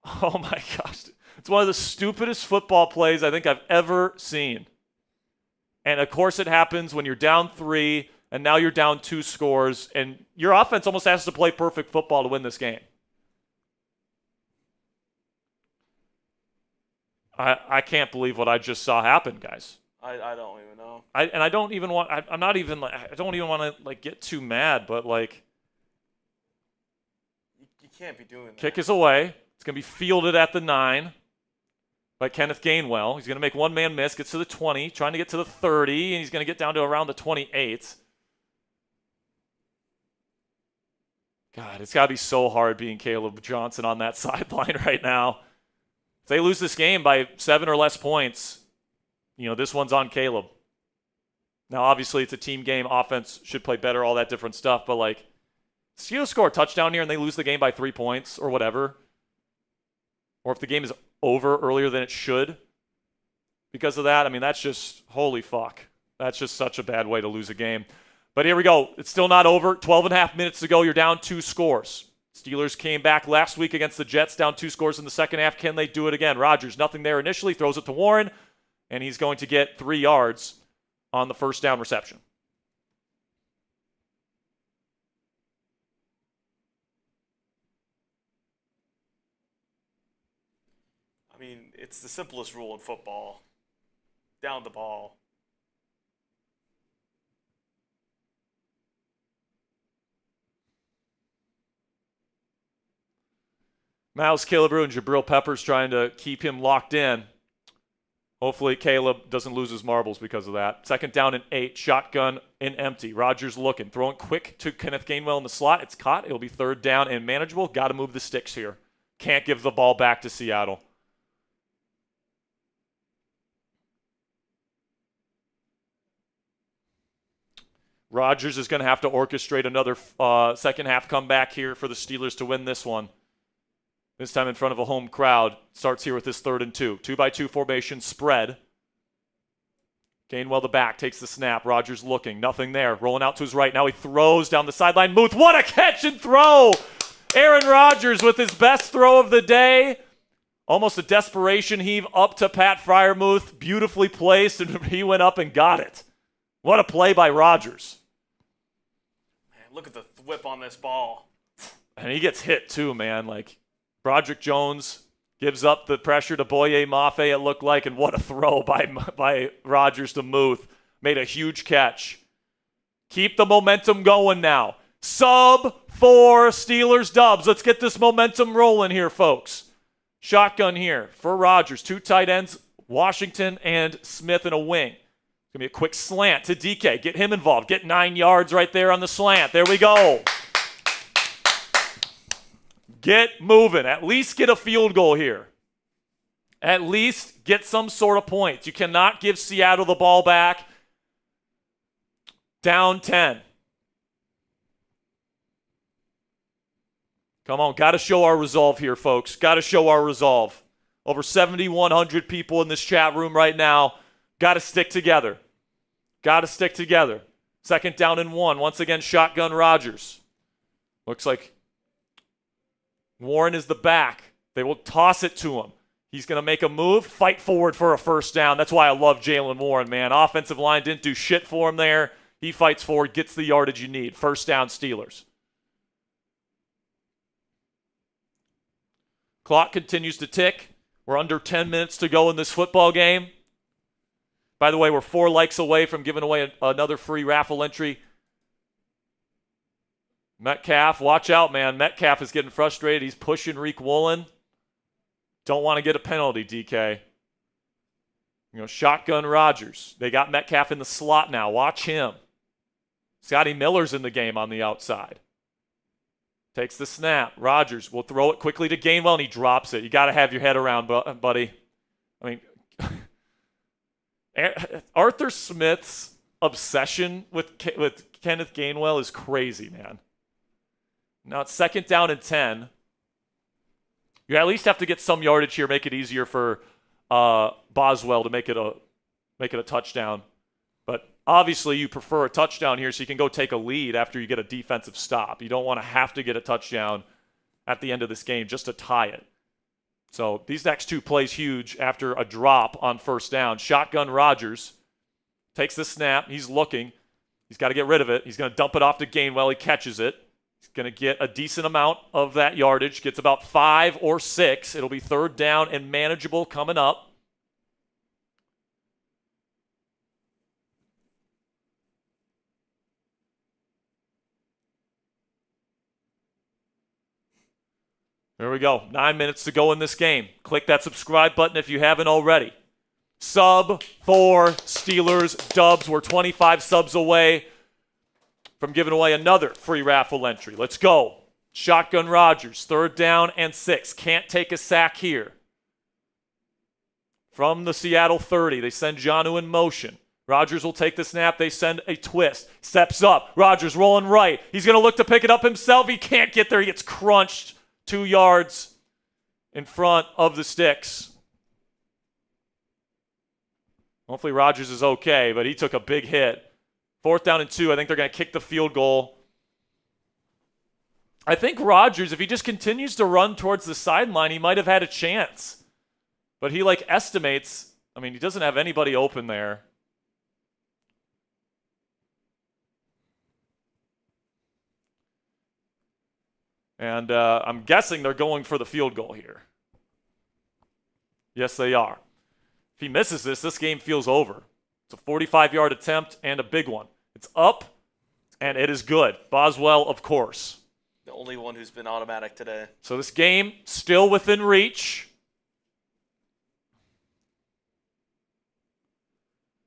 Oh my gosh. It's one of the stupidest football plays I think I've ever seen. And, of course, it happens when you're down 3 and now you're down 2 scores, and your offense almost has to play perfect football to win this game. I can't believe what I just saw happen, guys. I don't even know. I don't even want – I don't even want to, like, get too mad, but, like – You can't be doing that. Kick is away. It's going to be fielded at the 9. By Kenneth Gainwell. He's going to make one man miss, gets to the 20, trying to get to the 30, and he's going to get down to around the 28. God, it's got to be so hard being Caleb Johnson on that sideline right now. If they lose this game by 7 or less points, this one's on Caleb. Now, obviously, it's a team game. Offense should play better, all that different stuff, but, like, Steelers score a touchdown here and they lose the game by 3 points or whatever. Or if the game is over earlier than it should because of that, I mean, that's just, holy fuck. That's just such a bad way to lose a game. But here we go. It's still not over. 12 and a half minutes to go. You're down 2 scores. Steelers came back last week against the Jets, down 2 scores in the second half. Can they do it again? Rodgers, nothing there initially, throws it to Warren, and he's going to get 3 yards on the first down reception. mean, it's the simplest rule in football. Down the ball. Miles Killebrew and Jabril Peppers trying to keep him locked in. Hopefully Caleb doesn't lose his marbles because of that. 2nd down and 8. Shotgun and empty. Rodgers looking. Throwing quick to Kenneth Gainwell in the slot. It's caught. It'll be 3rd down and manageable. Got to move the sticks here. Can't give the ball back to Seattle. Rodgers is going to have to orchestrate another second half comeback here for the Steelers to win this one. This time in front of a home crowd. Starts here with this 3rd and 2. 2-by-2 formation spread. Gainwell the back, takes the snap. Rodgers looking, nothing there. Rolling out to his right. Now he throws down the sideline. Muth, what a catch and throw! Aaron Rodgers with his best throw of the day. Almost a desperation heave up to Pat Freiermuth. Beautifully placed, and he went up and got it. What a play by Rodgers. Man, look at the whip on this ball. And he gets hit too, man. Like, Broderick Jones gives up the pressure to Boye Mafe, it looked like, and what a throw by Rodgers to Muth. Made a huge catch. Keep the momentum going now. Sub 4 Steelers dubs. Let's get this momentum rolling here, folks. Shotgun here for Rodgers. 2 tight ends, Washington and Smith in a wing. It's going to be a quick slant to DK. Get him involved. Get 9 yards right there on the slant. There we go. Get moving. At least get a field goal here. At least get some sort of points. You cannot give Seattle the ball back. Down 10. Come on, got to show our resolve here, folks. Got to show our resolve. Over 7,100 people in this chat room right now. Got to stick together. Got to stick together. 2nd down and 1. Once again, shotgun Rodgers. Looks like Warren is the back. They will toss it to him. He's going to make a move, fight forward for a 1st down. That's why I love Jalen Warren, man. Offensive line didn't do shit for him there. He fights forward, gets the yardage you need. 1st down, Steelers. Clock continues to tick. We're under 10 minutes to go in this football game. By the way, we're 4 likes away from giving away another free raffle entry. Metcalf, watch out, man. Metcalf is getting frustrated. He's pushing Reek Woolen. Don't want to get a penalty, DK. Shotgun Rodgers. They got Metcalf in the slot now. Watch him. Scotty Miller's in the game on the outside. Takes the snap. Rodgers will throw it quickly to Gainwell, and he drops it. You got to have your head around, buddy. I mean, Arthur Smith's obsession with Kenneth Gainwell is crazy, man. Now it's 2nd down and 10. You at least have to get some yardage here, make it easier for Boswell to make it a touchdown. But obviously you prefer a touchdown here so you can go take a lead after you get a defensive stop. You don't want to have to get a touchdown at the end of this game just to tie it. So these next 2 plays huge after a drop on 1st down. Shotgun Rodgers takes the snap. He's looking. He's got to get rid of it. He's going to dump it off to Gainwell. He catches it. He's going to get a decent amount of that yardage. Gets about 5 or 6. It'll be 3rd down and manageable coming up. There we go. 9 minutes to go in this game. Click that subscribe button if you haven't already. Sub 4 Steelers dubs. We're 25 subs away from giving away another free raffle entry. Let's go. Shotgun Rodgers, 3rd down and 6. Can't take a sack here. From the Seattle 30, they send Jonnu in motion. Rodgers will take the snap. They send a twist. Steps up. Rodgers rolling right. He's going to look to pick it up himself. He can't get there. He gets crunched 2 yards in front of the sticks. Hopefully Rodgers is okay, but he took a big hit. 4th down and 2. I think they're going to kick the field goal. I think Rodgers, if he just continues to run towards the sideline, he might have had a chance. But he estimates, he doesn't have anybody open there. And I'm guessing they're going for the field goal here. Yes, they are. If he misses this game feels over. It's a 45-yard attempt and a big one. It's up, and it is good. Boswell, of course. The only one who's been automatic today. So this game still within reach.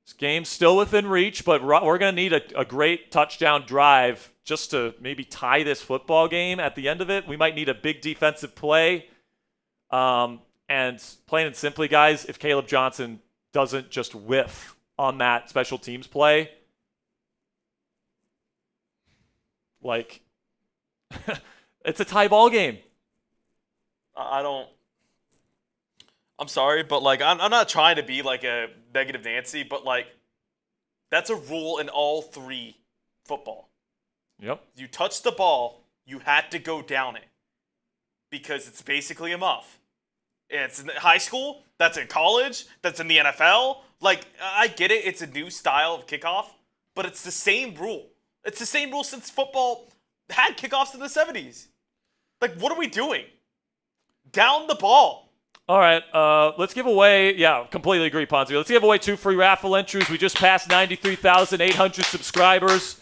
This game's still within reach, but we're going to need a great touchdown drive just to maybe tie this football game at the end of it. We might need a big defensive play. And plain and simply, guys, if Caleb Johnson doesn't just whiff on that special teams play, like, it's a tie ball game. I'm sorry, but like I'm not trying to be like a negative Nancy, but like that's a rule in all 3 football. Yep. You touch the ball, you had to go down it because it's basically a muff. It's in high school, that's in college, that's in the NFL. Like, I get it, it's a new style of kickoff, but it's the same rule. It's the same rule since football had kickoffs in the 70s. Like, what are we doing? Down the ball. All right, let's give away, completely agree, Ponzi. Let's give away 2 free raffle entries. We just passed 93,800 subscribers.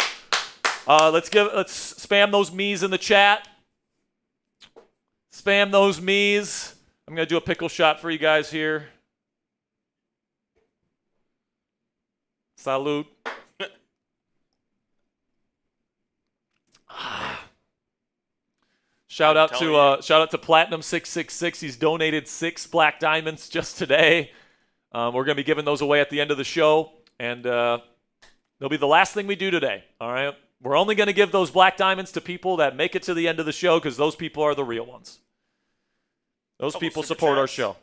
Let's spam those me's in the chat. Spam those me's. I'm going to do a pickle shot for you guys here. Salute. Shout out to Platinum666. He's donated 6 black diamonds just today. We're going to be giving those away at the end of the show, and they'll be the last thing we do today. All right, we're only going to give those black diamonds to people that make it to the end of the show because those people are the real ones. Those people support our show.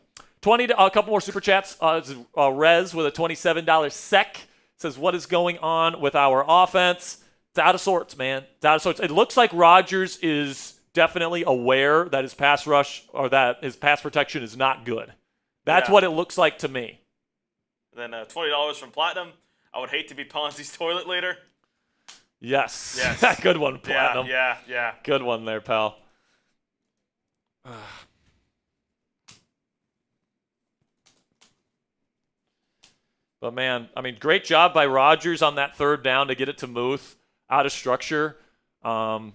A couple more super chats. Rez with a $27 sec says, "What is going on with our offense? It's out of sorts, man. It's out of sorts. It looks like Rodgers is definitely aware that his pass rush or that his pass protection is not good. That's what it looks like to me." Then $20 from Platinum. I would hate to be Ponzi's toilet later. Yes. Good one, Platinum. Yeah. Good one there, pal. But, man, I mean, great job by Rodgers on that 3rd down to get it to Muth out of structure. And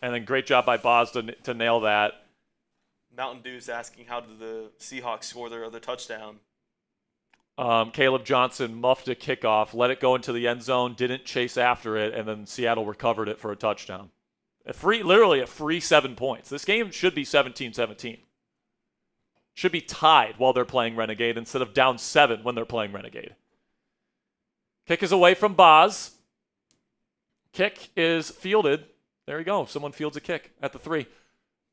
then great job by Boz to nail that. Mountain Dew's asking how did the Seahawks score their other touchdown. Caleb Johnson muffed a kickoff, let it go into the end zone, didn't chase after it, and then Seattle recovered it for a touchdown. Literally a free 7 points. This game should be 17-17. Should be tied while they're playing Renegade instead of down 7 when they're playing Renegade. Kick is away from Boz. Kick is fielded. There you go. Someone fields a kick at the 3.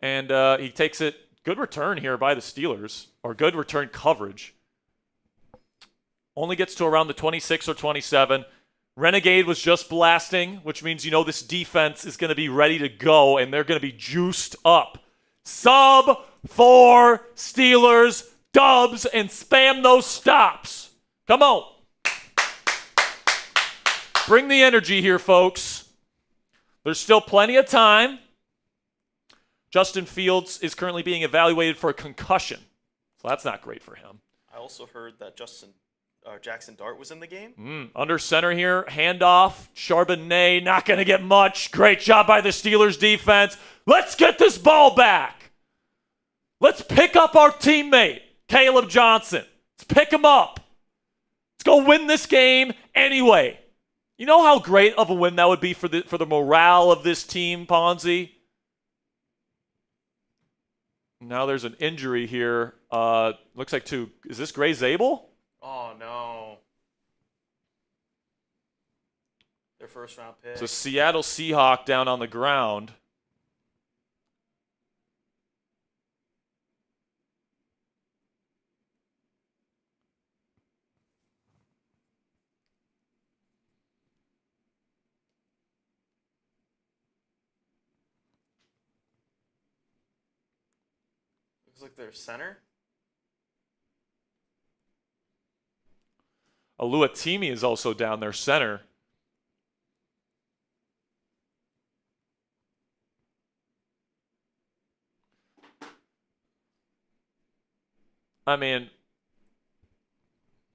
And he takes it. Good return here by the Steelers, or good return coverage. Only gets to around the 26 or 27. Renegade was just blasting, which means this defense is going to be ready to go, and they're going to be juiced up. Sub 4 Steelers dubs and spam those stops. Come on. Bring the energy here, folks. There's still plenty of time. Justin Fields is currently being evaluated for a concussion, so that's not great for him. I also heard that Jackson Dart was in the game. Under center here, handoff. Charbonnet not going to get much. Great job by the Steelers defense. Let's get this ball back. Let's pick up our teammate, Caleb Johnson. Let's pick him up. Let's go win this game anyway. You know how great of a win that would be for the morale of this team, Ponzi? Now there's an injury here. Looks like is this Gray Zabel? Oh, no. Their first round pick. So Seattle Seahawk down on the ground. Looks like their center. Aluatimi is also down there, center. I mean,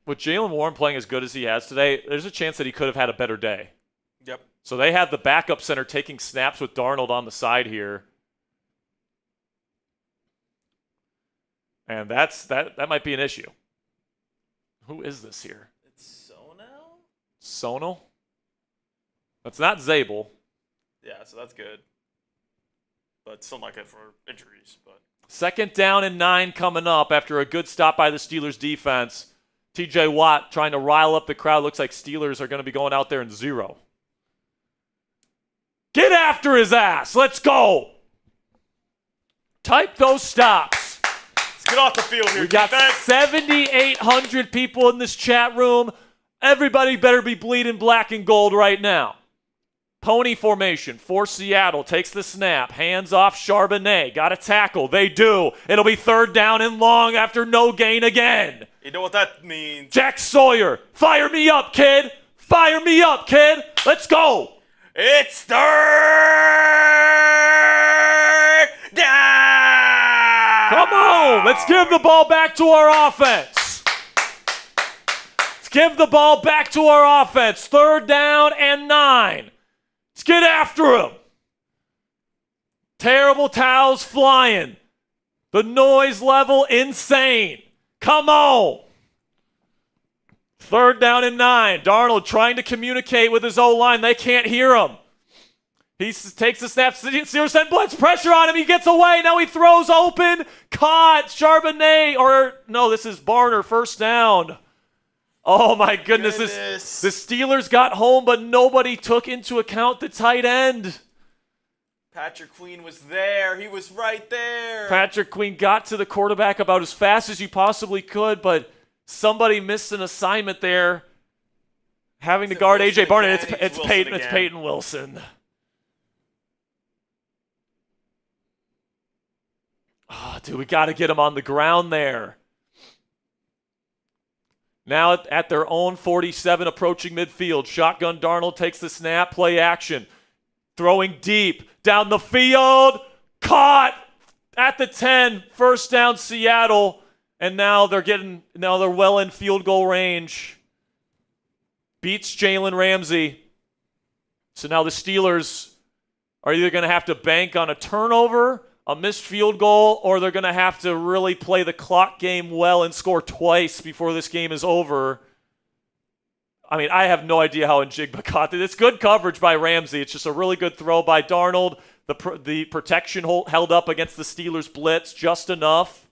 with Jalen Warren playing as good as he has today, there's a chance that he could have had a better day. Yep. So they have the backup center taking snaps with Darnold on the side here. And that might be an issue. Who is this here? It's Sonal? That's not Zabel. Yeah, so that's good. But still not good for injuries. But 2nd down and 9 coming up after a good stop by the Steelers defense. TJ Watt trying to rile up the crowd. Looks like Steelers are going to be going out there in 0. Get after his ass. Let's go. Type those stops. Let's get off the field here. We got 7,800 people in this chat room. Everybody better be bleeding black and gold right now. Pony formation for Seattle. Takes the snap. Hands off Charbonnet. Got a tackle. They do. It'll be 3rd down and long after no gain again. You know what that means. Jack Sawyer. Fire me up, kid. Fire me up, kid. Let's go. It's 3rd down. Come on. Let's give the ball back to our offense. Let's give the ball back to our offense. 3rd down and 9. Let's get after him. Terrible towels flying. The noise level insane. Come on. 3rd down and 9. Darnold trying to communicate with his O-line. They can't hear him. He takes the snap. Steelers send blitz. Pressure on him. He gets away. Now he throws open. Caught. Charbonnet. Or, no, this is Barner. 1st down. Oh, my goodness. The Steelers got home, but nobody took into account the tight end. Patrick Queen was there. He was right there. Patrick Queen got to the quarterback about as fast as you possibly could, but somebody missed an assignment there. Having to guard A.J. Barnett. It's Peyton Wilson. Oh, dude, we got to get him on the ground there. Now at their own 47, approaching midfield. Shotgun Darnold takes the snap, play action. Throwing deep, down the field. Caught at the 10. 1st down Seattle. And now they're well in field goal range. Beats Jalen Ramsey. So now the Steelers are either going to have to bank on a turnover, a missed field goal, or they're going to have to really play the clock game well and score twice before this game is over. I mean, I have no idea how Njigba caught it. It's good coverage by Ramsey. It's just a really good throw by Darnold. The protection held up against the Steelers' blitz just enough.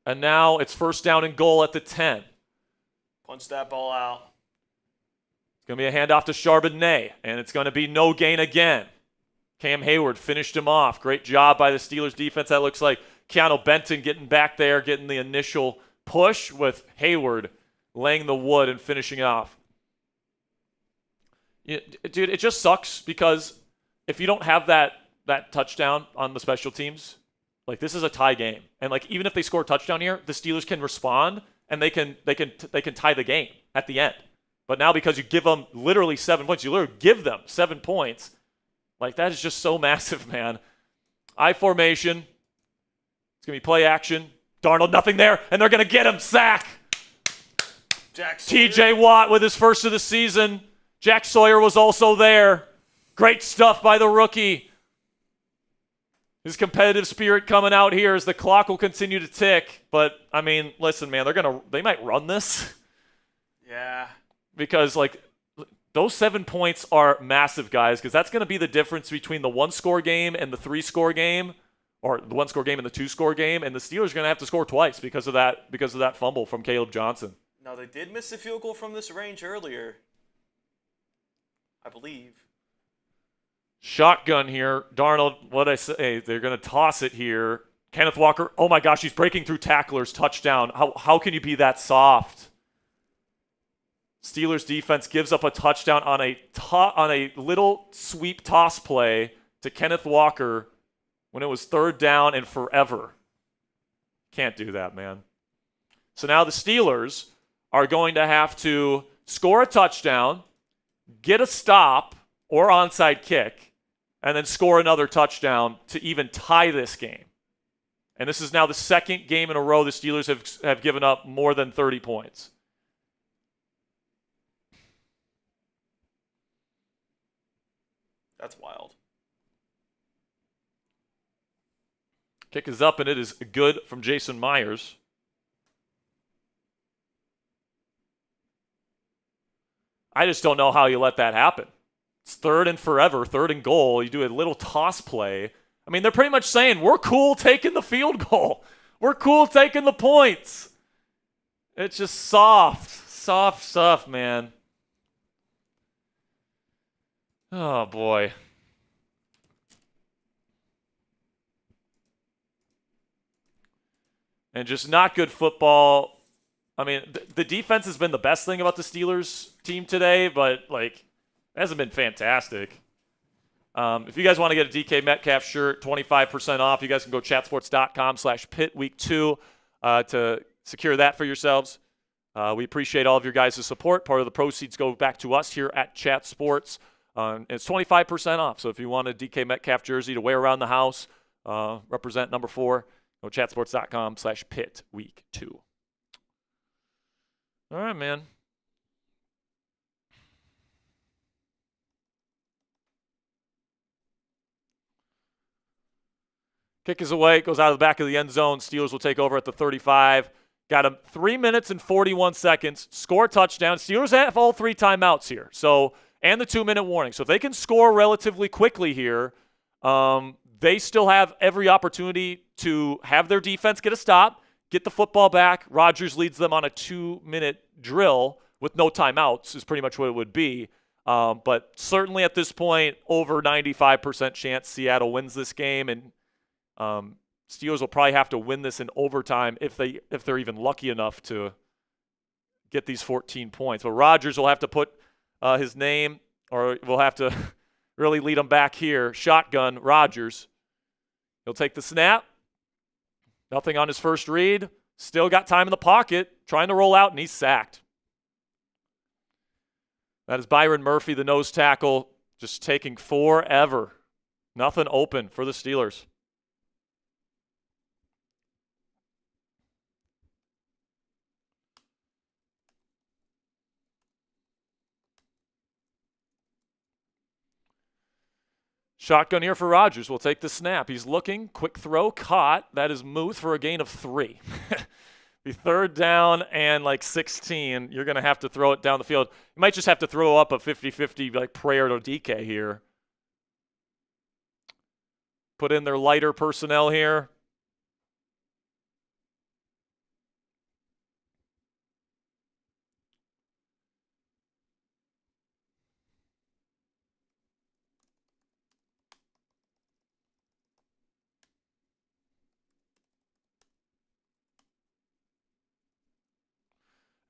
And now it's 1st down and goal at the 10. Punch that ball out. It's going to be a handoff to Charbonnet, and it's going to be no gain again. Cam Heyward finished him off. Great job by the Steelers defense. That looks like Keanu Benton getting back there, getting the initial push with Heyward laying the wood and finishing off. Dude, it just sucks because if you don't have that touchdown on the special teams, like this is a tie game. And like even if they score a touchdown here, the Steelers can respond and they can tie the game at the end. But now because you give them literally 7 points, you literally give them 7 points. Like that is just so massive, man. I formation. It's going to be play action. Darnold, nothing there, and they're going to get him. Sack. TJ Watt with his first of the season. Jack Sawyer was also there. Great stuff by the rookie. His competitive spirit coming out here as the clock will continue to tick. But, I mean, listen, man, they might run this. Yeah. Because, like, those 7 points are massive, guys, because that's going to be the difference between the 1-score game and the 3-score game, or the 1-score game and the 2-score game, and the Steelers are going to have to score twice because of that fumble from Caleb Johnson. Now, they did miss a field goal from this range earlier, I believe. Shotgun here. Darnold, what'd I say? They're going to toss it here. Kenneth Walker, oh my gosh, he's breaking through tacklers. Touchdown. How can you be that soft? Steelers defense gives up a touchdown on a little sweep toss play to Kenneth Walker when it was 3rd down and forever. Can't do that, man. So now the Steelers are going to have to score a touchdown, get a stop or onside kick, and then score another touchdown to even tie this game. And this is now the second game in a row the Steelers have given up more than 30 points. That's wild. Kick is up, and it is good from Jason Myers. I just don't know how you let that happen. It's third and forever, third and goal. You do a little toss play. I mean, they're pretty much saying, we're cool taking the field goal. We're cool taking the points. It's just soft stuff, man. Oh, boy. And just not good football. I mean, the defense has been the best thing about the Steelers team today, but, like, it hasn't been fantastic. If you guys want to get a DK Metcalf shirt, 25% off, you guys can go chatsports.com/pit week 2 to secure that for yourselves. We appreciate all of your guys' support. Part of the proceeds go back to us here at Chat Sports. It's 25% off, so if you want a DK Metcalf jersey to wear around the house, represent number 4, go chatsports.com/pit week 2. All right, man. Kick is away. It goes out of the back of the end zone. Steelers will take over at the 35. Got him 3 minutes and 41 seconds. Score touchdown. Steelers have all 3 timeouts here. And the 2-minute warning. So if they can score relatively quickly here, they still have every opportunity to have their defense get a stop, get the football back. Rodgers leads them on a 2-minute drill with no timeouts is pretty much what it would be. But certainly at this point, over 95% chance Seattle wins this game, and Steelers will probably have to win this in overtime if they're even lucky enough to get these 14 points. But Rodgers will have to put his name, or we'll have to really lead him back here. Shotgun, Rodgers. He'll take the snap. Nothing on his first read. Still got time in the pocket, trying to roll out, and he's sacked. That is Byron Murphy, the nose tackle, just taking forever. Nothing open for the Steelers. Shotgun here for Rodgers. We'll take the snap. He's looking. Quick throw. Caught. That is Muth for a gain of 3. Be third down and like 16. You're going to have to throw it down the field. You might just have to throw up a 50-50 like prayer to DK here. Put in their lighter personnel here.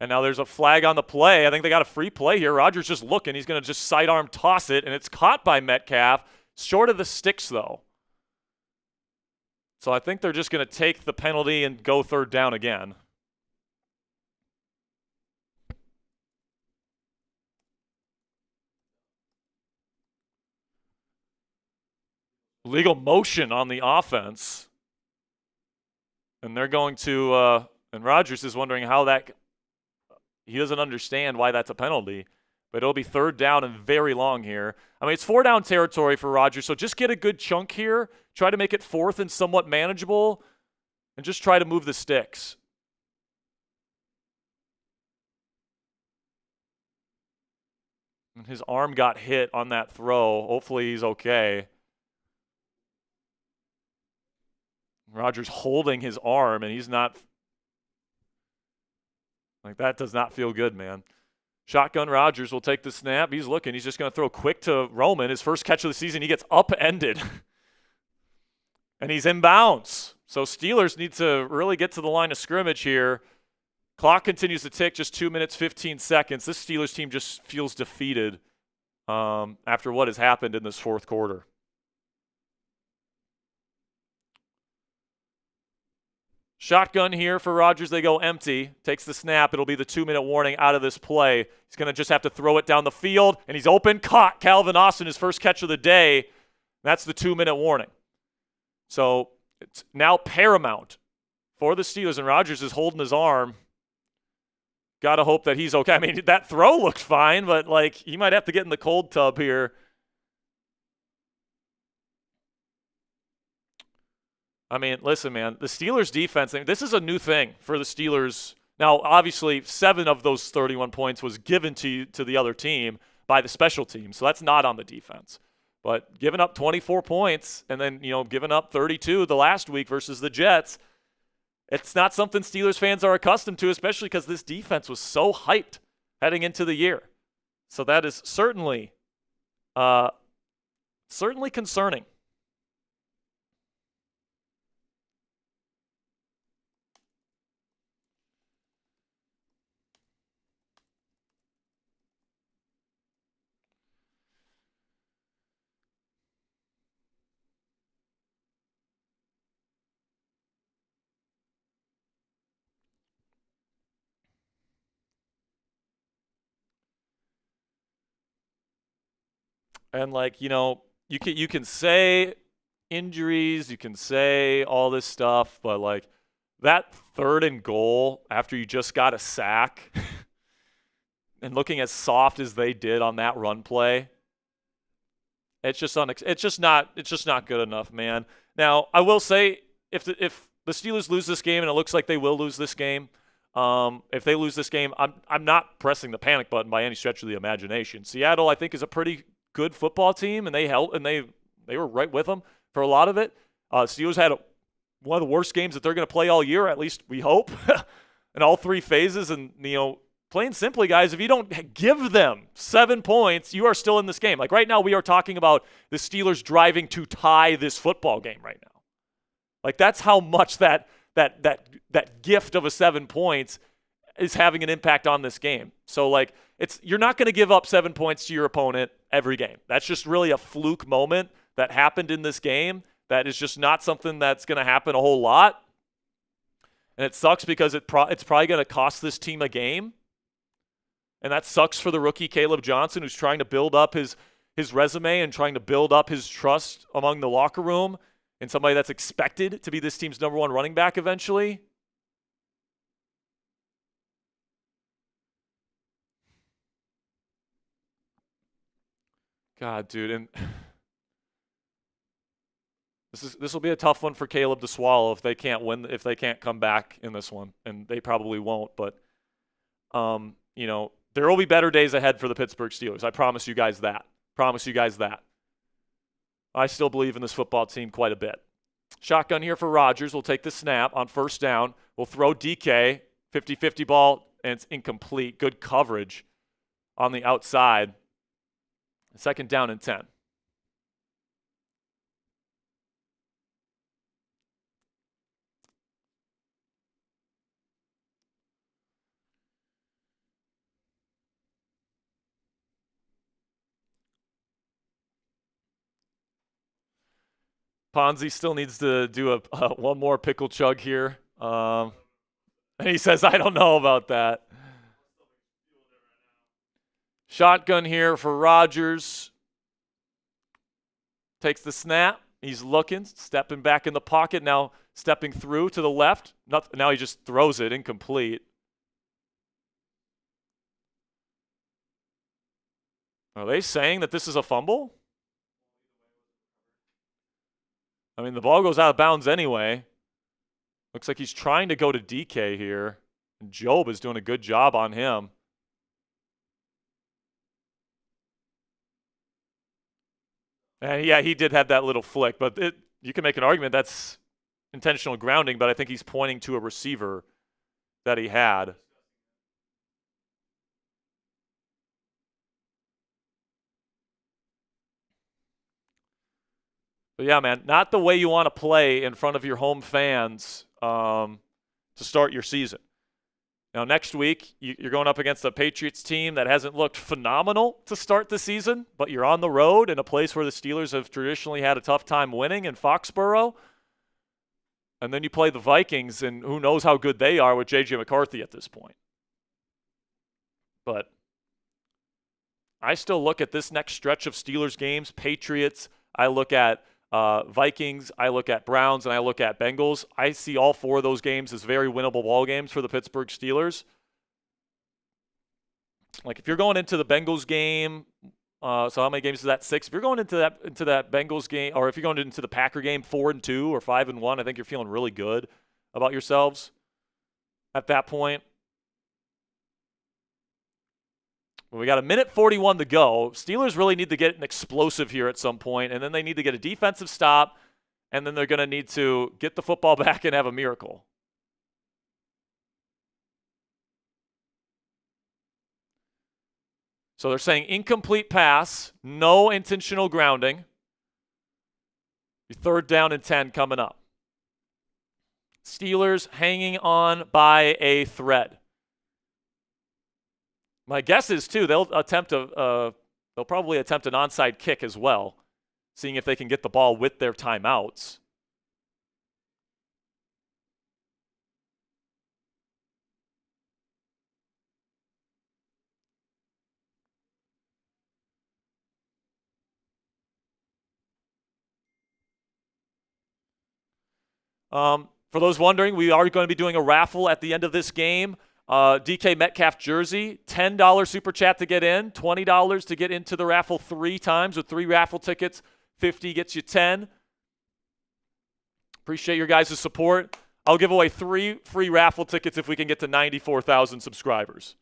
And now there's a flag on the play. I think they got a free play here. Rodgers just looking. He's going to just sidearm toss it, and it's caught by Metcalf. Short of the sticks, though. So I think they're just going to take the penalty and go third down again. Legal motion on the offense. And they're going to, and Rodgers is wondering how that, he doesn't understand why that's a penalty, but it'll be third down and very long here. I mean, it's 4-down territory for Rodgers, so just get a good chunk here. Try to make it fourth and somewhat manageable, and just try to move the sticks. And his arm got hit on that throw. Hopefully he's okay. Rodgers holding his arm, and he's not. Like, that does not feel good, man. Shotgun Rodgers will take the snap. He's looking. He's just going to throw quick to Roman. His first catch of the season, he gets upended. And he's in bounds. So Steelers need to really get to the line of scrimmage here. Clock continues to tick, just 2 minutes, 15 seconds. This Steelers team just feels defeated after what has happened in this fourth quarter. Shotgun here for Rodgers. They go empty. Takes the snap. It'll be the 2-minute warning out of this play. He's going to just have to throw it down the field, and he's open. Caught. Calvin Austin, his first catch of the day. That's the 2-minute warning. So it's now paramount for the Steelers, and Rodgers is holding his arm. Got to hope that he's okay. I mean, that throw looks fine, but, like, he might have to get in the cold tub here. I mean, listen, man, the Steelers' defense, this is a new thing for the Steelers. Now, obviously, 7 of those 31 points was given to the other team by the special team, so that's not on the defense. But giving up 24 points and then, giving up 32 the last week versus the Jets, it's not something Steelers fans are accustomed to, especially because this defense was so hyped heading into the year. So that is certainly concerning. And, like, you can say injuries, you can say all this stuff, but, like, that 3rd and goal after you just got a sack and looking as soft as they did on that run play, it's just not good enough, man. Now, I will say, if the Steelers lose this game, and it looks like they will lose this game, if they lose this game, I'm not pressing the panic button by any stretch of the imagination. Seattle, I think, is a pretty good football team, and they were right with them for a lot of it. Steelers had one of the worst games that they're going to play all year, at least we hope, in all 3 phases. And, plain simply, guys, if you don't give them 7 points, you are still in this game. Like, right now, we are talking about the Steelers driving to tie this football game right now. Like, that's how much that gift of a 7 points is having an impact on this game. So, like, you're not going to give up 7 points to your opponent every game. That's just really a fluke moment that happened in this game. That is just not something that's going to happen a whole lot. And it sucks because it's probably going to cost this team a game. And that sucks for the rookie Caleb Johnson, who's trying to build up his resume and trying to build up his trust among the locker room, and somebody that's expected to be this team's number 1 running back eventually. God, dude, and this will be a tough one for Caleb to swallow if they can't come back in this one, and they probably won't. But there will be better days ahead for the Pittsburgh Steelers. I promise you guys that. I still believe in this football team quite a bit. Shotgun here for Rodgers. We'll take the snap on 1st down. We'll throw DK, 50-50 ball, and it's incomplete. Good coverage on the outside. 2nd down and 10. Ponzi still needs to do one more pickle chug here. And he says, I don't know about that. Shotgun here for Rodgers. Takes the snap. He's looking, stepping back in the pocket. Now stepping through to the left. Now he just throws it incomplete. Are they saying that this is a fumble? I mean, the ball goes out of bounds anyway. Looks like he's trying to go to DK here. And Job is doing a good job on him. And yeah, he did have that little flick, but you can make an argument that's intentional grounding, but I think he's pointing to a receiver that he had. But yeah, man, not the way you want to play in front of your home fans to start your season. Now, next week, you're going up against a Patriots team that hasn't looked phenomenal to start the season, but you're on the road in a place where the Steelers have traditionally had a tough time winning in Foxborough. And then you play the Vikings, and who knows how good they are with J.J. McCarthy at this point. But I still look at this next stretch of Steelers games, Patriots. I look at Vikings, I look at Browns, and I look at Bengals. I see all 4 of those games as very winnable ball games for the Pittsburgh Steelers. Like, if you're going into the Bengals game, so how many games is that? 6. If you're going into that Bengals game, or if you're going into the Packer game 4-2 or 5-1, I think you're feeling really good about yourselves at that point. Well, we got 1:41 to go. Steelers really need to get an explosive here at some point, and then they need to get a defensive stop, and then they're going to need to get the football back and have a miracle. So they're saying incomplete pass, no intentional grounding. Your 3rd down and 10 coming up. Steelers hanging on by a thread. My guess is, too, they'll probably attempt an onside kick as well, seeing if they can get the ball with their timeouts. For those wondering, we are going to be doing a raffle at the end of this game. DK Metcalf jersey, $10 super chat to get in, $20 to get into the raffle 3 times with 3 raffle tickets. 50 gets you 10. Appreciate your guys' support. I'll give away 3 free raffle tickets if we can get to 94,000 subscribers.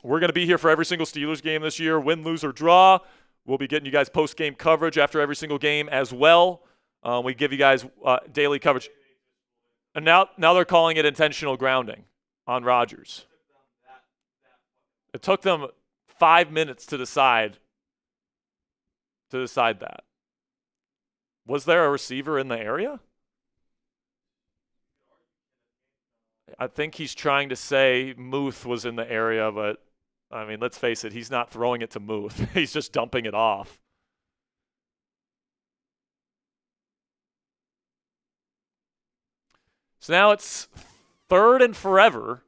We're going to be here for every single Steelers game this year, win, lose, or draw. We'll be getting you guys post-game coverage after every single game as well. We give you guys daily coverage. And now they're calling it intentional grounding on Rodgers. It took them 5 minutes to decide that. Was there a receiver in the area? I think he's trying to say Muth was in the area, but, I mean, let's face it, he's not throwing it to Muth. He's just dumping it off. So now it's 3rd and forever.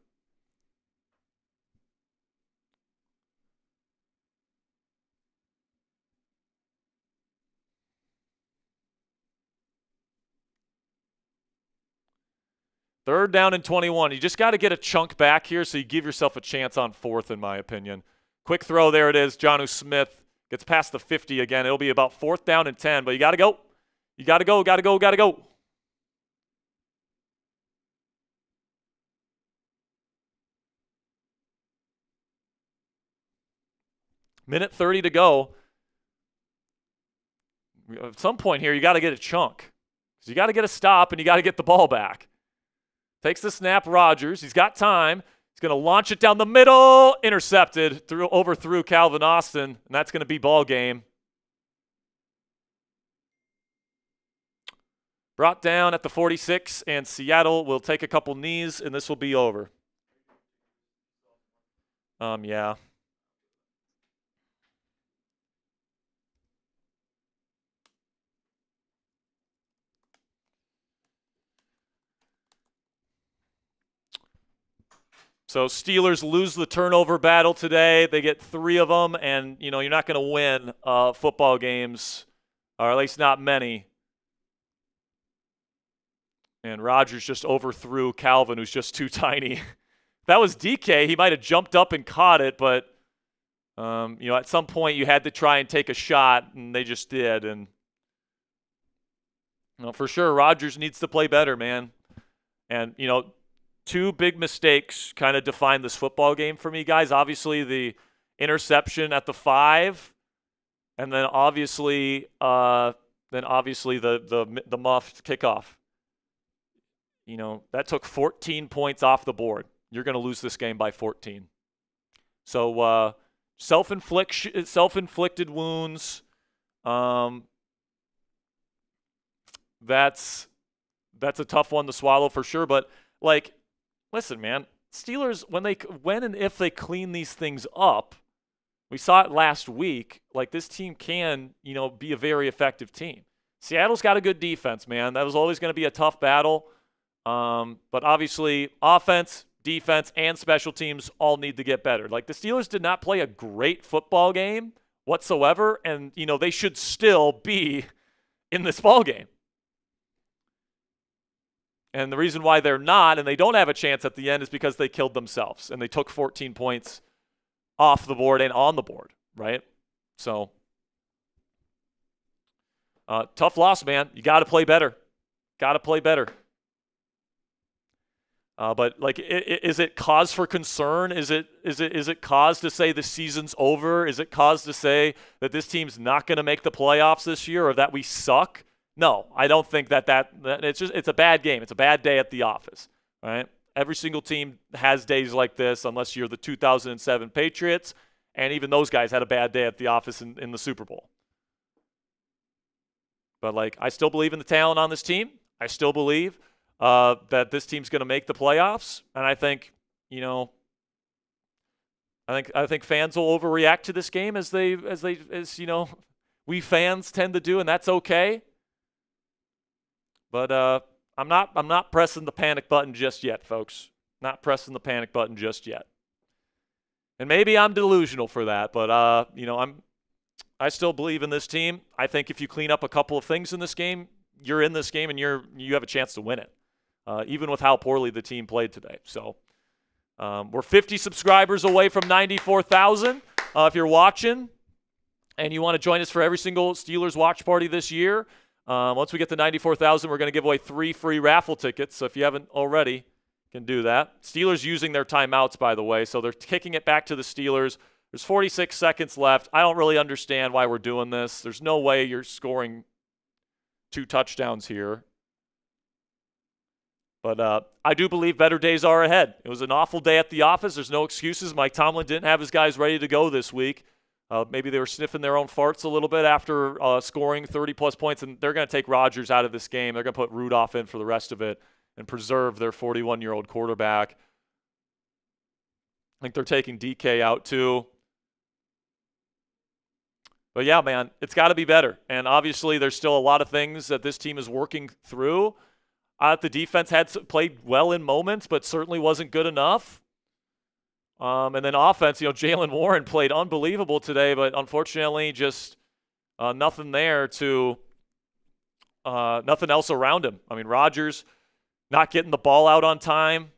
Third down and 21. You just got to get a chunk back here so you give yourself a chance on 4th, in my opinion. Quick throw, there it is. Jonnu Smith gets past the 50 again. It'll be about 4th down and 10, but you got to go. You got to go, got to go, got to go. Minute 30 to go. At some point here, you got to get a chunk. So you got to get a stop, and you got to get the ball back. Takes the snap, Rodgers. He's got time. He's going to launch it down the middle. Intercepted. Overthrew Calvin Austin, and that's going to be ball game. Brought down at the 46, and Seattle will take a couple knees, and this will be over. Yeah. So Steelers lose the turnover battle today. They get 3 of them, and, you know, you're not going to win football games, or at least not many. And Rodgers just overthrew Calvin, who's just too tiny. If that was DK, he might have jumped up and caught it, but, you know, at some point you had to try and take a shot, and they just did. And, you know, for sure, Rodgers needs to play better, man. And, you know, 2 big mistakes kind of define this football game for me, guys. Obviously, the interception at the 5, and then obviously the muffed kickoff. You know, that took 14 points off the board. You're going to lose this game by 14. So self-inflicted wounds. That's a tough one to swallow for sure. But like, listen, man, Steelers, when and if they clean these things up, we saw it last week, like this team can, you know, be a very effective team. Seattle's got a good defense, man. That was always going to be a tough battle. But obviously, offense, defense, and special teams all need to get better. Like, the Steelers did not play a great football game whatsoever, and, they should still be in this ballgame. And the reason why they're not and they don't have a chance at the end is because they killed themselves and they took 14 points off the board and on the board, right? So, tough loss, man. You got to play better. Got to play better. But is it cause for concern? Is it cause to say the season's over? Is it cause to say that this team's not going to make the playoffs this year or that we suck? No, I don't think that it's a bad game. It's a bad day at the office, right? Every single team has days like this unless you're the 2007 Patriots, and even those guys had a bad day at the office in the Super Bowl. But, I still believe in the talent on this team. I still believe that this team's going to make the playoffs, and I think, I think fans will overreact to this game as we fans tend to do, and that's okay. But I'm not pressing the panic button just yet, folks. Not pressing the panic button just yet. And maybe I'm delusional for that, but I still believe in this team. I think if you clean up a couple of things in this game, you're in this game and you have a chance to win it, even with how poorly the team played today. So we're 50 subscribers away from 94,000. If you're watching and you want to join us for every single Steelers watch party this year, once we get to 94,000, we're going to give away 3 free raffle tickets. So if you haven't already, you can do that. Steelers using their timeouts, by the way, so they're kicking it back to the Steelers. There's 46 seconds left. I don't really understand why we're doing this. There's no way you're scoring 2 touchdowns here. But I do believe better days are ahead. It was an awful day at the office. There's no excuses. Mike Tomlin didn't have his guys ready to go this week. Maybe they were sniffing their own farts a little bit after scoring 30-plus points, and they're going to take Rodgers out of this game. They're going to put Rudolph in for the rest of it and preserve their 41-year-old quarterback. I think they're taking DK out too. But, yeah, man, it's got to be better. And, obviously, there's still a lot of things that this team is working through. The defense had played well in moments, but certainly wasn't good enough. And then offense, Jalen Warren played unbelievable today, but unfortunately just nothing there to nothing else around him. I mean, Rodgers not getting the ball out on time.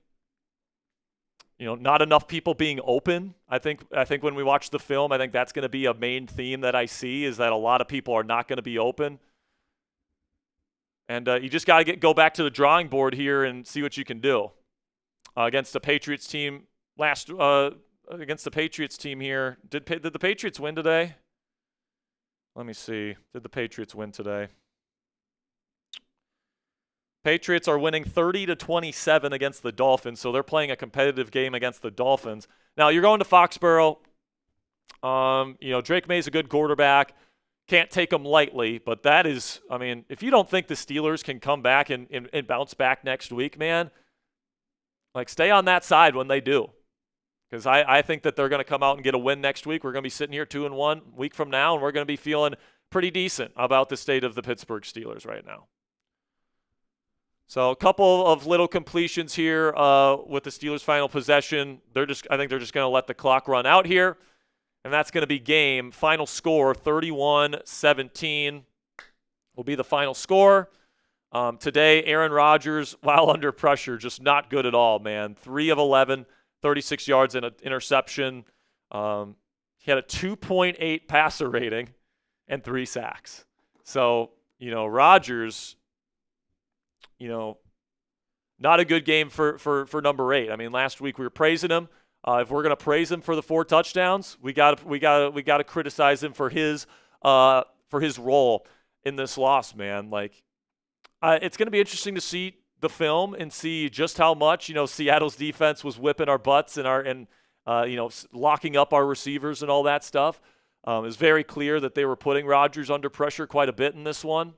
Not enough people being open. I think when we watch the film, I think that's going to be a main theme that I see is that a lot of people are not going to be open. And you just got to go back to the drawing board here and see what you can do against the Patriots team. Against the Patriots team here, did the Patriots win today? Let me see. Did the Patriots win today? Patriots are winning 30-27 against the Dolphins, so they're playing a competitive game against the Dolphins. Now, you're going to Foxborough. Drake May's a good quarterback. Can't take him lightly, but that is, if you don't think the Steelers can come back and bounce back next week, man, stay on that side when they do. Because I think that they're going to come out and get a win next week. We're going to be sitting here 2-1 week from now, and we're going to be feeling pretty decent about the state of the Pittsburgh Steelers right now. So a couple of little completions here with the Steelers' final possession. I think they're just going to let the clock run out here, and that's going to be game. Final score, 31-17 will be the final score. Today, Aaron Rodgers, while under pressure, just not good at all, man. 3 of 11. 36 yards and an interception. He had a 2.8 passer rating and 3 sacks. So, Rodgers, not a good game for number 8. Last week we were praising him. If we're going to praise him for the 4 touchdowns, we got to criticize him for his role in this loss, man. It's going to be interesting to see the film and see just how much Seattle's defense was whipping our butts and locking up our receivers and all that stuff. It was very clear that they were putting Rodgers under pressure quite a bit in this one.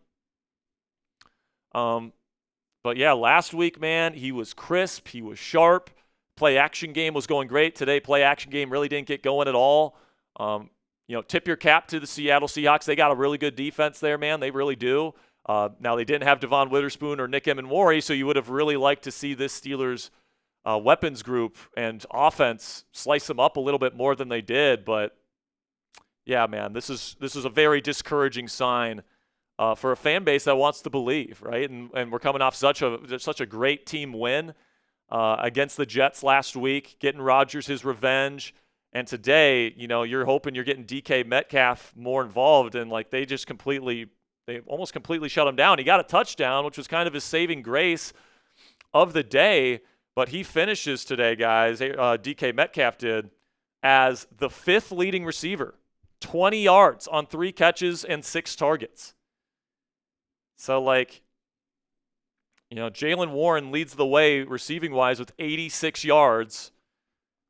But yeah, last week, man, he was crisp, he was sharp. Play action game was going great. Today, play action game really didn't get going at all. Tip your cap to the Seattle Seahawks. They got a really good defense there, man. They really do. Now, they didn't have Devon Witherspoon or Nick Emenwari, so you would have really liked to see this Steelers weapons group and offense slice them up a little bit more than they did. But, yeah, man, this is a very discouraging sign for a fan base that wants to believe, right? And we're coming off such a great team win against the Jets last week, getting Rodgers his revenge. And today, you're hoping you're getting DK Metcalf more involved, and like they almost completely shut him down. He got a touchdown, which was kind of his saving grace of the day, but he finishes today, guys. DK Metcalf did as the 5th leading receiver, 20 yards on 3 catches and 6 targets. So Jalen Warren leads the way receiving-wise with 86 yards.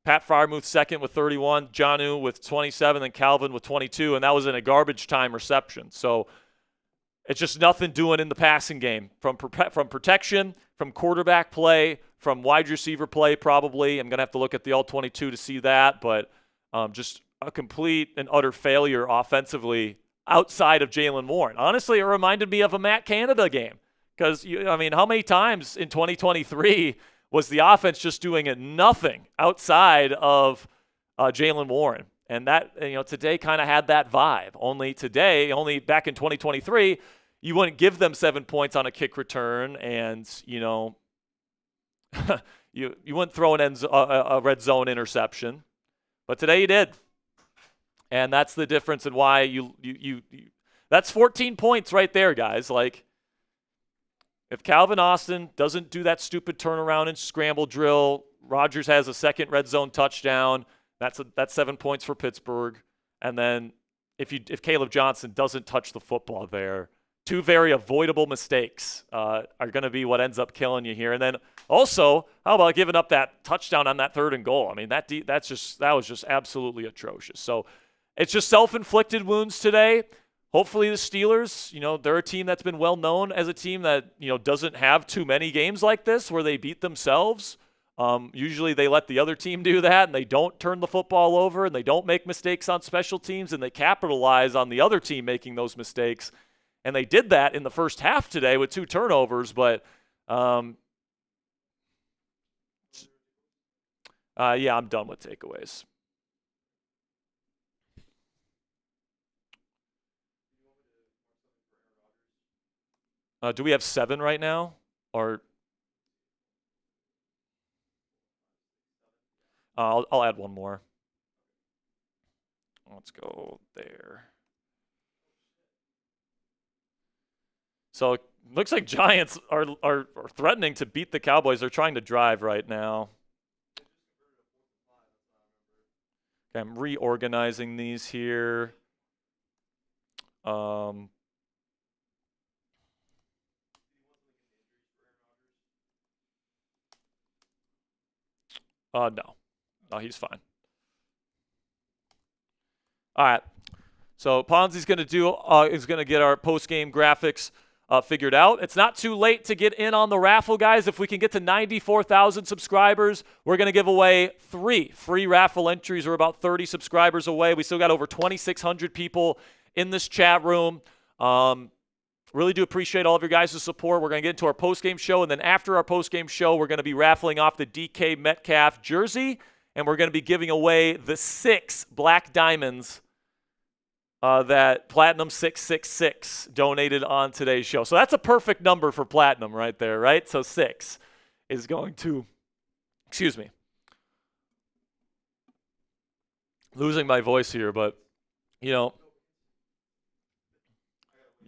Pat Freiermuth second with 31, Jonnu with 27, and Calvin with 22, and that was in a garbage time reception. So it's just nothing doing in the passing game from protection, from quarterback play, from wide receiver play probably. I'm going to have to look at the all-22 to see that, but just a complete and utter failure offensively outside of Jalen Warren. Honestly, it reminded me of a Matt Canada game because, how many times in 2023 was the offense just doing nothing outside of Jalen Warren? And that, today kind of had that vibe. Only back in 2023, you wouldn't give them 7 points on a kick return, and, you wouldn't throw a red zone interception. But today you did. And that's the difference in why you that's 14 points right there, guys. Like, if Calvin Austin doesn't do that stupid turnaround and scramble drill, Rodgers has a second red zone touchdown. That's 7 points for Pittsburgh. And then if Caleb Johnson doesn't touch the football there, 2 very avoidable mistakes are going to be what ends up killing you here. And then also, how about giving up that touchdown on that 3rd and goal? I mean, that was just absolutely atrocious. So it's just self-inflicted wounds today. Hopefully the Steelers, they're a team that's been well known as a team that, doesn't have too many games like this where they beat themselves. Usually they let the other team do that, and they don't turn the football over, and they don't make mistakes on special teams, and they capitalize on the other team making those mistakes. And they did that in the first half today with 2 turnovers, but yeah, I'm done with takeaways. Do we have 7 right now? Or I'll add one more. Let's go there. So it looks like Giants are threatening to beat the Cowboys. They're trying to drive right now. Okay, I'm reorganizing these here. No, he's fine. All right. So Ponzi's going to get our post-game graphics figured out. It's not too late to get in on the raffle, guys. If we can get to 94,000 subscribers, we're going to give away 3 free raffle entries. We're about 30 subscribers away. We still got over 2,600 people in this chat room. Really do appreciate all of your guys' support. We're going to get into our post-game show, and then after our post-game show, we're going to be raffling off the DK Metcalf jersey, and we're going to be giving away the 6 black diamonds that Platinum 666 donated on today's show. So that's a perfect number for Platinum right there, right? So 6 is going to, losing my voice here, but,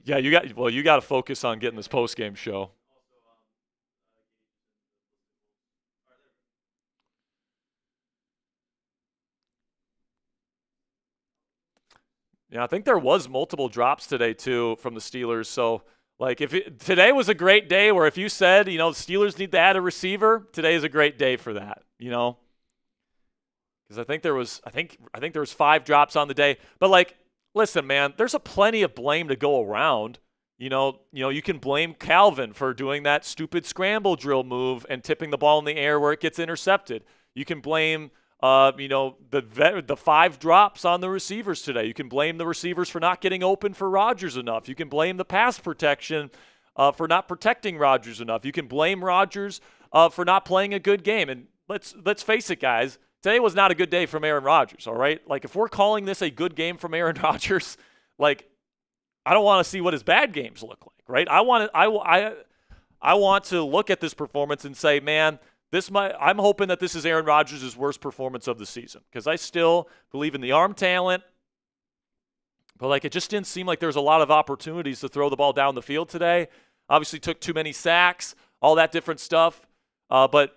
yeah, you got to focus on getting this post-game show. Yeah, I think there was multiple drops today too from the Steelers. So, today was a great day where if you said, the Steelers need to add a receiver, today is a great day for that, Because I think there was 5 drops on the day. But listen, man, there's a plenty of blame to go around. You can blame Calvin for doing that stupid scramble drill move and tipping the ball in the air where it gets intercepted. You can blame the 5 drops on the receivers today. You can blame the receivers for not getting open for Rodgers enough. You can blame the pass protection for not protecting Rodgers enough. You can blame Rodgers for not playing a good game. And let's face it, guys. today was not a good day from Aaron Rodgers, all right? Like, if we're calling this a good game from Aaron Rodgers, like, I don't want to see what his bad games look like, right? I want to look at this performance and say, man, I'm hoping that this is Aaron Rodgers' worst performance of the season, because I still believe in the arm talent. But, like, it just didn't seem like there was a lot of opportunities to throw the ball down the field today. Obviously took too many sacks, all that different stuff. But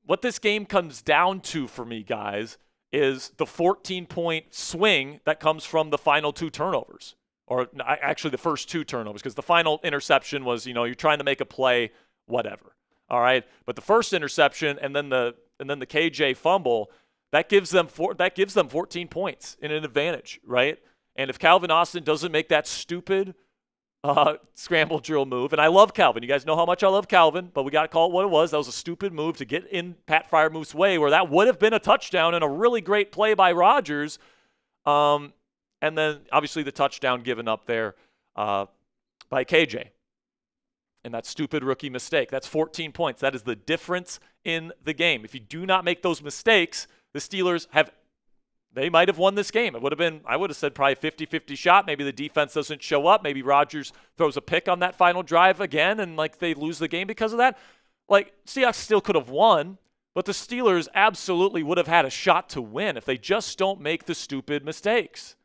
what this game comes down to for me, guys, is the 14-point swing that comes from the final 2 turnovers. Or actually the first 2 turnovers, because the final interception was, you're trying to make a play, whatever. All right? But the first interception and then the KJ fumble, that gives them 14 points in an advantage, right? And if Calvin Austin doesn't make that stupid scramble drill move, and I love Calvin. You guys know how much I love Calvin, but we got to call it what it was. That was a stupid move to get in Pat Fryermuth's way, where that would have been a touchdown and a really great play by Rodgers. And then, obviously, the touchdown given up there by KJ. And that stupid rookie mistake. That's 14 points. That is the difference in the game. If you do not make those mistakes, the Steelers they might have won this game. I would have said probably 50-50 shot. Maybe the defense doesn't show up. Maybe Rodgers throws a pick on that final drive again, and they lose the game because of that. Seahawks still could have won, but the Steelers absolutely would have had a shot to win if they just don't make the stupid mistakes.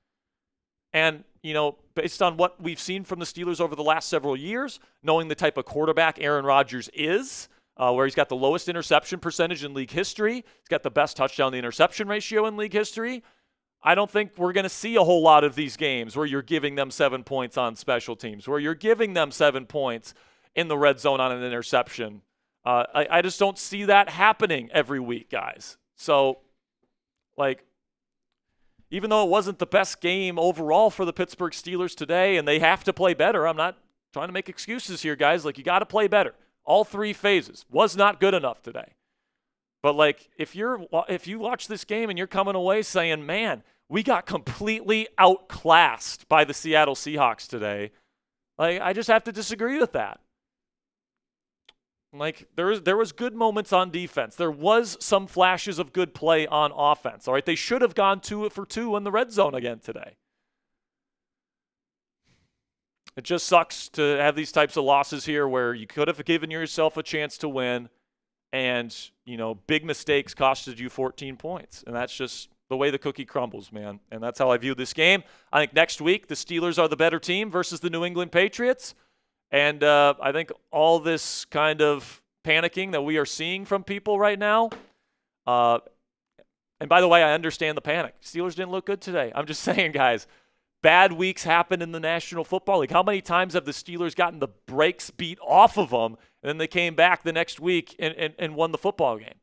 And, based on what we've seen from the Steelers over the last several years, knowing the type of quarterback Aaron Rodgers is, where he's got the lowest interception percentage in league history. He's got the best touchdown to interception ratio in league history. I don't think we're going to see a whole lot of these games where you're giving them 7 points on special teams, where you're giving them 7 points in the red zone on an interception. I just don't see that happening every week, guys. So, even though it wasn't the best game overall for the Pittsburgh Steelers today, and they have to play better, I'm not trying to make excuses here, guys. You got to play better. All 3 phases was not good enough today. But if you watch this game and you're coming away saying, man, we got completely outclassed by the Seattle Seahawks today, I just have to disagree with that. There was good moments on defense. There was some flashes of good play on offense. All right, they should have gone 2 for 2 in the red zone again today. It just sucks to have these types of losses here where you could have given yourself a chance to win, and big mistakes costed you 14 points, and that's just the way the cookie crumbles, man. And that's how I view this game. I think next week the Steelers are the better team versus the New England Patriots. And I think all this kind of panicking that we are seeing from people right now, and by the way, I understand the panic. Steelers didn't look good today. I'm just saying, guys, bad weeks happen in the National Football League. How many times have the Steelers gotten the brakes beat off of them, and then they came back the next week and won the football game?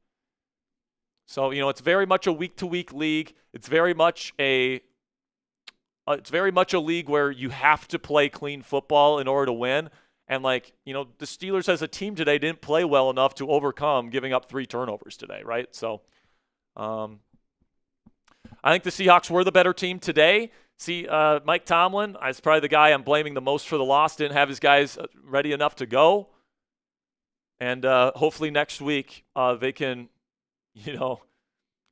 So, it's very much a week-to-week league. It's very much a league where you have to play clean football in order to win. And, the Steelers as a team today didn't play well enough to overcome giving up 3 turnovers today, right? So, I think the Seahawks were the better team today. Mike Tomlin is probably the guy I'm blaming the most for the loss. Didn't have his guys ready enough to go. And hopefully next week they can,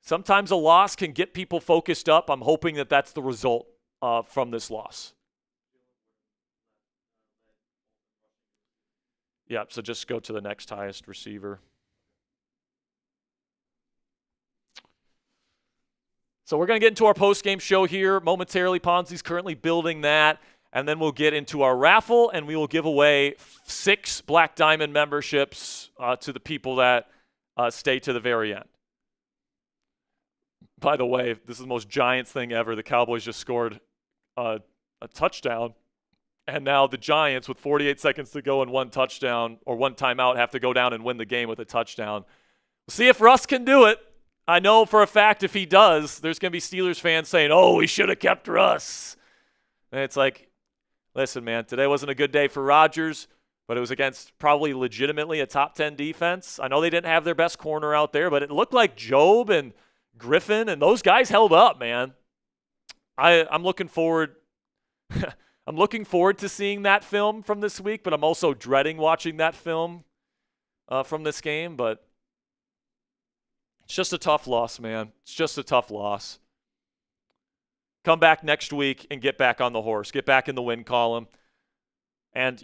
sometimes a loss can get people focused up. I'm hoping that that's the result from this loss. Yeah, so just go to the next highest receiver. So we're going to get into our post-game show here momentarily. Ponzi's currently building that, and then we'll get into our raffle, and we will give away 6 Black Diamond memberships to the people that stay to the very end. By the way, this is the most Giants thing ever. The Cowboys just scored a touchdown, and now the Giants, with 48 seconds to go and 1 touchdown or 1 timeout, have to go down and win the game with a touchdown. We'll see if Russ can do it. I know for a fact if he does, there's going to be Steelers fans saying, oh, we should have kept Russ. And it's listen, man, today wasn't a good day for Rodgers, but it was against probably legitimately a top 10 defense. I know they didn't have their best corner out there, but it looked like Job and Griffin and those guys held up, man. I'm looking forward I'm looking forward to seeing that film from this week, but I'm also dreading watching that film from this game. But It's just a tough loss, man. It's just a tough loss. Come back next week and get back on the horse. Get back in the win column. And,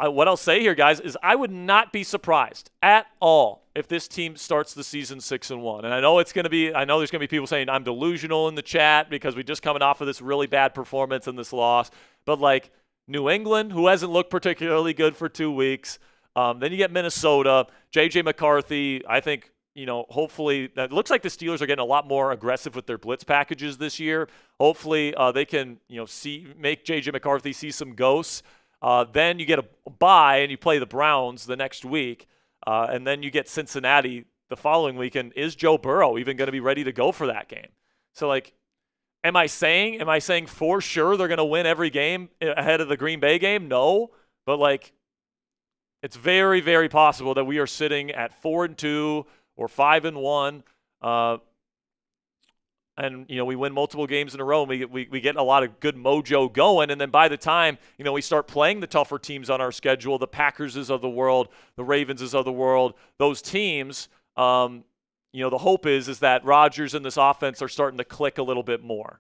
what I'll say here, guys, is I would not be surprised at all if this team starts the season 6-1. And I know there's going to be people saying I'm delusional in the chat because we're just coming off of this really bad performance and this loss. But like New England, who hasn't looked particularly good for 2 weeks. Then you get Minnesota, J.J. McCarthy. I think, hopefully it looks like the Steelers are getting a lot more aggressive with their blitz packages this year. Hopefully they can, make J.J. McCarthy see some ghosts. Then you get a bye and you play the Browns the next week. And then you get Cincinnati the following week. And is Joe Burrow even going to be ready to go for that game? So, am I saying for sure they're going to win every game ahead of the Green Bay game? No. But, it's very, very possible that we are sitting at 4-2 or 5-1. And, we win multiple games in a row, and we get a lot of good mojo going. And then by the time, we start playing the tougher teams on our schedule, the Packerses of the world, the Ravenses of the world, those teams, the hope is that Rodgers and this offense are starting to click a little bit more.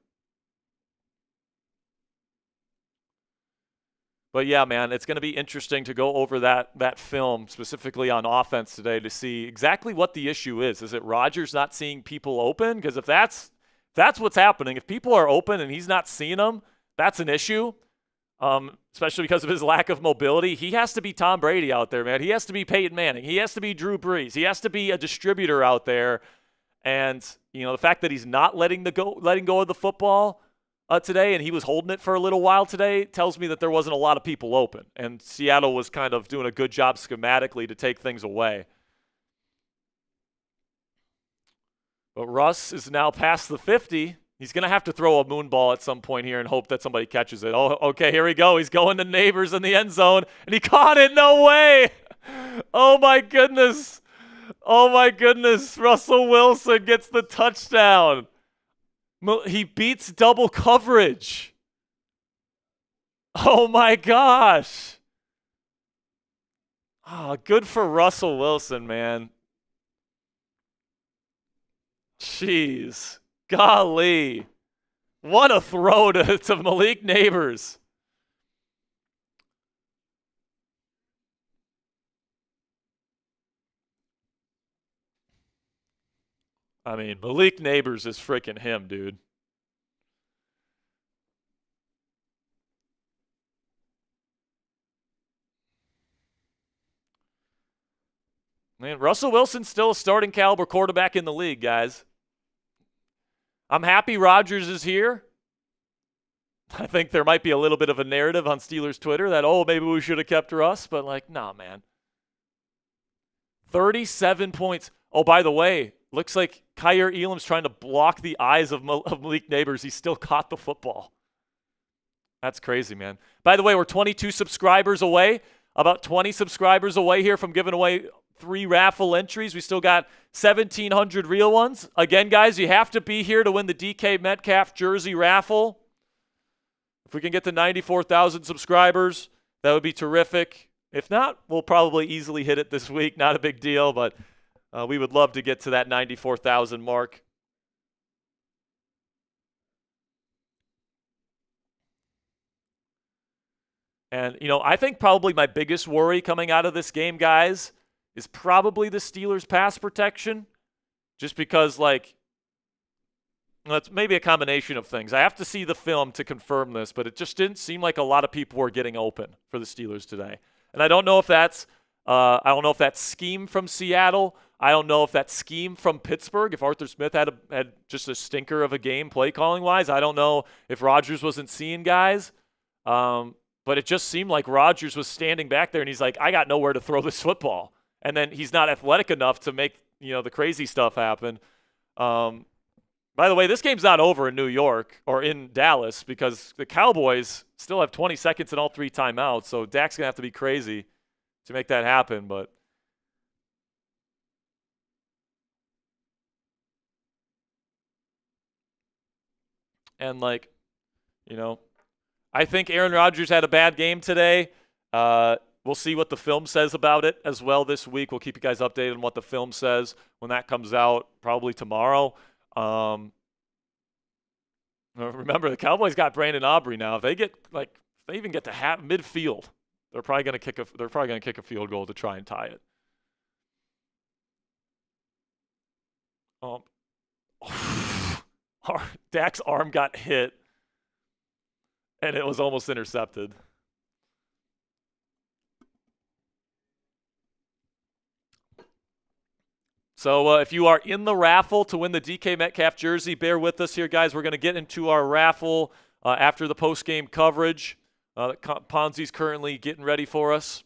But, yeah, man, it's going to be interesting to go over that film specifically on offense today to see exactly what the issue is. Is it Rodgers not seeing people open? Because if that's what's happening, if people are open and he's not seeing them, that's an issue, especially because of his lack of mobility. He has to be Tom Brady out there, man. He has to be Peyton Manning. He has to be Drew Brees. He has to be a distributor out there. And, the fact that he's not letting go of the football today, and he was holding it for a little while today, tells me that there wasn't a lot of people open. And Seattle was kind of doing a good job schematically to take things away. But Russ is now past the 50. He's going to have to throw a moon ball at some point here and hope that somebody catches it. Oh, okay, here we go. He's going to Neighbors in the end zone, and he caught it. No way. Oh, my goodness. Oh, my goodness. Russell Wilson gets the touchdown. He beats double coverage. Oh, my gosh. Oh, good for Russell Wilson, man. Jeez. Golly. What a throw to Malik Neighbors. I mean, Malik Neighbors is freaking him, dude. Man, Russell Wilson's still a starting caliber quarterback in the league, guys. I'm happy Rodgers is here. I think there might be a little bit of a narrative on Steelers Twitter that, maybe we should have kept Russ, but nah, man. 37 points. Oh, by the way, looks like Kyer Elam's trying to block the eyes of Malik Neighbors. He still caught the football. That's crazy, man. By the way, we're 22 subscribers away, about 20 subscribers away here from giving away 3 raffle entries. We still got 1,700 real ones. Again, guys, you have to be here to win the DK Metcalf jersey raffle. If we can get to 94,000 subscribers, that would be terrific. If not, we'll probably easily hit it this week. Not a big deal, but we would love to get to that 94,000 mark. And, I think probably my biggest worry coming out of this game, guys, is probably the Steelers' pass protection. Just because, it's maybe a combination of things. I have to see the film to confirm this, but it just didn't seem like a lot of people were getting open for the Steelers today. And I don't know if that's scheme from Seattle. I don't know if that's scheme from Pittsburgh. If Arthur Smith had just a stinker of a game play calling wise, I don't know if Rodgers wasn't seeing guys. But it just seemed like Rodgers was standing back there and he's like, I got nowhere to throw this football. And then he's not athletic enough to make, the crazy stuff happen. By the way, this game's not over in New York or in Dallas because the Cowboys still have 20 seconds and all 3 timeouts. So Dak's going to have to be crazy to make that happen. But and I think Aaron Rodgers had a bad game today. we'll see what the film says about it as well this week. We'll keep you guys updated on what the film says when that comes out, probably tomorrow. Remember, the Cowboys got Brandon Aubrey now. If they even get to midfield, they're probably going to kick a field goal to try and tie it. Dak's arm got hit, and it was almost intercepted. So if you are in the raffle to win the DK Metcalf jersey, bear with us here, guys. We're going to get into our raffle after the post-game coverage that Ponzi's currently getting ready for us.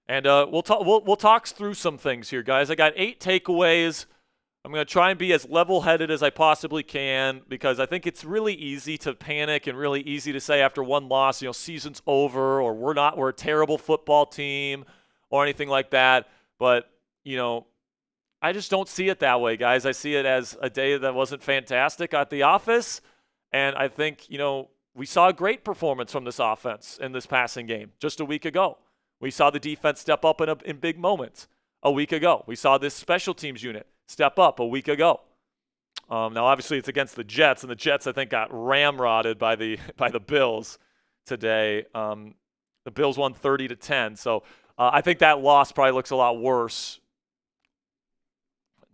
And we'll talk through some things here, guys. I got 8 takeaways. I'm going to try and be as level-headed as I possibly can because I think it's really easy to panic and really easy to say after one loss, season's over, or we're a terrible football team, or anything like that. But, I just don't see it that way, guys. I see it as a day that wasn't fantastic at the office. And I think, we saw a great performance from this offense in this passing game just a week ago. We saw the defense step up in big moments a week ago. We saw this special teams unit step up a week ago. Now, obviously, it's against the Jets, and the Jets, I think, got ramrodded by the Bills today. The Bills won 30-10. So, I think that loss probably looks a lot worse.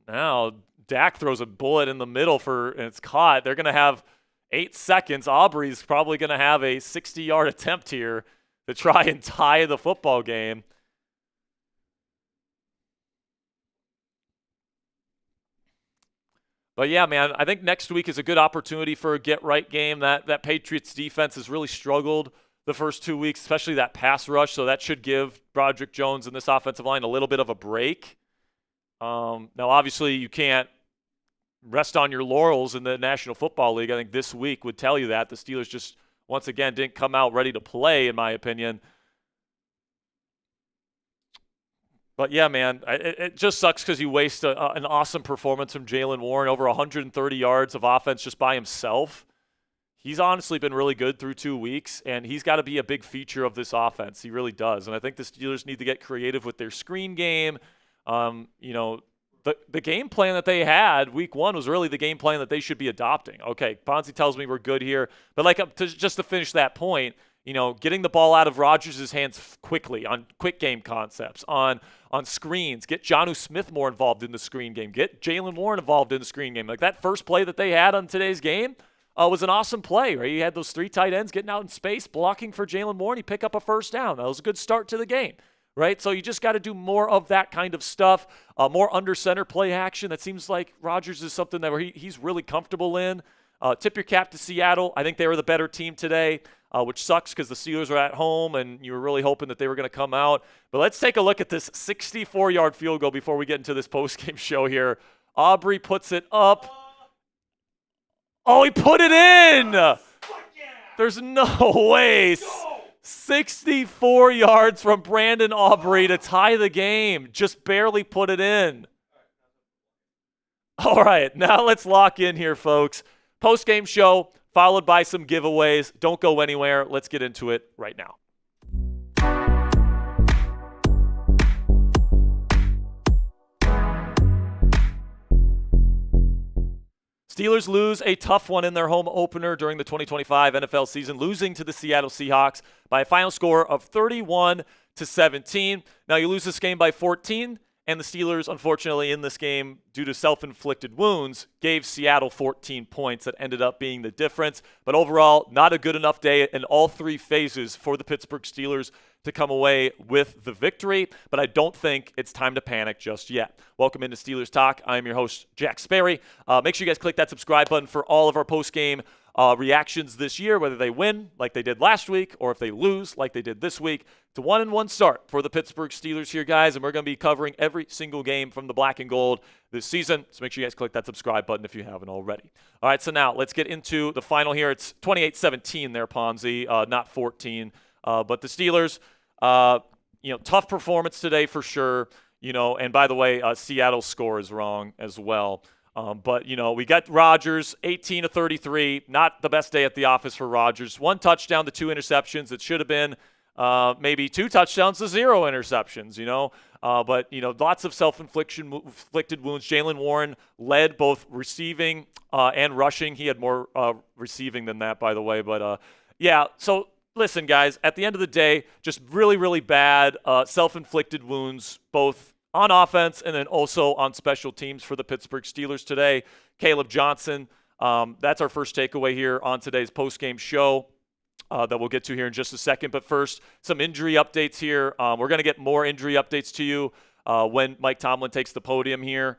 Now, Dak throws a bullet in the middle and it's caught. They're going to have 8 seconds. Aubrey's probably going to have a 60-yard attempt here to try and tie the football game. But yeah, man, I think next week is a good opportunity for a get-right game. That Patriots defense has really struggled the first 2 weeks, especially that pass rush. So that should give Broderick Jones and this offensive line a little bit of a break. Now, obviously, you can't rest on your laurels in the National Football League. I think this week would tell you that. The Steelers just, once again, didn't come out ready to play, in my opinion. But, yeah, man, it just sucks because you waste an awesome performance from Jalen Warren, over 130 yards of offense just by himself. He's honestly been really good through 2 weeks, and he's got to be a big feature of this offense. He really does. And I think the Steelers need to get creative with their screen game. The game plan that they had week 1 was really the game plan that they should be adopting. Okay, Ponzi tells me we're good here. But just to finish that point, getting the ball out of Rodgers' hands quickly on quick game concepts, on screens, get Jonnu Smith more involved in the screen game, get Jalen Warren involved in the screen game. Like that first play that they had on today's game was an awesome play, right? You had those 3 tight ends getting out in space, blocking for Jalen Warren. He picked up a first down. That was a good start to the game, right? So you just got to do more of that kind of stuff, more under center play action. That seems like Rodgers is something that he's really comfortable in. Tip your cap to Seattle. I think they were the better team today, which sucks because the Steelers are at home and you were really hoping that they were going to come out. But let's take a look at this 64-yard field goal before we get into this postgame show here. Aubrey puts it up. Oh, he put it in! There's no way. 64 yards from Brandon Aubrey to tie the game. Just barely put it in. All right, now let's lock in here, folks. Post-game show, followed by some giveaways. Don't go anywhere. Let's get into it right now. Steelers lose a tough one in their home opener during the 2025 NFL season, losing to the Seattle Seahawks by a final score of 31-17. Now, you lose this game by 14, and the Steelers, unfortunately, in this game, due to self-inflicted wounds, gave Seattle 14 points that ended up being the difference. But overall, not a good enough day in all 3 phases for the Pittsburgh Steelers to come away with the victory, but I don't think it's time to panic just yet. Welcome into Steelers Talk. I'm your host, Jack Sperry. Make sure you guys click that subscribe button for all of our post-game reactions this year, whether they win like they did last week or if they lose like they did this week. It's a 1-1 start for the Pittsburgh Steelers here, guys, and we're going to be covering every single game from the black and gold this season, so make sure you guys click that subscribe button if you haven't already. All right, so now let's get into the final here. It's 28-17 there, Ponzi, not 14. But the Steelers, tough performance today for sure. And by the way, Seattle's score is wrong as well. But, we got Rodgers, 18 to 33. Not the best day at the office for Rodgers. 1 touchdown to 2 interceptions. It should have been maybe 2 touchdowns to 0 interceptions, But, lots of self-inflicted wounds. Jalen Warren led both receiving and rushing. He had more receiving than that, by the way. But, so listen, guys, at the end of the day, just really, really bad self-inflicted wounds, both on offense and then also on special teams for the Pittsburgh Steelers today. Caleb Johnson, that's our first takeaway here on today's postgame show that we'll get to here in just a second. But first, some injury updates here. We're going to get more injury updates to you when Mike Tomlin takes the podium here.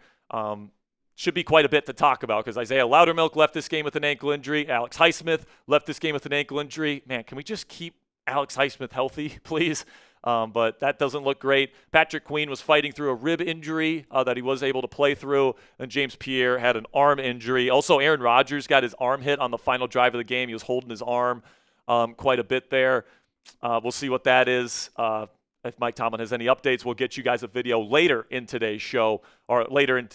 Should be quite a bit to talk about because Isaiah Loudermilk left this game with an ankle injury. Alex Highsmith left this game with an ankle injury. Man, can we just keep Alex Highsmith healthy, please? But that doesn't look great. Patrick Queen was fighting through a rib injury that he was able to play through. And James Pierre had an arm injury. Also, Aaron Rodgers got his arm hit on the final drive of the game. He was holding his arm quite a bit there. We'll see what that is. If Mike Tomlin has any updates, we'll get you guys a video later in today's show or later in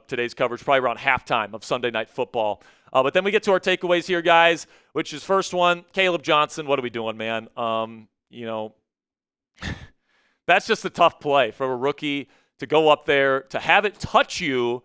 today's coverage, probably around halftime of Sunday Night Football. But then we get to our takeaways here, guys, which is first one, Caleb Johnson. What are we doing, man? That's just a tough play for a rookie to go up there, to have it touch you,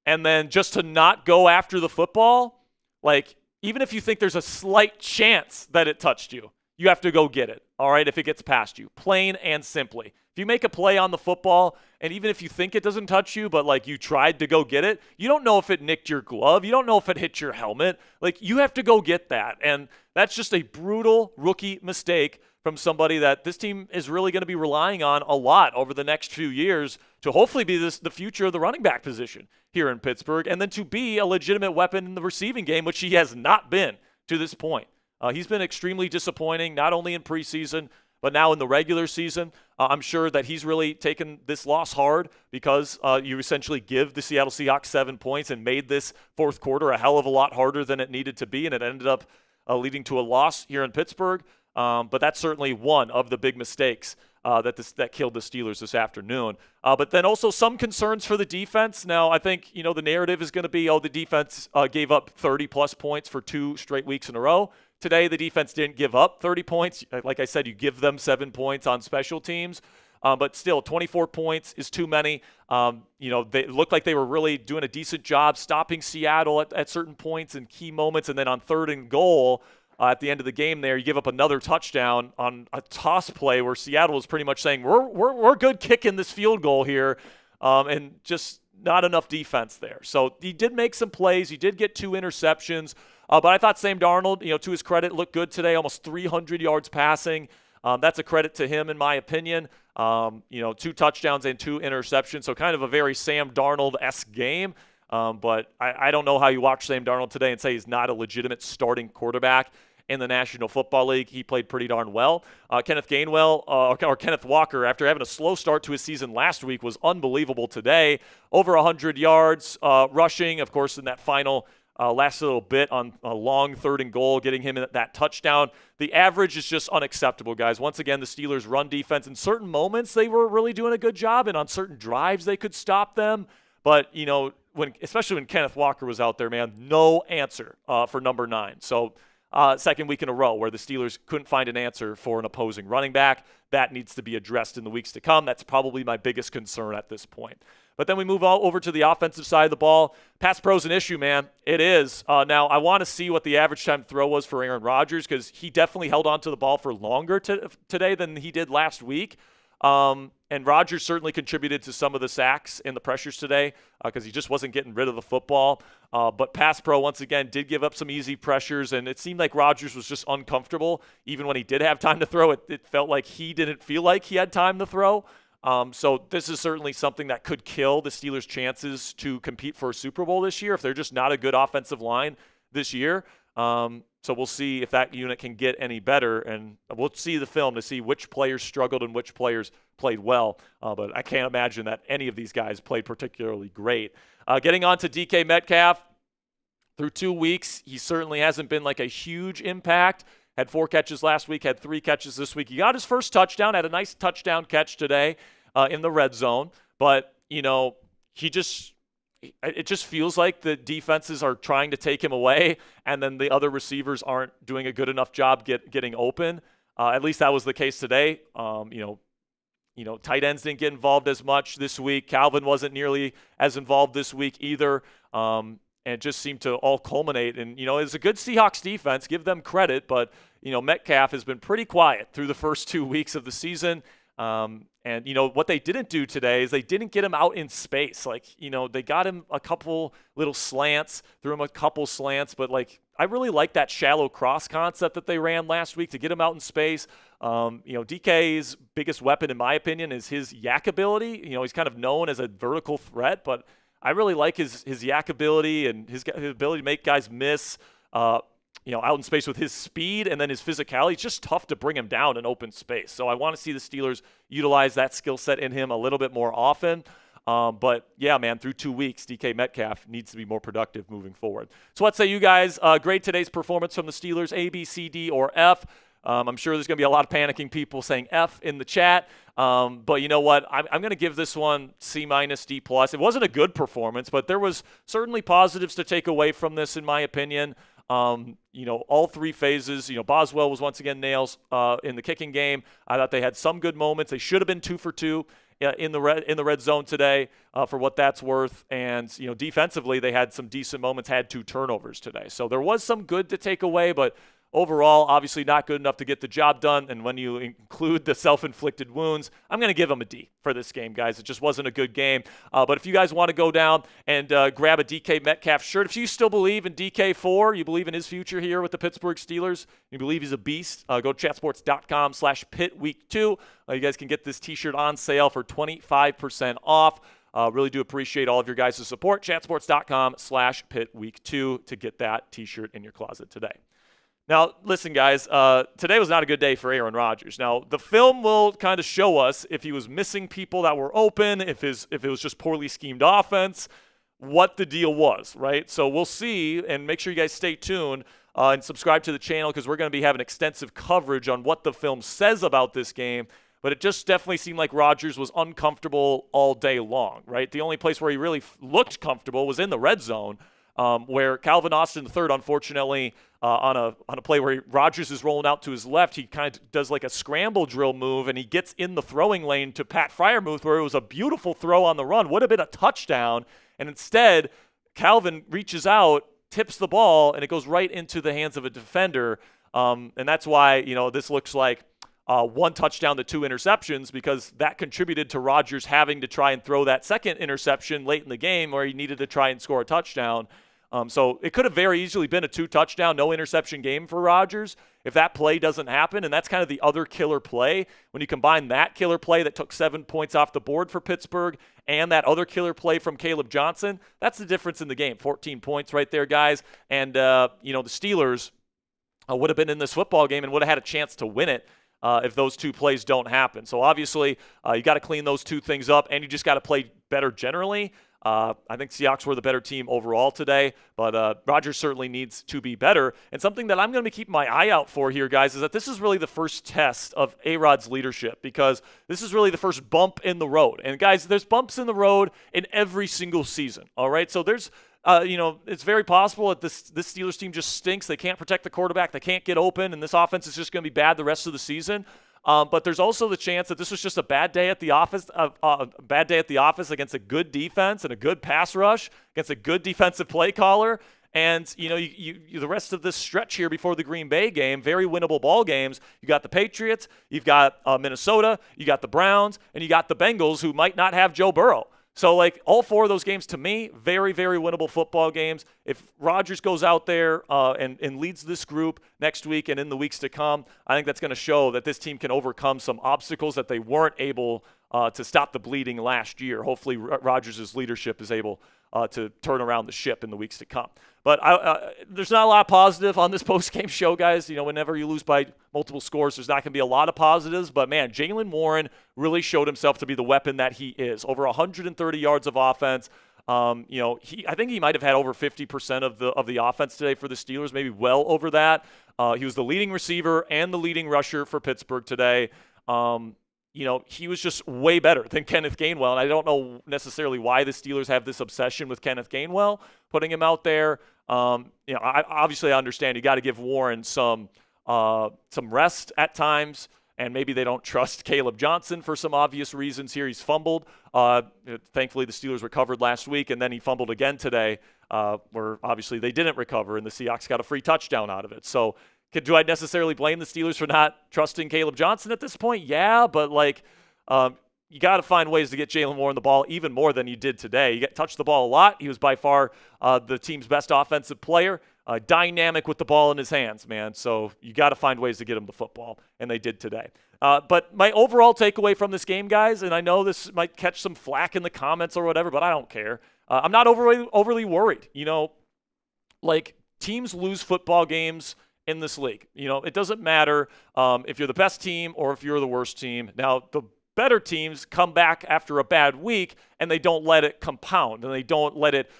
and then just to not go after the football. Like, even if you think there's a slight chance that it touched you, you have to go get it, all right, if it gets past you, plain and simply. If you make a play on the football, and even if you think it doesn't touch you, but, like, you tried to go get it, you don't know if it nicked your glove. You don't know if it hit your helmet. Like, you have to go get that, and that's just a brutal rookie mistake from somebody that this team is really going to be relying on a lot over the next few years to hopefully be the future of the running back position here in Pittsburgh, and then to be a legitimate weapon in the receiving game, which he has not been to this point. He's been extremely disappointing, not only in preseason, but now in the regular season. I'm sure that he's really taken this loss hard because you essentially give the Seattle Seahawks 7 points and made this fourth quarter a hell of a lot harder than it needed to be, and it ended up leading to a loss here in Pittsburgh. But that's certainly one of the big mistakes that killed the Steelers this afternoon. But then also some concerns for the defense. Now, I think, the narrative is going to be, the defense gave up 30-plus points for 2 straight weeks in a row. Today, the defense didn't give up 30 points. Like I said, you give them 7 points on special teams. But still, 24 points is too many. They looked like they were really doing a decent job stopping Seattle at certain points and key moments. And then on 3rd and goal, at the end of the game there, you give up another touchdown on a toss play where Seattle was pretty much saying, we're good kicking this field goal here, and just not enough defense there. So he did make some plays. He did get 2 interceptions. But I thought Sam Darnold, to his credit, looked good today, almost 300 yards passing. That's a credit to him, in my opinion. 2 touchdowns and 2 interceptions, so kind of a very Sam Darnold-esque game. But I don't know how you watch Sam Darnold today and say he's not a legitimate starting quarterback in the National Football League. He played pretty darn well. Kenneth Walker, after having a slow start to his season last week, was unbelievable today. Over 100 yards rushing, of course, in that final last little bit on a long 3rd and goal, getting him that touchdown. The average is just unacceptable, guys. Once again, the Steelers' run defense, in certain moments, they were really doing a good job, and on certain drives, they could stop them. But, especially when Kenneth Walker was out there, man, no answer for number 9. So, second week in a row where the Steelers couldn't find an answer for an opposing running back. That needs to be addressed in the weeks to come. That's probably my biggest concern at this point. But then we move over to the offensive side of the ball. Pass pro is an issue, man. It is. Now, I want to see what the average time throw was for Aaron Rodgers because he definitely held on to the ball for longer today than he did last week. And Rodgers certainly contributed to some of the sacks and the pressures today because he just wasn't getting rid of the football. But pass pro, once again, did give up some easy pressures, and it seemed like Rodgers was just uncomfortable. Even when he did have time to throw, it felt like he didn't feel like he had time to throw. So this is certainly something that could kill the Steelers' chances to compete for a Super Bowl this year if they're just not a good offensive line this year. So we'll see if that unit can get any better, and we'll see the film to see which players struggled and which players played well. But I can't imagine that any of these guys played particularly great. Getting on to DK Metcalf, through 2 weeks, he certainly hasn't been like a huge impact. Had 4 catches last week, had 3 catches this week. He got his first touchdown, had a nice touchdown catch today in the red zone. But, he it just feels like the defenses are trying to take him away, and then the other receivers aren't doing a good enough job getting open. At least that was the case today. Tight ends didn't get involved as much this week. Calvin wasn't nearly as involved this week either. And it just seemed to all culminate. And, it's a good Seahawks defense. Give them credit. But, Metcalf has been pretty quiet through the first 2 weeks of the season. And what they didn't do today is they didn't get him out in space. They got him a couple little slants, threw him a couple slants. But, I really like that shallow cross concept that they ran last week to get him out in space. DK's biggest weapon, in my opinion, is his yak ability. He's kind of known as a vertical threat, but I really like his yak ability and his ability to make guys miss, out in space with his speed and then his physicality. It's just tough to bring him down in open space. So I want to see the Steelers utilize that skill set in him a little bit more often. But yeah, man, through 2 weeks, DK Metcalf needs to be more productive moving forward. So what say you guys? Grade today's performance from the Steelers, A, B, C, D, or F. I'm sure there's going to be a lot of panicking people saying F in the chat. But you know what? I'm going to give this one C-, D+. It wasn't a good performance, but there was certainly positives to take away from this, in my opinion. All three phases. Boswell was once again nails in the kicking game. I thought they had some good moments. They should have been 2 for 2 in the red zone today, for what that's worth. And defensively, they had some decent moments. Had 2 turnovers today, so there was some good to take away, but overall, obviously not good enough to get the job done. And when you include the self-inflicted wounds, I'm going to give them a D for this game, guys. It just wasn't a good game. But if you guys want to go down and grab a DK Metcalf shirt, if you still believe in DK4, you believe in his future here with the Pittsburgh Steelers, you believe he's a beast, go to chatsports.com/pitweek2. You guys can get this t-shirt on sale for 25% off. Really do appreciate all of your guys' support. chatsports.com/pitweek2 to get that t-shirt in your closet today. Now, listen, guys, today was not a good day for Aaron Rodgers. Now, the film will kind of show us if he was missing people that were open, if it was just poorly schemed offense, what the deal was, right? So we'll see, and make sure you guys stay tuned and subscribe to the channel, because we're going to be having extensive coverage on what the film says about this game. But it just definitely seemed like Rodgers was uncomfortable all day long, right? The only place where he really looked comfortable was in the red zone, where Calvin Austin III, unfortunately, on a play where Rodgers is rolling out to his left, he kind of does like a scramble drill move, and he gets in the throwing lane to Pat Freiermuth, where it was a beautiful throw on the run, would have been a touchdown, and instead Calvin reaches out, tips the ball, and it goes right into the hands of a defender, and that's why this looks like 1 touchdown to 2 interceptions, because that contributed to Rodgers having to try and throw that second interception late in the game where he needed to try and score a touchdown. So it could have very easily been a 2-touchdown, no interception game for Rodgers if that play doesn't happen. And that's kind of the other killer play. When you combine that killer play that took 7 points off the board for Pittsburgh and that other killer play from Caleb Johnson, that's the difference in the game. 14 points right there, guys. And, the Steelers would have been in this football game and would have had a chance to win it if those 2 plays don't happen. So obviously you got to clean those 2 things up, and you just got to play better generally. I think Seahawks were the better team overall today, but Rodgers certainly needs to be better. And something that I'm going to be keeping my eye out for here, guys, is that this is really the first test of A-Rod's leadership, because this is really the first bump in the road. And, guys, there's bumps in the road in every single season, all right? So there's it's very possible that this Steelers team just stinks. They can't protect the quarterback. They can't get open, and this offense is just going to be bad the rest of the season. But there's also the chance that this was just a bad day at the office, against a good defense and a good pass rush, against a good defensive play caller. And, the rest of this stretch here before the Green Bay game, very winnable ball games. You got the Patriots, you've got Minnesota, you got the Browns, and you got the Bengals, who might not have Joe Burrow. So, all 4 of those games, to me, very, very winnable football games. If Rodgers goes out there and leads this group next week and in the weeks to come, I think that's going to show that this team can overcome some obstacles that they weren't able to stop the bleeding last year. Hopefully, Rodgers' leadership is able to turn around the ship in the weeks to come. But there's not a lot of positive on this post-game show, guys. Whenever you lose by multiple scores, there's not going to be a lot of positives. But, man, Jalen Warren really showed himself to be the weapon that he is. Over 130 yards of offense. I think he might have had over 50% of the offense today for the Steelers, maybe well over that. He was the leading receiver and the leading rusher for Pittsburgh today. he was just way better than Kenneth Gainwell. And I don't know necessarily why the Steelers have this obsession with Kenneth Gainwell, putting him out there. Obviously I understand you got to give Warren some rest at times, and maybe they don't trust Caleb Johnson for some obvious reasons here. He's fumbled. Thankfully, the Steelers recovered last week, and then he fumbled again today, where obviously they didn't recover, and the Seahawks got a free touchdown out of it. So do I necessarily blame the Steelers for not trusting Caleb Johnson at this point? Yeah, but you got to find ways to get Jalen Warren the ball even more than you did today. You touched the ball a lot. He was by far the team's best offensive player. Dynamic with the ball in his hands, man. So you got to find ways to get him the football, and they did today. But my overall takeaway from this game, guys, and I know this might catch some flack in the comments or whatever, but I don't care. I'm not overly worried. Teams lose football games in this league. It doesn't matter if you're the best team or if you're the worst team. Now, the better teams come back after a bad week, and they don't let it compound, and they don't let it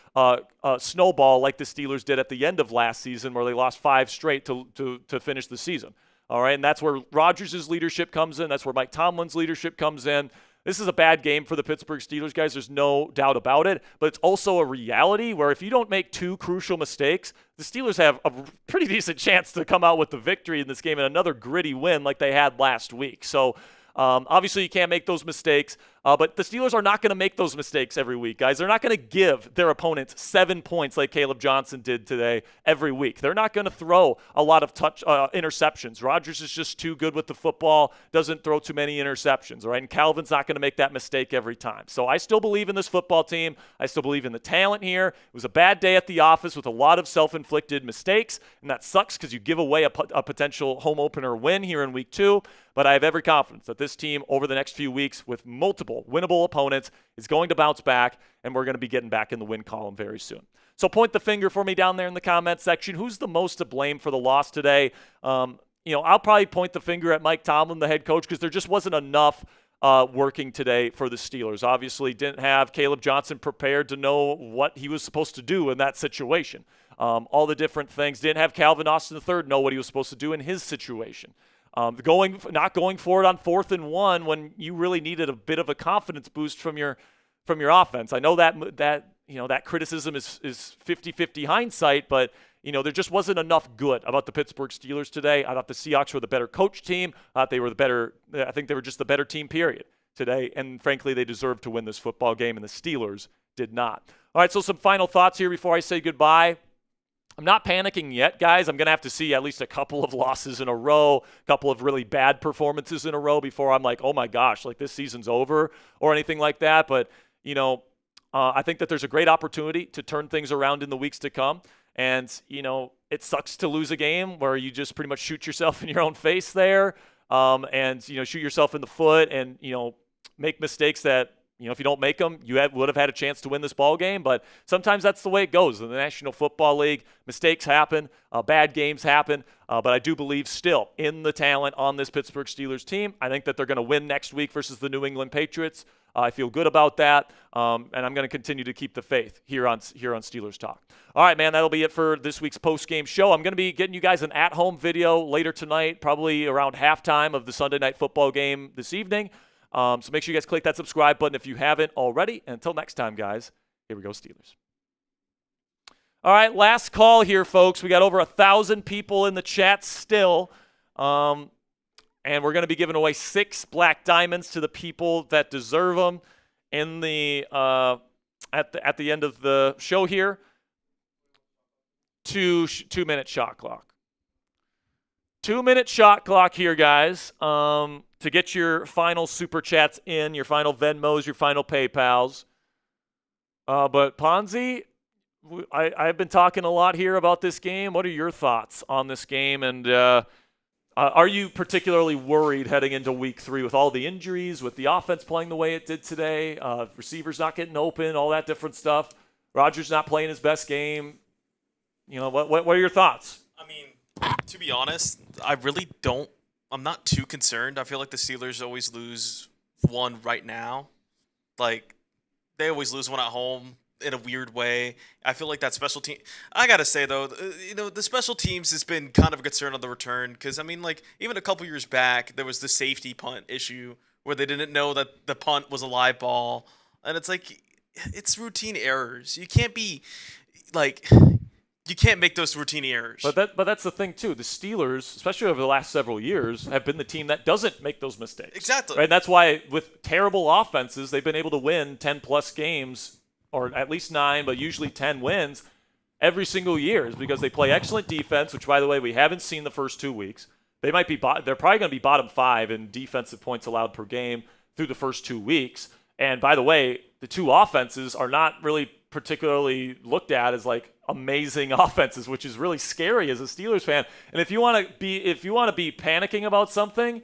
snowball like the Steelers did at the end of last season, where they lost 5 straight to finish the season. All right, and that's where Rodgers' leadership comes in. That's where Mike Tomlin's leadership comes in. This is a bad game for the Pittsburgh Steelers, guys. There's no doubt about it. But it's also a reality where if you don't make 2 crucial mistakes, the Steelers have a pretty decent chance to come out with the victory in this game and another gritty win like they had last week. So obviously, you can't make those mistakes, but the Steelers are not going to make those mistakes every week, guys. They're not going to give their opponents 7 points like Caleb Johnson did today every week. They're not going to throw a lot of interceptions. Rodgers is just too good with the football, doesn't throw too many interceptions, all right? And Calvin's not going to make that mistake every time. So I still believe in this football team. I still believe in the talent here. It was a bad day at the office with a lot of self-inflicted mistakes, and that sucks because you give away a potential home opener win here in week 2. But I have every confidence that this team over the next few weeks with multiple winnable opponents is going to bounce back, and we're going to be getting back in the win column very soon. So point the finger for me down there in the comment section. Who's the most to blame for the loss today? I'll probably point the finger at Mike Tomlin, the head coach, because there just wasn't enough working today for the Steelers. Obviously didn't have Caleb Johnson prepared to know what he was supposed to do in that situation. All the different things. Didn't have Calvin Austin III know what he was supposed to do in his situation. Not going for it on 4th and 1 when you really needed a bit of a confidence boost from your offense. I know that criticism is 50-50 hindsight, but there just wasn't enough good about the Pittsburgh Steelers today. I thought the Seahawks were the better coach team. I think they were just the better team, period, today. And frankly, they deserved to win this football game, and the Steelers did not. All right, so some final thoughts here before I say goodbye. I'm not panicking yet, guys. I'm going to have to see at least a couple of losses in a row, a couple of really bad performances in a row before I'm like, oh my gosh, like this season's over or anything like that. But, I think that there's a great opportunity to turn things around in the weeks to come. And, it sucks to lose a game where you just pretty much shoot yourself in your own face there and, shoot yourself in the foot and, make mistakes that, if you don't make them, you would have had a chance to win this ball game. But sometimes that's the way it goes in the National Football League. Mistakes happen, bad games happen. But I do believe still in the talent on this Pittsburgh Steelers team. I think that they're going to win next week versus the New England Patriots. I feel good about that, and I'm going to continue to keep the faith here on Steelers Talk. All right, man, that'll be it for this week's post-game show. I'm going to be getting you guys an at-home video later tonight, probably around halftime of the Sunday Night Football game this evening. So make sure you guys click that subscribe button if you haven't already. And until next time, guys, here we go, Steelers. All right, last call here, folks. We got over 1,000 people in the chat still. And we're going to be giving away 6 black diamonds to the people that deserve them in the at the end of the show here. 2-minute shot clock. 2-minute shot clock here, guys. To get your final Super Chats in, your final Venmos, your final PayPals. But Ponzi, I've been talking a lot here about this game. What are your thoughts on this game? And are you particularly worried heading into week 3 with all the injuries, with the offense playing the way it did today, receivers not getting open, all that different stuff, Rodgers not playing his best game? What are your thoughts? I mean, to be honest, I'm not too concerned. I feel like the Steelers always lose one right now. Like, they always lose one at home in a weird way. I feel like that special team. I gotta say though, the special teams has been kind of a concern on the return because I mean, like even a couple years back, there was the safety punt issue where they didn't know that the punt was a live ball. And it's like, it's routine errors. You can't be like, you can't make those routine errors. But that's the thing too. The Steelers, especially over the last several years, have been the team that doesn't make those mistakes. Exactly. Right? And that's why with terrible offenses, they've been able to win 10-plus games, or at least 9, but usually 10 wins every single year, is because they play excellent defense, which, by the way, we haven't seen the first 2 weeks. They're probably going to be bottom 5 in defensive points allowed per game through the first 2 weeks. And by the way, the two offenses are not really particularly looked at as like amazing offenses, which is really scary as a Steelers fan. And if you want to be panicking about something,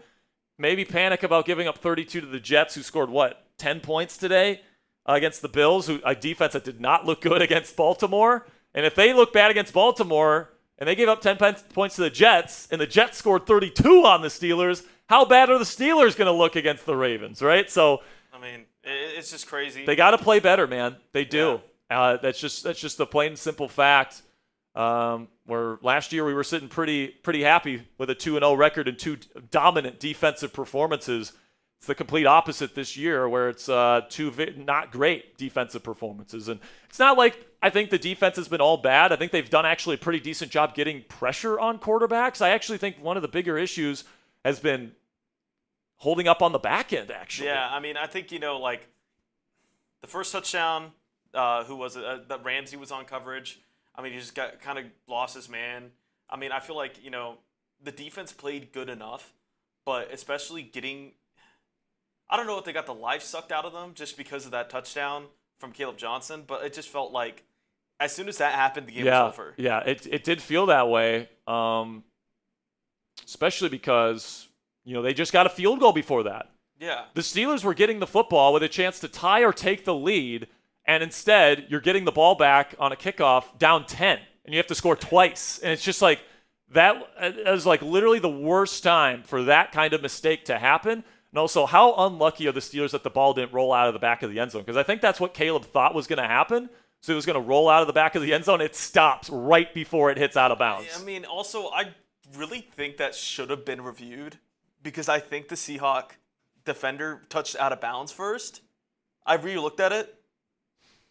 maybe panic about giving up 32 to the Jets, who scored 10 points today against the Bills, who a defense that did not look good against Baltimore. And if they look bad against Baltimore and they gave up 10 points to the Jets, and the Jets scored 32 on the Steelers, how bad are the Steelers going to look agagst the Ravens, right? So, I mean, it's just crazy. They got to play better, man. They do. Yeah. That's just the plain and simple fact. Where last year we were sitting pretty happy with a 2-0 record and 2 dominant defensive performances. It's the complete opposite this year, where it's 2 not great defensive performances. And it's not like I think the defense has been all bad. I think they've done actually a pretty decent job getting pressure on quarterbacks. I actually think one of the bigger issues has been holding up on the back end, actually. Yeah, I mean, I think, like the first touchdown, who was it? That Ramsey was on coverage. I mean, he just got kind of lost his man. I mean, I feel like, the defense played good enough, but especially I don't know if they got the life sucked out of them just because of that touchdown from Caleb Johnson, but it just felt like as soon as that happened, the game was over. Yeah, it did feel that way, especially because, they just got a field goal before that. Yeah. The Steelers were getting the football with a chance to tie or take the lead, and instead you're getting the ball back on a kickoff down 10, and you have to score twice. And it's just like that is like literally the worst time for that kind of mistake to happen. And also, how unlucky are the Steelers that the ball didn't roll out of the back of the end zone? Because I think that's what Caleb thought was going to happen. So it was going to roll out of the back of the end zone. It stops right before it hits out of bounds. I mean, also, I really think that should have been reviewed, because I think the Seahawk defender touched out of bounds first. I re-looked at it.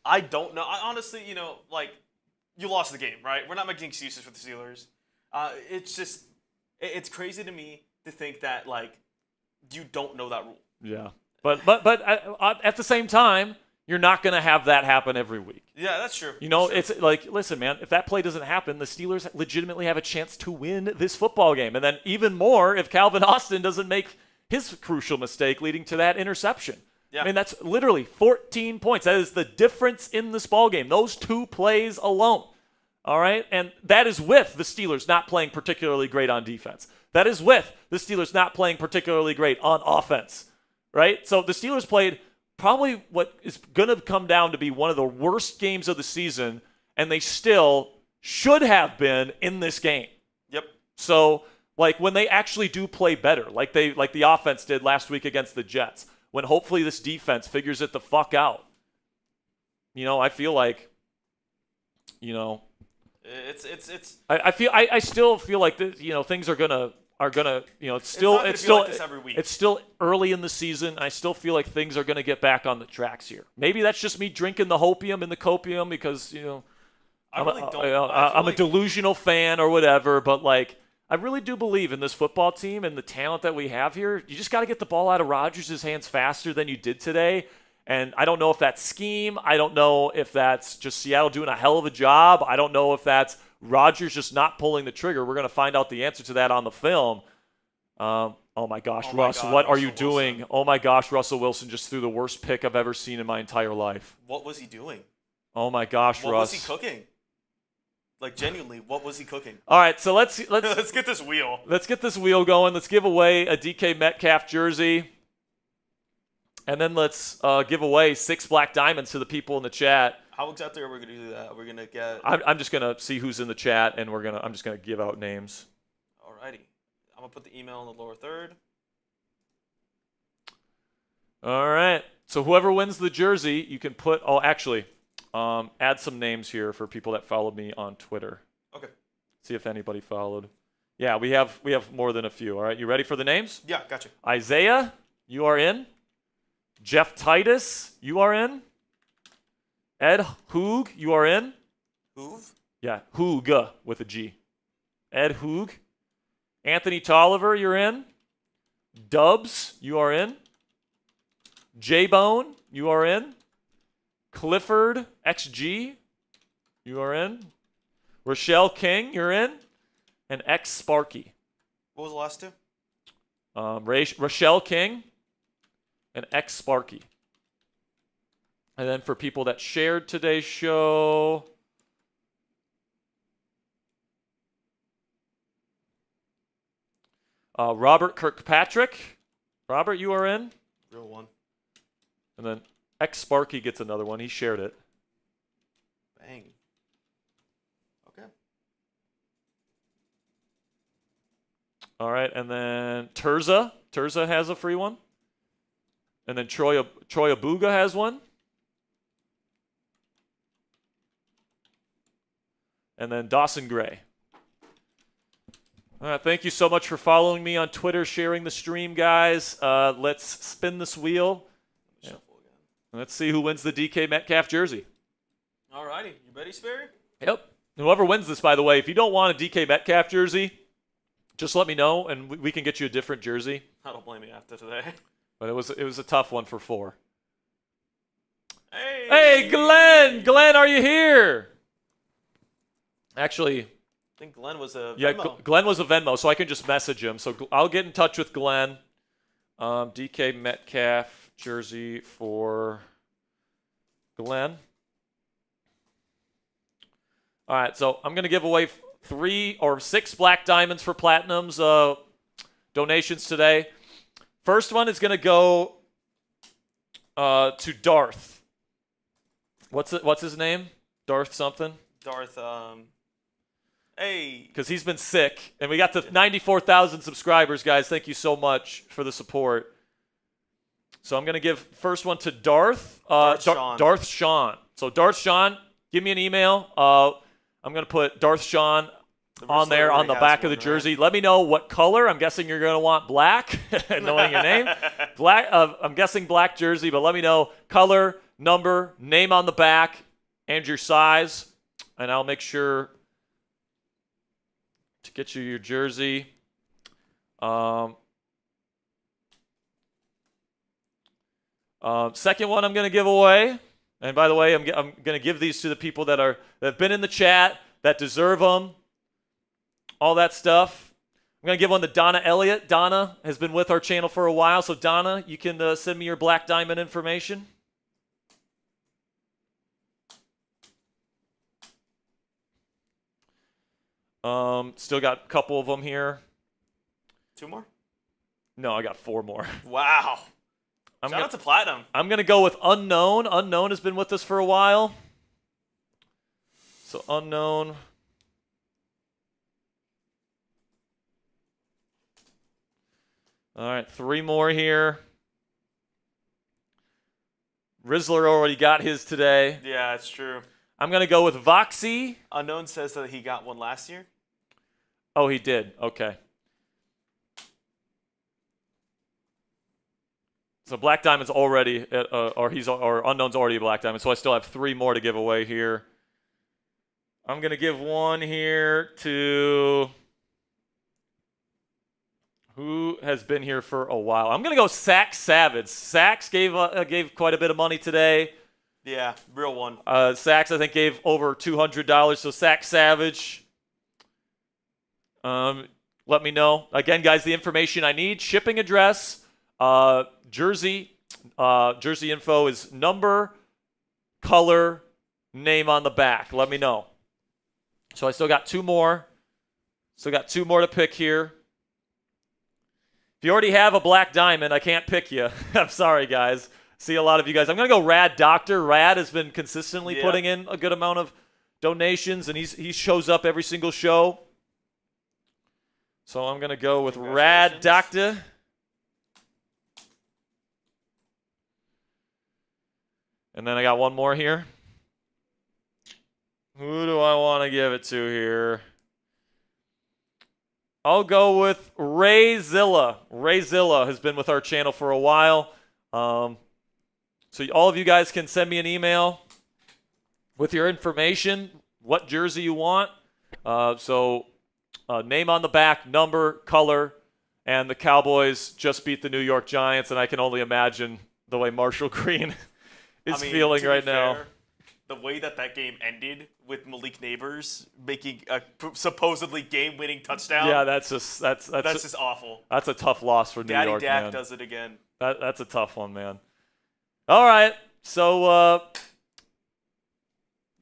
I don't know. I honestly, you lost the game, right? We're not making excuses for the Steelers. It's crazy to me to think that, you don't know that rule. Yeah. But at the same time, you're not going to have that happen every week. Yeah, that's true. It's like, listen, man, if that play doesn't happen, the Steelers legitimately have a chance to win this football game. And then even more if Calvin Austin doesn't make his crucial mistake leading to that interception. Yeah. I mean, that's literally 14 points. That is the difference in this ball game. Those 2 plays alone. All right? And that is with the Steelers not playing particularly great on defense. That is with the Steelers not playing particularly great on offense. Right? So the Steelers played probably what is going to come down to be one of the worst games of the season, and they still should have been in this game. Yep. So, when they actually do play better, like the offense did last week against the Jets, when hopefully this defense figures it the fuck out, I feel like, it's. I still feel like this, things are gonna. It's still early in the season. I still feel like things are going to get back on the tracks here. Maybe that's just me drinking the hopium and the copium because, I'm a delusional fan or whatever. But, I really do believe in this football team and the talent that we have here. You just got to get the ball out of Rodgers' hands faster than you did today. And I don't know if that's scheme. I don't know if that's just Seattle doing a hell of a job. I don't know if that's Rodgers just not pulling the trigger. We're going to find out the answer to that on the film. Oh my gosh, Russ, what are you doing? Oh my gosh, Russell Wilson just threw the worst pick I've ever seen in my entire life. What was he doing? Oh my gosh, Russ. What was he cooking? Genuinely, what was he cooking? All right, so let's let's get this wheel. Let's get this wheel going. Let's give away a DK Metcalf jersey. And then let's give away 6 black diamonds to the people in the chat. How exactly are we going to do that? We're going to get... I'm just going to see who's in the chat, and I'm just going to give out names. Alrighty. I'm going to put the email in the lower third. All right. So whoever wins the jersey, you can put... Oh, actually, add some names here for people that followed me on Twitter. Okay. See if anybody followed. Yeah, we have more than a few. All right, you ready for the names? Yeah, gotcha. Isaiah, You are in. Jeff Titus, you are in. Ed Hoog, you are in. Hoove? Yeah, Hoog with a G. Ed Hoog. Anthony Tolliver, you're in. Dubs, you are in. J-Bone, you are in. Clifford XG, you are in. Rochelle King, you're in. And X Sparky. What was the last two? Rochelle King and X Sparky. And then for people that shared today's show, Robert Kirkpatrick. Robert, you are in. Real one. And then X Sparky gets another one. He shared it. Bang. Okay. All right, and then Terza. Terza has a free one. And then Troy Abuga has one. And then Dawson Gray. All right, thank you so much for following me on Twitter, sharing the stream, guys. Let's spin this wheel. Shuffle again. And let's see who wins the DK Metcalf jersey. All righty. You ready, Sperry? Yep. Whoever wins this, by the way, if you don't want a DK Metcalf jersey, just let me know, and we can get you a different jersey. I don't blame you after today. But it was a tough one for 4. Hey, Glenn! Glenn, are you here? Actually, I think Glenn was a yeah, Venmo. Glenn was a Venmo, so I can just message him. So I'll get in touch with Glenn. DK Metcalf jersey for Glenn. All right, so I'm going to give away 3 or 6 black diamonds for Platinums donations today. First one is going to go to Darth. What's his name? Darth something? Darth, hey. Because he's been sick. And we got to 94,000 subscribers, guys. Thank you so much for the support. So I'm going to give first one to Darth. Sean. Darth Sean. So Darth Sean, give me an email. I'm going to put Darth Sean on there on the back of the jersey. Right? Let me know what color. I'm guessing you're going to want black, knowing your name. Black. I'm guessing black jersey, but let me know color, number, name on the back, and your size, and I'll make sure to get you your jersey. Second one I'm going to give away, and by the way, I'm going to give these to the people that have been in the chat, that deserve them, all that stuff. I'm going to give one to Donna Elliott. Donna has been with our channel for a while, so Donna, you can send me your black diamond information. Still got a couple of them here. 2 more? No, I got 4 more. Wow. Shout out to Platinum. I'm going to go with Unknown. Unknown has been with us for a while. So Unknown. All right, 3 more here. Rizzler already got his today. Yeah, it's true. I'm going to go with Voxy. Unknown says that he got one last year. Oh, he did. Okay. So Black Diamond's already, or Unknown's already a Black Diamond, so I still have 3 more to give away here. I'm going to give one here to who has been here for a while. I'm going to go Sax Savage. Sax gave quite a bit of money today. Yeah, real one. Sax, I think, gave over $200. So Sax Savage, let me know. Again, guys, the information I need: shipping address, jersey info is number, color, name on the back. Let me know. So I still got 2 more. Still got 2 more to pick here. If you already have a black diamond, I can't pick you. I'm sorry, guys. See a lot of you guys. I'm going to go Rad Doctor. Rad has been consistently putting in a good amount of donations, and he shows up every single show. So I'm going to go with Rad Doctor. And then I got one more here. Who do I want to give it to here? I'll go with Ray Zilla. Ray Zilla has been with our channel for a while. So all of you guys can send me an email with your information, what jersey you want. Name on the back, number, color, and the Cowboys just beat the New York Giants, and I can only imagine the way Marshall Green is feeling right now. The way that game ended with Malik Neighbors making a supposedly game-winning touchdown. Yeah, that's just awful. That's a tough loss for New York, Dak man. does it again. That's a tough one, man. All right, so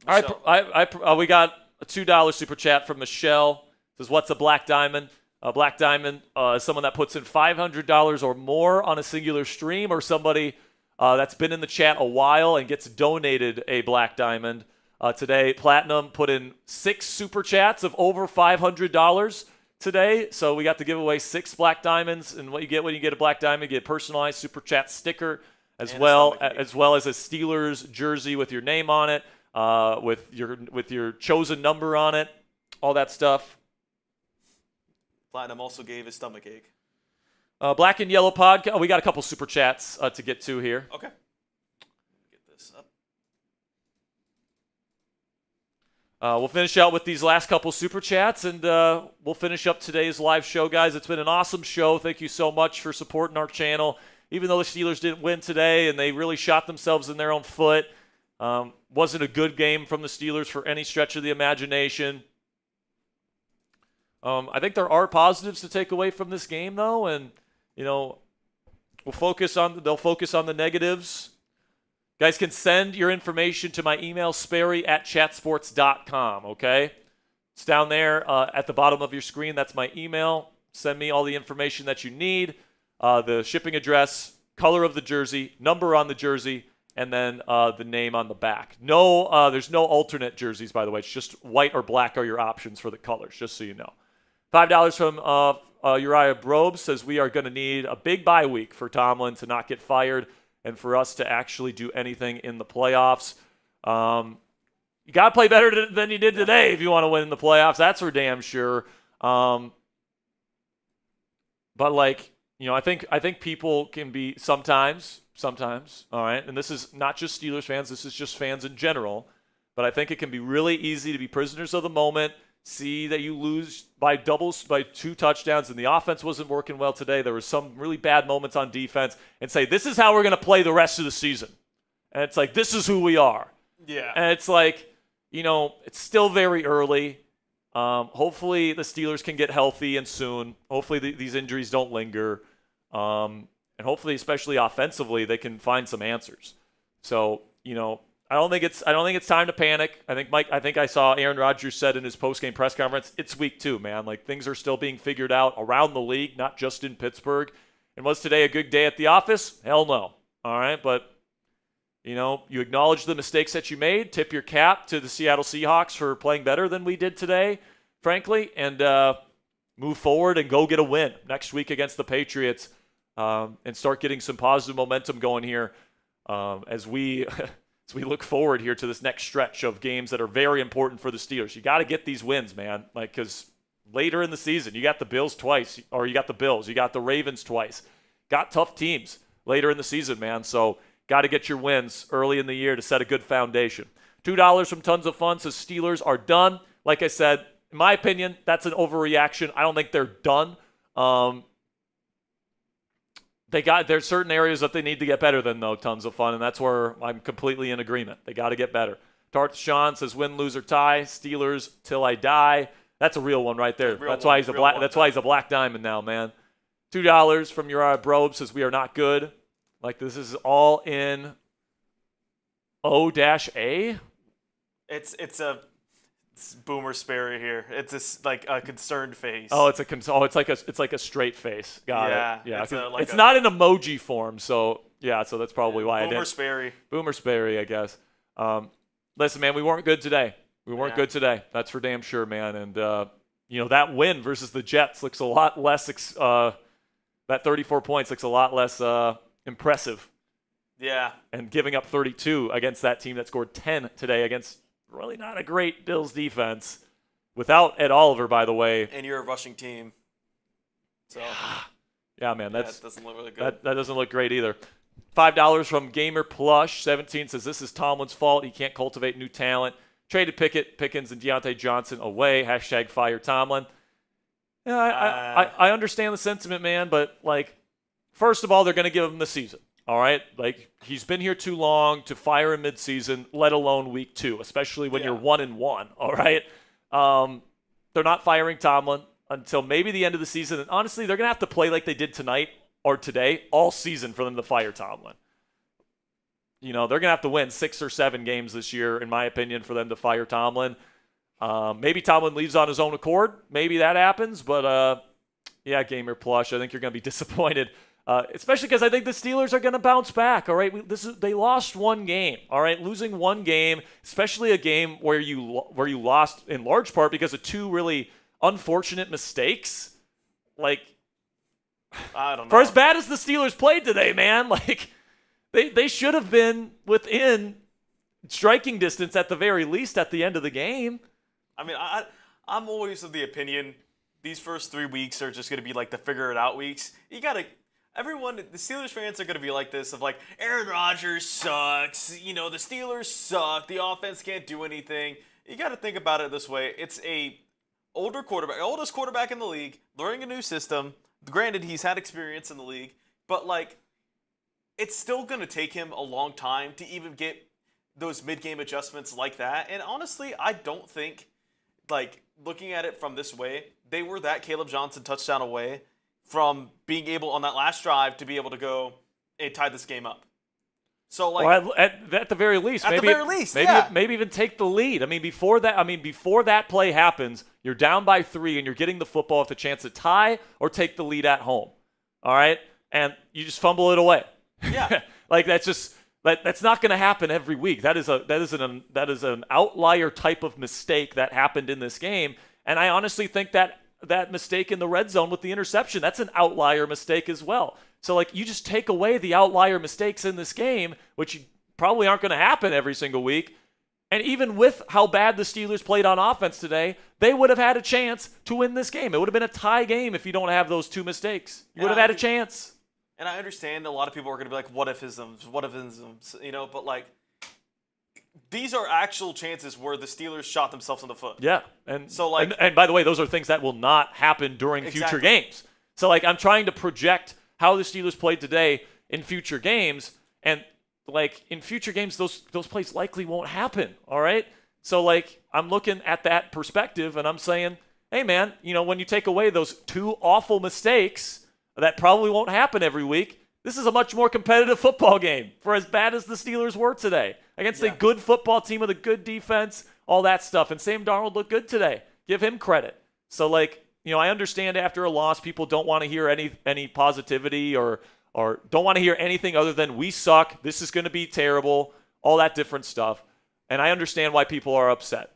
we got a $2 super chat from Michelle. Says, "What's a black diamond?" A black diamond is someone that puts in $500 or more on a singular stream, or somebody that's been in the chat a while and gets donated a black diamond. Today, Platinum put in 6 super chats of over $500 today, so we got to give away 6 black diamonds. And what you get when you get a black diamond, you get a personalized super chat sticker, as well as a Steelers jersey with your name on it, with your chosen number on it, all that stuff. Platinum also gave his stomach ache. Black and Yellow Podcast. We got a couple super chats to get to here. Okay. Get this up. We'll finish out with these last couple super chats, and we'll finish up today's live show, guys. It's been an awesome show. Thank you so much for supporting our channel. Even though the Steelers didn't win today and they really shot themselves in their own foot, wasn't a good game from the Steelers for any stretch of the imagination. I think there are positives to take away from this game, though, and they'll focus on the negatives. Guys can send your information to my email, sperry@chatsports.com, okay? It's down there at the bottom of your screen. That's my email. Send me all the information that you need, the shipping address, color of the jersey, number on the jersey, and then the name on the back. There's no alternate jerseys, by the way. It's just white or black are your options for the colors, just so you know. $5 from Uriah Brobe says, "We are going to need a big bye week for Tomlin to not get fired and for us to actually do anything in the playoffs. You got to play better than you did today if you want to win in the playoffs. That's for damn sure." But I think people can be sometimes, all right, and this is not just Steelers fans, this is just fans in general, but I think it can be really easy to be prisoners of the moment, see that you lose by 2 touchdowns and the offense wasn't working well today. There were some really bad moments on defense, and say, this is how we're going to play the rest of the season. And it's like, this is who we are. Yeah. And it's like, it's still very early. Hopefully the Steelers can get healthy and soon. Hopefully these injuries don't linger. And hopefully, especially offensively, they can find some answers. So, I don't think it's time to panic. I think I saw Aaron Rodgers said in his postgame press conference, it's week 2, man. Like, things are still being figured out around the league, not just in Pittsburgh. And was today a good day at the office? Hell no. All right, but you acknowledge the mistakes that you made, tip your cap to the Seattle Seahawks for playing better than we did today, frankly, and move forward and go get a win next week against the Patriots, and start getting some positive momentum going here as we look forward here to this next stretch of games that are very important for the Steelers. You got to get these wins, man, because later in the season, you got the Bills twice, or you got the Ravens twice. Got tough teams later in the season, man, so got to get your wins early in the year to set a good foundation. $2 from Tons of Fun says Steelers are done. Like I said, in my opinion, that's an overreaction. I don't think they're done. There's certain areas that they need to get better than, though, Tons of Fun, and that's where I'm completely in agreement. They got to get better. Tarth Sean says win, lose, or tie. Steelers till I die. That's a real one right there. That's why he's a black diamond now, man. $2 from Uriah Brobe says we are not good. Like, this is all in O-A. It's Boomer Sperry here. It's like a concerned face. Oh, it's like a straight face. Got it. Yeah, it's not in emoji form, so yeah. So that's probably why I did. Boomer Sperry, I guess. Listen, man, we weren't good today. Good today. That's for damn sure, man. And that win versus the Jets looks a lot less. That 34 points looks a lot less impressive. Yeah. And giving up 32 against that team that scored 10 today against really not a great Bills defense. Without Ed Oliver, by the way. And you're a rushing team. So yeah, man, that doesn't look really good. That doesn't look great either. $5 from Gamer Plush 17 says this is Tomlin's fault. He can't cultivate new talent. Traded Pickens and Deontay Johnson away. # fire Tomlin. Yeah, I understand the sentiment, man, but like, first of all, they're going to give him the season. All right, like he's been here too long to fire him mid-season, let alone week 2, especially when you're 1-1. All right, they're not firing Tomlin until maybe the end of the season, and honestly, they're going to have to play like they did tonight or today all season for them to fire Tomlin. You know, they're going to have to win 6 or 7 games this year, in my opinion, for them to fire Tomlin. Maybe Tomlin leaves on his own accord. Maybe that happens, but yeah, Gamer Plush, I think you're going to be disappointed. Especially because I think the Steelers are going to bounce back. All right, they lost one game. All right, losing one game, especially a game where you lost in large part because of 2 really unfortunate mistakes. Like, I don't know. For as bad as the Steelers played today, man, like they should have been within striking distance at the very least at the end of the game. I mean, I'm always of the opinion these first 3 weeks are just going to be like the figure it out weeks. Everyone, the Steelers fans are going to be like this of like, Aaron Rodgers sucks, the Steelers suck, the offense can't do anything. You got to think about it this way. It's a oldest quarterback in the league, learning a new system. Granted, he's had experience in the league, but like, it's still going to take him a long time to even get those mid-game adjustments like that. And honestly, I don't think, like, looking at it from this way, they were that Caleb Johnson touchdown away from being able on that last drive to be able to go and tie this game up. So like, well, at the very least, maybe even take the lead. I mean, before that play happens, you're down by 3 and you're getting the football with a chance to tie or take the lead at home. All right, and you just fumble it away. Yeah, like that's not going to happen every week. That is an outlier type of mistake that happened in this game, and I honestly think that mistake in the red zone with the interception, that's an outlier mistake as well. So, like, you just take away the outlier mistakes in this game, which probably aren't going to happen every single week. And even with how bad the Steelers played on offense today, they would have had a chance to win this game. It would have been a tie game if you don't have those 2 mistakes. You would have had a chance. And I understand a lot of people are going to be like, what if-isms, but like, these are actual chances where the Steelers shot themselves in the foot. Yeah, and so like, and by the way, those are things that will not happen during future games. So like, I'm trying to project how the Steelers played today in future games, and like in future games, those plays likely won't happen. All right, so like, I'm looking at that perspective, and I'm saying, hey man, when you take away those 2 awful mistakes that probably won't happen every week, this is a much more competitive football game for as bad as the Steelers were today. Against a good football team with a good defense, all that stuff. And Sam Darnold looked good today. Give him credit. So, like, I understand after a loss, people don't want to hear any positivity or don't want to hear anything other than we suck, this is going to be terrible, all that different stuff. And I understand why people are upset,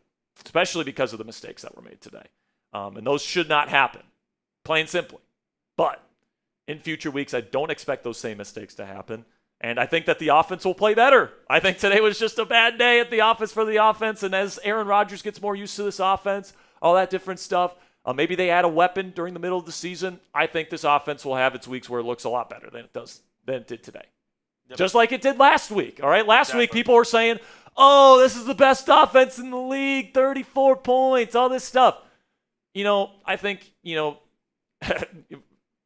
especially because of the mistakes that were made today. And those should not happen, plain simply. But in future weeks, I don't expect those same mistakes to happen. And I think that the offense will play better. I think today was just a bad day at the office for the offense. And as Aaron Rodgers gets more used to this offense, all that different stuff, maybe they add a weapon during the middle of the season. I think this offense will have its weeks where it looks a lot better than it did today. Yep. Just like it did last week. All right, last week people were saying, "Oh, this is the best offense in the league, 34 points, all this stuff." I think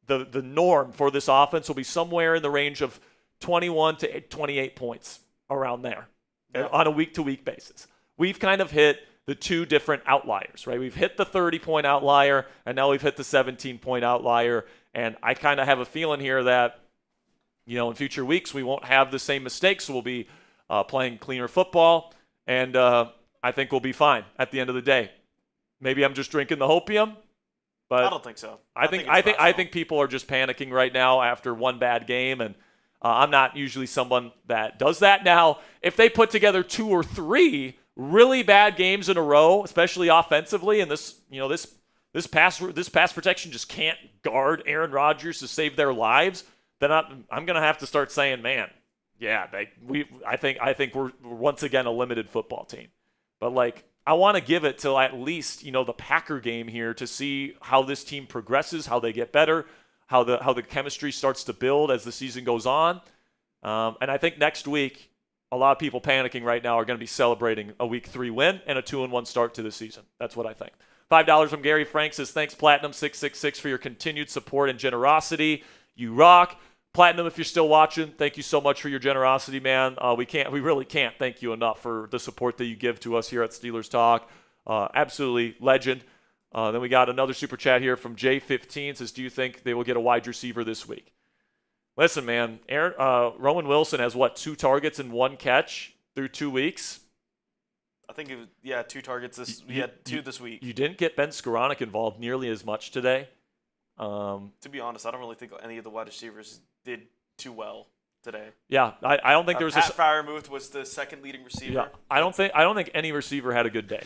the norm for this offense will be somewhere in the range of 21 to 28 points, around there, on a week-to-week basis. We've kind of hit the 2 different outliers, right? We've hit the 30-point outlier, and now we've hit the 17-point outlier. And I kind of have a feeling here that, in future weeks, we won't have the same mistakes. So we'll be playing cleaner football, and I think we'll be fine at the end of the day. Maybe I'm just drinking the hopium, but I don't think so. I think people are just panicking right now after one bad game, and I'm not usually someone that does that. Now, if they put together 2 or 3 really bad games in a row, especially offensively, and this pass protection just can't guard Aaron Rodgers to save their lives, then I'm going to have to start saying, man, yeah, I think we're once again a limited football team. But like, I want to give it till at least, the Packer game here to see how this team progresses, how they get better, how the chemistry starts to build as the season goes on. And I think next week, a lot of people panicking right now are going to be celebrating a Week 3 win and a 2-1 start to the season. That's what I think. $5 from Gary Frank says, thanks, Platinum666, for your continued support and generosity. You rock. Platinum, if you're still watching, thank you so much for your generosity, man. We really can't thank you enough for the support that you give to us here at Steelers Talk. Absolutely legend. Then we got another super chat here from J15. Says, do you think they will get a wide receiver this week? Listen, man, Roman Wilson has, 2 targets and 1 catch through 2 weeks? I think it was, 2 targets. He had 2 this week. You didn't get Ben Skoranek involved nearly as much today. To be honest, I don't really think any of the wide receivers did too well today. Yeah, I don't think there was Pat Freiermuth was the second leading receiver. Yeah, I don't think any receiver had a good day.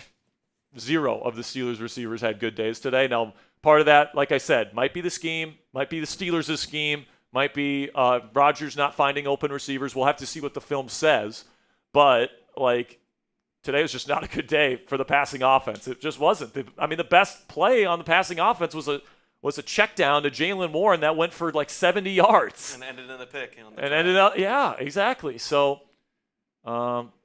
0 of the Steelers receivers had good days today. Now, part of that, like I said, might be the scheme, might be the Steelers' scheme, might be Rodgers not finding open receivers. We'll have to see what the film says. But, today was just not a good day for the passing offense. It just wasn't. The best play on the passing offense was a check down to Jalen Warren that went for 70 yards. And ended in a pick. Yeah, exactly. So,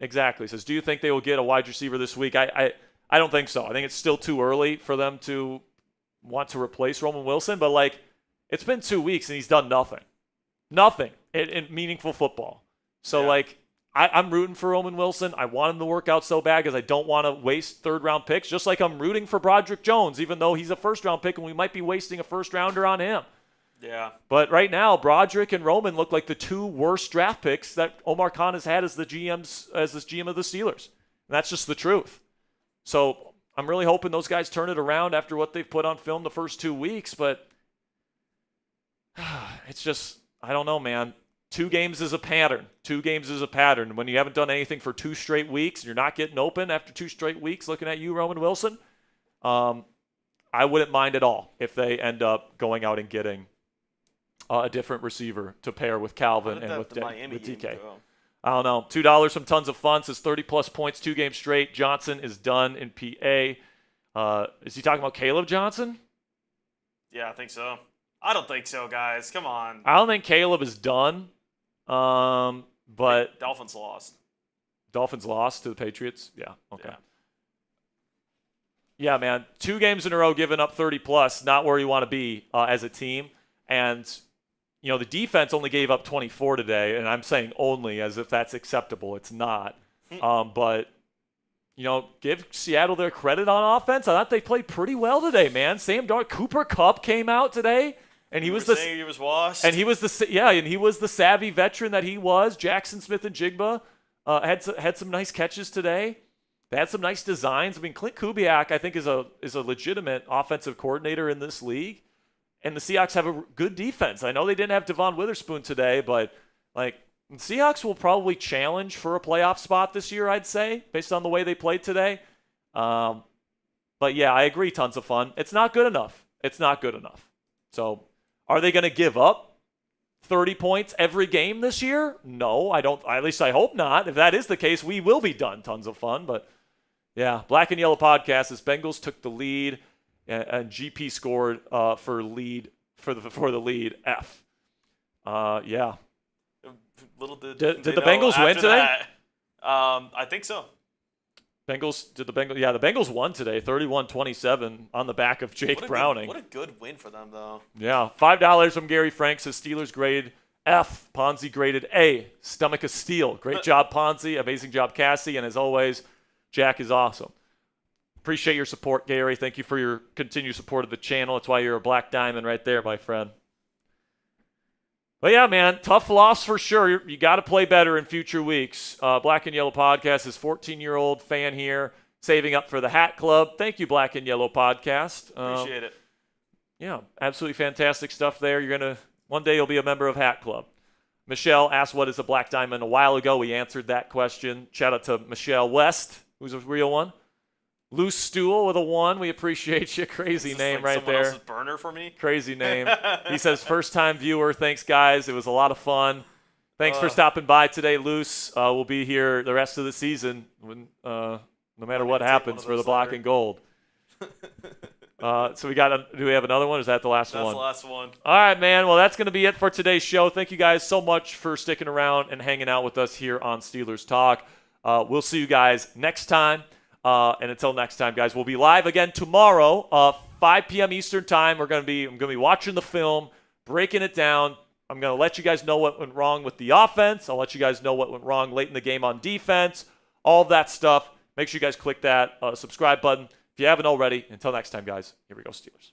exactly. Says, do you think they will get a wide receiver this week? I don't think so. I think it's still too early for them to want to replace Roman Wilson. But, it's been 2 weeks and he's done nothing. Nothing in meaningful football. So, yeah. I'm rooting for Roman Wilson. I want him to work out so bad because I don't want to waste third-round picks, just like I'm rooting for Broderick Jones, even though he's a first-round pick and we might be wasting a first-rounder on him. Yeah. But right now, Broderick and Roman look like the 2 worst draft picks that Omar Khan has had as the GM of the Steelers. And that's just the truth. So I'm really hoping those guys turn it around after what they've put on film the first 2 weeks. But it's just, I don't know, man. 2 games is a pattern. 2 games is a pattern. When you haven't done anything for 2 straight weeks and you're not getting open after 2 straight weeks, looking at you, Roman Wilson, I wouldn't mind at all if they end up going out and getting a different receiver to pair with Calvin and with DK. I don't know. $2 from Tons of Fun says 30-plus points, 2 games straight. Johnson is done in PA. Is he talking about Caleb Johnson? Yeah, I think so. I don't think so, guys. Come on. I don't think Caleb is done. But Dolphins lost. Dolphins lost to the Patriots? Yeah, okay. Yeah. Yeah, man. 2 games in a row giving up 30-plus, not where you want to be as a team. And, the defense only gave up 24 today, and I'm saying only as if that's acceptable. It's not. But, give Seattle their credit on offense. I thought they played pretty well today, man. Sam Darnold, Cooper Kupp came out today. And he was washed. And he was the savvy veteran that he was. Jackson Smith and Jigba had some nice catches today. They had some nice designs. Clint Kubiak, I think, is a legitimate offensive coordinator in this league. And the Seahawks have a good defense. I know they didn't have Devon Witherspoon today, but the Seahawks will probably challenge for a playoff spot this year, I'd say, based on the way they played today. But yeah, I agree. Tons of fun. It's not good enough. It's not good enough. So. Are they going to give up 30 points every game this year? No, I don't. At least I hope not. If that is the case, we will be done. Tons of fun. But, yeah, Black and Yellow Podcast as Bengals took the lead and GP scored for the lead F. Yeah. Did the Bengals win today? I think so. The Bengals won today, 31-27 on the back of Jake Browning. What a good win for them, though. Yeah, $5 from Gary Frank says Steelers grade F, Ponzi graded A, stomach of steel. Great job, Ponzi. Amazing job, Cassie. And as always, Jack is awesome. Appreciate your support, Gary. Thank you for your continued support of the channel. That's why you're a black diamond right there, my friend. But yeah, man, tough loss for sure. You got to play better in future weeks. Black and Yellow Podcast is 14-year-old fan here, saving up for the Hat Club. Thank you, Black and Yellow Podcast. Appreciate it. Yeah, absolutely fantastic stuff there. One day you'll be a member of Hat Club. Michelle asked what is a black diamond a while ago. We answered that question. Shout out to Michelle West, who's a real one. Loose Stool with a 1. We appreciate you. Crazy name right there. Else's burner for me. Crazy name. He says, first-time viewer. Thanks, guys. It was a lot of fun. Thanks for stopping by today, Loose. We'll be here the rest of the season when no matter what happens for the black and gold. So do we have another one? Or is that the last one? That's the last one. All right, man. Well, that's going to be it for today's show. Thank you guys so much for sticking around and hanging out with us here on Steelers Talk. We'll see you guys next time. And until next time, guys, we'll be live again tomorrow, 5 p.m. Eastern time. I'm going to be watching the film, breaking it down. I'm going to let you guys know what went wrong with the offense. I'll let you guys know what went wrong late in the game on defense, all of that stuff. Make sure you guys click that subscribe button if you haven't already. Until next time, guys, here we go, Steelers.